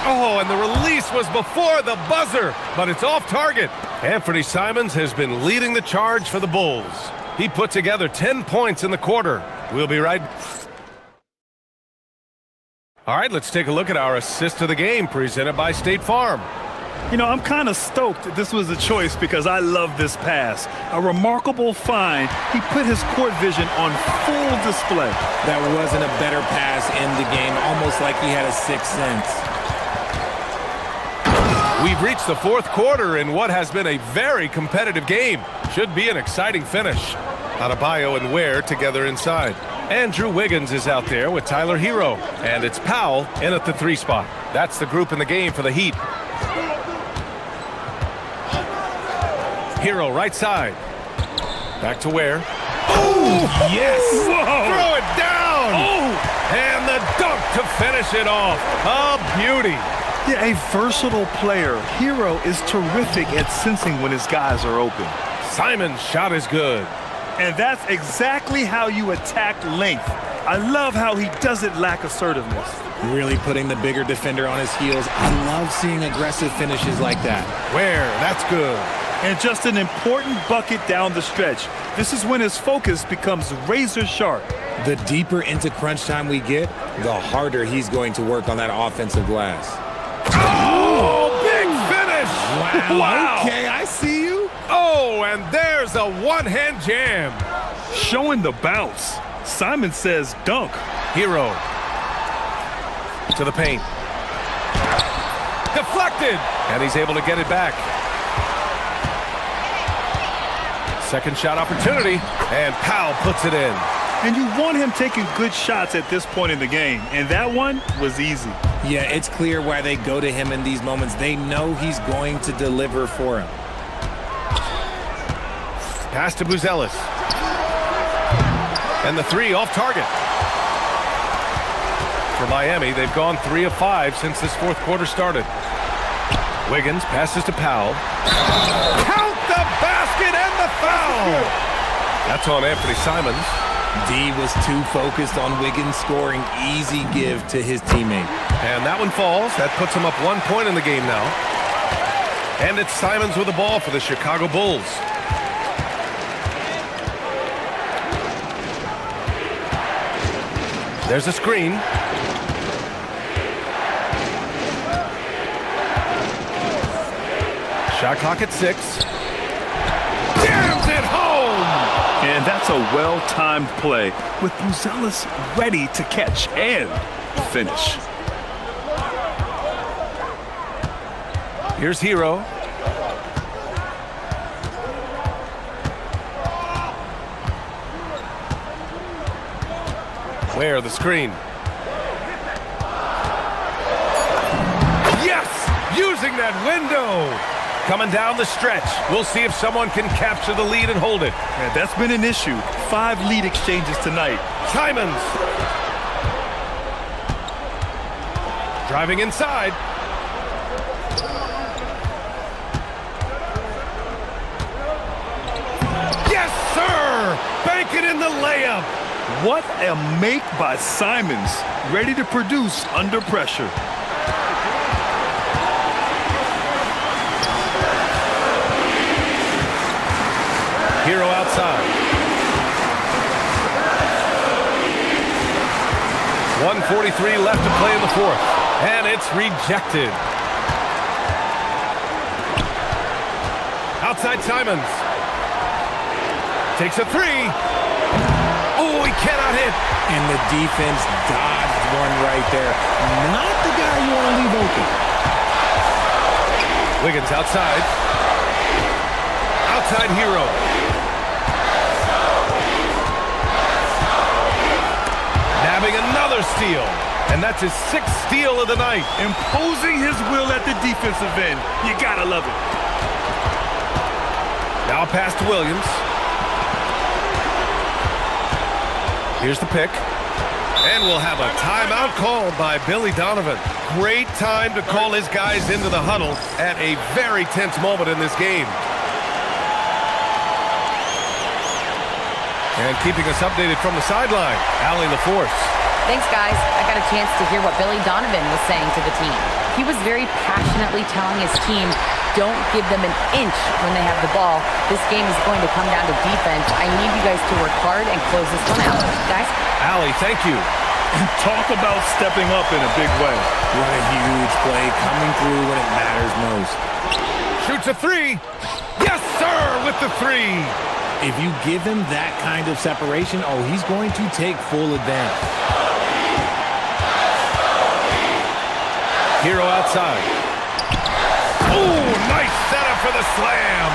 Oh, and the release was before the buzzer, but it's off target. Anthony Simons has been leading the charge for the Bulls. He put together 10 points in the quarter. We'll be right. All right, let's take a look at our assist of the game presented by State Farm. You know, I'm kind of stoked that this was a choice because I love this pass. A remarkable find. He put his court vision on full display. That wasn't a better pass in the game, almost like he had a sixth sense. We've reached the fourth quarter in what has been a very competitive game. Should be an exciting finish. Adebayo and Ware together inside. Andrew Wiggins is out there with Tyler Hero. And it's Powell in at the 3 spot. That's the group in the game for the Heat. Hero right side. Back to Ware. Oh, yes! Whoa. Throw it down! Oh! And the dunk to finish it off. A beauty. Yeah, a versatile player. Hero is terrific at sensing when his guys are open. Simon's shot is good. And that's exactly how you attack length. I love how he doesn't lack assertiveness. Really putting the bigger defender on his heels. I love seeing aggressive finishes like that. Ware, that's good. And just an important bucket down the stretch. This is when his focus becomes razor sharp. The deeper into crunch time we get, the harder he's going to work on that offensive glass. Oh, big finish! Wow. Okay, I see you. Oh, and there's a one-hand jam. Showing the bounce. Simon says dunk. Hero. To the paint. Deflected! And he's able to get it back. Second shot opportunity, and Powell puts it in. And you want him taking good shots at this point in the game, and that one was easy. Yeah, it's clear why they go to him in these moments. They know he's going to deliver for him. Pass to Buzelis. And the 3 off target. For Miami, they've gone 3 of 5 since this fourth quarter started. Wiggins passes to Powell. Count the basket and the foul! That's on Anthony Simons. D was too focused on Wiggins scoring. Easy give to his teammate. And that one falls. That puts him up 1 point in the game now. And it's Simons with the ball for the Chicago Bulls. There's a screen. Shot clock at 6. Jams it home! And that's a well-timed play with Buzelis ready to catch and finish. Here's Hero. Where the screen? Yes! Using that window! Coming down the stretch. We'll see if someone can capture the lead and hold it. Yeah, that's been an issue. 5 lead exchanges tonight. Simons. Driving inside. Yes, sir! Bank it in the layup. What a make by Simons. Ready to produce under pressure. Hero outside. 1:43 left to play in the fourth. And it's rejected. Outside Simons. Takes a 3. Oh, he cannot hit. And the defense dodged one right there. Not the guy you want to leave open. Wiggins outside. Outside hero. Nabbing another steal. And that's his 6th steal of the night. Imposing his will at the defensive end. You gotta love it. Now pass to Williams. Here's the pick. And we'll have a timeout called by Billy Donovan. Great time to call his guys into the huddle at a very tense moment in this game. And keeping us updated from the sideline, Allie LaForce. Thanks, guys. I got a chance to hear what Billy Donovan was saying to the team. He was very passionately telling his team, don't give them an inch when they have the ball. This game is going to come down to defense. I need you guys to work hard and close this one out. Guys? Allie, thank you. Talk about stepping up in a big way. What a huge play coming through when it matters most. Shoots a 3. Yes, sir, with the 3. If you give him that kind of separation, oh, he's going to take full advantage. Hero outside. Oh, nice setup for the slam.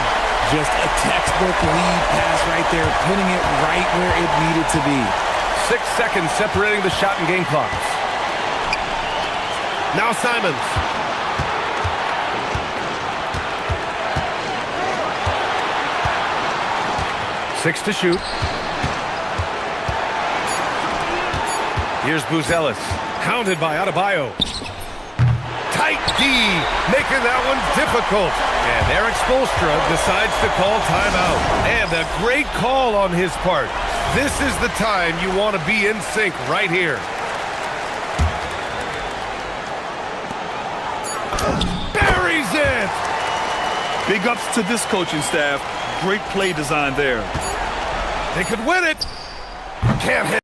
Just a textbook lead pass right there, putting it right where it needed to be. 6 seconds separating the shot and game clocks. Now Simons. Six to shoot. Here's Buzelis, hounded by Adebayo. Tight D, making that one difficult. And Eric Spoelstra decides to call timeout. And a great call on his part. This is the time you want to be in sync right here. Buries it! Big ups to this coaching staff. Great play design there. They could win it. Can't hit.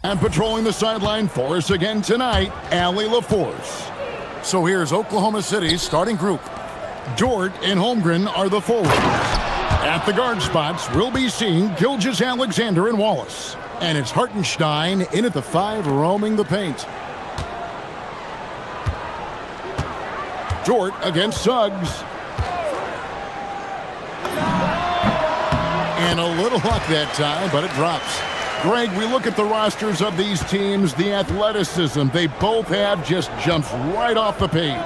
And patrolling the sideline for us again tonight, Allie LaForce. So here's Oklahoma City's starting group. Dort and Holmgren are the forwards. At the guard spots, we'll be seeing Gilgeous Alexander and Wallace. And it's Hartenstein in at the 5, roaming the paint. Dort against Suggs. And a little luck that time, but it drops. Greg, we look at the rosters of these teams, the athleticism they both have just jumps right off the page.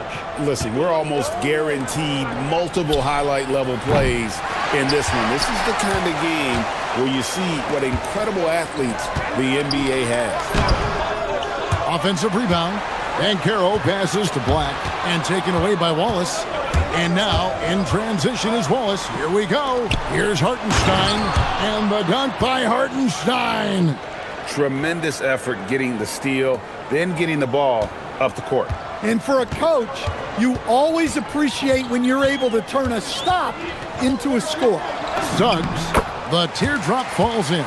Listen, we're almost guaranteed multiple highlight level plays in this one. This is the kind of game where you see what incredible athletes the NBA has. Offensive rebound. And Caro passes to Black and taken away by Wallace. And now in transition is Wallace. Here we go. Here's Hartenstein. And the dunk by Hartenstein. Tremendous effort getting the steal, then getting the ball up the court. And for a coach, you always appreciate when you're able to turn a stop into a score. Suggs, the teardrop falls in.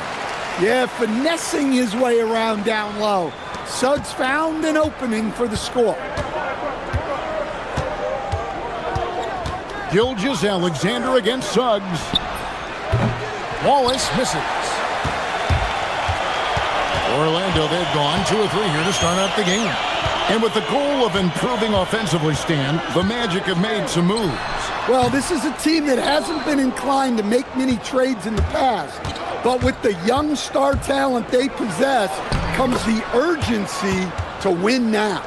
Yeah, finessing his way around down low. Suggs found an opening for the score. Gilgeous Alexander against Suggs. Wallace misses. Orlando, they've gone 2 or 3 here to start out the game. And with the goal of improving offensively, Stan, the Magic have made some moves. Well, this is a team that hasn't been inclined to make many trades in the past. But with the young star talent they possess comes the urgency to win now.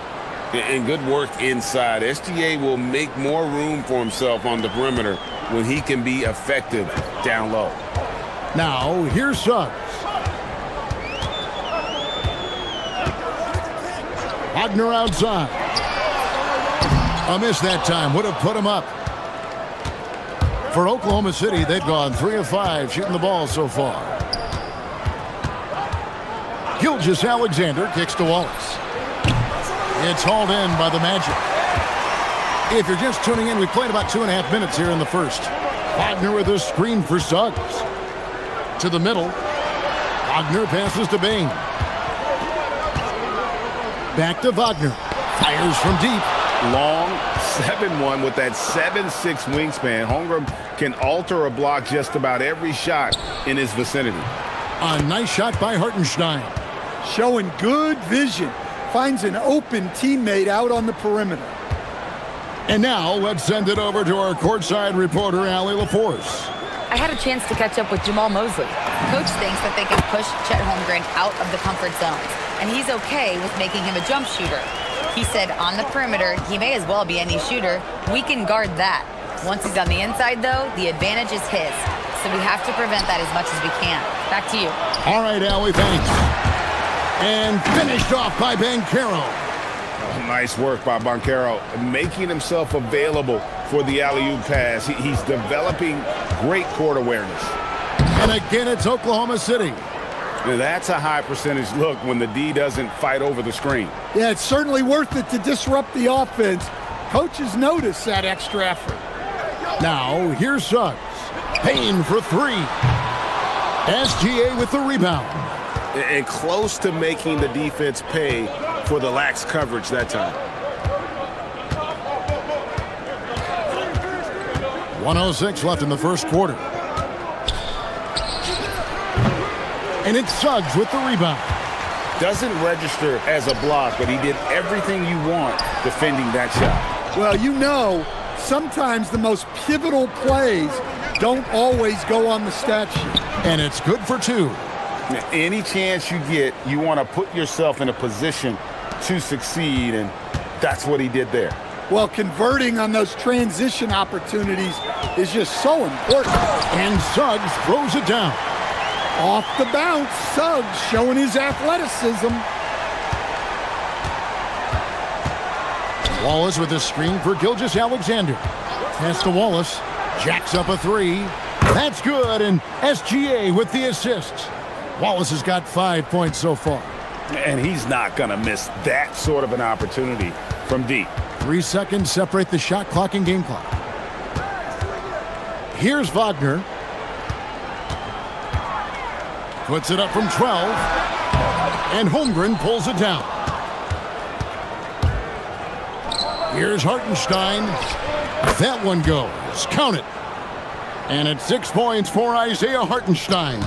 And good work inside. SGA will make more room for himself on the perimeter when he can be effective down low. Now, here's Suggs. Wagner outside. A miss that time. Would have put him up. For Oklahoma City, they've gone 3 of 5 shooting the ball so far. Gilgeous Alexander kicks to Wallace. It's hauled in by the Magic. If you're just tuning in, we played about 2.5 minutes here in the first. Wagner with a screen for Suggs. To the middle. Wagner passes to Bain. Back to Wagner. Fires from deep. Long 7-1 with that 7'6" wingspan. Holmgren can alter a block just about every shot in his vicinity. A nice shot by Hartenstein. Showing good vision. Finds an open teammate out on the perimeter. And now let's send it over to our courtside reporter, Allie LaForce. I had a chance to catch up with Jamal Mosley. Coach thinks that they can push Chet Holmgren out of the comfort zones, and he's okay with making him a jump shooter. He said on the perimeter, he may as well be any shooter. We can guard that. Once he's on the inside, though, the advantage is his. So we have to prevent that as much as we can. Back to you. All right, Allie, thanks. And finished off by Banchero. Nice work by Banchero, making himself available for the alley-oop pass. He's developing great court awareness. And again, it's Oklahoma City. Now, that's a high percentage look when the D doesn't fight over the screen. Yeah, it's certainly worth it to disrupt the offense. Coaches notice that extra effort. Now, here's Suggs. Payne for 3. SGA with the rebound. And close to making the defense pay for the lax coverage that time. 1:06 left in the first quarter. And it's Suggs with the rebound. Doesn't register as a block, but he did everything you want defending that shot. Well, you know, sometimes the most pivotal plays don't always go on the stat sheet. And it's good for 2. Any chance you get, you want to put yourself in a position to succeed, and that's what he did there. Well, converting on those transition opportunities is just so important. And Suggs throws it down. Off the bounce, Suggs showing his athleticism. Wallace with a screen for Gilgeous Alexander. Pass to Wallace. Jacks up a 3. That's good, and SGA with the assist. Wallace has got 5 points so far. And he's not going to miss that sort of an opportunity from deep. 3 seconds separate the shot clock and game clock. Here's Wagner. Puts it up from 12. And Holmgren pulls it down. Here's Hartenstein. That one goes. Count it. And it's 6 points for Isaiah Hartenstein.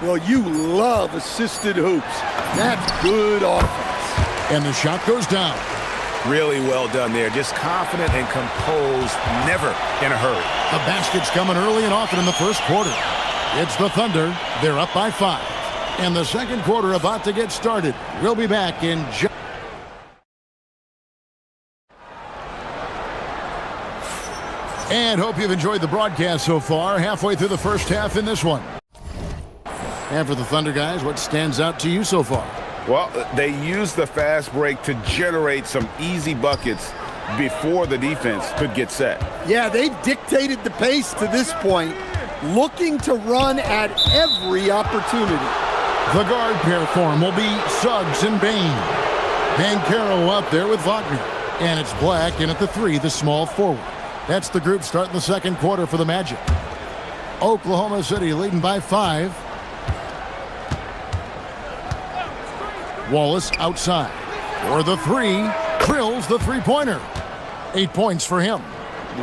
Well, you love assisted hoops. That's good offense. And the shot goes down. Really well done there. Just confident and composed, never in a hurry. The basket's coming early and often in the first quarter. It's the Thunder. They're up by 5. And the second quarter about to get started. We'll be back in just... And hope you've enjoyed the broadcast so far. Halfway through the first half in this one. And for the Thunder guys, what stands out to you so far? Well, they used the fast break to generate some easy buckets before the defense could get set. Yeah, they've dictated the pace to this point, looking to run at every opportunity. The guard pair form will be Suggs and Bain. Banchero up there with Wagner. And it's Black in at the 3, the small forward. That's the group starting the second quarter for the Magic. Oklahoma City leading by 5. Wallace outside. For the 3, drills the three-pointer. 8 points for him.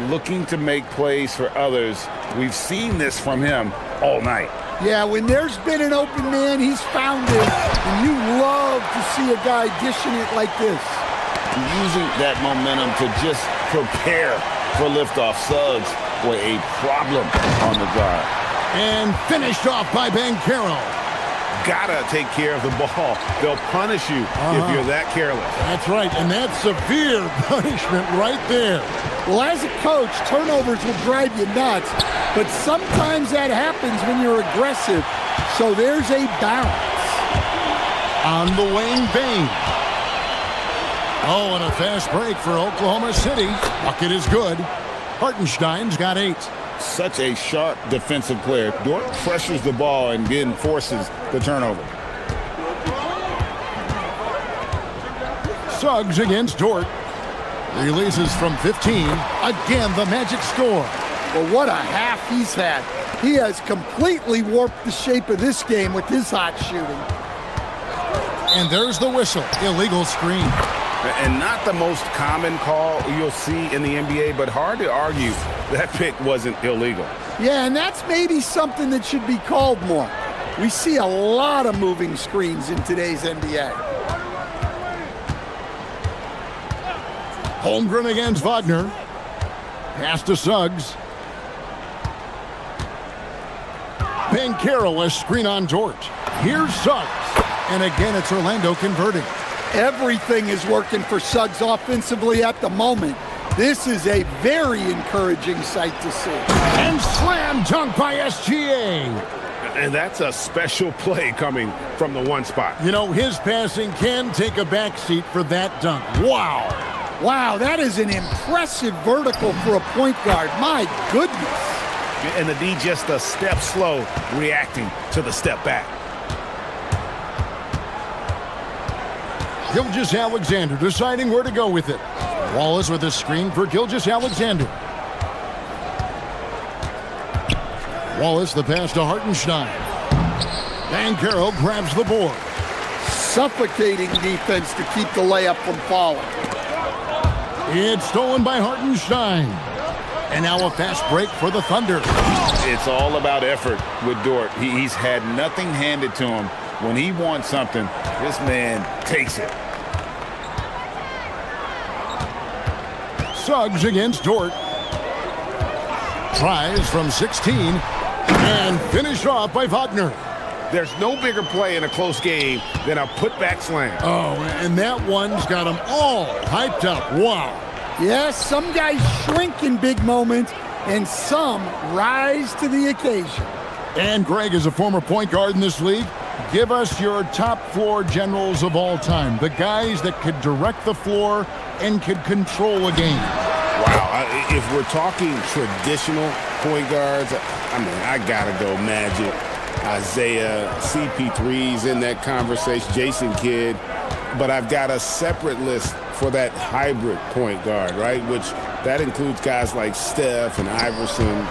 Looking to make plays for others. We've seen this from him all night. Yeah, when there's been an open man, he's found it. And you love to see a guy dishing it like this. Using that momentum to just prepare for liftoff. Suggs with a problem on the guard. And finished off by Banchero. Gotta take care of the ball. They'll punish you if you're that careless. That's right, and that's severe punishment right there. Well, as a coach, turnovers will drive you nuts, but sometimes that happens when you're aggressive. So there's a balance. On the wing, Bain. Oh, and a fast break for Oklahoma City. Bucket is good. Hartenstein's got 8. Such a sharp defensive player. Dort pressures the ball and then forces the turnover. Suggs against Dort. Releases from 15. Again, the Magic score. Well, what a half he's had. He has completely warped the shape of this game with his hot shooting. And there's the whistle. Illegal screen. And not the most common call you'll see in the NBA, but hard to argue that pick wasn't illegal. Yeah, and that's maybe something that should be called more. We see a lot of moving screens in today's NBA. Holmgren against Wagner. Pass to Suggs. Banchero, a screen on Dort. Here's Suggs. And again, it's Orlando converting. Everything is working for Suggs offensively at the moment. This is a very encouraging sight to see. And slam dunk by SGA. And that's a special play coming from the one spot. You know, his passing can take a backseat for that dunk. Wow. Wow, that is an impressive vertical for a point guard. My goodness. And the D just a step slow, reacting to the step back. Gilgeous-Alexander deciding where to go with it. Wallace with a screen for Gilgeous-Alexander. Wallace the pass to Hartenstein. Banchero grabs the board. Suffocating defense to keep the layup from falling. It's stolen by Hartenstein. And now a fast break for the Thunder. It's all about effort with Dort. He's had nothing handed to him. When he wants something, this man takes it. Suggs against Dort. Tries from 16 and finished off by Wagner. There's no bigger play in a close game than a putback slam. Oh, and that one's got them all hyped up. Wow. Yes, some guys shrink in big moments, and some rise to the occasion. And Greg is a former point guard in this league. Give us your top floor generals of all time. The guys that could direct the floor and could control a game. Wow, if we're talking traditional point guards, I mean, I gotta go Magic, Isaiah, CP3's in that conversation, Jason Kidd. But I've got a separate list for that hybrid point guard, right? Which that includes guys like Steph and Iverson,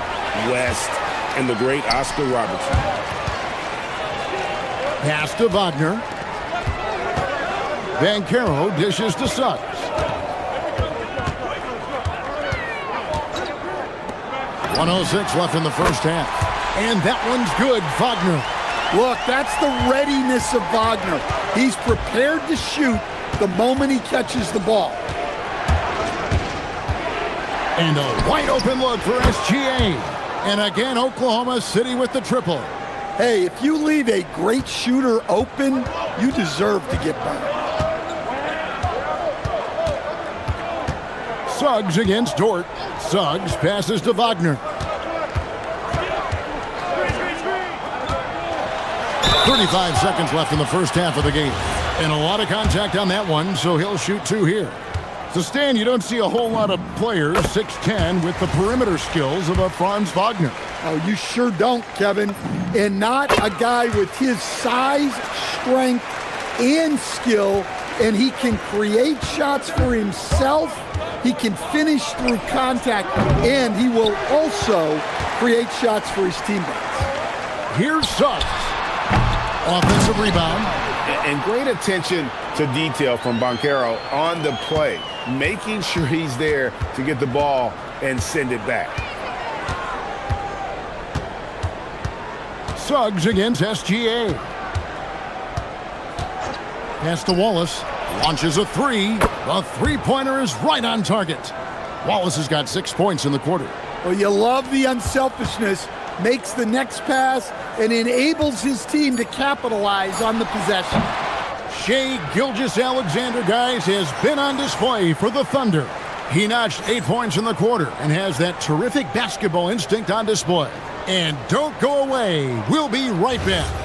West, and the great Oscar Robertson. Pass to Wagner. Banchero dishes to Suggs. .106 left in the first half. And that one's good, Wagner. Look, that's the readiness of Wagner. He's prepared to shoot the moment he catches the ball. And a wide open look for SGA. And again, Oklahoma City with the triple. Hey, if you leave a great shooter open, you deserve to get burned. Suggs against Dort. Suggs passes to Wagner. 35 seconds left in the first half of the game. And a lot of contact on that one, so he'll shoot 2 here. So, Stan, you don't see a whole lot of players, 6'10", with the perimeter skills of a Franz Wagner. Oh, you sure don't, Kevin. And not a guy with his size, strength, and skill. And he can create shots for himself. He can finish through contact. And he will also create shots for his teammates. Here's Suggs. Offensive rebound. And great attention to detail from Banchero on the play, making sure he's there to get the ball and send it back. Suggs against SGA. Pass to Wallace. Launches a 3. The three-pointer is right on target. Wallace has got 6 points in the quarter. Well, you love the unselfishness. Makes the next pass and enables his team to capitalize on the possession. Shai Gilgeous-Alexander, guys, has been on display for the Thunder. He notched 8 points in the quarter and has that terrific basketball instinct on display. And don't go away. We'll be right back.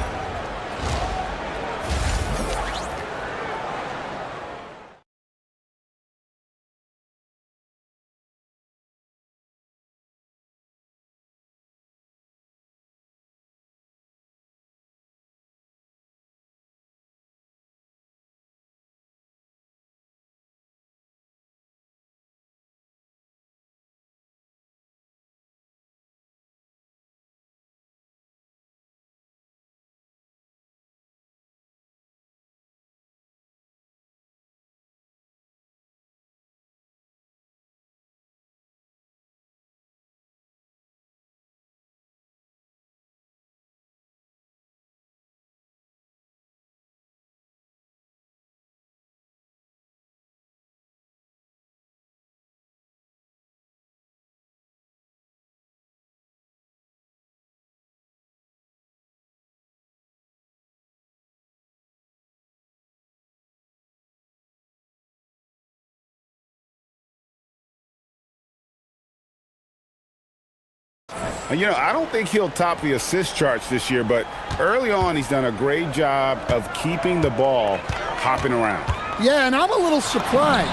You know, I don't think he'll top the assist charts this year, but early on he's done a great job of keeping the ball hopping around. Yeah, and I'm a little surprised,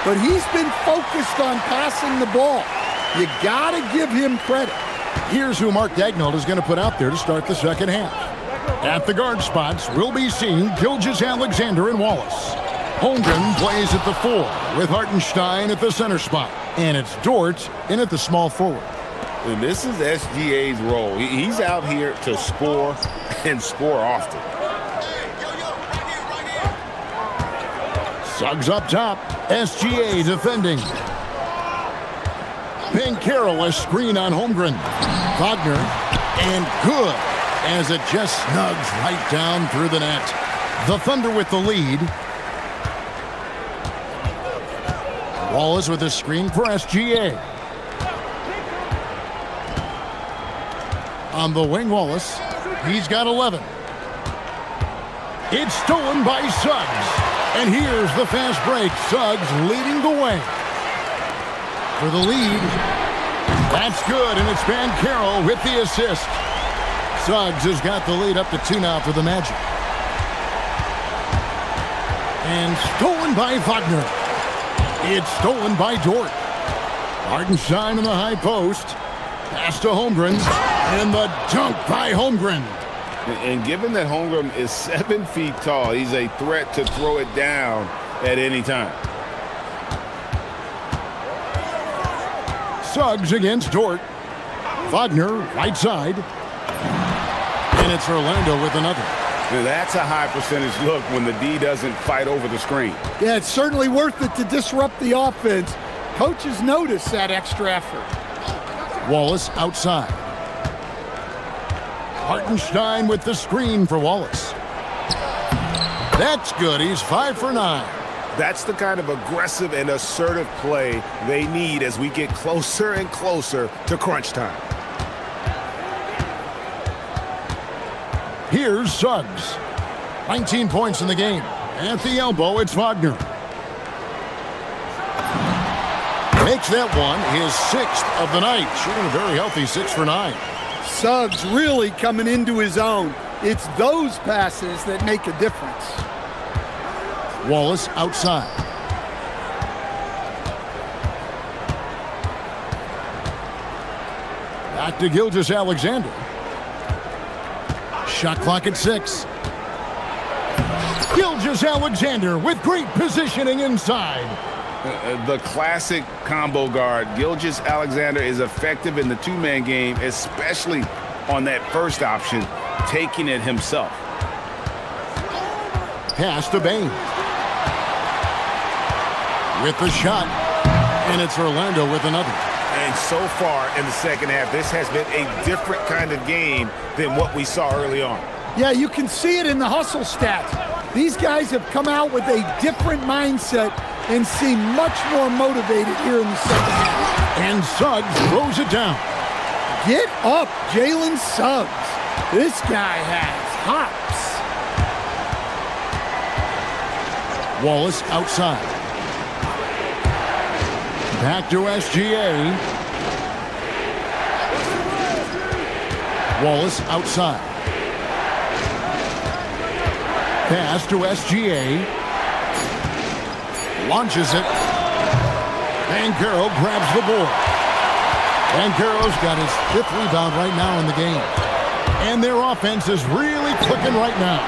but he's been focused on passing the ball. You got to give him credit. Here's who Mark Daigneault is going to put out there to start the second half. At the guard spots, we'll be seeing Gilgeous-Alexander and Wallace. Holmgren plays at the 4 with Hartenstein at the center spot. And it's Dort in at the small forward. And this is SGA's role. He's out here to score and score often. Suggs up top. SGA defending. Banchero a screen on Holmgren. Wagner. And good as it just snugs right down through the net. The Thunder with the lead. Wallace with a screen for SGA. On the wing, Wallace. He's got 11. It's stolen by Suggs. And here's the fast break. Suggs leading the way. For the lead. That's good, and it's Banchero with the assist. Suggs has got the lead up to 2 now for the Magic. And stolen by Wagner. It's stolen by Dort. Hartenstein in the high post. Pass to Holmgren. And the dunk by Holmgren. And given that Holmgren is 7 feet tall, he's a threat to throw it down at any time. Suggs against Dort. Wagner, right side. And it's Orlando with another. And that's a high percentage look when the D doesn't fight over the screen. Yeah, it's certainly worth it to disrupt the offense. Coaches notice that extra effort. Wallace outside. Hartenstein with the screen for Wallace. That's good. He's 5 for 9. That's the kind of aggressive and assertive play they need as we get closer and closer to crunch time. Here's Suggs. 19 points in the game. At the elbow, it's Wagner. Makes that one his 6th of the night. Shooting a very healthy 6 for 9. Suggs really coming into his own. It's those passes that make a difference. Wallace outside. Back to Gilgeous-Alexander. Shot clock at 6. Gilgeous-Alexander with great positioning inside. The classic combo guard. Gilgeous-Alexander is effective in the two-man game, especially on that first option, taking it himself. Pass to Bain. With the shot, and it's Orlando with another. And so far in the second half, this has been a different kind of game than what we saw early on. Yeah, you can see it in the hustle stats. These guys have come out with a different mindset and seem much more motivated here in the second half. And Suggs throws it down. Get up, Jalen Suggs. This guy has hops. Wallace outside. Back to SGA. Wallace outside. Pass to SGA. Launches it. Banchero grabs the board. Banchero's got his 5th rebound right now in the game. And their offense is really clicking right now.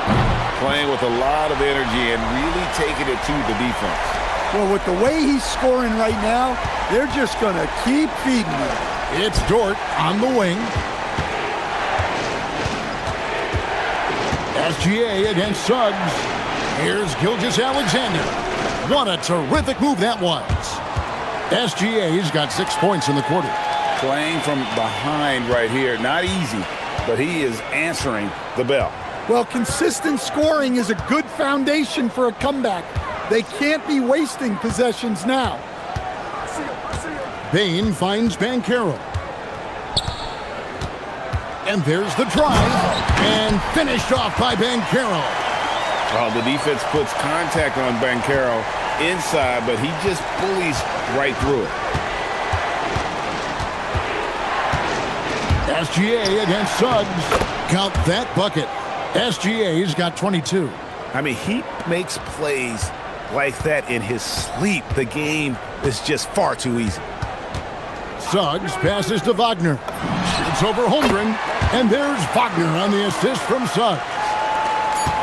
Playing with a lot of energy and really taking it to the defense. Well, with the way he's scoring right now, they're just going to keep feeding him. It's Dort on the wing. SGA against Suggs. Here's Gilgeous-Alexander. What a terrific move that was. SGA's got 6 points in the quarter. Playing from behind right here. Not easy, but he is answering the bell. Well, consistent scoring is a good foundation for a comeback. They can't be wasting possessions now. Bain finds Banchero. And there's the drive. And finished off by Banchero. Oh, the defense puts contact on Banchero inside, but he just bullies right through it. SGA against Suggs. Count that bucket. SGA's got 22. I mean, he makes plays like that in his sleep. The game is just far too easy. Suggs passes to Wagner. Shoots over Holmgren. And there's Wagner on the assist from Suggs.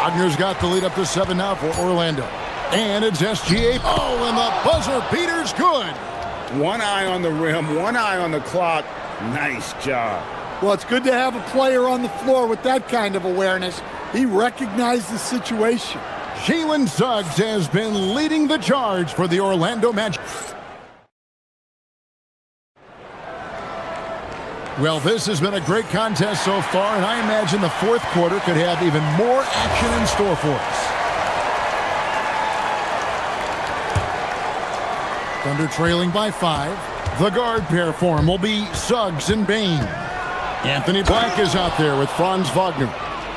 Wagner's got the lead up to 7 now for Orlando. And it's SGA. Oh, and the buzzer beater's good. One eye on the rim, one eye on the clock. Nice job. Well, it's good to have a player on the floor with that kind of awareness. He recognized the situation. Jalen Suggs has been leading the charge for the Orlando Magic. Well, this has been a great contest so far, and I imagine the fourth quarter could have even more action in store for us. Thunder trailing by 5. The guard pair form will be Suggs and Bain. Anthony Black is out there with Franz Wagner.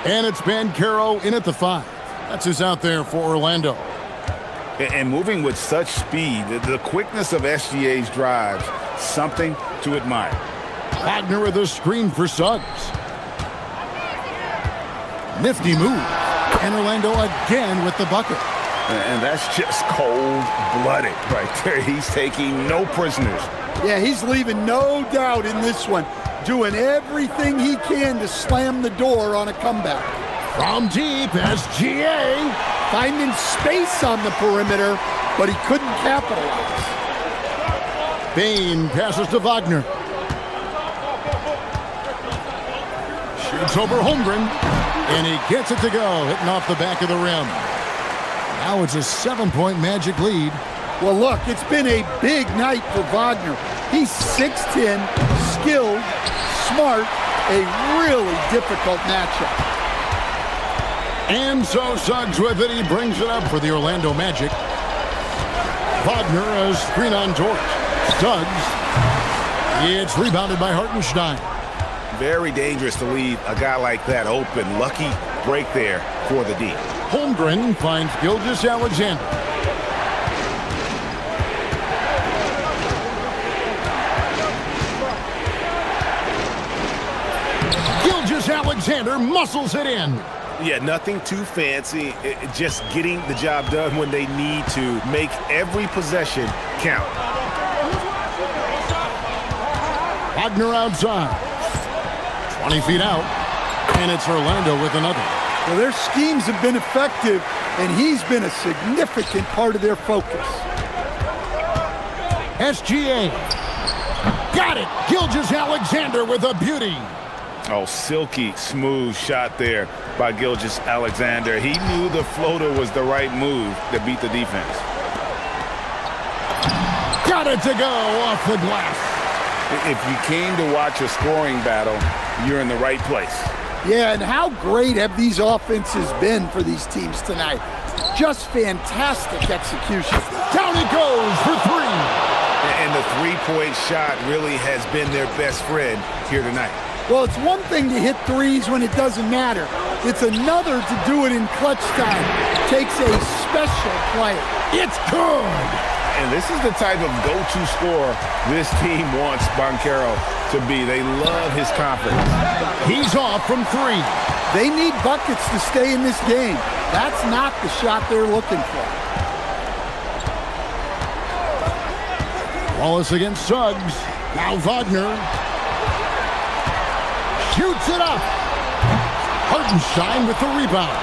And it's Banchero in at the 5. That's who's out there for Orlando. And moving with such speed, the quickness of SGA's drives, something to admire. Wagner with a screen for Suggs. Nifty move. And Orlando again with the bucket. And that's just cold-blooded right there. He's taking no prisoners. Yeah, he's leaving no doubt in this one. Doing everything he can to slam the door on a comeback. From deep, SGA. Finding space on the perimeter, but he couldn't capitalize. Bain passes to Wagner. Shoots over Holmgren. And he gets it to go, hitting off the back of the rim. Now it's a 7-point Magic lead. Well, look, it's been a big night for Wagner. He's 6'10", skilled, smart, a really difficult matchup. And so Suggs with it. He brings it up for the Orlando Magic. Wagner, a screen on George. Suggs. It's rebounded by Hartenstein. Very dangerous to leave a guy like that open. Lucky break there for the D. Holmgren finds Gilgeous-Alexander. Gilgeous-Alexander muscles it in. Yeah, nothing too fancy. Just getting the job done when they need to. Make every possession count. Wagner outside. 20 feet out. And it's Orlando with another. Well, their schemes have been effective, and he's been a significant part of their focus. SGA. Got it. Gilgeous-Alexander with a beauty. Oh, silky smooth shot there by Gilgeous-Alexander. He knew the floater was the right move to beat the defense. Got it to go off the glass. If you came to watch a scoring battle, you're in the right place. Yeah, and how great have these offenses been for these teams tonight? Just fantastic execution. Down it goes for three. And the three-point shot really has been their best friend here tonight. Well, it's one thing to hit threes when it doesn't matter. It's another to do it in clutch time. Takes a special player. It's good. And this is the type of go-to scorer this team wants Banchero to be. They love his confidence. He's off from three. They need buckets to stay in this game. That's not the shot they're looking for. Wallace against Suggs. Now Wagner. Shoots it up. Hartenstein with the rebound.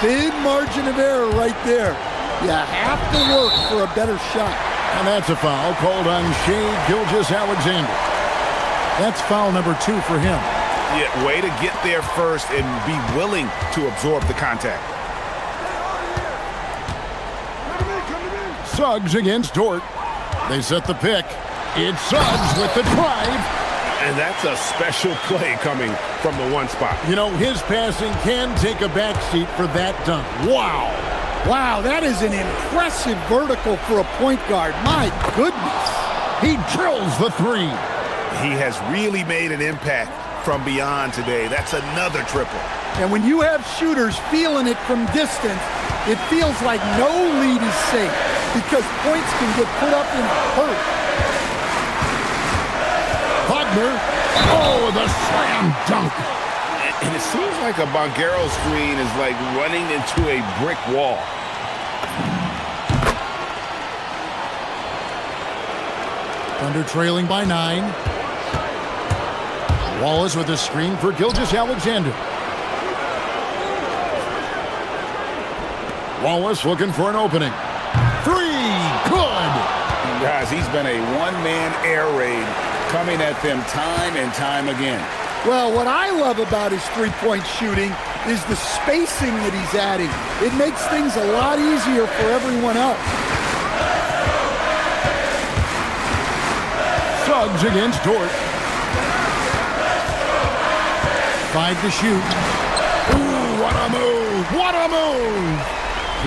Big margin of error right there. You have to work for a better shot. And that's a foul called on Shai Gilgeous-Alexander. That's foul number 2 for him. Yeah, way to get there first and be willing to absorb the contact. Suggs against Dort. They set the pick. It's Suggs with the drive. And that's a special play coming from the one spot. You know, his passing can take a backseat for that dunk. Wow. Wow, that is an impressive vertical for a point guard. My goodness. He drills the three. He has really made an impact from beyond today. That's another triple. And when you have shooters feeling it from distance, it feels like no lead is safe because points can get put up in a hurry. Wagner. Oh, the slam dunk. And it seems like a Banchero screen is like running into a brick wall. Thunder trailing by 9. Wallace with a screen for Gilgeous-Alexander. Wallace looking for an opening. Three, good. Guys, he's been a one-man air raid coming at them time and time again. Well, what I love about his three-point shooting is the spacing that he's adding. It makes things a lot easier for everyone else. Suggs against Dort. 5 to shoot. Ooh, what a move! What a move!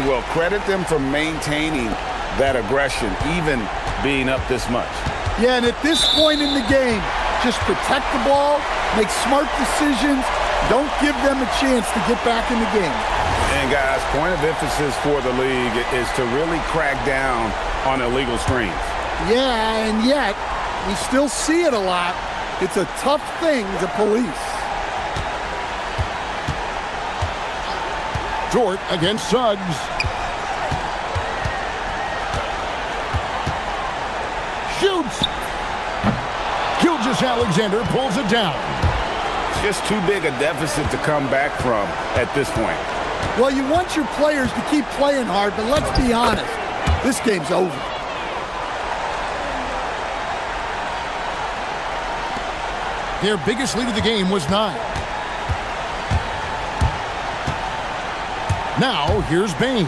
Well, credit them for maintaining that aggression, even being up this much. Yeah, and at this point in the game, just protect the ball, make smart decisions, don't give them a chance to get back in the game. And guys, point of emphasis for the league is to really crack down on illegal screens. Yeah, and yet, we still see it a lot. It's a tough thing to police. Dort against Suggs. Shoots! Gilgeous-Alexander pulls it down. Just too big a deficit to come back from at this point. Well, you want your players to keep playing hard, but let's be honest. This game's over. Their biggest lead of the game was 9. Now, here's Bain.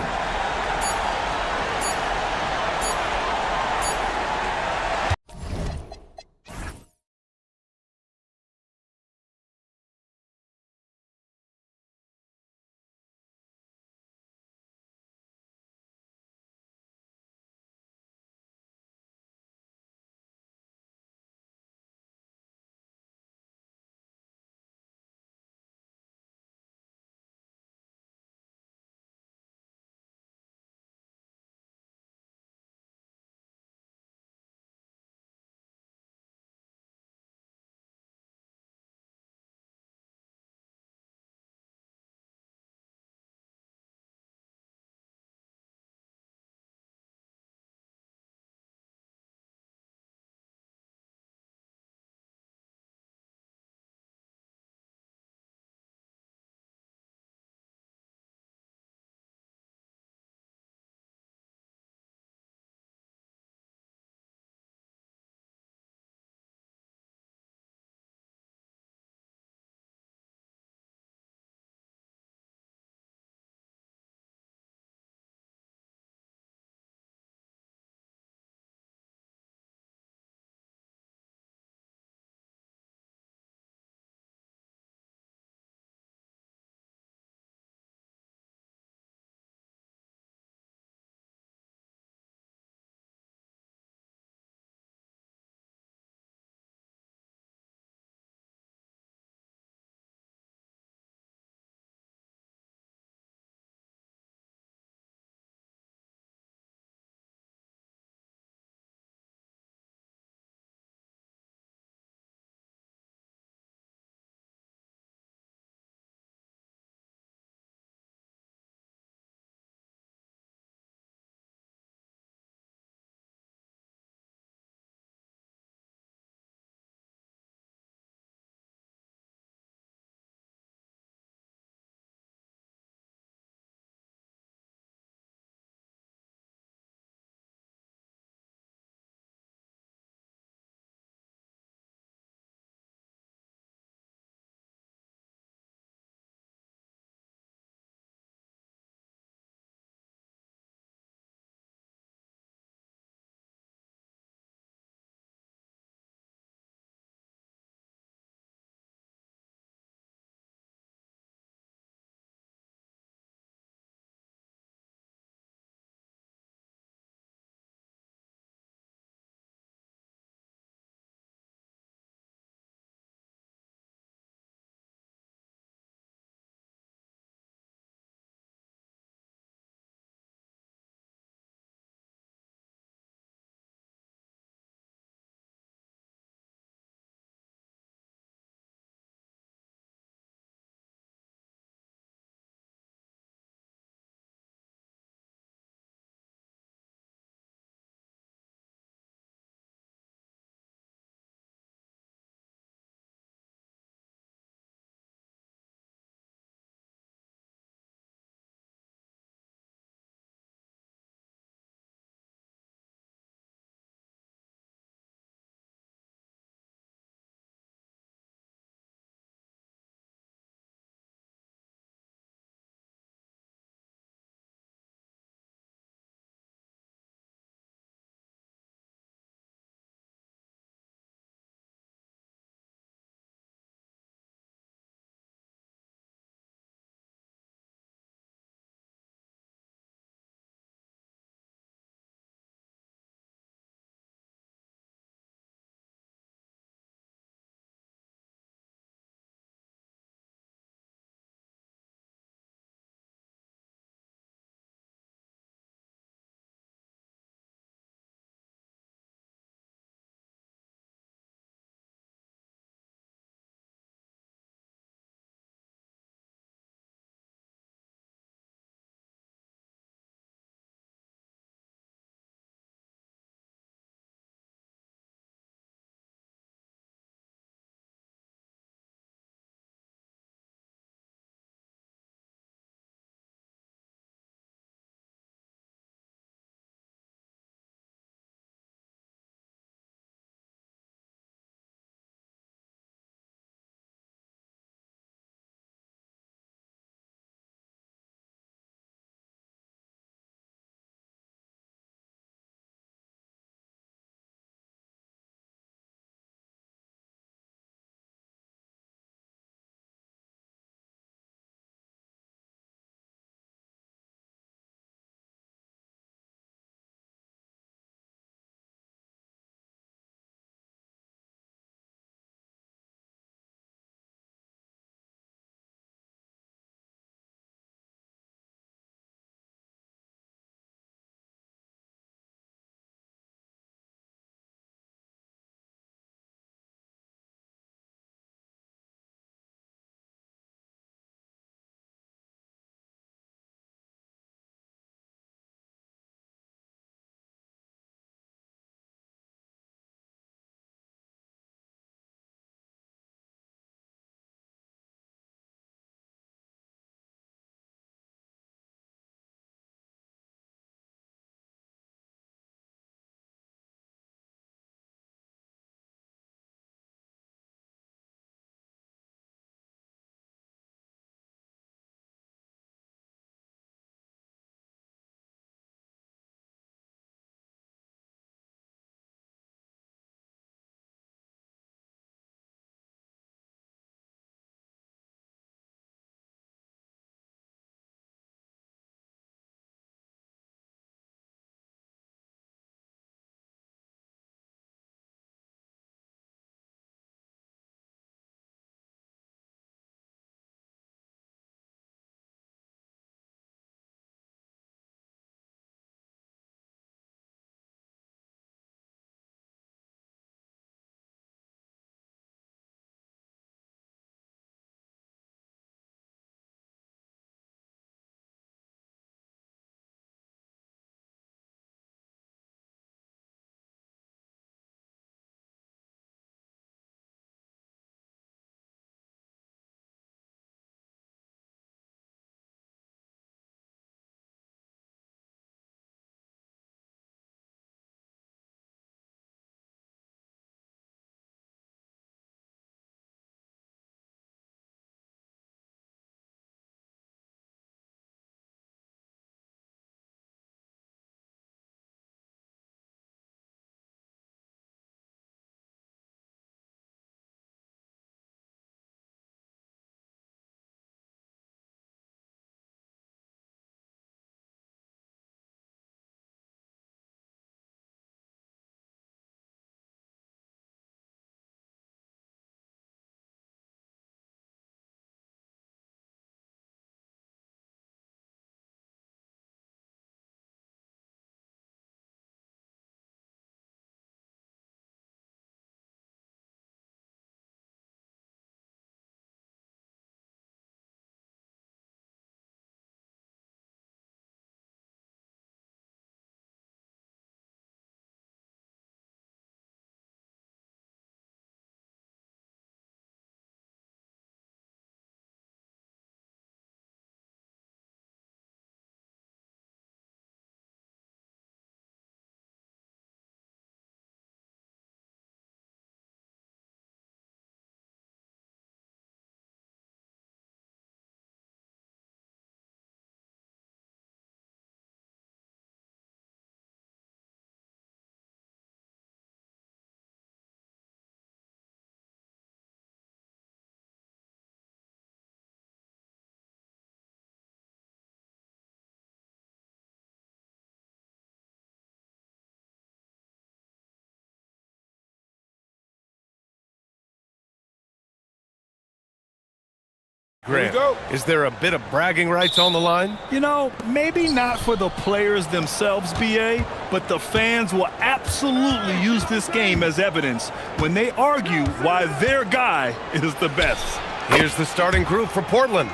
Grant, is there a bit of bragging rights on the line? You know, maybe not for the players themselves, BA, but the fans will absolutely use this game as evidence when they argue why their guy is the best. Here's the starting group for Portland.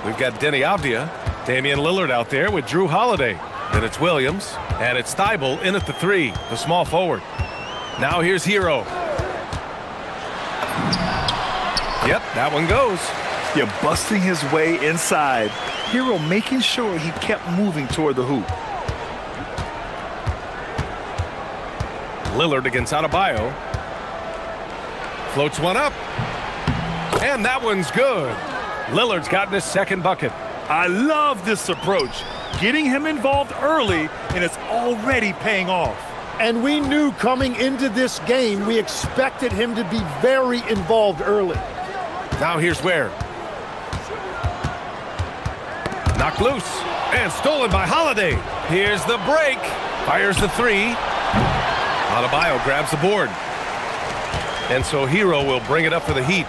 We've got Denny Avdia, Damian Lillard out there with Drew Holiday. Then it's Williams, and it's Thibault in at the 3, the small forward. Now here's Hero. Yep, that one goes. You're busting his way inside. Hero making sure he kept moving toward the hoop. Lillard against Adebayo. Floats one up. And that one's good. Lillard's gotten his second bucket. I love this approach. Getting him involved early, and it's already paying off. And we knew coming into this game, we expected him to be very involved early. Now here's Ware. Knocked loose and stolen by Holiday. Here's the break. Fires the 3. Adebayo grabs the board. And so Hero will bring it up for the Heat.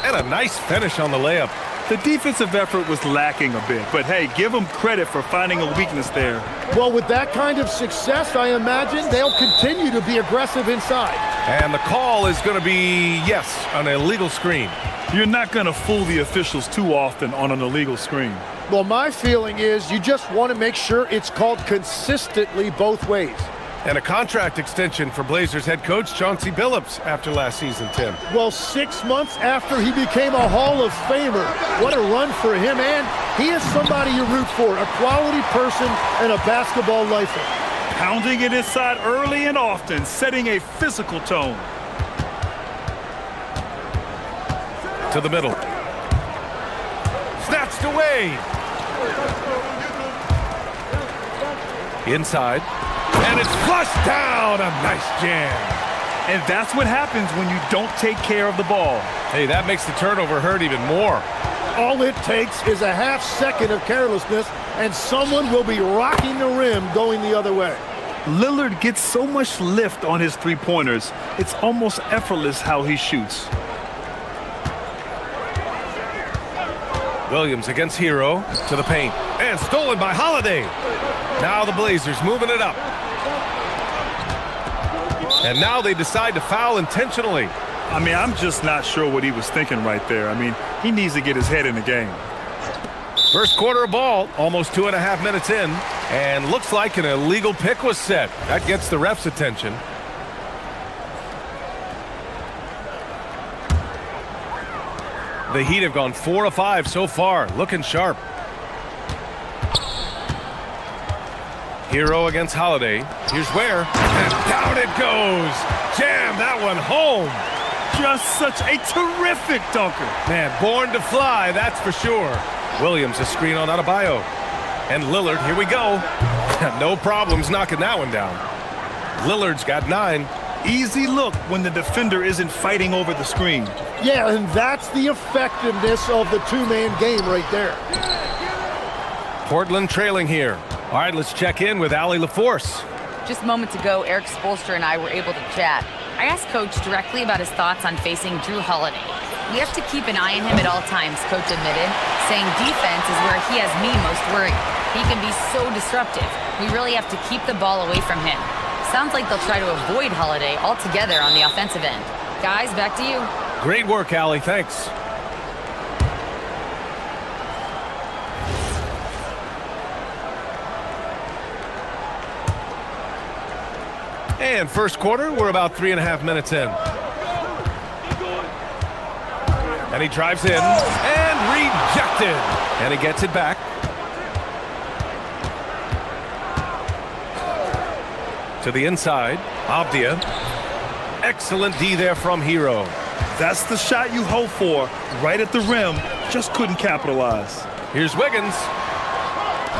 And a nice finish on the layup. The defensive effort was lacking a bit, but hey, give them credit for finding a weakness there. Well, with that kind of success, I imagine they'll continue to be aggressive inside. And the call is going to be, yes, an illegal screen. You're not going to fool the officials too often on an illegal screen. Well, my feeling is you just want to make sure it's called consistently both ways. And a contract extension for Blazers head coach Chauncey Billups after last season, Tim. Well, 6 months after he became a Hall of Famer. What a run for him, and he is somebody you root for, a quality person and a basketball lifer. Pounding it inside early and often, setting a physical tone. To the middle. Snatched away. Inside. And it's flushed down. A nice jam. And that's what happens when you don't take care of the ball. Hey, that makes the turnover hurt even more. All it takes is a half second of carelessness, and someone will be rocking the rim going the other way. Lillard gets so much lift on his three-pointers, it's almost effortless how he shoots. Williams against Hero to the paint. And stolen by Holiday. Now the Blazers moving it up. And now they decide to foul intentionally. I mean, I'm just not sure what he was thinking right there. I mean, he needs to get his head in the game. First quarter of ball, almost 2.5 minutes in. And looks like an illegal pick was set. That gets the ref's attention. The Heat have gone 4 of 5 so far, looking sharp. Hero against Holiday. Here's Ware, and down it goes. Jam that one home. Just such a terrific dunker. Man, born to fly, that's for sure. Williams a screen on Adebayo. And Lillard, here we go. No problems knocking that one down. Lillard's got 9. Easy look when the defender isn't fighting over the screen. Yeah, and that's the effectiveness of the two-man game right there. Portland trailing here. All right, let's check in with Allie LaForce. Just moments ago, Eric Spoelstra and I were able to chat. I asked Coach directly about his thoughts on facing Drew Holiday. We have to keep an eye on him at all times, Coach admitted, saying defense is where he has me most worried. He can be so disruptive. We really have to keep the ball away from him. Sounds like they'll try to avoid Holiday altogether on the offensive end. Guys, back to you. Great work, Allie. Thanks. And first quarter, we're about 3.5 minutes in. And he drives in and rejected. And he gets it back. To the inside, Avdia. Excellent D there from Hero. That's the shot you hope for, right at the rim, just couldn't capitalize. Here's Wiggins.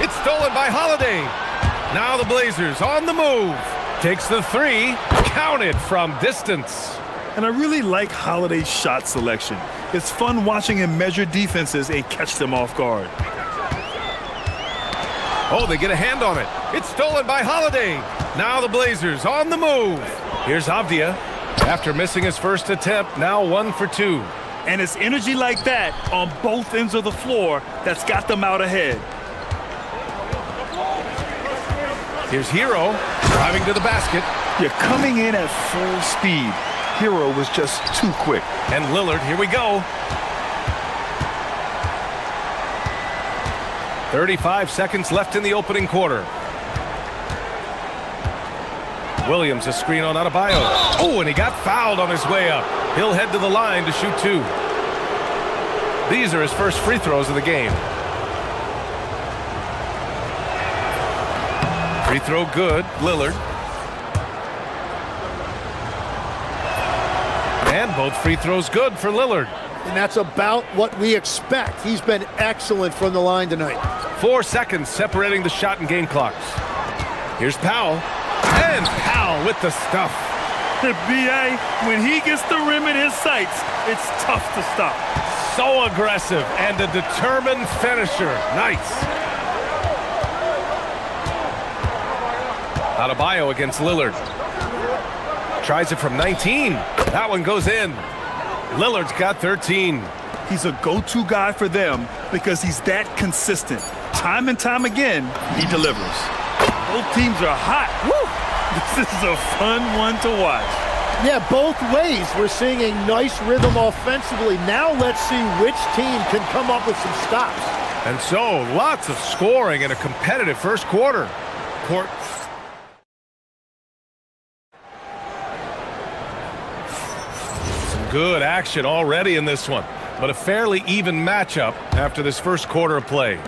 It's stolen by Holiday. Now the Blazers on the move. Takes the 3, counted from distance. And I really like Holiday's shot selection. It's fun watching him measure defenses and catch them off guard. Oh, they get a hand on it. It's stolen by Holiday. Now the Blazers on the move. Here's Avdia. After missing his first attempt, now 1 for 2. And it's energy like that on both ends of the floor that's got them out ahead. Here's Hero driving to the basket. You're coming in at full speed. Hero was just too quick. And Lillard, here we go. 35 seconds left in the opening quarter. Williams, a screen on Adebayo. Oh, and he got fouled on his way up. He'll head to the line to shoot 2. These are his first free throws of the game. Free throw good, Lillard. And both free throws good for Lillard. And that's about what we expect. He's been excellent from the line tonight. 4 seconds separating the shot and game clocks. Here's Powell. And Powell with the stuff. B.A., when he gets the rim in his sights, it's tough to stop. So aggressive and a determined finisher. Nice. Adebayo against Lillard. Tries it from 19. That one goes in. Lillard's got 13. He's a go-to guy for them because he's that consistent. Time and time again, he delivers. Both teams are hot. Woo! This is a fun one to watch. Yeah, both ways. We're seeing a nice rhythm offensively. Now let's see which team can come up with some stops. And so, lots of scoring in a competitive first quarter. Some good action already in this one, but a fairly even matchup after this first quarter of play.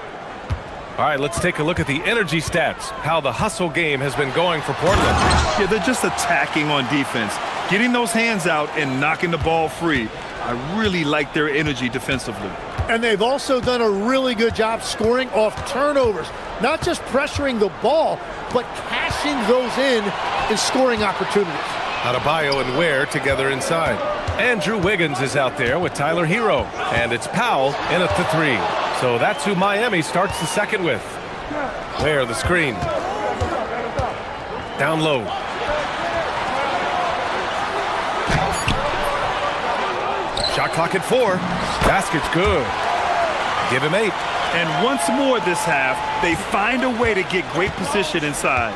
All right, let's take a look at the energy stats, how the hustle game has been going for Portland. Yeah, they're just attacking on defense, getting those hands out and knocking the ball free. I really like their energy defensively. And they've also done a really good job scoring off turnovers. Not just pressuring the ball, but cashing those in scoring opportunities. Adebayo and Ware together inside. Andrew Wiggins is out there with Tyler Hero. And it's Powell in at the 3. So that's who Miami starts the second with. Ware the screen. Down low. Shot clock at 4. Basket's good. Give him 8. And once more this half, they find a way to get great position inside.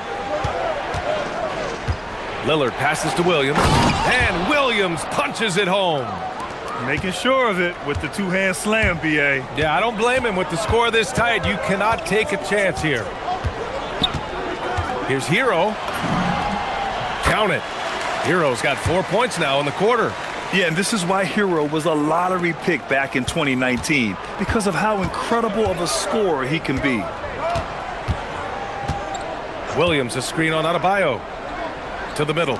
Lillard passes to Williams. And Williams punches it home. Making sure of it with the two-hand slam, B.A. Yeah, I don't blame him. With the score this tight, you cannot take a chance here. Here's Hero. Count it. Hero's got 4 points now in the quarter. Yeah, and this is why Hero was a lottery pick back in 2019, because of how incredible of a scorer he can be. Williams, a screen on Adebayo. To the middle.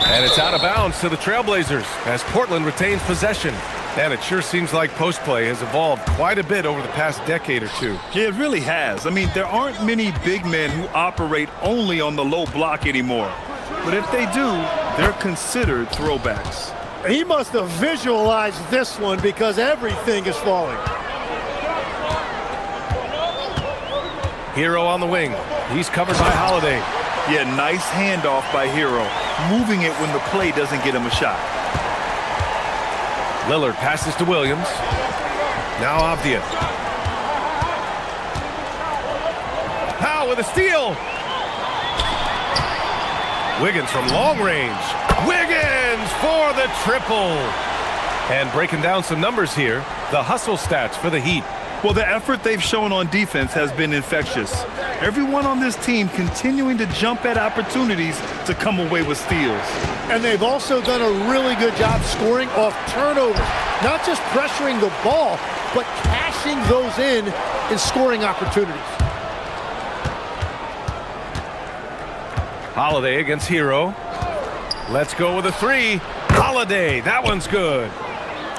And it's out of bounds to the Trailblazers as Portland retains possession. And it sure seems like post play has evolved quite a bit over the past decade or two. Yeah, it really has. I mean, there aren't many big men who operate only on the low block anymore. But if they do, they're considered throwbacks. He must have visualized this one because everything is falling. Hero on the wing. He's covered by Holiday. Yeah, nice handoff by Hero, moving it when the play doesn't get him a shot. Lillard passes to Williams. Now Avdia. Powell with a steal. Wiggins from long range. Wiggins for the triple. And breaking down some numbers here, the hustle stats for the Heat. Well, the effort they've shown on defense has been infectious. Everyone on this team continuing to jump at opportunities to come away with steals. And they've also done a really good job scoring off turnovers. Not just pressuring the ball, but cashing those in scoring opportunities. Holiday against Hero. Let's go with a 3. Holiday, that one's good.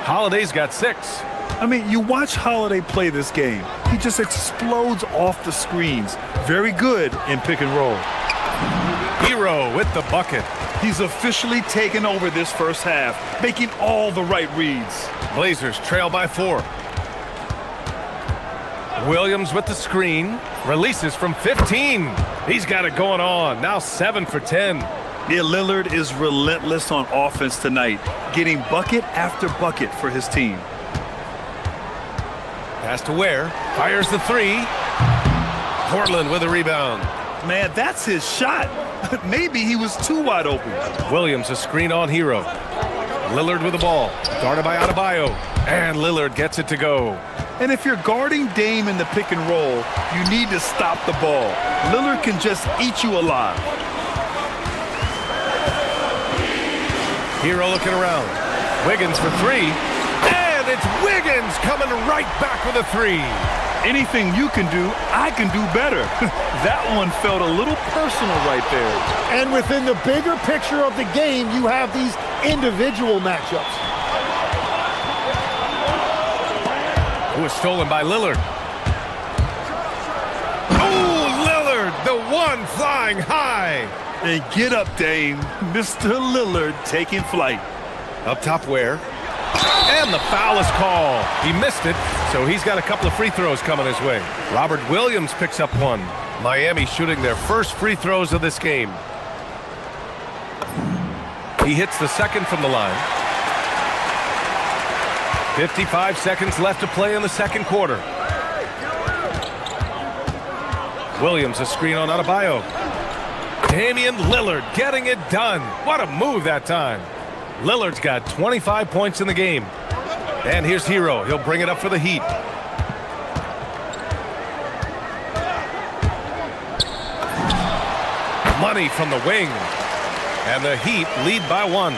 Holiday's got 6. I mean, you watch Holiday play this game. He just explodes off the screens. Very good in pick and roll. Hero with the bucket. He's officially taken over this first half, making all the right reads. Blazers trail by 4. Williams with the screen. Releases from 15. He's got it going on. Now 7 for 10. Yeah, Lillard is relentless on offense tonight, getting bucket after bucket for his team. Pass to Ware. Fires the three. Portland with a rebound. Man, that's his shot. Maybe he was too wide open. Williams a screen on Hero. Lillard with the ball. Guarded by Adebayo. And Lillard gets it to go. And if you're guarding Dame in the pick and roll, you need to stop the ball. Lillard can just eat you alive. Hero looking around. Wiggins for three. And it's Wiggins coming right back with a three. Anything you can do, I can do better. That one felt a little personal right there. And within the bigger picture of the game, you have these individual matchups. It was stolen by Lillard. Oh, Lillard, the one flying high. And get up, Dame. Mr. Lillard taking flight. Up top Ware. And the foul is called. He missed it, so he's got a couple of free throws coming his way. Robert Williams picks up one. Miami shooting their first free throws of this game. He hits the second from the line. 55 seconds left to play in the second quarter. Williams a screen on Adebayo. Damian Lillard getting it done. What a move that time. Lillard's got 25 points in the game. And here's Hero. He'll bring it up for the Heat. Money from the wing. And the Heat lead by one.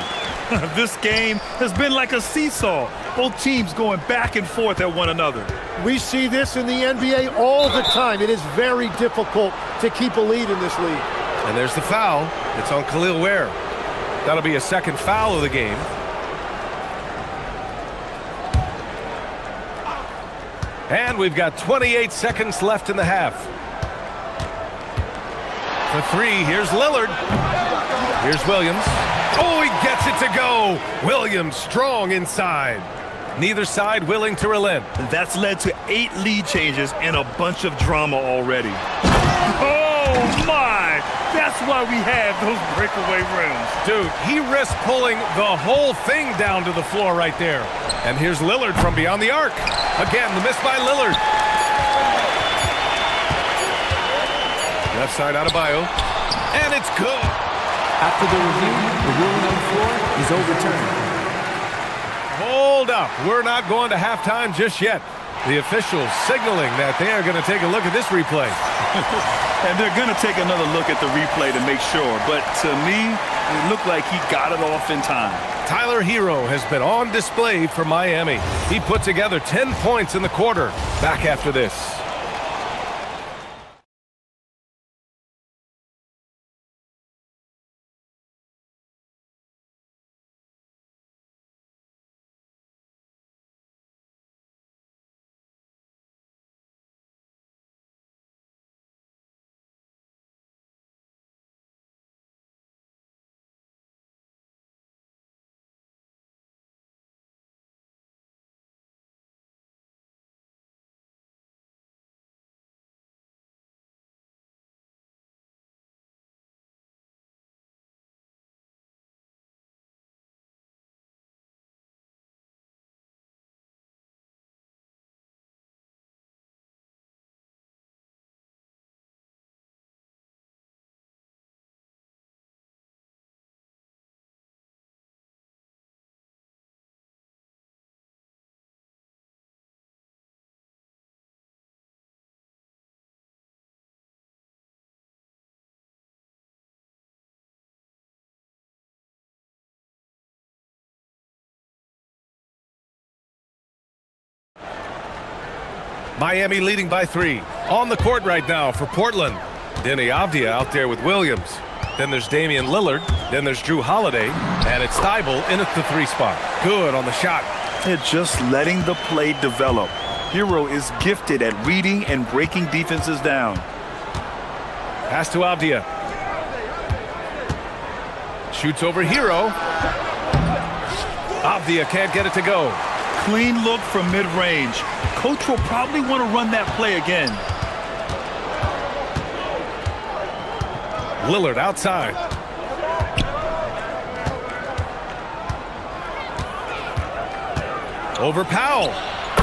This game has been like a seesaw. Both teams going back and forth at one another. We see this in the NBA all the time. It is very difficult to keep a lead in this league. And there's the foul. It's on Khalil Ware. That'll be a second foul of the game. And we've got 28 seconds left in the half. For three, here's Lillard. Here's Williams. Oh, he gets it to go. Williams strong inside. Neither side willing to relent. That's led to 8 lead changes and a bunch of drama already. Oh, my! That's why we have those breakaway rims. Dude, he risked pulling the whole thing down to the floor right there. And here's Lillard from beyond the arc. Again, the miss by Lillard. Left side Adebayo. And it's good. After the review, the ruling on the floor is overturned. Hold up. We're not going to halftime just yet. The officials signaling that they are going to take a look at this replay. And they're going to take another look at the replay to make sure. But to me, it looked like he got it off in time. Tyler Hero has been on display for Miami. He put together 10 points in the quarter. Back after this. Miami leading by 3. On the court right now for Portland. Denny Avdia out there with Williams. Then there's Damian Lillard. Then there's Drew Holiday. And it's Thybulle in at the 3 spot. Good on the shot. They're just letting the play develop. Hero is gifted at reading and breaking defenses down. Pass to Avdia. Shoots over Hero. Avdia can't get it to go. Clean look from mid-range. Coach will probably want to run that play again. Lillard outside. Over Powell.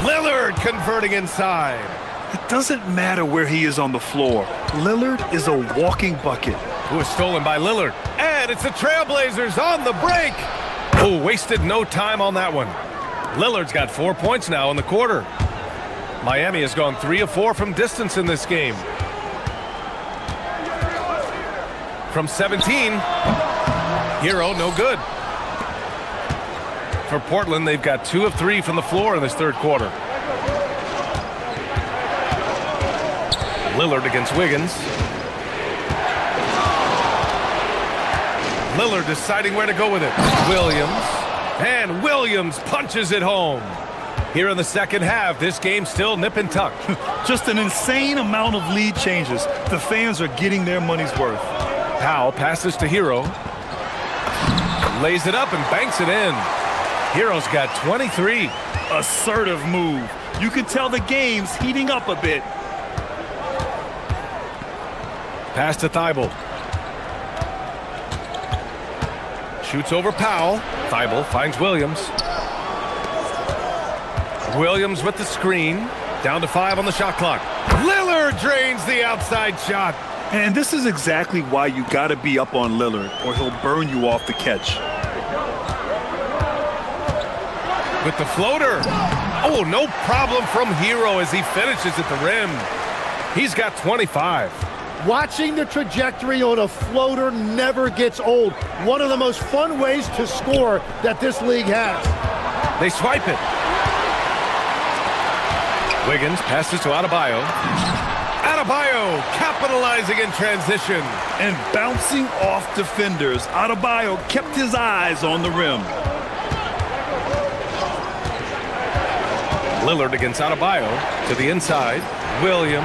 Lillard converting inside. It doesn't matter where he is on the floor. Lillard is a walking bucket. It was stolen by Lillard. And it's the Trailblazers on the break. Oh, wasted no time on that one. Lillard's got 4 points now in the quarter. Miami has gone 3 of 4 from distance in this game. From 17, Hero, no good. For Portland, they've got 2 of 3 from the floor in this third quarter. Lillard against Wiggins. Lillard deciding where to go with it. Williams. And Williams punches it home. Here in the second half, this game still nip and tuck. Just an insane amount of lead changes. The fans are getting their money's worth. Powell passes to Hero. Lays it up and banks it in. Hero's got 23. Assertive move. You can tell the game's heating up a bit. Pass to Thibault. Shoots over Powell. Thibault finds Williams. Williams with the screen. Down to 5 on the shot clock. Lillard drains the outside shot. And this is exactly why you got to be up on Lillard, or he'll burn you off the catch. With the floater. Oh, no problem from Hero as he finishes at the rim. He's got 25. Watching the trajectory on a floater never gets old. One of the most fun ways to score that this league has. They swipe it. Wiggins passes to Adebayo. Adebayo capitalizing in transition. And bouncing off defenders, Adebayo kept his eyes on the rim. Lillard against Adebayo to the inside. Williams.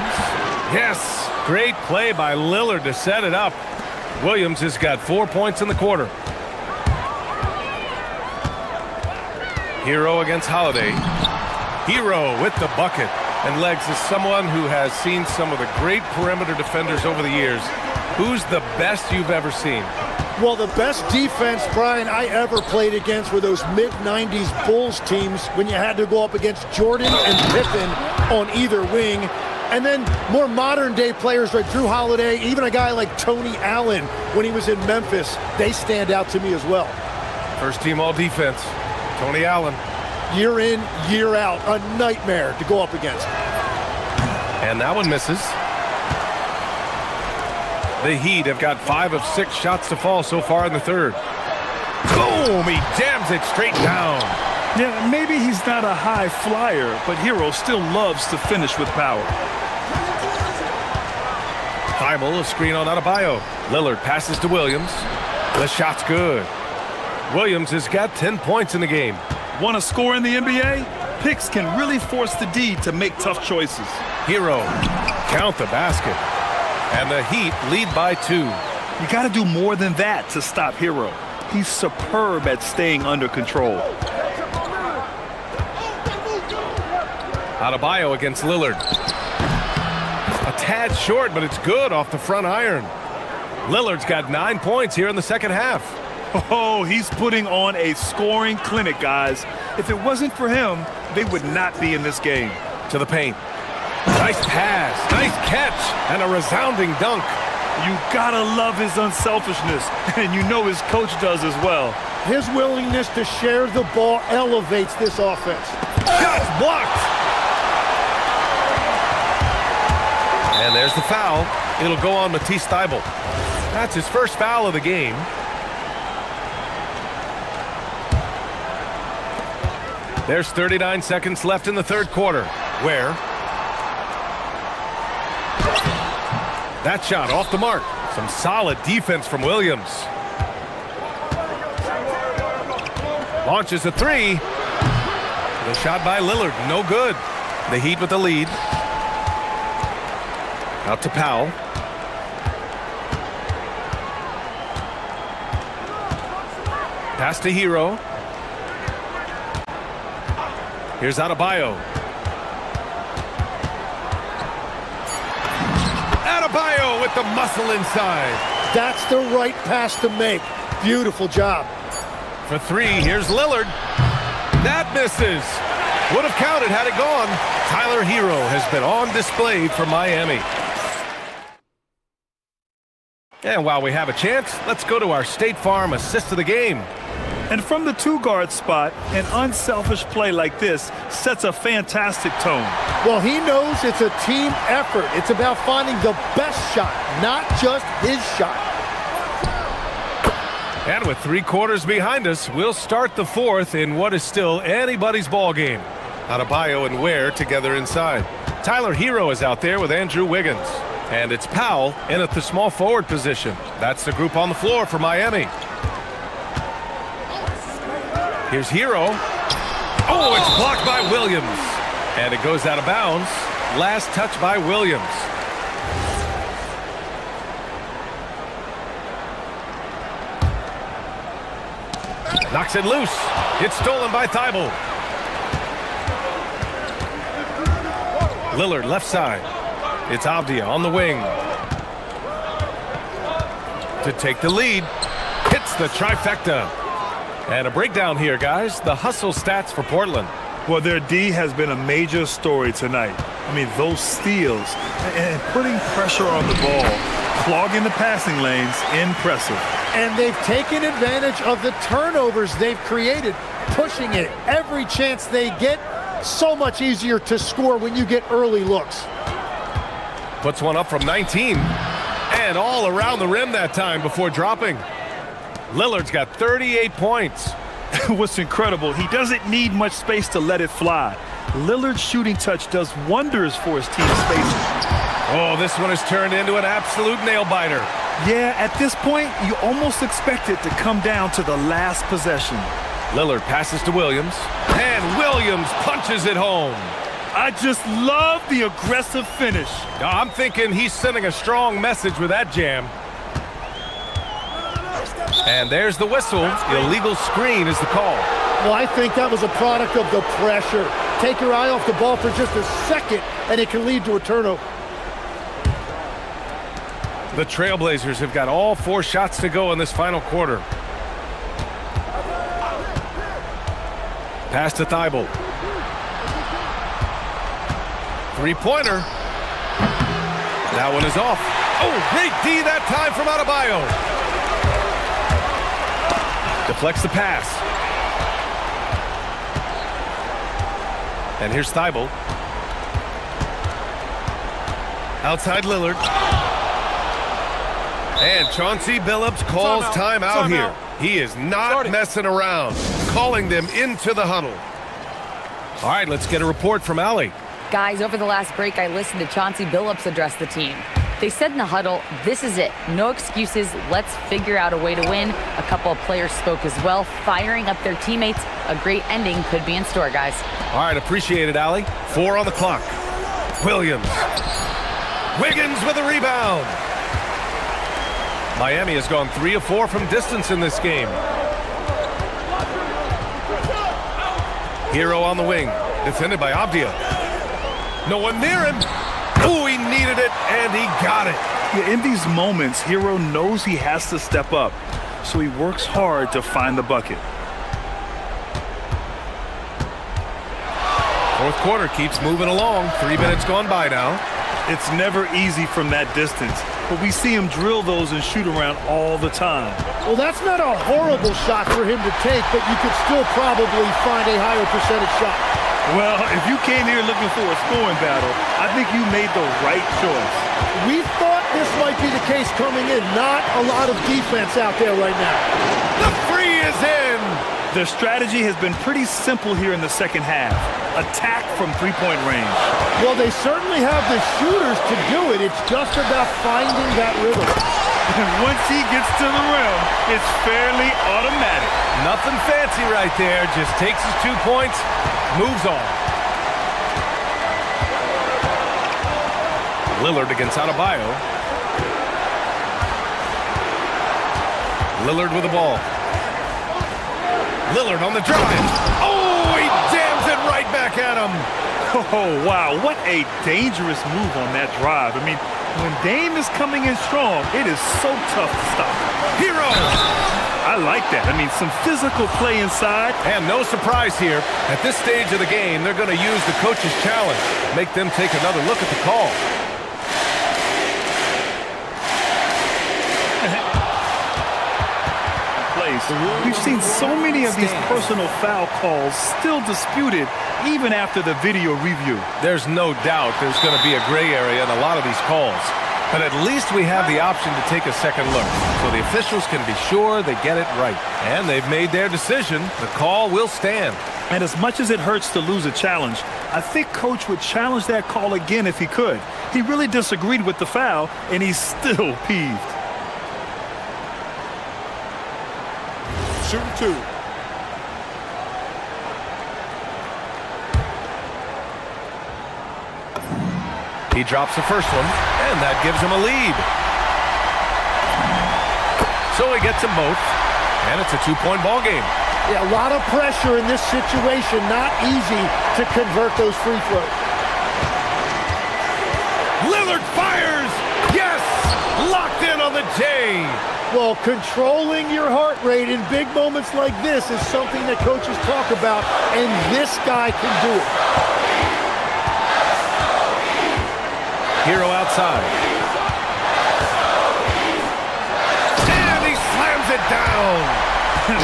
Yes. Great play by Lillard to set it up. Williams has got 4 points in the quarter. Hero against Holiday. Hero with the bucket. And Legs is someone who has seen some of the great perimeter defenders over the years. Who's the best you've ever seen? Well, the best defense, Brian, I ever played against were those mid-90s Bulls teams when you had to go up against Jordan and Pippen on either wing. And then more modern-day players like Drew Holiday, even a guy like Tony Allen when he was in Memphis, they stand out to me as well. First team all-defense, Tony Allen. Year in, year out, a nightmare to go up against. And that one misses. The Heat have got 5 of 6 shots to fall so far in the third. Boom! He jams it straight down. Yeah, maybe he's not a high flyer, but Hero still loves to finish with power. Thibault, a screen on Adebayo. Lillard passes to Williams. The shot's good. Williams has got 10 points in the game. Want to score in the NBA? Picks can really force the D to make tough choices. Hero, count the basket. And the Heat lead by 2. You got to do more than that to stop Hero. He's superb at staying under control. Adebayo against Lillard. A tad short, but it's good off the front iron. Lillard's got 9 points here in the second half. Oh, he's putting on a scoring clinic, guys. If it wasn't for him, they would not be in this game. To the paint. Nice pass, nice catch, and a resounding dunk. You gotta love his unselfishness, and you know his coach does as well. His willingness to share the ball elevates this offense. Shots blocked. And there's the foul. It'll go on Matisse Thybulle. That's his first foul of the game. There's 39 seconds left in the third quarter. Where? That shot off the mark. Some solid defense from Williams. Launches a 3. The shot by Lillard, no good. The Heat with the lead. Out to Powell. Pass to Hero. Here's Adebayo. Adebayo with the muscle inside. That's the right pass to make. Beautiful job. For 3, here's Lillard. That misses. Would have counted had it gone. Tyler Hero has been on display for Miami. And while we have a chance, let's go to our State Farm assist of the game. And from the two-guard spot, an unselfish play like this sets a fantastic tone. Well, he knows it's a team effort. It's about finding the best shot, not just his shot. And with 3 quarters behind us, we'll start the fourth in what is still anybody's ball game. Adebayo and Ware together inside. Tyler Hero is out there with Andrew Wiggins. And it's Powell in at the small forward position. That's the group on the floor for Miami. Here's Hero. Oh, it's blocked by Williams. And it goes out of bounds. Last touch by Williams. Knocks it loose. It's stolen by Thibault. Lillard left side. It's Avdia on the wing. To take the lead. Hits the trifecta. And a breakdown here, guys. The hustle stats for Portland. Well, their D has been a major story tonight. I mean, those steals and putting pressure on the ball, clogging the passing lanes, impressive. And they've taken advantage of the turnovers they've created, pushing it every chance they get. So much easier to score when you get early looks. Puts one up from 19. And all around the rim that time before dropping. Lillard's got 38 points. What's incredible, he doesn't need much space to let it fly. Lillard's shooting touch does wonders for his team's spacing. Oh, this one has turned into an absolute nail-biter. Yeah, at this point, you almost expect it to come down to the last possession. Lillard passes to Williams, and Williams punches it home. I just love the aggressive finish. I'm thinking he's sending a strong message with that jam. And there's the whistle. Illegal screen is the call. Well, I think that was a product of the pressure. Take your eye off the ball for just a second, and it can lead to a turnover. The Trailblazers have got all 4 shots to go in this final quarter. Pass to Thibault. 3-pointer. That one is off. Oh, great D that time from Adebayo. Deflects the pass. And here's Thibault. Outside Lillard. And Chauncey Billups calls timeout here. He is not messing around. Calling them into the huddle. All right, let's get a report from Allie. Guys, over the last break, I listened to Chauncey Billups address the team. They said in the huddle, this is it. No excuses. Let's figure out a way to win. A couple of players spoke as well, firing up their teammates. A great ending could be in store, guys. All right, appreciate it, Allie. 4 on the clock. Williams. Wiggins with a rebound. Miami has gone 3 of 4 from distance in this game. Hero on the wing. Defended by Avdia. No one near him. Oh, he needed it, and he got it. Yeah, in these moments, Hero knows he has to step up, so he works hard to find the bucket. Fourth quarter keeps moving along. 3 minutes gone by now. It's never easy from that distance, but we see him drill those and shoot around all the time. Well, that's not a horrible shot for him to take, but you could still probably find a higher percentage shot. Well, if you came here looking for a scoring battle, I think you made the right choice. We thought this might be the case coming in. Not a lot of defense out there right now. The free is in. Their strategy has been pretty simple here in the second half. Attack from three-point range. Well, they certainly have the shooters to do it. It's just about finding that rhythm. And once he gets to the rim, it's fairly automatic. Nothing fancy right there. Just takes his 2 points, moves on. Lillard against Adebayo. Lillard with the ball. Lillard on the drive. Oh, he jams it right back at him. Oh, wow. What a dangerous move on that drive. I mean, when Dame is coming in strong, it is so tough to stop. Hero. I like that. I mean, some physical play inside. And no surprise here. At this stage of the game, they're going to use the coach's challenge. Make them take another look at the call. We've seen so many of these personal foul calls still disputed even after the video review. There's no doubt there's going to be a gray area in a lot of these calls. But at least we have the option to take a second look, so the officials can be sure they get it right. And they've made their decision. The call will stand. And as much as it hurts to lose a challenge, I think Coach would challenge that call again if he could. He really disagreed with the foul, and he's still peeved. Shooting two. He drops the first one, and that gives him a lead. So he gets them both, and it's a two-point ball game. Yeah, a lot of pressure in this situation. Not easy to convert those free throws. Lillard fires! Yes! Locked in on the J! Well, controlling your heart rate in big moments like this is something that coaches talk about, and this guy can do it. Hero outside. And he slams it down.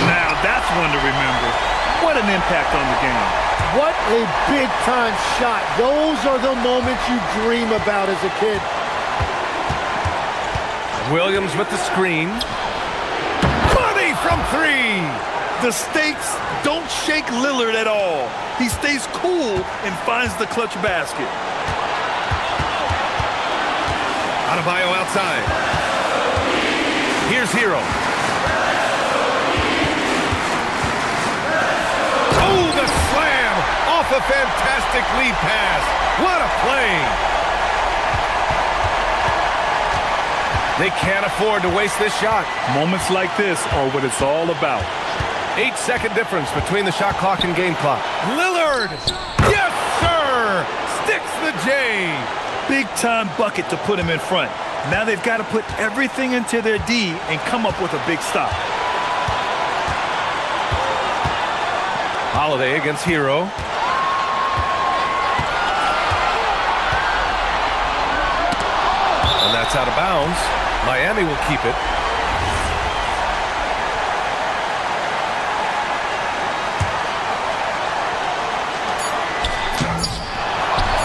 Now that's one to remember. What an impact on the game. What a big-time shot. Those are the moments you dream about as a kid. Williams with the screen. Money from three. The stakes don't shake Lillard at all. He stays cool and finds the clutch basket. Adebayo outside. Here's Hero. Oh, the slam off a fantastic lead pass. What a play. They can't afford to waste this shot. Moments like this are what it's all about. 8-second difference between the shot clock and game clock. Lillard! Yes, sir! Sticks the J! Big-time bucket to put him in front. Now they've got to put everything into their D and come up with a big stop. Holiday against Hero. And that's out of bounds. Miami will keep it.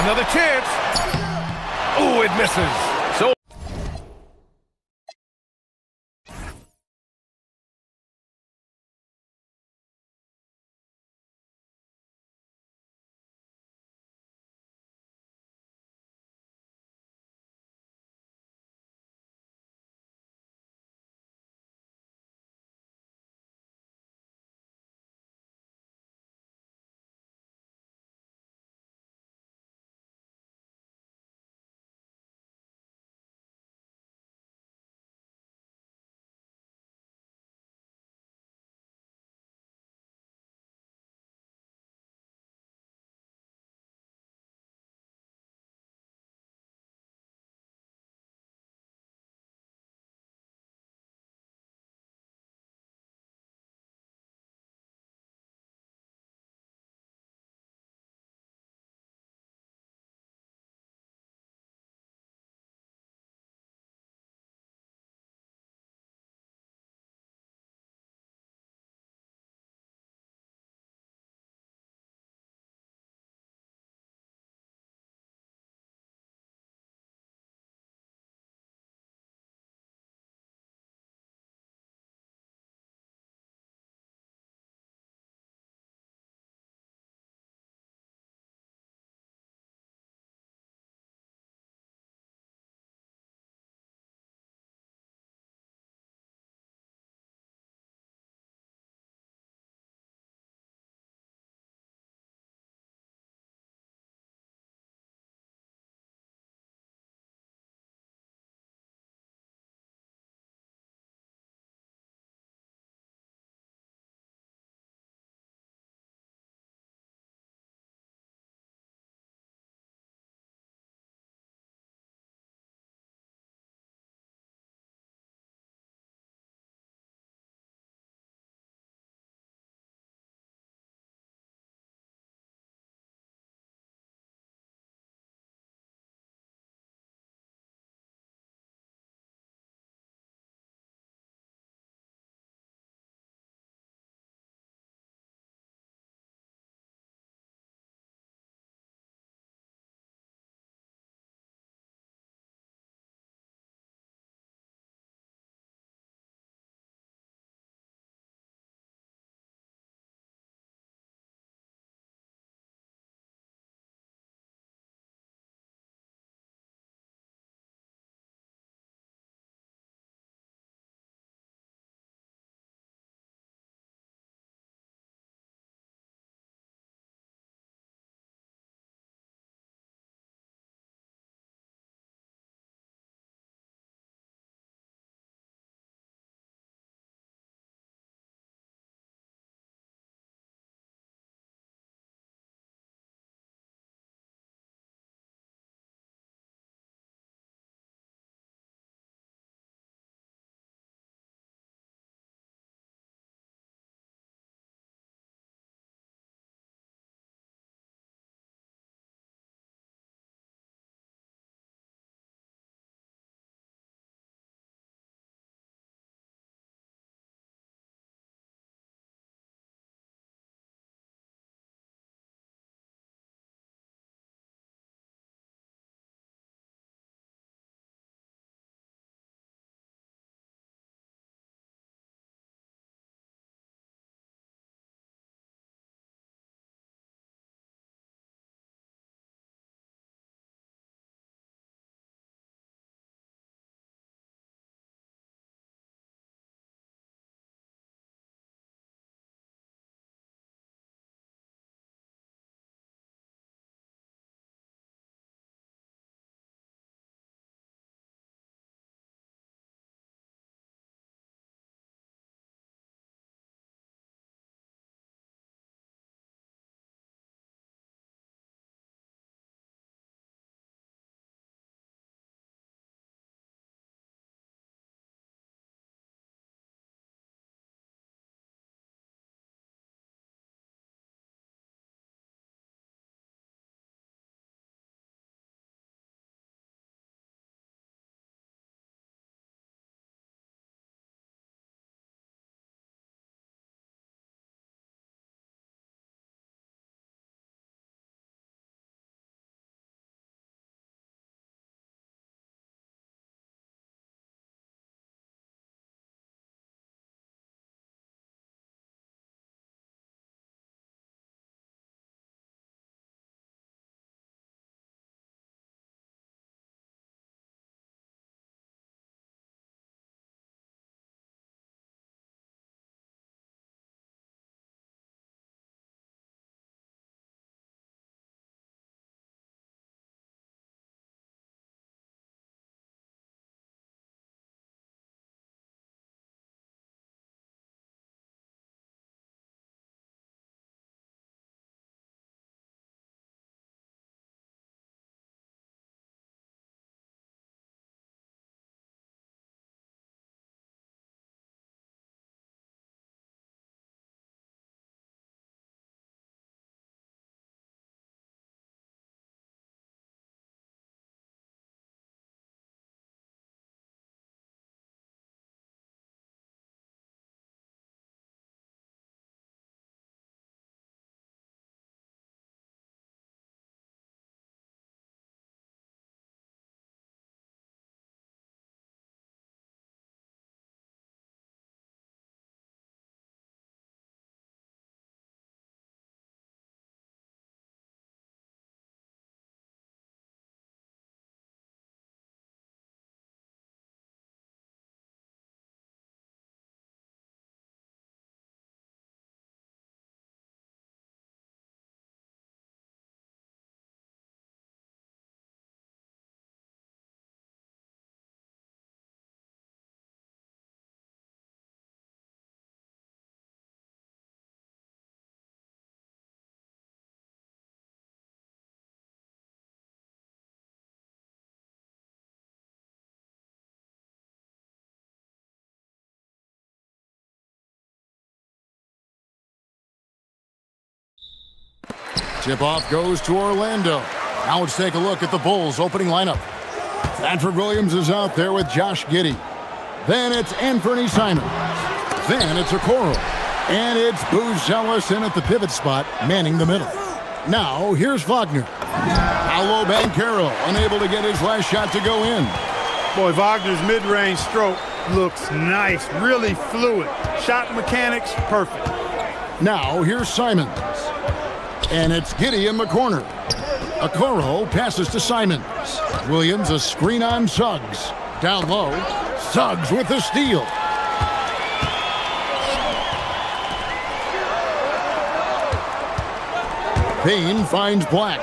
Another chance. Oh, it misses. Tip-off goes to Orlando. Now let's take a look at the Bulls' opening lineup. Patrick Williams is out there with Josh Giddey. Then it's Anthony Simons. Then it's Okoro. And it's Booz Ellis in at the pivot spot, manning the middle. Now, here's Wagner. Paolo Banchero, unable to get his last shot to go in. Boy, Wagner's mid-range stroke looks nice, really fluid. Shot mechanics, perfect. Now, here's Simons. And it's Giddey in the corner. Okoro passes to Simons. Williams a screen on Suggs. Down low, Suggs with the steal. Payne finds Black.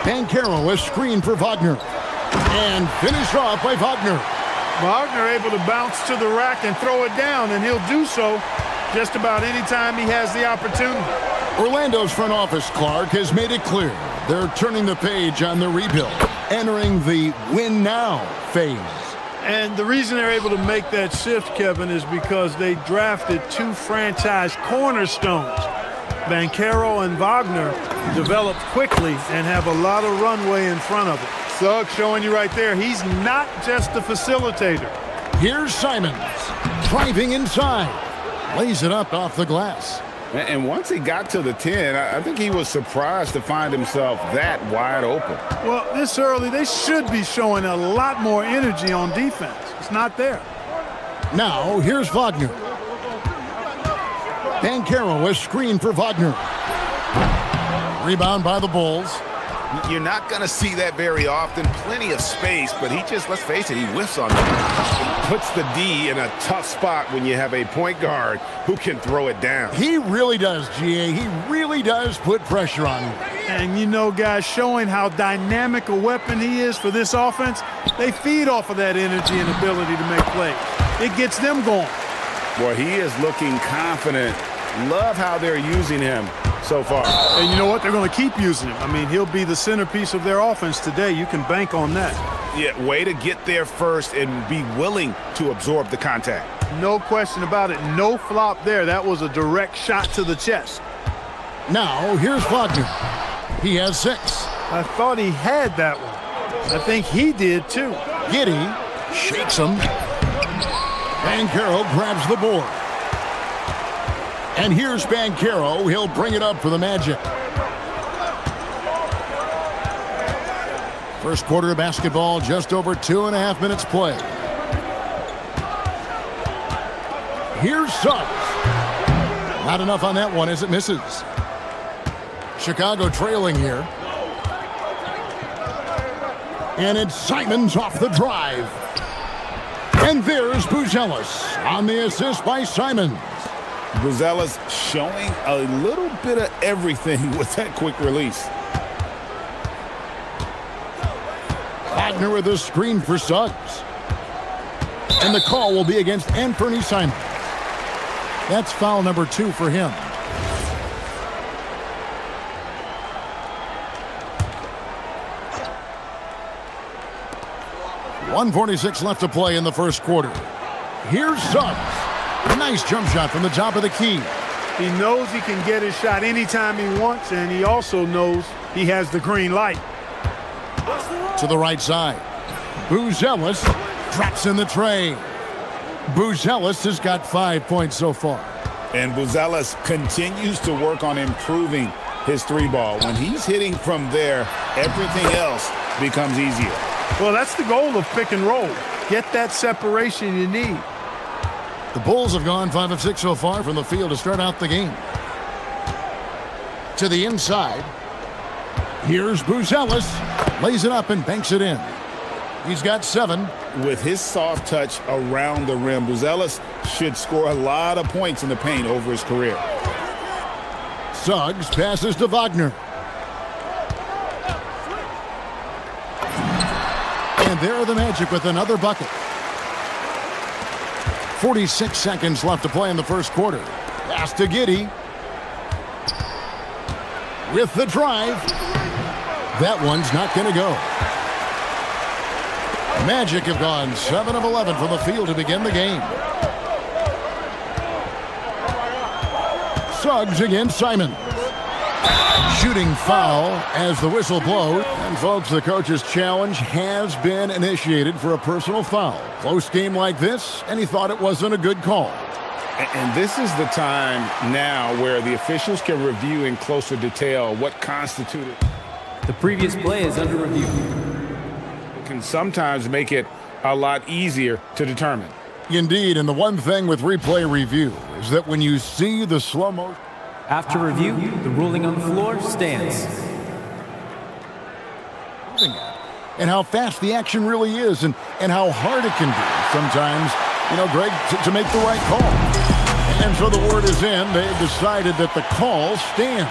Banchero a screen for Wagner. And finished off by Wagner. Wagner able to bounce to the rack and throw it down, and he'll do so just about any time he has the opportunity. Orlando's front office, Clark, has made it clear they're turning the page on the rebuild, entering the win now phase. And the reason they're able to make that shift, Kevin, is because they drafted two franchise cornerstones. Banchero and Wagner developed quickly and have a lot of runway in front of it. Suggs showing you right there, he's not just a facilitator. Here's Simons, driving inside. Lays it up off the glass. And once he got to the 10, I think he was surprised to find himself that wide open. Well, this early, they should be showing a lot more energy on defense. It's not there. Now, here's Wagner. Banchero a screen for Wagner. Rebound by the Bulls. You're not going to see that very often. Plenty of space, but he just, let's face it, he whiffs on it. Puts the D in a tough spot when you have a point guard who can throw it down. He really does, GA. He really does put pressure on him. And you know, guys, showing how dynamic a weapon he is for this offense, they feed off of that energy and ability to make plays. It gets them going. Boy, he is looking confident. Love how they're using him so far. And you know what? They're going to keep using him. I mean, he'll be the centerpiece of their offense today. You can bank on that. Yeah, way to get there first and be willing to absorb the contact. No question about it. No flop there. That was a direct shot to the chest. Now, here's Wagner. He has 6. I thought he had that one. I think he did, too. Giddey shakes him. Banchero grabs the board. And here's Banchero. He'll bring it up for the Magic. First quarter of basketball, just over 2.5 minutes play. Here's Suggs. Not enough on that one as it misses. Chicago trailing here. And it's Simons off the drive. And there's Booz Ellis on the assist by Simons. Booz Ellis showing a little bit of everything with that quick release. Wagner with a screen for Suggs. And the call will be against Anthony Simons. That's foul number 2 for him. .146 left to play in the first quarter. Here's Suggs. Nice jump shot from the top of the key. He knows he can get his shot anytime he wants, and he also knows he has the green light. To the right side. Booz Ellis drops in the tray. Booz Ellis has got 5 points so far. And Booz Ellis continues to work on improving his 3-ball. When he's hitting from there, everything else becomes easier. Well, that's the goal of pick and roll. Get that separation you need. The Bulls have gone 5 of 6 so far from the field to start out the game. To the inside. Here's Booz Ellis. Lays it up and banks it in. He's got 7. With his soft touch around the rim, Booz Ellis should score a lot of points in the paint over his career. Suggs passes to Wagner. And there are the Magic with another bucket. 46 seconds left to play in the first quarter. Pass to Giddey. With the drive. That one's not going to go. Magic have gone 7 of 11 from the field to begin the game. Suggs against Simon. Shooting foul as the whistle blows. And folks, the coach's challenge has been initiated for a personal foul. Close game like this, and he thought it wasn't a good call. And this is the time now where the officials can review in closer detail what constituted. The previous play is under review. It can sometimes make it a lot easier to determine. Indeed, and the one thing with replay review is that when you see the slow motion. After review, the ruling on the floor stands. And how fast the action really is and how hard it can be sometimes, Greg, to make the right call. And so the word is in. They've decided that the call stands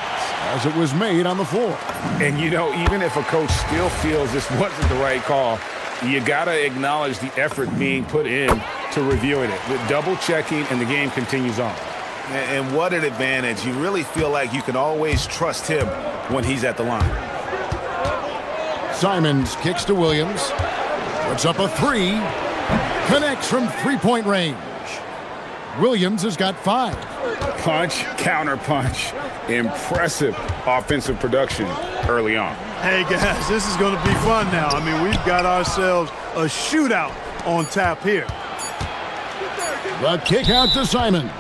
as it was made on the floor. And, even if a coach still feels this wasn't the right call, you got to acknowledge the effort being put in to reviewing it. With double checking, and the game continues on. And what an advantage. You really feel like you can always trust him when he's at the line. Simons kicks to Williams. Puts up a three. Connects from three-point range. Williams has got 5. Punch, counter punch. Impressive offensive production early on. Hey, guys, this is going to be fun now. I mean, we've got ourselves a shootout on tap here. The kick out to Simons.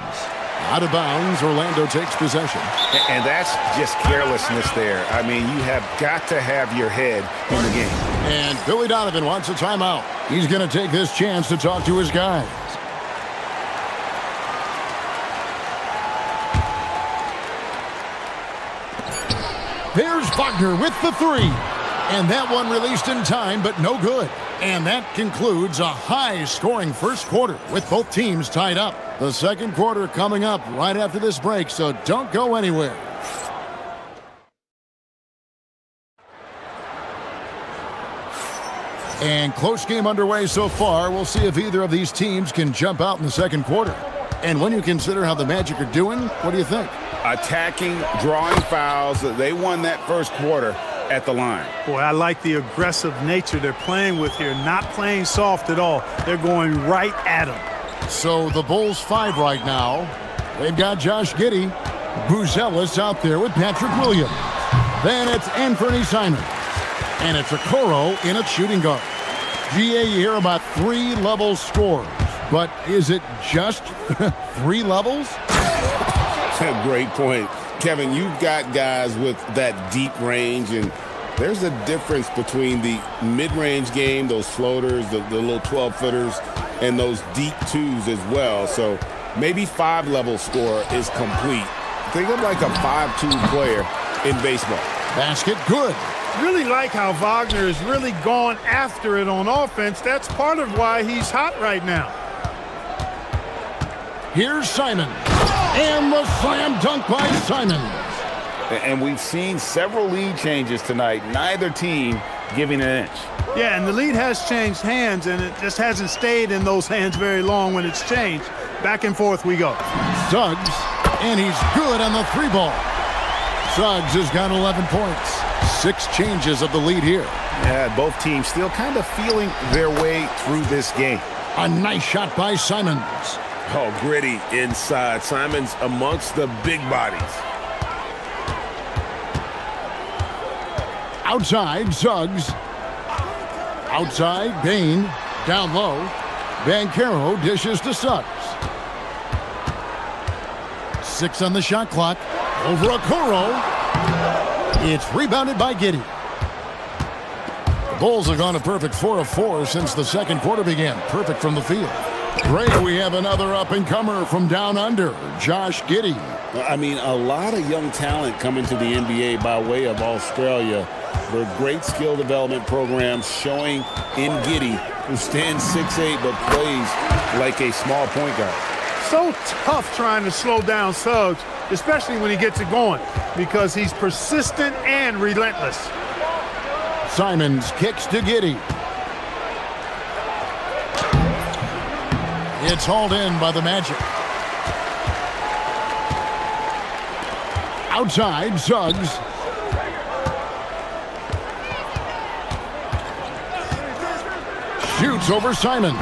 Out of bounds, Orlando takes possession. And that's just carelessness there. I mean, you have got to have your head in the game. And Billy Donovan wants a timeout. He's going to take this chance to talk to his guys. There's Wagner with the 3. And that one released in time, but no good. And that concludes a high-scoring first quarter with both teams tied up. The second quarter coming up right after this break, so don't go anywhere. And close game underway so far. We'll see if either of these teams can jump out in the second quarter. And when you consider how the Magic are doing, what do you think? Attacking, drawing fouls. They won that first quarter at the line. Boy, I like the aggressive nature they're playing with here. Not playing soft at all. They're going right at them. So the Bulls 5 right now. They've got Josh Giddey. Buzelis out there with Patrick Williams. Then it's Anthony Simons. And it's Okoro in at shooting guard. GA, you hear about 3-level scores. But is it just 3 levels? Great point. Kevin, you've got guys with that deep range, and there's a difference between the mid-range game, those floaters, the little 12-footers, and those deep 2s as well. So maybe 5-level score is complete. Think of like a 5-2 player in baseball. Basket good. Really like how Wagner is really gone after it on offense. That's part of why he's hot right now. Here's Simon. And the slam dunk by Simons. And we've seen several lead changes tonight. Neither team giving an inch. Yeah, and the lead has changed hands, and it just hasn't stayed in those hands very long when it's changed. Back and forth we go. Suggs, and he's good on the 3-ball. Suggs has got 11 points. 6 changes of the lead here. Yeah, both teams still kind of feeling their way through this game. A nice shot by Simons. Oh, gritty inside. Simons amongst the big bodies. Outside, Suggs. Outside, Bain. Down low. Banchero dishes to Suggs. 6 on the shot clock. Over Okoro. It's rebounded by Giddey. The Bulls have gone a perfect 4 of 4 since the second quarter began. Perfect from the field. Great, we have another up-and-comer from down under, Josh Giddey. I mean, a lot of young talent coming to the NBA by way of Australia. They're great skill development programs showing in Giddey, who stands 6'8", but plays like a small point guard. So tough trying to slow down Suggs, especially when he gets it going, because he's persistent and relentless. Simons kicks to Giddey. It's hauled in by the Magic. Outside, Suggs. Shoots over Simons.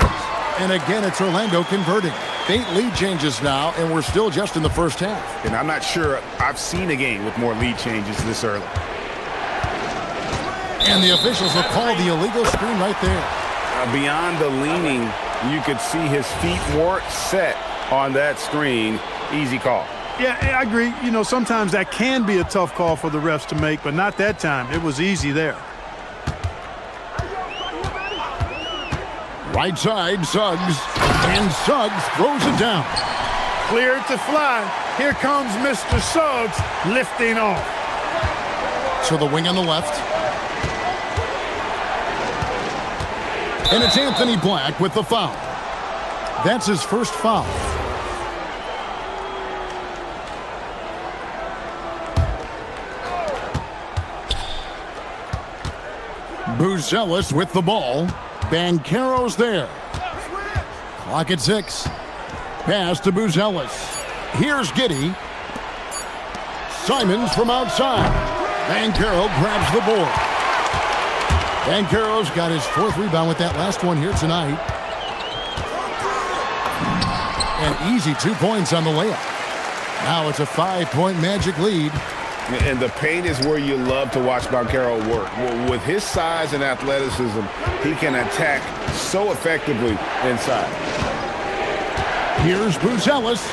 And again, it's Orlando converting. 8 lead changes now, and we're still just in the first half. And I'm not sure I've seen a game with more lead changes this early. And the officials have called the illegal screen right there. Beyond the leaning, you could see his feet weren't set on that screen. Easy call. Yeah, I agree. You know, sometimes that can be a tough call for the refs to make, but not that time. It was easy there. Right side, Suggs. And Suggs throws it down. Clear to fly. Here comes Mr. Suggs lifting off. So the wing on the left. And it's Anthony Black with the foul. That's his first foul. Buzelis with the ball. Banchero's there. Clock at 6. Pass to Buzelis. Here's Giddey. Simons from outside. Banchero grabs the board. Banchero's got his 4th rebound with that last one here tonight. An easy 2 points on the layup. Now it's a 5-point Magic lead. And the paint is where you love to watch Banchero work. With his size and athleticism, he can attack so effectively inside. Here's Buzelis.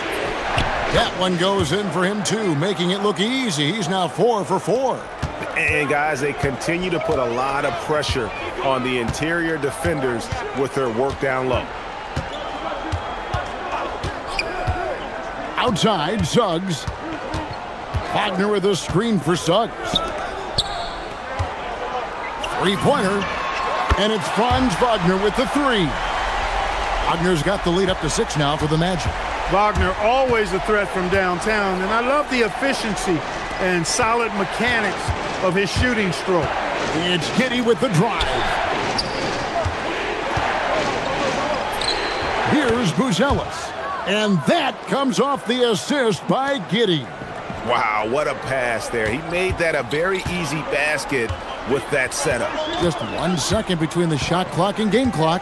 That one goes in for him too, making it look easy. He's now 4 for 4. And guys, they continue to put a lot of pressure on the interior defenders with their work down low. Outside, Suggs. Wagner with a screen for Suggs. 3-pointer. And it's Franz Wagner with the 3. Wagner's got the lead up to 6 now for the Magic. Wagner always a threat from downtown, and I love the efficiency and solid mechanics of his shooting stroke. It's Giddey with the drive. Here's Buzelis. And that comes off the assist by Giddey. Wow, what a pass there. He made that a very easy basket with that setup. Just 1 second between the shot clock and game clock.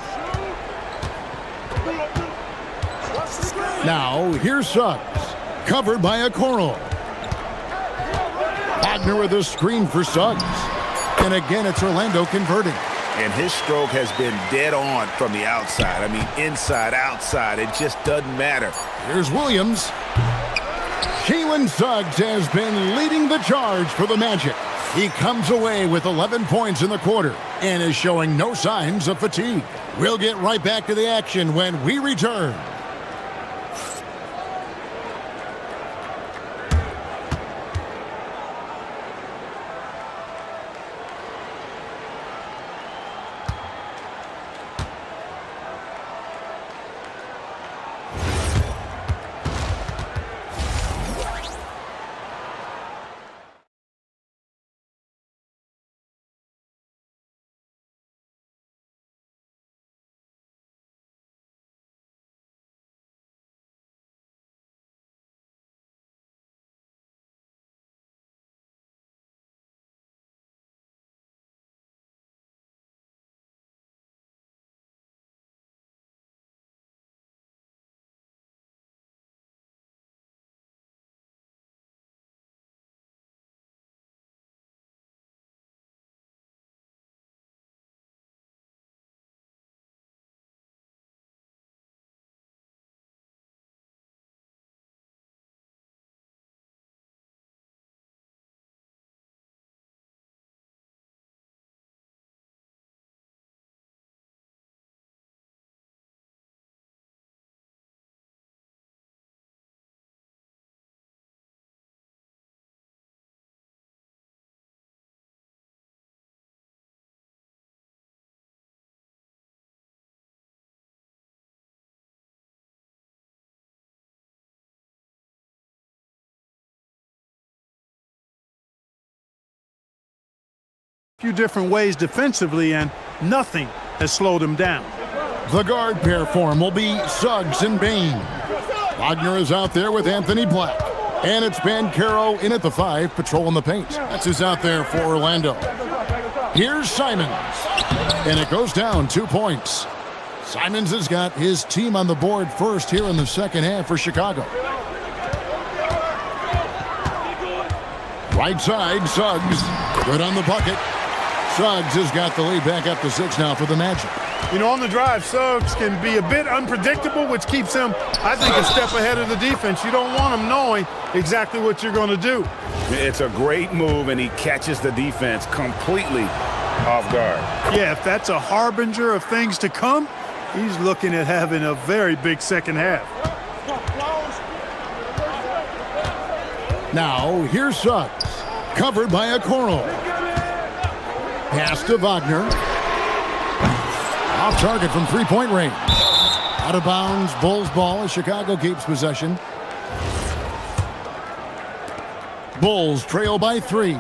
Now, here's Suggs. Covered by Okoro. Wagner with a screen for Suggs. And again, it's Orlando converting. And his stroke has been dead on from the outside. I mean, inside, outside, it just doesn't matter. Here's Williams. Jalen Suggs has been leading the charge for the Magic. He comes away with 11 points in the quarter and is showing no signs of fatigue. We'll get right back to the action when we return. Few different ways defensively, and nothing has slowed him down. The guard pair form will be Suggs and Bain. Wagner is out there with Anthony Black. And it's Banchero in at the 5, patrolling the paint. That's who's out there for Orlando. Here's Simons. And it goes down 2 points. Simons has got his team on the board first here in the second half for Chicago. Right side, Suggs. Good on the bucket. Suggs has got the lead back up to 6 now for the Magic. You know, on the drive, Suggs can be a bit unpredictable, which keeps him, I think, a step ahead of the defense. You don't want him knowing exactly what you're going to do. It's a great move, and he catches the defense completely off guard. Yeah, if that's a harbinger of things to come, he's looking at having a very big second half. Now, here's Suggs. Covered by Okoro. Pass to Wagner. Off target from three-point range. Out of bounds, Bulls ball as Chicago keeps possession. Bulls trail by 3.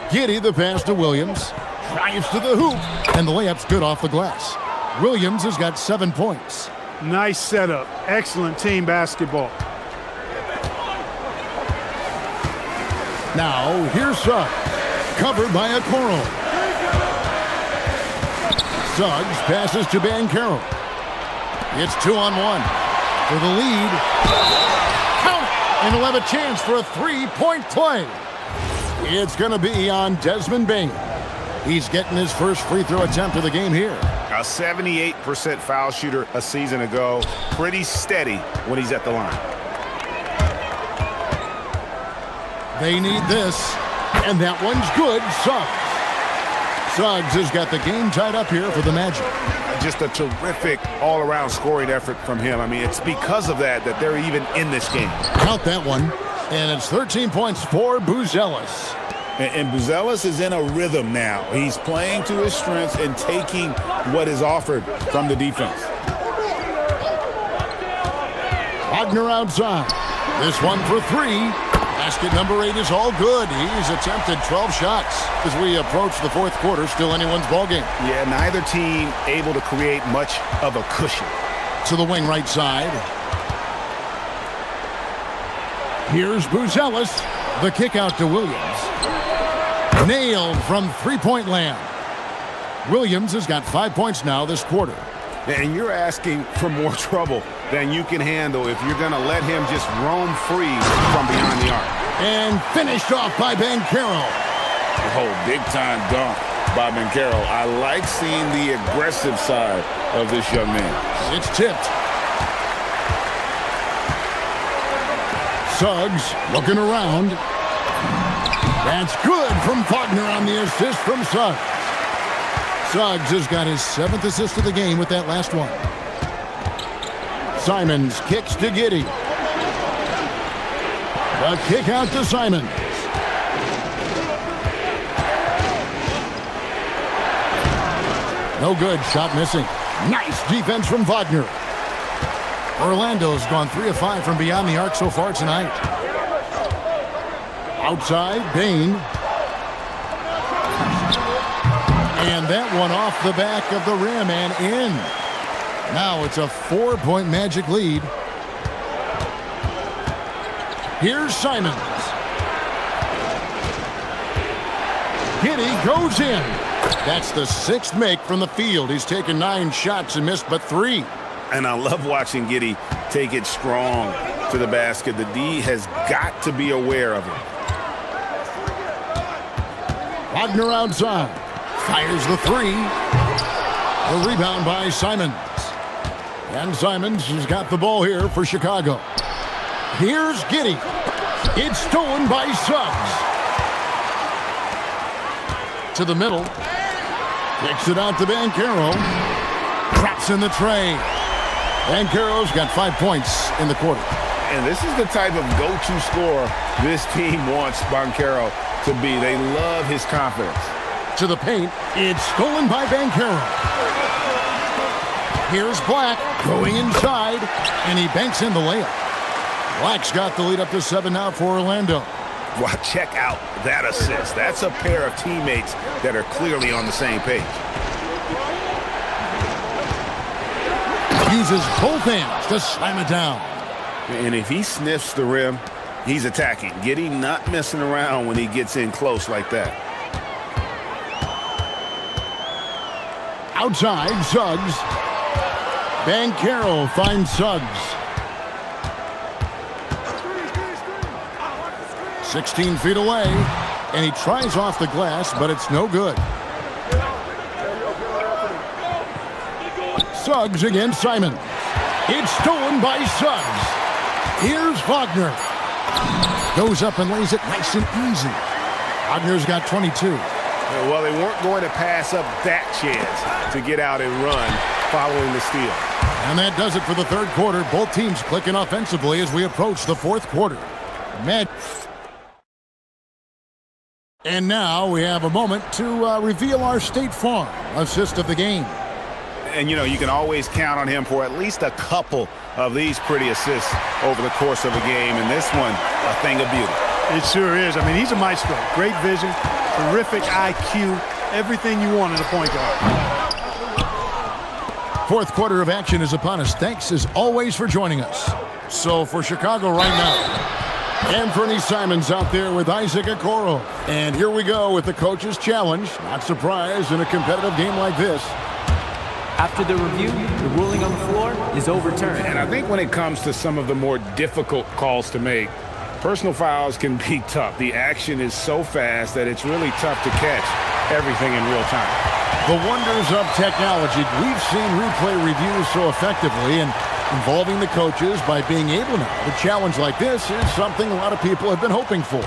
Giddey the pass to Williams. Drives to the hoop. And the layup's good off the glass. Williams has got 7 points. Nice setup. Excellent team basketball. Now, here's Suggs. Covered by Okoro. Suggs passes to Banchero. It's 2-on-1. For the lead. Count it! And he'll have a chance for a three-point play. It's going to be on Desmond Bane. He's getting his first free throw attempt of the game here. A 78% foul shooter a season ago. Pretty steady when he's at the line. They need this. And that one's good. Suggs. Suggs has got the game tied up here for the Magic. Just a terrific all-around scoring effort from him. I mean, it's because of that they're even in this game. Count that one. And it's 13 points for Buzelis. And Buzelis is in a rhythm now. He's playing to his strengths and taking what is offered from the defense. Wagner outside. This one for 3. Basket number 8 is all good. He's attempted 12 shots as we approach the fourth quarter. Still anyone's ballgame. Yeah, neither team able to create much of a cushion. To the wing right side. Here's Buzelis. The kick out to Williams. Nailed from three-point land. Williams has got 5 points now this quarter. And you're asking for more trouble than you can handle if you're going to let him just roam free from behind the arc. And finished off by Banchero. Oh, big-time dunk by Banchero. I like seeing the aggressive side of this young man. It's tipped. Suggs looking around. That's good from Wagner on the assist from Suggs. Suggs has got his 7th assist of the game with that last one. Simons kicks to Giddey. The kick out to Simons. No good. Shot missing. Nice defense from Wagner. Orlando's gone 3 of 5 from beyond the arc so far tonight. Outside, Bane. And that one off the back of the rim and in. Now it's a 4-point Magic lead. Here's Simons. Giddey goes in. That's the 6th make from the field. He's taken 9 shots and missed but 3. And I love watching Giddey take it strong to the basket. The D has got to be aware of it. Wagner outside. Fires the 3. The rebound by Simons. And Simons has got the ball here for Chicago. Here's Giddey. It's stolen by Suggs. To the middle. Kicks it out to Banchero. Drops in the tray. Banchero's got 5 points in the quarter. And this is the type of go-to scorer this team wants Banchero to be. They love his confidence. To the paint. It's stolen by Banchero. Here's Black going inside, and he banks in the layup. Black's got the lead up to 7 now for Orlando. Wow, check out that assist. That's a pair of teammates that are clearly on the same page. Uses both hands to slam it down. And if he sniffs the rim, he's attacking. Giddey not messing around when he gets in close like that. Outside, Suggs. Banchero finds Suggs. 16 feet away, and he tries off the glass, but it's no good. Suggs against Simon. It's stolen by Suggs. Here's Wagner. Goes up and lays it nice and easy. Wagner's got 22. Well, they weren't going to pass up that chance to get out and run following the steal. And that does it for the third quarter. Both teams clicking offensively as we approach the fourth quarter. And now we have a moment to reveal our State Farm assist of the game. And, you know, you can always count on him for at least a couple of these pretty assists over the course of a game. And this one, a thing of beauty. It sure is. I mean, he's a maestro. Great vision, terrific IQ, everything you want in a point guard. Fourth quarter of action is upon us. Thanks, as always, for joining us. So for Chicago right now, Anthony Simons out there with Isaac Okoro. And here we go with the coach's challenge. Not surprised in a competitive game like this. After the review, the ruling on the floor is overturned. And I think when it comes to some of the more difficult calls to make, personal fouls can be tough. The action is so fast that it's really tough to catch everything in real time. The wonders of technology. We've seen replay reviews so effectively, and involving the coaches by being able to challenge like this is something a lot of people have been hoping for.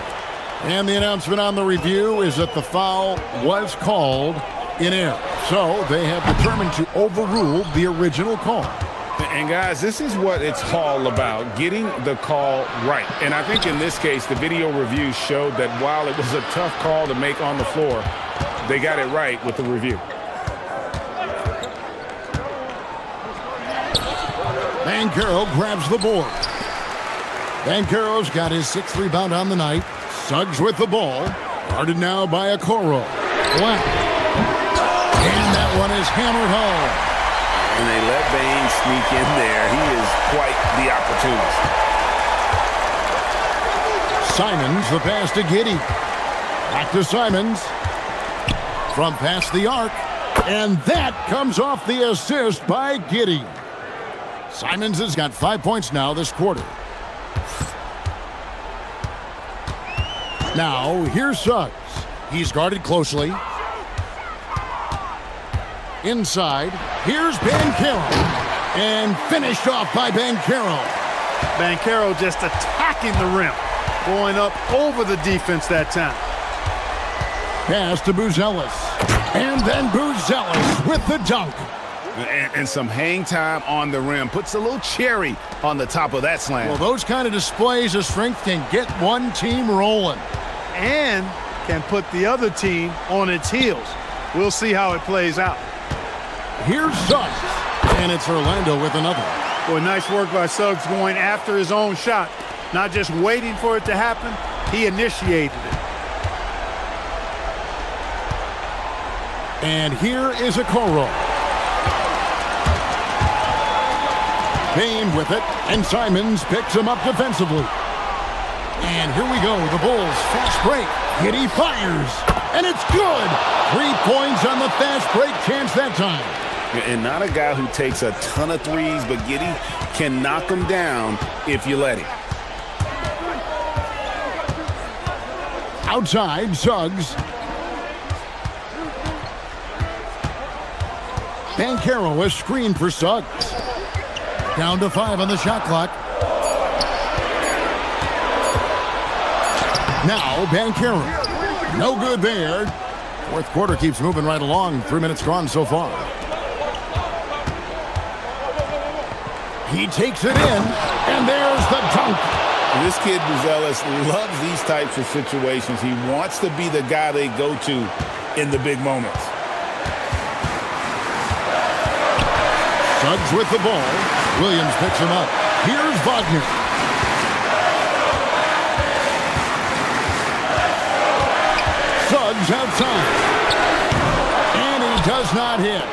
And the announcement on the review is that the foul was called in error. So they have determined to overrule the original call. And guys, this is what it's all about, getting the call right. And I think in this case, the video review showed that while it was a tough call to make on the floor, they got it right with the review. Banchero grabs the board. Banchero's got his sixth rebound on the night. Suggs with the ball. Guarded now by Okoro. Black. And that one is hammered home. And they let Bain sneak in there. He is quite the opportunist. Simons, the pass to Giddey. Back to Simons. From past the arc. And that comes off the assist by Giddey. Simons has got 5 points now this quarter. Now, here's Suggs. He's guarded closely. Inside, here's Banchero. And finished off by Banchero. Banchero just attacking the rim, going up over the defense that time. Pass to Buzelis. And then Buzelis with the dunk. And some hang time on the rim. Puts a little cherry on the top of that slam. Well, those kind of displays of strength can get one team rolling. And can put the other team on its heels. We'll see how it plays out. Here's Suggs. And it's Orlando with another. Boy, nice work by Suggs going after his own shot. Not just waiting for it to happen. He initiated it. And here is Okoro. Bain with it, and Simons picks him up defensively. And here we go, the Bulls fast break. Giddey fires, and it's good. 3 points on the fast break chance that time. And not a guy who takes a ton of threes, but Giddey can knock them down if you let him. Outside, Suggs. Banchero is screened for Suggs. Down to 5 on the shot clock. Now Banchero. No good there. Fourth quarter keeps moving right along. 3 minutes gone so far. He takes it in, and there's the dunk. This kid, Buzelis, loves these types of situations. He wants to be the guy they go to in the big moments. Suggs with the ball. Williams picks him up. Here's Wagner. Suggs outside. And he does not hit.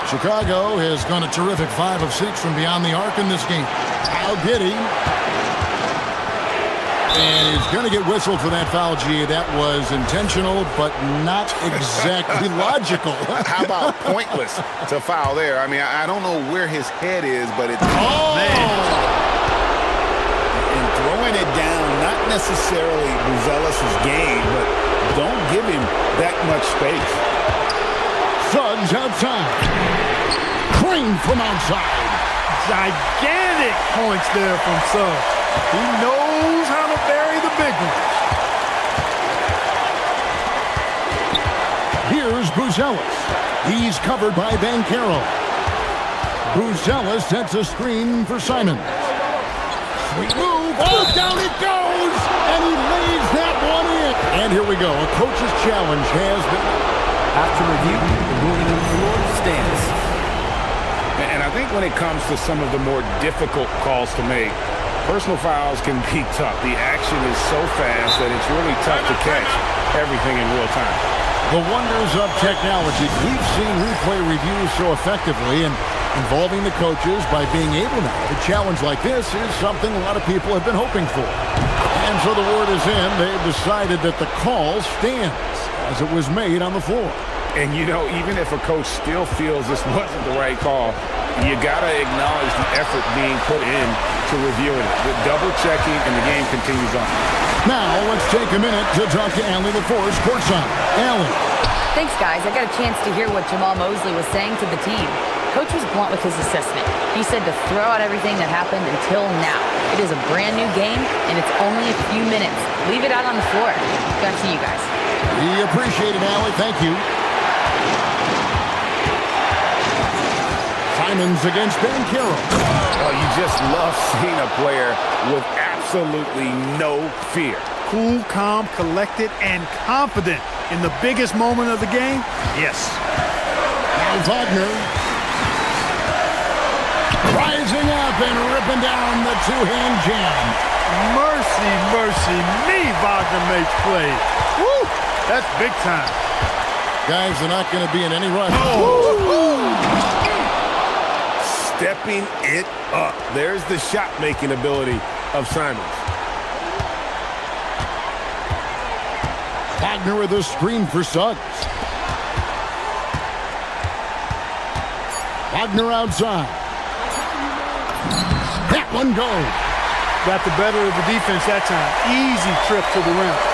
Chicago has gone a terrific 5 of 6 from beyond the arc in this game. Now Giddey. And he's going to get whistled for that foul, G. That was intentional, but not exactly logical. How about pointless to foul there? I mean, I don't know where his head is, but it's... Oh! Man. And throwing it down, not necessarily Buzelis' game, but don't give him that much space. Suggs outside. Crane from outside. Gigantic points there from Suggs. He knows how to bury the big one. Here's Buzelis. He's covered by Banchero. Buzelis sets a screen for Simons. Sweet move. Oh, down it goes! And he lays that one in. And here we go. A coach's challenge has been... After review, the ruling on the floor stands. And I think when it comes to some of the more difficult calls to make, personal fouls can be tough. The action is so fast that it's really tough to catch everything in real time. The wonders of technology. We've seen replay reviews so effectively, and involving the coaches by being able now to challenge like this is something a lot of people have been hoping for. And so the word is in. They've decided that the call stands as it was made on the floor. And, you know, even if a coach still feels this wasn't the right call, you got to acknowledge the effort being put in to reviewing it. With double-checking, and the game continues on. Now, let's take a minute to talk to Allie LaForce, courtside. Allie. Thanks, guys. I got a chance to hear what Jamal Mosley was saying to the team. Coach was blunt with his assessment. He said to throw out everything that happened until now. It is a brand new game, and it's only a few minutes. Leave it out on the floor. Back to you guys. We appreciate it, Allie. Thank you. Simons against Banchero. Oh, you just love seeing a player with absolutely no fear. Cool, calm, collected, and confident in the biggest moment of the game. Yes. Now Wagner. Rising up and ripping down the two-hand jam. Mercy, mercy me, Wagner makes plays. Woo! That's big time. Guys are not going to be in any rush. Stepping it up. There's the shot-making ability of Simons. Wagner with a screen for Suggs. Wagner outside. That one goes. Got the better of the defense that time. Easy trip to the rim.